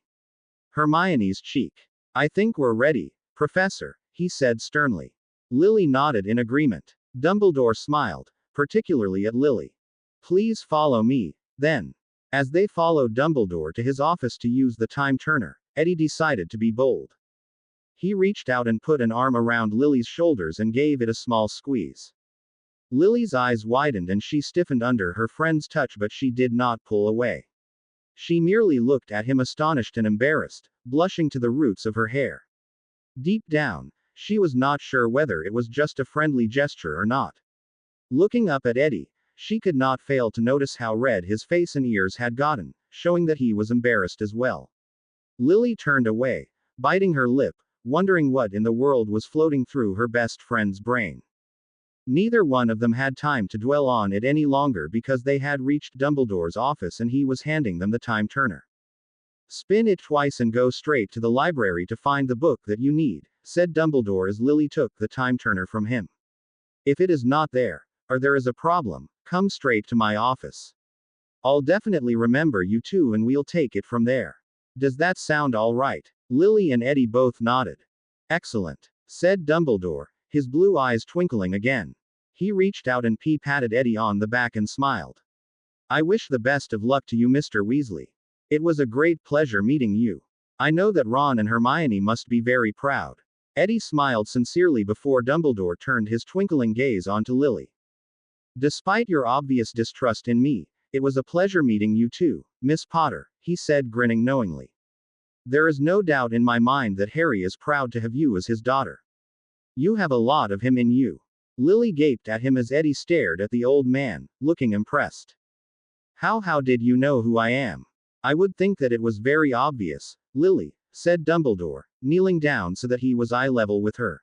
Hermione's cheek. I think we're ready, Professor, he said sternly. Lily nodded in agreement. Dumbledore smiled, particularly at Lily. Please follow me, then. As they followed Dumbledore to his office to use the time turner, Eddie decided to be bold. He reached out and put an arm around Lily's shoulders and gave it a small squeeze. Lily's eyes widened and she stiffened under her friend's touch, but she did not pull away. She merely looked at him astonished and embarrassed, blushing to the roots of her hair. Deep down, she was not sure whether it was just a friendly gesture or not. Looking up at Eddie, she could not fail to notice how red his face and ears had gotten, showing that he was embarrassed as well. Lily turned away, biting her lip, wondering what in the world was floating through her best friend's brain. Neither one of them had time to dwell on it any longer because they had reached Dumbledore's office and he was handing them the time turner. Spin it twice and go straight to the library to find the book that you need, said Dumbledore as Lily took the time turner from him. If it is not there, or there is a problem, come straight to my office. I'll definitely remember you two and we'll take it from there. Does that sound all right? Lily and Eddie both nodded. Excellent, said Dumbledore, his blue eyes twinkling again. He reached out and patted Eddie on the back and smiled. I wish the best of luck to you, Mr. Weasley. It was a great pleasure meeting you. I know that Ron and Hermione must be very proud. Eddie smiled sincerely before Dumbledore turned his twinkling gaze onto Lily. Despite your obvious distrust in me, it was a pleasure meeting you too, Miss Potter, he said, grinning knowingly. There is no doubt in my mind that Harry is proud to have you as his daughter. You have a lot of him in you. Lily gaped at him as Eddie stared at the old man, looking impressed. How did you know who I am? I would think that it was very obvious, Lily, said Dumbledore, kneeling down so that he was eye level with her.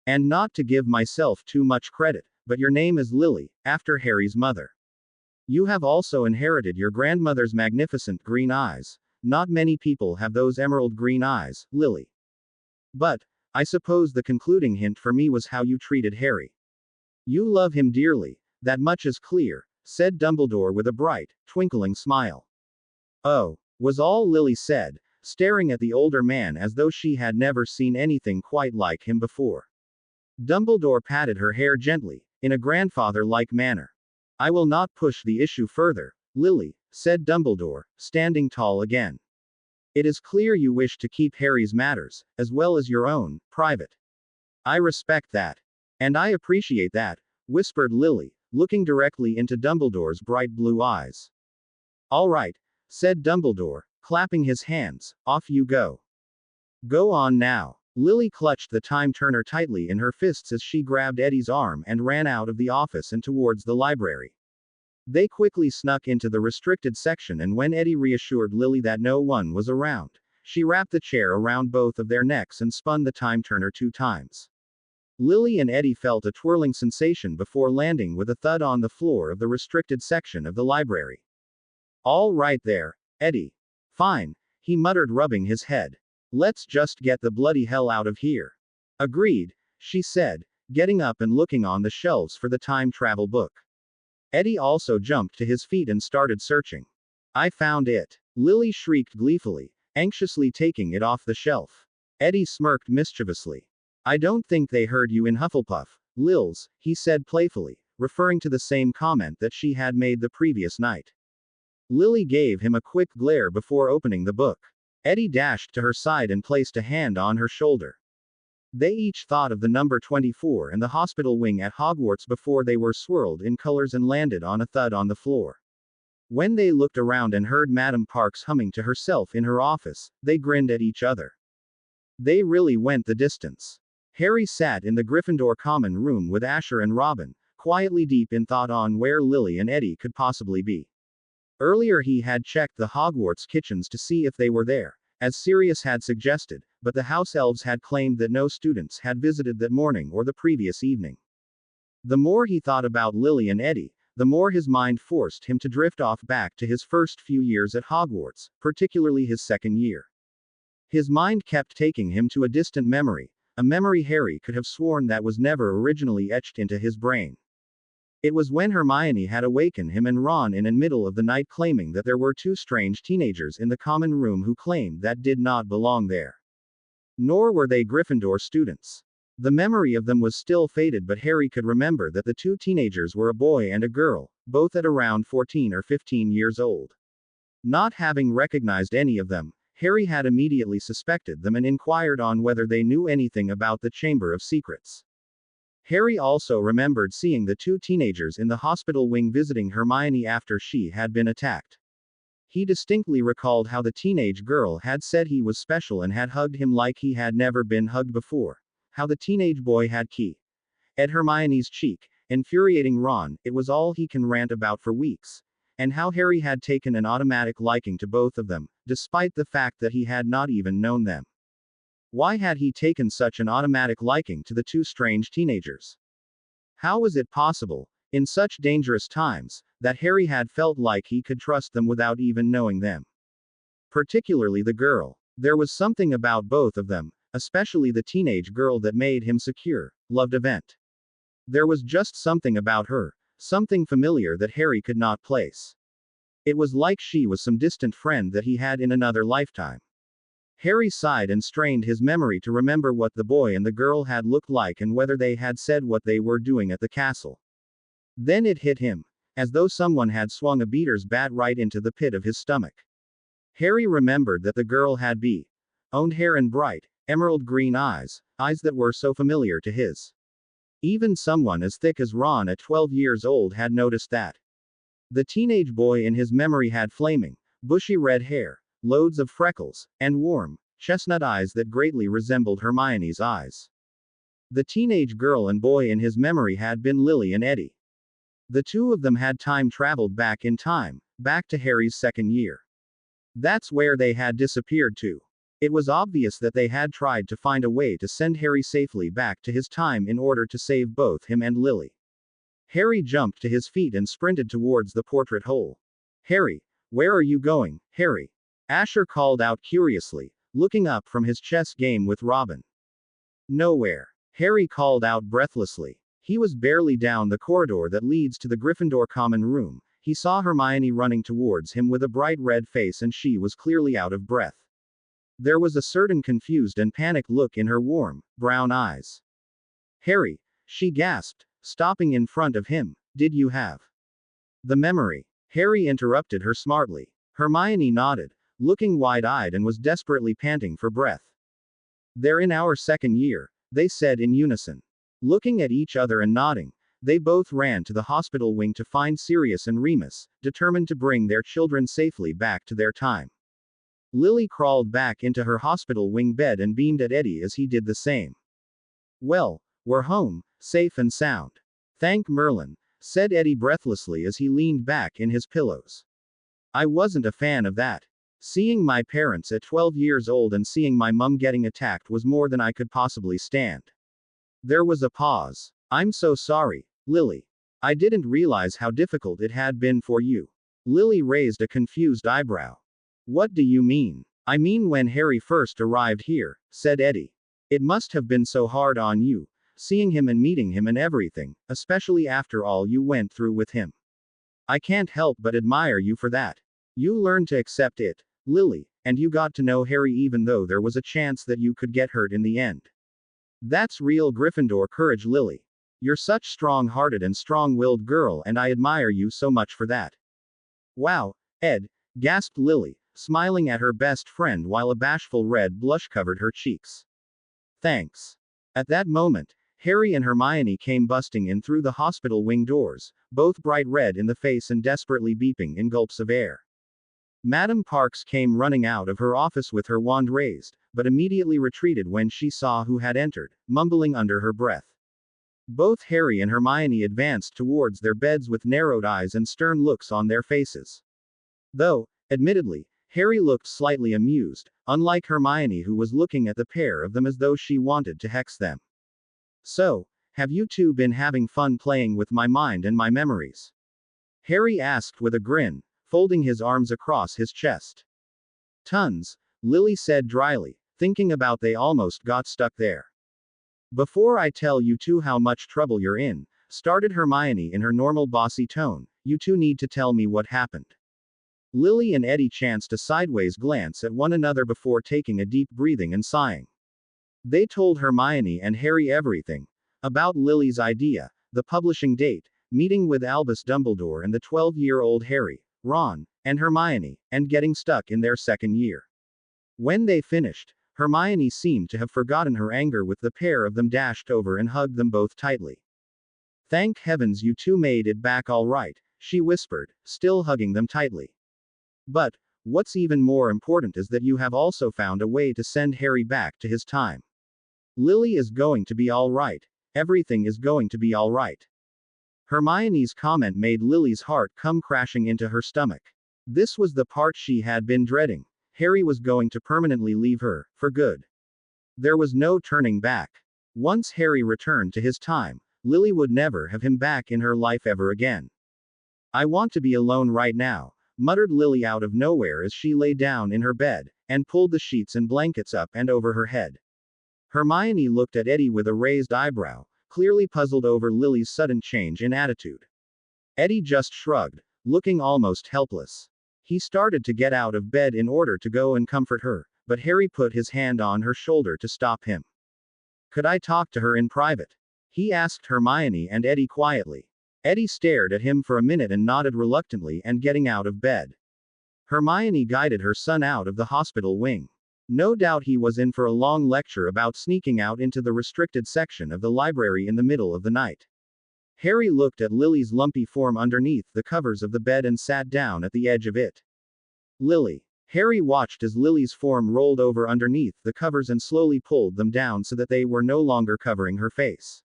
And not to give myself too much credit, but your name is Lily, after Harry's mother. You have also inherited your grandmother's magnificent green eyes. Not many people have those emerald green eyes, Lily. But, I suppose the concluding hint for me was how you treated Harry. You love him dearly, that much is clear, said Dumbledore with a bright, twinkling smile. Oh, was all Lily said, staring at the older man as though she had never seen anything quite like him before. Dumbledore patted her hair gently, in a grandfather-like manner. I will not push the issue further, Lily, said Dumbledore, standing tall again. It is clear you wish to keep Harry's matters, as well as your own, private. I respect that. And I appreciate that, whispered Lily, looking directly into Dumbledore's bright blue eyes. All right, said Dumbledore, clapping his hands, off you go. Go on now. Lily clutched the time turner tightly in her fists as she grabbed Eddie's arm and ran out of the office and towards the library. They quickly snuck into the restricted section, and when Eddie reassured Lily that no one was around, she wrapped the chair around both of their necks and spun the time turner 2 times. Lily and Eddie felt a twirling sensation before landing with a thud on the floor of the restricted section of the library. All right there, Eddie. Fine, he muttered, rubbing his head. Let's just get the bloody hell out of here. Agreed, she said, getting up and looking on the shelves for the time travel book. Eddie also jumped to his feet and started searching. I found it. Lily shrieked gleefully, anxiously taking it off the shelf. Eddie smirked mischievously. I don't think they heard you in Hufflepuff, Lils, he said playfully, referring to the same comment that she had made the previous night. Lily gave him a quick glare before opening the book. Eddie dashed to her side and placed a hand on her shoulder. They each thought of the number 24 and the hospital wing at Hogwarts before they were swirled in colors and landed on a thud on the floor. When they looked around and heard Madame Parks humming to herself in her office, they grinned at each other. They really went the distance. Harry sat in the Gryffindor common room with Asher and Robin, quietly deep in thought on where Lily and Eddie could possibly be. Earlier he had checked the Hogwarts kitchens to see if they were there, as Sirius had suggested, but the house elves had claimed that no students had visited that morning or the previous evening. The more he thought about Lily and Eddie, the more his mind forced him to drift off back to his first few years at Hogwarts, particularly his second year. His mind kept taking him to a distant memory, a memory Harry could have sworn that was never originally etched into his brain. It was when Hermione had awakened him and Ron in the middle of the night, claiming that there were 2 strange teenagers in the common room who claimed that did not belong there. Nor were they Gryffindor students. The memory of them was still faded, but Harry could remember that the 2 teenagers were a boy and a girl, both at around 14 or 15 years old. Not having recognized any of them, Harry had immediately suspected them and inquired on whether they knew anything about the Chamber of Secrets. Harry also remembered seeing the 2 teenagers in the hospital wing visiting Hermione after she had been attacked. He distinctly recalled how the teenage girl had said he was special and had hugged him like he had never been hugged before, how the teenage boy had kissed at Hermione's cheek, infuriating Ron, it was all he can rant about for weeks, and how Harry had taken an automatic liking to both of them, despite the fact that he had not even known them. Why had he taken such an automatic liking to the 2 strange teenagers? How was it possible, in such dangerous times, that Harry had felt like he could trust them without even knowing them? Particularly the girl. There was something about both of them, especially the teenage girl, that made him secure, loved Event. There was just something about her, something familiar that Harry could not place. It was like she was some distant friend that he had in another lifetime. Harry sighed and strained his memory to remember what the boy and the girl had looked like and whether they had said what they were doing at the castle. Then it hit him, as though someone had swung a beater's bat right into the pit of his stomach. Harry remembered that the girl had owned hair and bright, emerald green eyes, eyes that were so familiar to his. Even someone as thick as Ron at 12 years old had noticed that. The teenage boy in his memory had flaming, bushy red hair, loads of freckles, and warm, chestnut eyes that greatly resembled Hermione's eyes. The teenage girl and boy in his memory had been Lily and Eddie. The 2 of them had time traveled back in time, back to Harry's second year. That's where they had disappeared to. It was obvious that they had tried to find a way to send Harry safely back to his time in order to save both him and Lily. Harry jumped to his feet and sprinted towards the portrait hole. Harry, where are you going, Harry? Asher called out curiously, looking up from his chess game with Robin. Nowhere. Harry called out breathlessly. He was barely down the corridor that leads to the Gryffindor common room. He saw Hermione running towards him with a bright red face, and she was clearly out of breath. There was a certain confused and panicked look in her warm, brown eyes. Harry, she gasped, stopping in front of him, did you have the memory? Harry interrupted her smartly. Hermione nodded, looking wide-eyed and was desperately panting for breath. "They're in our second year," they said in unison. Looking at each other and nodding, they both ran to the hospital wing to find Sirius and Remus, determined to bring their children safely back to their time. Lily crawled back into her hospital wing bed and beamed at Eddie as he did the same. "Well, we're home, safe and sound. Thank Merlin," said Eddie breathlessly as he leaned back in his pillows. "I wasn't a fan of that. Seeing my parents at 12 years old and seeing my mum getting attacked was more than I could possibly stand." There was a pause. "I'm so sorry, Lily. I didn't realize how difficult it had been for you." Lily raised a confused eyebrow. "What do you mean?" "I mean when Harry first arrived here," said Eddie. "It must have been so hard on you, seeing him and meeting him and everything, especially after all you went through with him. I can't help but admire you for that. You learned to accept it, Lily, and you got to know Harry even though there was a chance that you could get hurt in the end. That's real Gryffindor courage, Lily. You're such strong-hearted and strong-willed girl and I admire you so much for that." "Wow, Ed," gasped Lily, smiling at her best friend while a bashful red blush covered her cheeks. "Thanks." At that moment, Harry and Hermione came busting in through the hospital wing doors, both bright red in the face and desperately beeping in gulps of air. Madame Parks came running out of her office with her wand raised, but immediately retreated when she saw who had entered, mumbling under her breath. Both Harry and Hermione advanced towards their beds with narrowed eyes and stern looks on their faces. Though, admittedly, Harry looked slightly amused, unlike Hermione who was looking at the pair of them as though she wanted to hex them. "So, have you two been having fun playing with my mind and my memories?" Harry asked with a grin, folding his arms across his chest. "Tons," Lily said dryly, thinking about they almost got stuck there. "Before I tell you two how much trouble you're in," started Hermione in her normal bossy tone, "you two need to tell me what happened." Lily and Eddie chanced a sideways glance at one another before taking a deep breathing and sighing. They told Hermione and Harry everything. About Lily's idea, the publishing date, meeting with Albus Dumbledore and the 12-year-old Harry, Ron, and Hermione, and getting stuck in their second year. When they finished, Hermione seemed to have forgotten her anger with the pair of them, dashed over and hugged them both tightly. "Thank heavens you two made it back all right," she whispered, still hugging them tightly. "But, what's even more important is that you have also found a way to send Harry back to his time. Lily is going to be all right. Everything is going to be all right." Hermione's comment made Lily's heart come crashing into her stomach. This was the part she had been dreading. Harry was going to permanently leave her, for good. There was no turning back. Once Harry returned to his time, Lily would never have him back in her life ever again. "I want to be alone right now," muttered Lily out of nowhere as she lay down in her bed, and pulled the sheets and blankets up and over her head. Hermione looked at Eddie with a raised eyebrow, clearly puzzled over Lily's sudden change in attitude. Eddie just shrugged, looking almost helpless. He started to get out of bed in order to go and comfort her, but Harry put his hand on her shoulder to stop him. "Could I talk to her in private?" he asked Hermione and Eddie quietly. Eddie stared at him for a minute and nodded reluctantly and getting out of bed. Hermione guided her son out of the hospital wing. No doubt he was in for a long lecture about sneaking out into the restricted section of the library in the middle of the night. Harry looked at Lily's lumpy form underneath the covers of the bed and sat down at the edge of it. "Lily." Harry watched as Lily's form rolled over underneath the covers and slowly pulled them down so that they were no longer covering her face.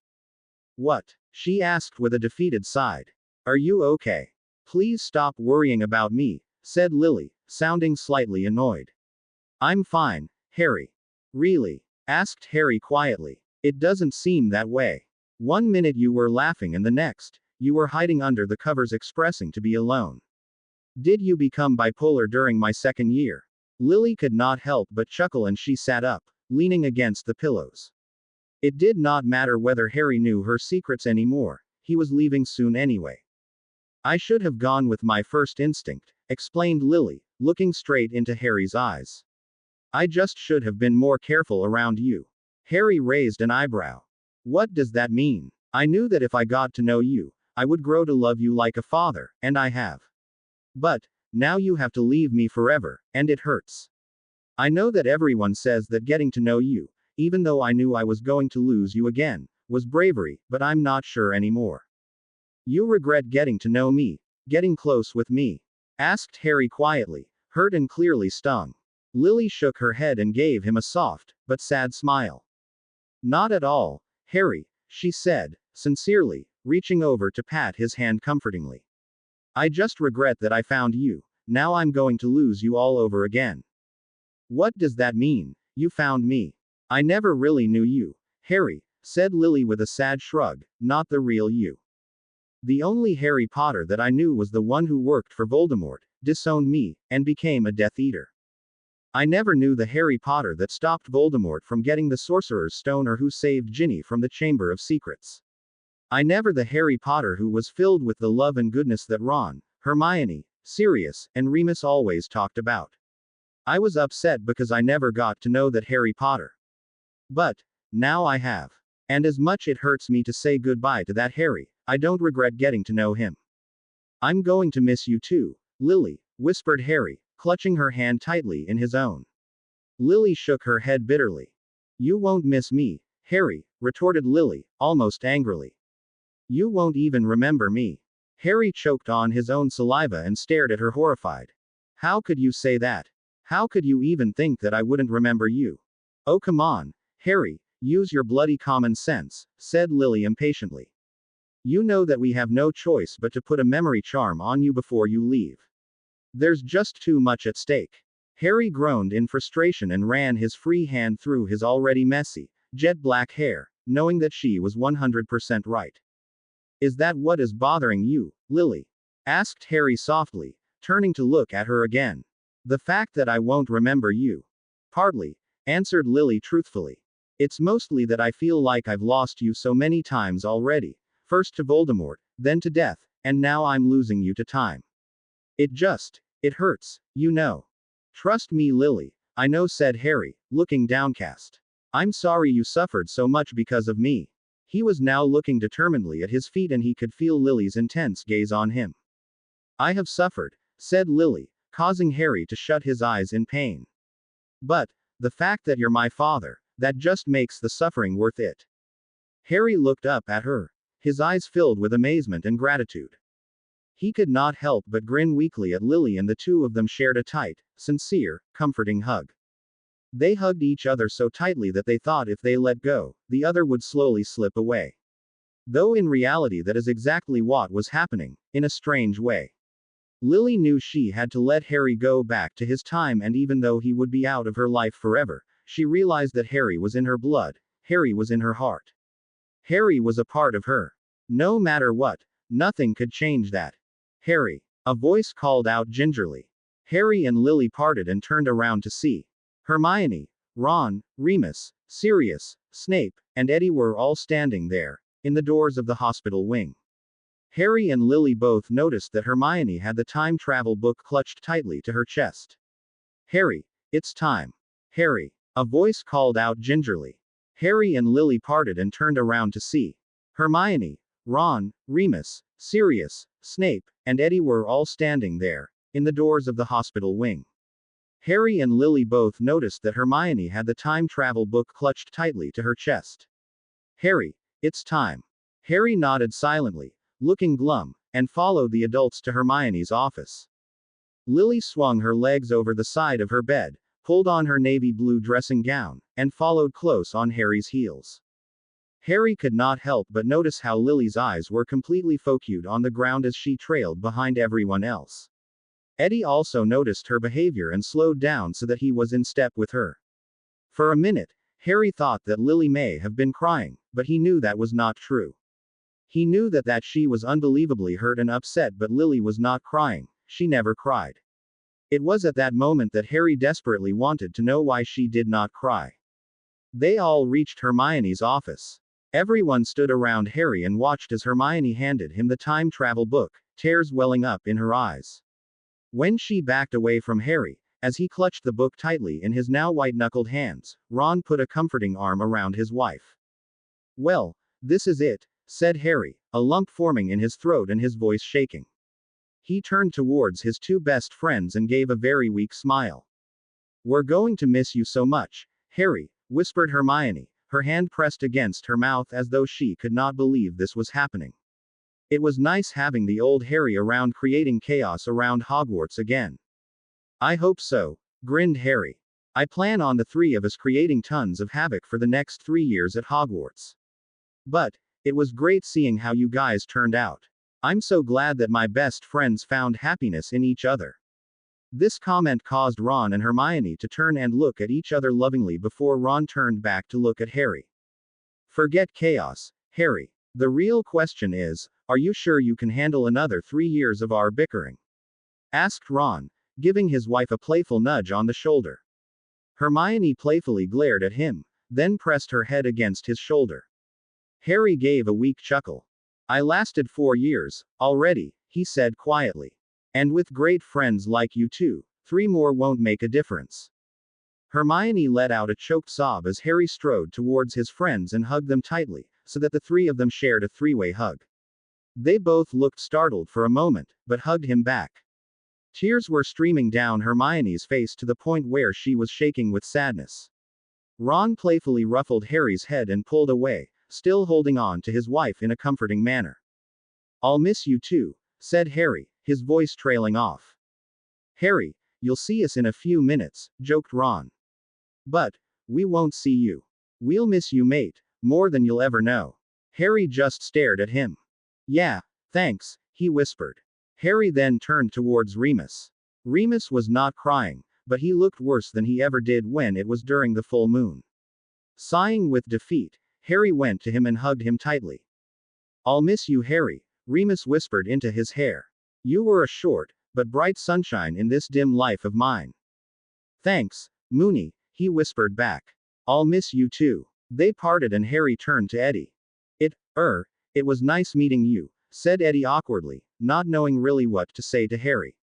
"What?" she asked with a defeated sigh. "Are you okay?" "Please stop worrying about me," said Lily, sounding slightly annoyed. "I'm fine, Harry." "Really?" asked Harry quietly. "It doesn't seem that way. One minute you were laughing and the next, you were hiding under the covers expressing to be alone. Did you become bipolar during my second year?" Lily could not help but chuckle and she sat up, leaning against the pillows. It did not matter whether Harry knew her secrets anymore, he was leaving soon anyway. "I should have gone with my first instinct," explained Lily, looking straight into Harry's eyes. "I just should have been more careful around you." Harry raised an eyebrow. "What does that mean?" "I knew that if I got to know you, I would grow to love you like a father, and I have. But, Now you have to leave me forever, and it hurts. I know that everyone says that getting to know you, even though I knew I was going to lose you again, was bravery, but I'm not sure anymore. You regret getting to know me, getting close with me?" asked Harry quietly, hurt and clearly stung. Lily shook her head and gave him a soft, but sad smile. "Not at all, Harry," she said, sincerely, reaching over to pat his hand comfortingly. "I just regret that I found you. Now I'm going to lose you all over again." "What does that mean, you found me? I never really knew you, Harry," said Lily with a sad shrug, "not the real you. The only Harry Potter that I knew was the one who worked for Voldemort, disowned me, and became a Death Eater. I never knew the Harry Potter that stopped Voldemort from getting the Sorcerer's Stone or who saved Ginny from the Chamber of Secrets. I never the Harry Potter who was filled with the love and goodness that Ron, Hermione, Sirius, and Remus always talked about. I was upset because I never got to know that Harry Potter. But now I have. And as much it hurts me to say goodbye to that Harry, I don't regret getting to know him." "I'm going to miss you too, Lily," whispered Harry, clutching her hand tightly in his own. Lily shook her head bitterly. "You won't miss me, Harry," retorted Lily, almost angrily. "You won't even remember me." Harry choked on his own saliva and stared at her horrified. "How could you say that? How could you even think that I wouldn't remember you? Oh, come on, Harry, use your bloody common sense," said Lily impatiently. "You know that we have no choice but to put a memory charm on you before you leave. There's just too much at stake." Harry groaned in frustration and ran his free hand through his already messy, jet black hair, knowing that she was 100% right. "Is that what is bothering you, Lily?" asked Harry softly, turning to look at her again. "The fact that I won't remember you." "Partly," answered Lily truthfully. "It's mostly that I feel like I've lost you so many times already, first to Voldemort, then to death, and now I'm losing you to time. It hurts, you know." "Trust me, Lily, I know," said Harry, looking downcast. "I'm sorry you suffered so much because of me." He was now looking determinedly at his feet and he could feel Lily's intense gaze on him. "I have suffered," said Lily, causing Harry to shut his eyes in pain. "But the fact that you're my father, that just makes the suffering worth it." Harry looked up at her, his eyes filled with amazement and gratitude. He could not help but grin weakly at Lily, and the two of them shared a tight, sincere, comforting hug. They hugged each other so tightly that they thought if they let go, the other would slowly slip away. Though in reality that is exactly what was happening, in a strange way. Lily knew she had to let Harry go back to his time, and even though he would be out of her life forever, she realized that Harry was in her blood, Harry was in her heart. Harry was a part of her. No matter what, nothing could change that. "Harry," a voice called out gingerly. Harry and Lily parted and turned around to see. Hermione, Ron, Remus, Sirius, Snape, and Eddie were all standing there, in the doors of the hospital wing. Harry and Lily both noticed that Hermione had the time travel book clutched tightly to her chest. "Harry, it's time. Harry," a voice called out gingerly. Harry and Lily parted and turned around to see. Hermione, Ron, Remus, Sirius, Snape, and Eddie were all standing there, in the doors of the hospital wing. Harry and Lily both noticed that Hermione had the time travel book clutched tightly to her chest. "Harry, it's time." Harry nodded silently, looking glum, and followed the adults to Hermione's office. Lily swung her legs over the side of her bed, pulled on her navy blue dressing gown, and followed close on Harry's heels. Harry could not help but notice how Lily's eyes were completely focused on the ground as she trailed behind everyone else. Eddie also noticed her behavior and slowed down so that he was in step with her. For a minute, Harry thought that Lily may have been crying, but he knew that was not true. He knew that she was unbelievably hurt and upset, but Lily was not crying, she never cried. It was at that moment that Harry desperately wanted to know why she did not cry. They all reached Hermione's office. Everyone stood around Harry and watched as Hermione handed him the time travel book, tears welling up in her eyes. When she backed away from Harry, as he clutched the book tightly in his now white-knuckled hands, Ron put a comforting arm around his wife. "Well, this is it," said Harry, a lump forming in his throat and his voice shaking. He turned towards his two best friends and gave a very weak smile. "We're going to miss you so much, Harry," whispered Hermione, her hand pressed against her mouth as though she could not believe this was happening. It was nice having the old Harry around creating chaos around Hogwarts again. "I hope so," grinned Harry. "I plan on the three of us creating tons of havoc for the next 3 years at Hogwarts. But it was great seeing how you guys turned out. I'm so glad that my best friends found happiness in each other." This comment caused Ron and Hermione to turn and look at each other lovingly before Ron turned back to look at Harry. "Forget chaos, Harry. The real question is, are you sure you can handle another 3 years of our bickering?" asked Ron, giving his wife a playful nudge on the shoulder. Hermione playfully glared at him, then pressed her head against his shoulder. Harry gave a weak chuckle. "I lasted 4 years, already," he said quietly. "And with great friends like you two, 3 more won't make a difference." Hermione let out a choked sob as Harry strode towards his friends and hugged them tightly, so that the 3 of them shared a 3-way hug. They both looked startled for a moment, but hugged him back. Tears were streaming down Hermione's face to the point where she was shaking with sadness. Ron playfully ruffled Harry's head and pulled away, still holding on to his wife in a comforting manner. "I'll miss you too," said Harry, his voice trailing off. "Harry, you'll see us in a few minutes," joked Ron. "But we won't see you. We'll miss you, mate, more than you'll ever know." Harry just stared at him. "Yeah, thanks," he whispered. Harry then turned towards Remus. Remus was not crying, but he looked worse than he ever did when it was during the full moon. Sighing with defeat, Harry went to him and hugged him tightly. "I'll miss you, Harry," Remus whispered into his hair. "You were a short, but bright sunshine in this dim life of mine." "Thanks, Moony," he whispered back. "I'll miss you too." They parted and Harry turned to Eddie. It was nice meeting you," said Eddie awkwardly, not knowing really what to say to Harry.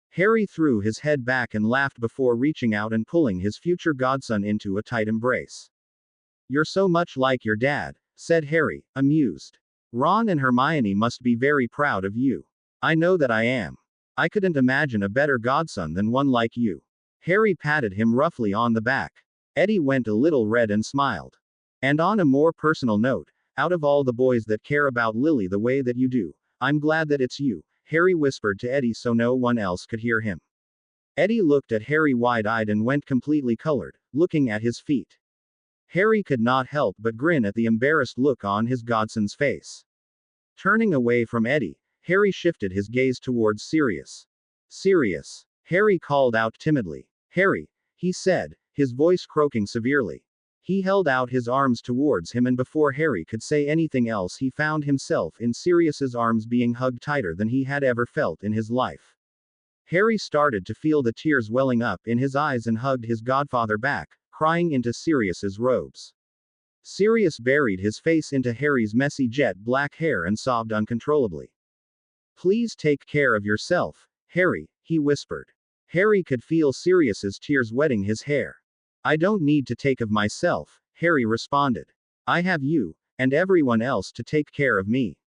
Harry threw his head back and laughed before reaching out and pulling his future godson into a tight embrace. "You're so much like your dad," said Harry, amused. "Ron and Hermione must be very proud of you." "I know that I am. I couldn't imagine a better godson than one like you." Harry patted him roughly on the back. Eddie went a little red and smiled. "And on a more personal note, out of all the boys that care about Lily the way that you do, I'm glad that it's you," Harry whispered to Eddie so no one else could hear him. Eddie looked at Harry wide-eyed and went completely colored, looking at his feet. Harry could not help but grin at the embarrassed look on his godson's face. Turning away from Eddie, Harry shifted his gaze towards Sirius. "Sirius," Harry called out timidly. "Harry," he said, his voice croaking severely. He held out his arms towards him and before Harry could say anything else he found himself in Sirius's arms being hugged tighter than he had ever felt in his life. Harry started to feel the tears welling up in his eyes and hugged his godfather back, crying into Sirius's robes. Sirius buried his face into Harry's messy jet black hair and sobbed uncontrollably. "Please take care of yourself, Harry," he whispered. Harry could feel Sirius's tears wetting his hair. "I don't need to take of myself," Harry responded. "I have you, and everyone else to take care of me.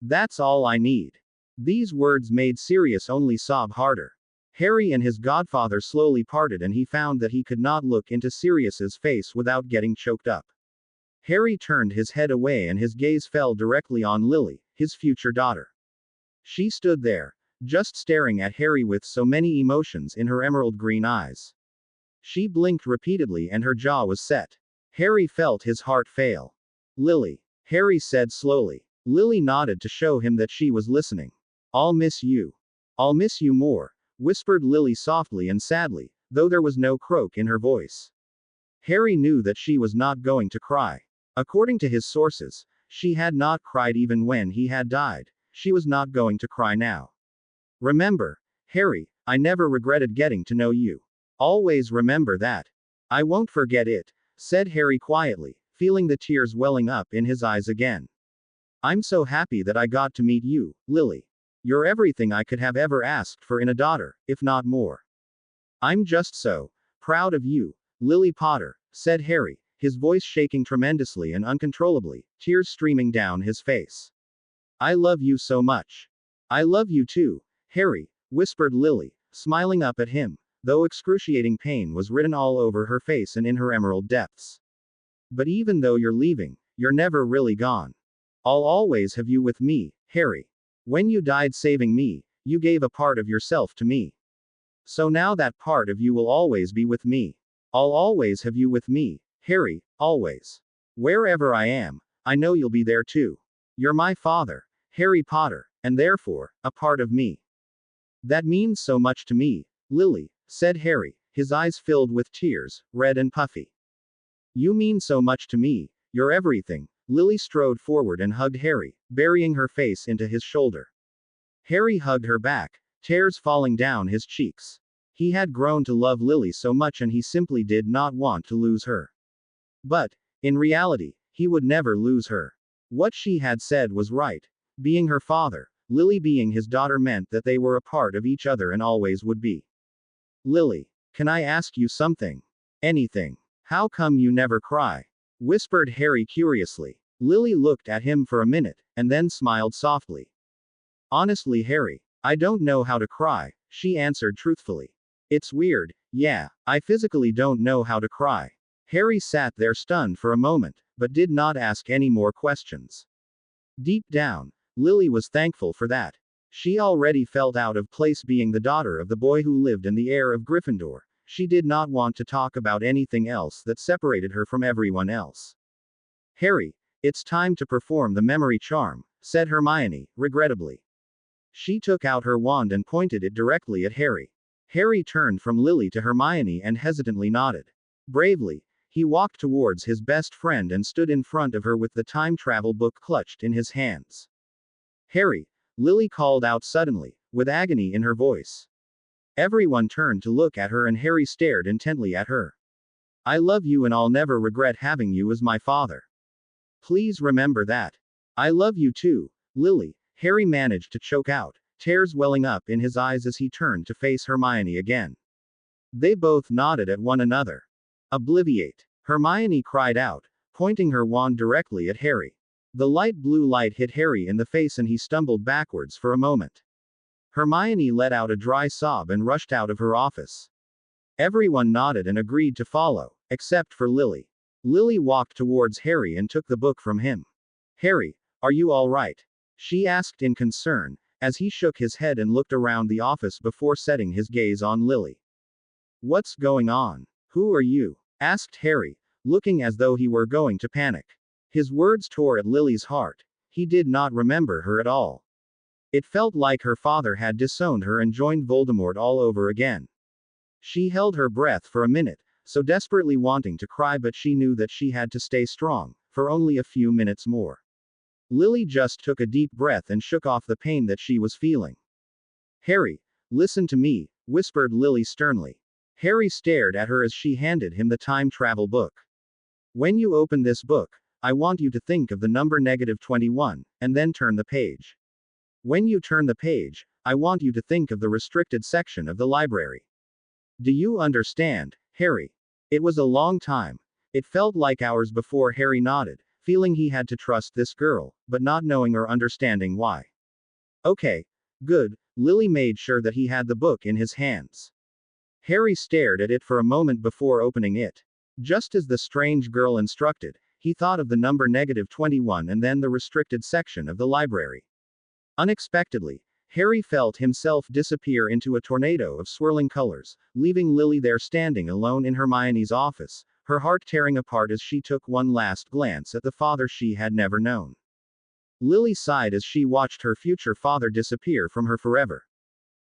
That's all I need." These words made Sirius only sob harder. Harry and his godfather slowly parted and he found that he could not look into Sirius's face without getting choked up. Harry turned his head away and his gaze fell directly on Lily, his future daughter. She stood there, just staring at Harry with so many emotions in her emerald green eyes. She blinked repeatedly and her jaw was set. Harry felt his heart fail. "Lily," Harry said slowly. Lily nodded to show him that she was listening. "I'll miss you. I'll miss you more," whispered Lily softly and sadly, though there was no croak in her voice. Harry knew that she was not going to cry. According to his sources, she had not cried even when he had died. She was not going to cry now. "Remember, Harry, I never regretted getting to know you. Always remember that." "I won't forget it," said Harry quietly, feeling the tears welling up in his eyes again. "I'm so happy that I got to meet you, Lily. You're everything I could have ever asked for in a daughter, if not more. I'm just so proud of you, Lily Potter," said Harry, his voice shaking tremendously and uncontrollably, tears streaming down his face. "I love you so much." "I love you too," Harry, whispered Lily, smiling up at him, though excruciating pain was written all over her face and in her emerald depths. But even though you're leaving, you're never really gone. I'll always have you with me, Harry. When you died saving me, you gave a part of yourself to me. So now that part of you will always be with me. I'll always have you with me, Harry, always. Wherever I am, I know you'll be there too. You're my father, Harry Potter, and therefore, a part of me. That means so much to me, Lily, said Harry, his eyes filled with tears, red and puffy. You mean so much to me, you're everything. Lily strode forward and hugged Harry, burying her face into his shoulder. Harry hugged her back, tears falling down his cheeks. He had grown to love Lily so much and he simply did not want to lose her. But, in reality, he would never lose her. What she had said was right. Being her father, Lily being his daughter meant that they were a part of each other and always would be. Lily, can I ask you something? Anything. How come you never cry? Whispered Harry curiously. Lily looked at him for a minute, and then smiled softly. Honestly, Harry, I don't know how to cry, she answered truthfully. It's weird, yeah, I physically don't know how to cry. Harry sat there stunned for a moment, but did not ask any more questions. Deep down, Lily was thankful for that. She already felt out of place being the daughter of the boy who lived in the heir of Gryffindor. She did not want to talk about anything else that separated her from everyone else. Harry, it's time to perform the memory charm, said Hermione, regrettably. She took out her wand and pointed it directly at Harry. Harry turned from Lily to Hermione and hesitantly nodded. Bravely, he walked towards his best friend and stood in front of her with the time travel book clutched in his hands. Harry, Lily called out suddenly, with agony in her voice. Everyone turned to look at her and Harry stared intently at her. I love you and I'll never regret having you as my father. Please remember that. I love you too, Lily, Harry managed to choke out, tears welling up in his eyes as he turned to face Hermione again. They both nodded at one another. Obliviate, Hermione cried out, pointing her wand directly at Harry. The light blue light hit Harry in the face and he stumbled backwards for a moment. Hermione let out a dry sob and rushed out of her office. Everyone nodded and agreed to follow, except for Lily. Lily walked towards Harry and took the book from him. Harry, are you all right? She asked in concern, as he shook his head and looked around the office before setting his gaze on Lily. What's going on? Who are you? Asked Harry, looking as though he were going to panic. His words tore at Lily's heart. He did not remember her at all. It felt like her father had disowned her and joined Voldemort all over again. She held her breath for a minute, so desperately wanting to cry, but she knew that she had to stay strong, for only a few minutes more. Lily just took a deep breath and shook off the pain that she was feeling. Harry, listen to me, whispered Lily sternly. Harry stared at her as she handed him the time travel book. When you open this book, I want you to think of the number -21, and then turn the page. When you turn the page, I want you to think of the restricted section of the library. Do you understand, Harry? It was a long time. It felt like hours before Harry nodded, feeling he had to trust this girl, but not knowing or understanding why. Okay, good, Lily made sure that he had the book in his hands. Harry stared at it for a moment before opening it. Just as the strange girl instructed, he thought of the number -21 and then the restricted section of the library. Unexpectedly, Harry felt himself disappear into a tornado of swirling colors, leaving Lily there standing alone in Hermione's office, her heart tearing apart as she took one last glance at the father she had never known. Lily sighed as she watched her future father disappear from her forever.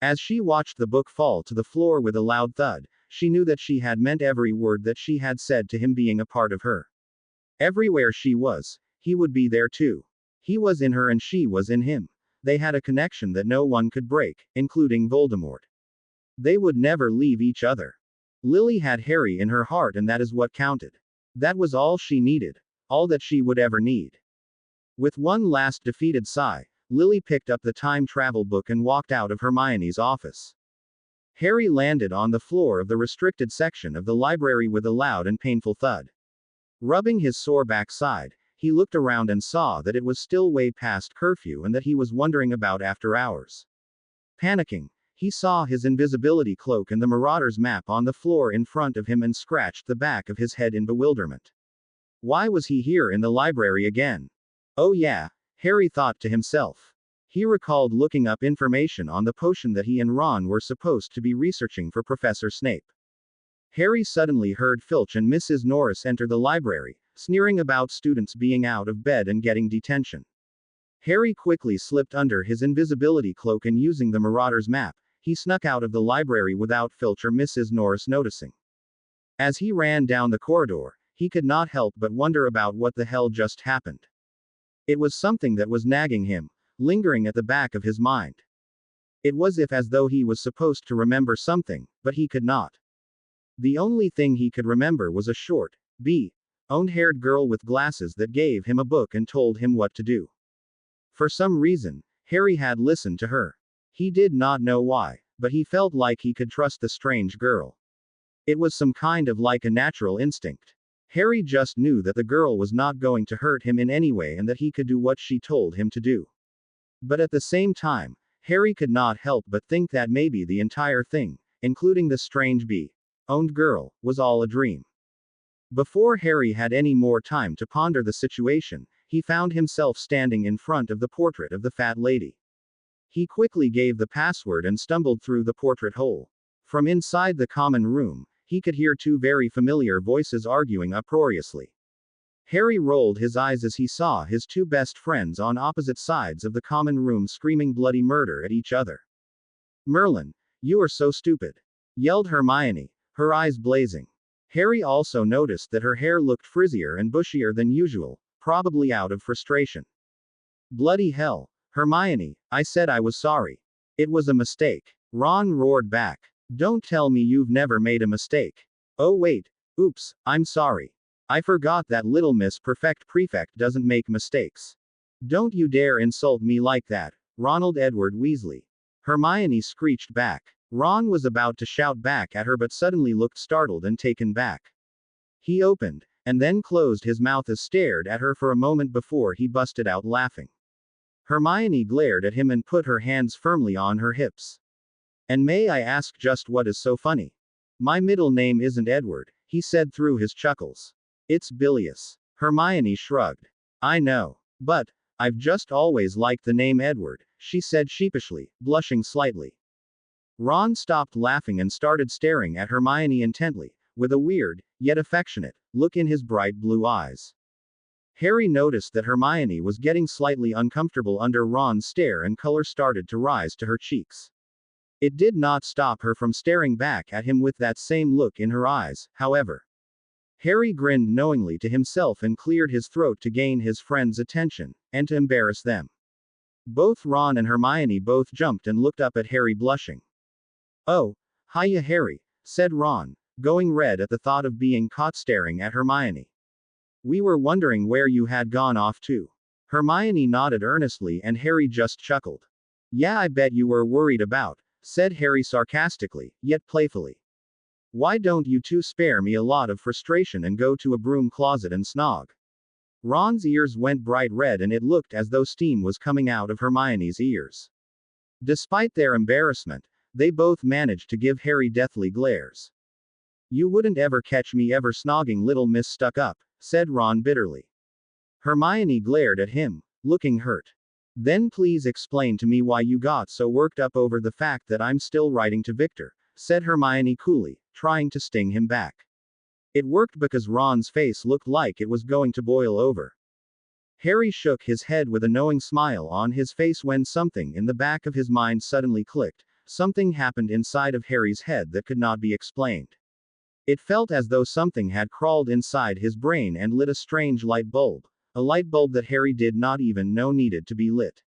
As she watched the book fall to the floor with a loud thud, she knew that she had meant every word that she had said to him, being a part of her. Everywhere she was, he would be there too. He was in her and she was in him. They had a connection that no one could break, including Voldemort. They would never leave each other. Lily had Harry in her heart and that is what counted. That was all she needed. All that she would ever need. With one last defeated sigh, Lily picked up the time travel book and walked out of Hermione's office. Harry landed on the floor of the restricted section of the library with a loud and painful thud. Rubbing his sore backside, he looked around and saw that it was still way past curfew and that he was wondering about after hours. Panicking, he saw his invisibility cloak and the Marauder's map on the floor in front of him and scratched the back of his head in bewilderment. Why was he here in the library again? Oh yeah, Harry thought to himself. He recalled looking up information on the potion that he and Ron were supposed to be researching for Professor Snape. Harry suddenly heard Filch and Mrs. Norris enter the library, sneering about students being out of bed and getting detention. Harry quickly slipped under his invisibility cloak and using the Marauder's map, he snuck out of the library without Filch or Mrs. Norris noticing. As he ran down the corridor, he could not help but wonder about what the hell just happened. It was something that was nagging him, lingering at the back of his mind. It was as though he was supposed to remember something, but he could not. The only thing he could remember was a short, blonde-haired girl with glasses that gave him a book and told him what to do. For some reason, Harry had listened to her. He did not know why, but he felt like he could trust the strange girl. It was some kind of like a natural instinct. Harry just knew that the girl was not going to hurt him in any way and that he could do what she told him to do. But at the same time, Harry could not help but think that maybe the entire thing, including the strange blonde girl, was all a dream. Before Harry had any more time to ponder the situation, he found himself standing in front of the portrait of the fat lady. He quickly gave the password and stumbled through the portrait hole. From inside the common room, he could hear two very familiar voices arguing uproariously. Harry rolled his eyes as he saw his two best friends on opposite sides of the common room screaming bloody murder at each other. "Merlin, you are so stupid!" yelled Hermione, her eyes blazing. Harry also noticed that her hair looked frizzier and bushier than usual, probably out of frustration. "Bloody hell, Hermione, I said I was sorry. It was a mistake." Ron roared back. "Don't tell me you've never made a mistake." "Oh wait, oops, I'm sorry. I forgot that Little Miss Perfect Prefect doesn't make mistakes." "Don't you dare insult me like that, Ronald Edward Weasley." Hermione screeched back. Ron was about to shout back at her but suddenly looked startled and taken back. He opened, and then closed his mouth as stared at her for a moment before he busted out laughing. Hermione glared at him and put her hands firmly on her hips. "And may I ask just what is so funny?" "My middle name isn't Edward," he said through his chuckles. "It's Bilious." Hermione shrugged. "I know. But I've just always liked the name Edward," she said sheepishly, blushing slightly. Ron stopped laughing and started staring at Hermione intently, with a weird, yet affectionate, look in his bright blue eyes. Harry noticed that Hermione was getting slightly uncomfortable under Ron's stare and color started to rise to her cheeks. It did not stop her from staring back at him with that same look in her eyes, however. Harry grinned knowingly to himself and cleared his throat to gain his friends' attention, and to embarrass them. Both Ron and Hermione both jumped and looked up at Harry blushing. "Oh, hiya Harry," said Ron, going red at the thought of being caught staring at Hermione. "We were wondering where you had gone off to." Hermione nodded earnestly and Harry just chuckled. "Yeah, I bet you were worried about," said Harry sarcastically, yet playfully. "Why don't you two spare me a lot of frustration and go to a broom closet and snog?" Ron's ears went bright red and it looked as though steam was coming out of Hermione's ears. Despite their embarrassment, they both managed to give Harry deathly glares. "You wouldn't ever catch me ever snogging Little Miss Stuck-Up," said Ron bitterly. Hermione glared at him, looking hurt. "Then please explain to me why you got so worked up over the fact that I'm still writing to Victor," said Hermione coolly, trying to sting him back. It worked because Ron's face looked like it was going to boil over. Harry shook his head with a knowing smile on his face when something in the back of his mind suddenly clicked. Something happened inside of Harry's head that could not be explained. It felt as though something had crawled inside his brain and lit a strange light bulb. A light bulb that Harry did not even know needed to be lit.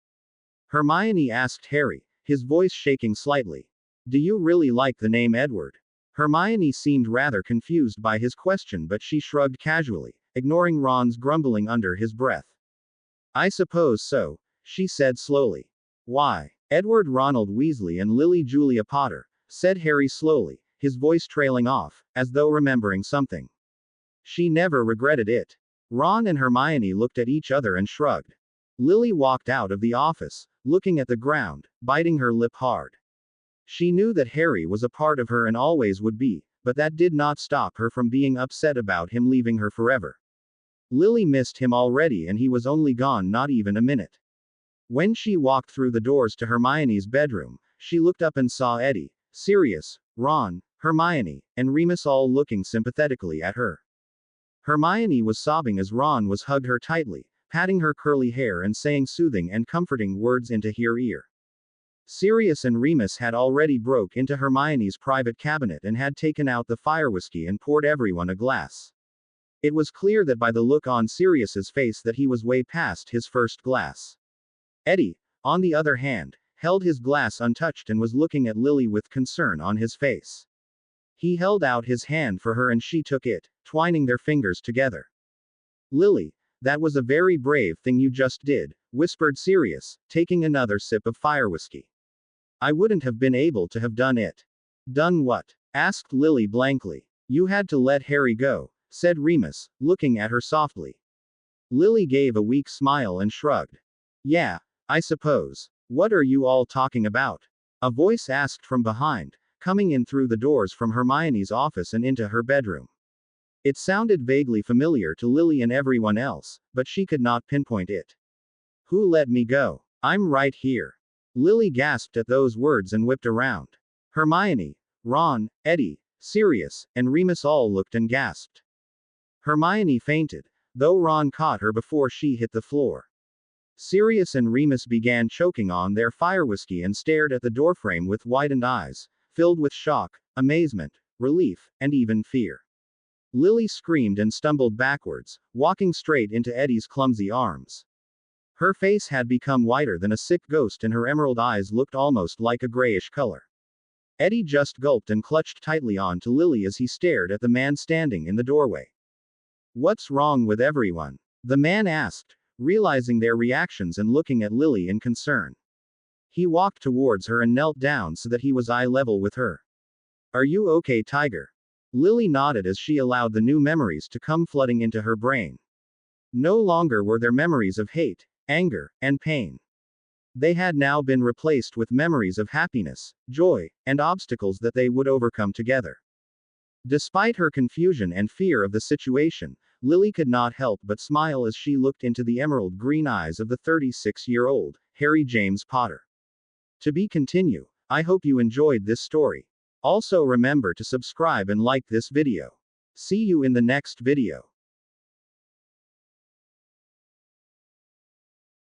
Hermione asked Harry, his voice shaking slightly. "Do you really like the name Edward?" Hermione seemed rather confused by his question but she shrugged casually, ignoring Ron's grumbling under his breath. "I suppose so," she said slowly. "Why? Edward Ronald Weasley and Lily Julia Potter," said Harry slowly, his voice trailing off, as though remembering something. "She never regretted it." Ron and Hermione looked at each other and shrugged. Lily walked out of the office, looking at the ground, biting her lip hard. She knew that Harry was a part of her and always would be, but that did not stop her from being upset about him leaving her forever. Lily missed him already and he was only gone not even a minute. When she walked through the doors to Hermione's bedroom, she looked up and saw Eddie, Sirius, Ron, Hermione, and Remus all looking sympathetically at her. Hermione was sobbing as Ron was hugged her tightly, patting her curly hair and saying soothing and comforting words into her ear. Sirius and Remus had already broke into Hermione's private cabinet and had taken out the fire whiskey and poured everyone a glass. It was clear that by the look on Sirius's face that he was way past his first glass. Eddie, on the other hand, held his glass untouched and was looking at Lily with concern on his face. He held out his hand for her and she took it, twining their fingers together. Lily, that was a very brave thing you just did, whispered Sirius, taking another sip of fire whiskey. I wouldn't have been able to have done it. Done what? Asked Lily blankly. You had to let Harry go, said Remus, looking at her softly. Lily gave a weak smile and shrugged. Yeah, I suppose. What are you all talking about? A voice asked from behind, coming in through the doors from Hermione's office and into her bedroom. It sounded vaguely familiar to Lily and everyone else, but she could not pinpoint it. Who let me go? I'm right here. Lily gasped at those words and whipped around. Hermione, Ron, Eddie, Sirius, and Remus all looked and gasped. Hermione fainted, though Ron caught her before she hit the floor. Sirius and Remus began choking on their fire whiskey and stared at the doorframe with widened eyes, filled with shock, amazement, relief, and even fear. Lily screamed and stumbled backwards, walking straight into Eddie's clumsy arms. Her face had become whiter than a sick ghost and her emerald eyes looked almost like a grayish color. Eddie just gulped and clutched tightly on to Lily as he stared at the man standing in the doorway. What's wrong with everyone? The man asked, realizing their reactions and looking at Lily in concern. He walked towards her and knelt down so that he was eye level with her. Are you okay, Tiger? Lily nodded as she allowed the new memories to come flooding into her brain. No longer were there memories of hate, anger, and pain. They had now been replaced with memories of happiness, joy, and obstacles that they would overcome together. Despite her confusion and fear of the situation, Lily could not help but smile as she looked into the emerald green eyes of the 36-year-old, Harry James Potter. To be continued. I hope you enjoyed this story. Also remember to subscribe and like this video. See you in the next video.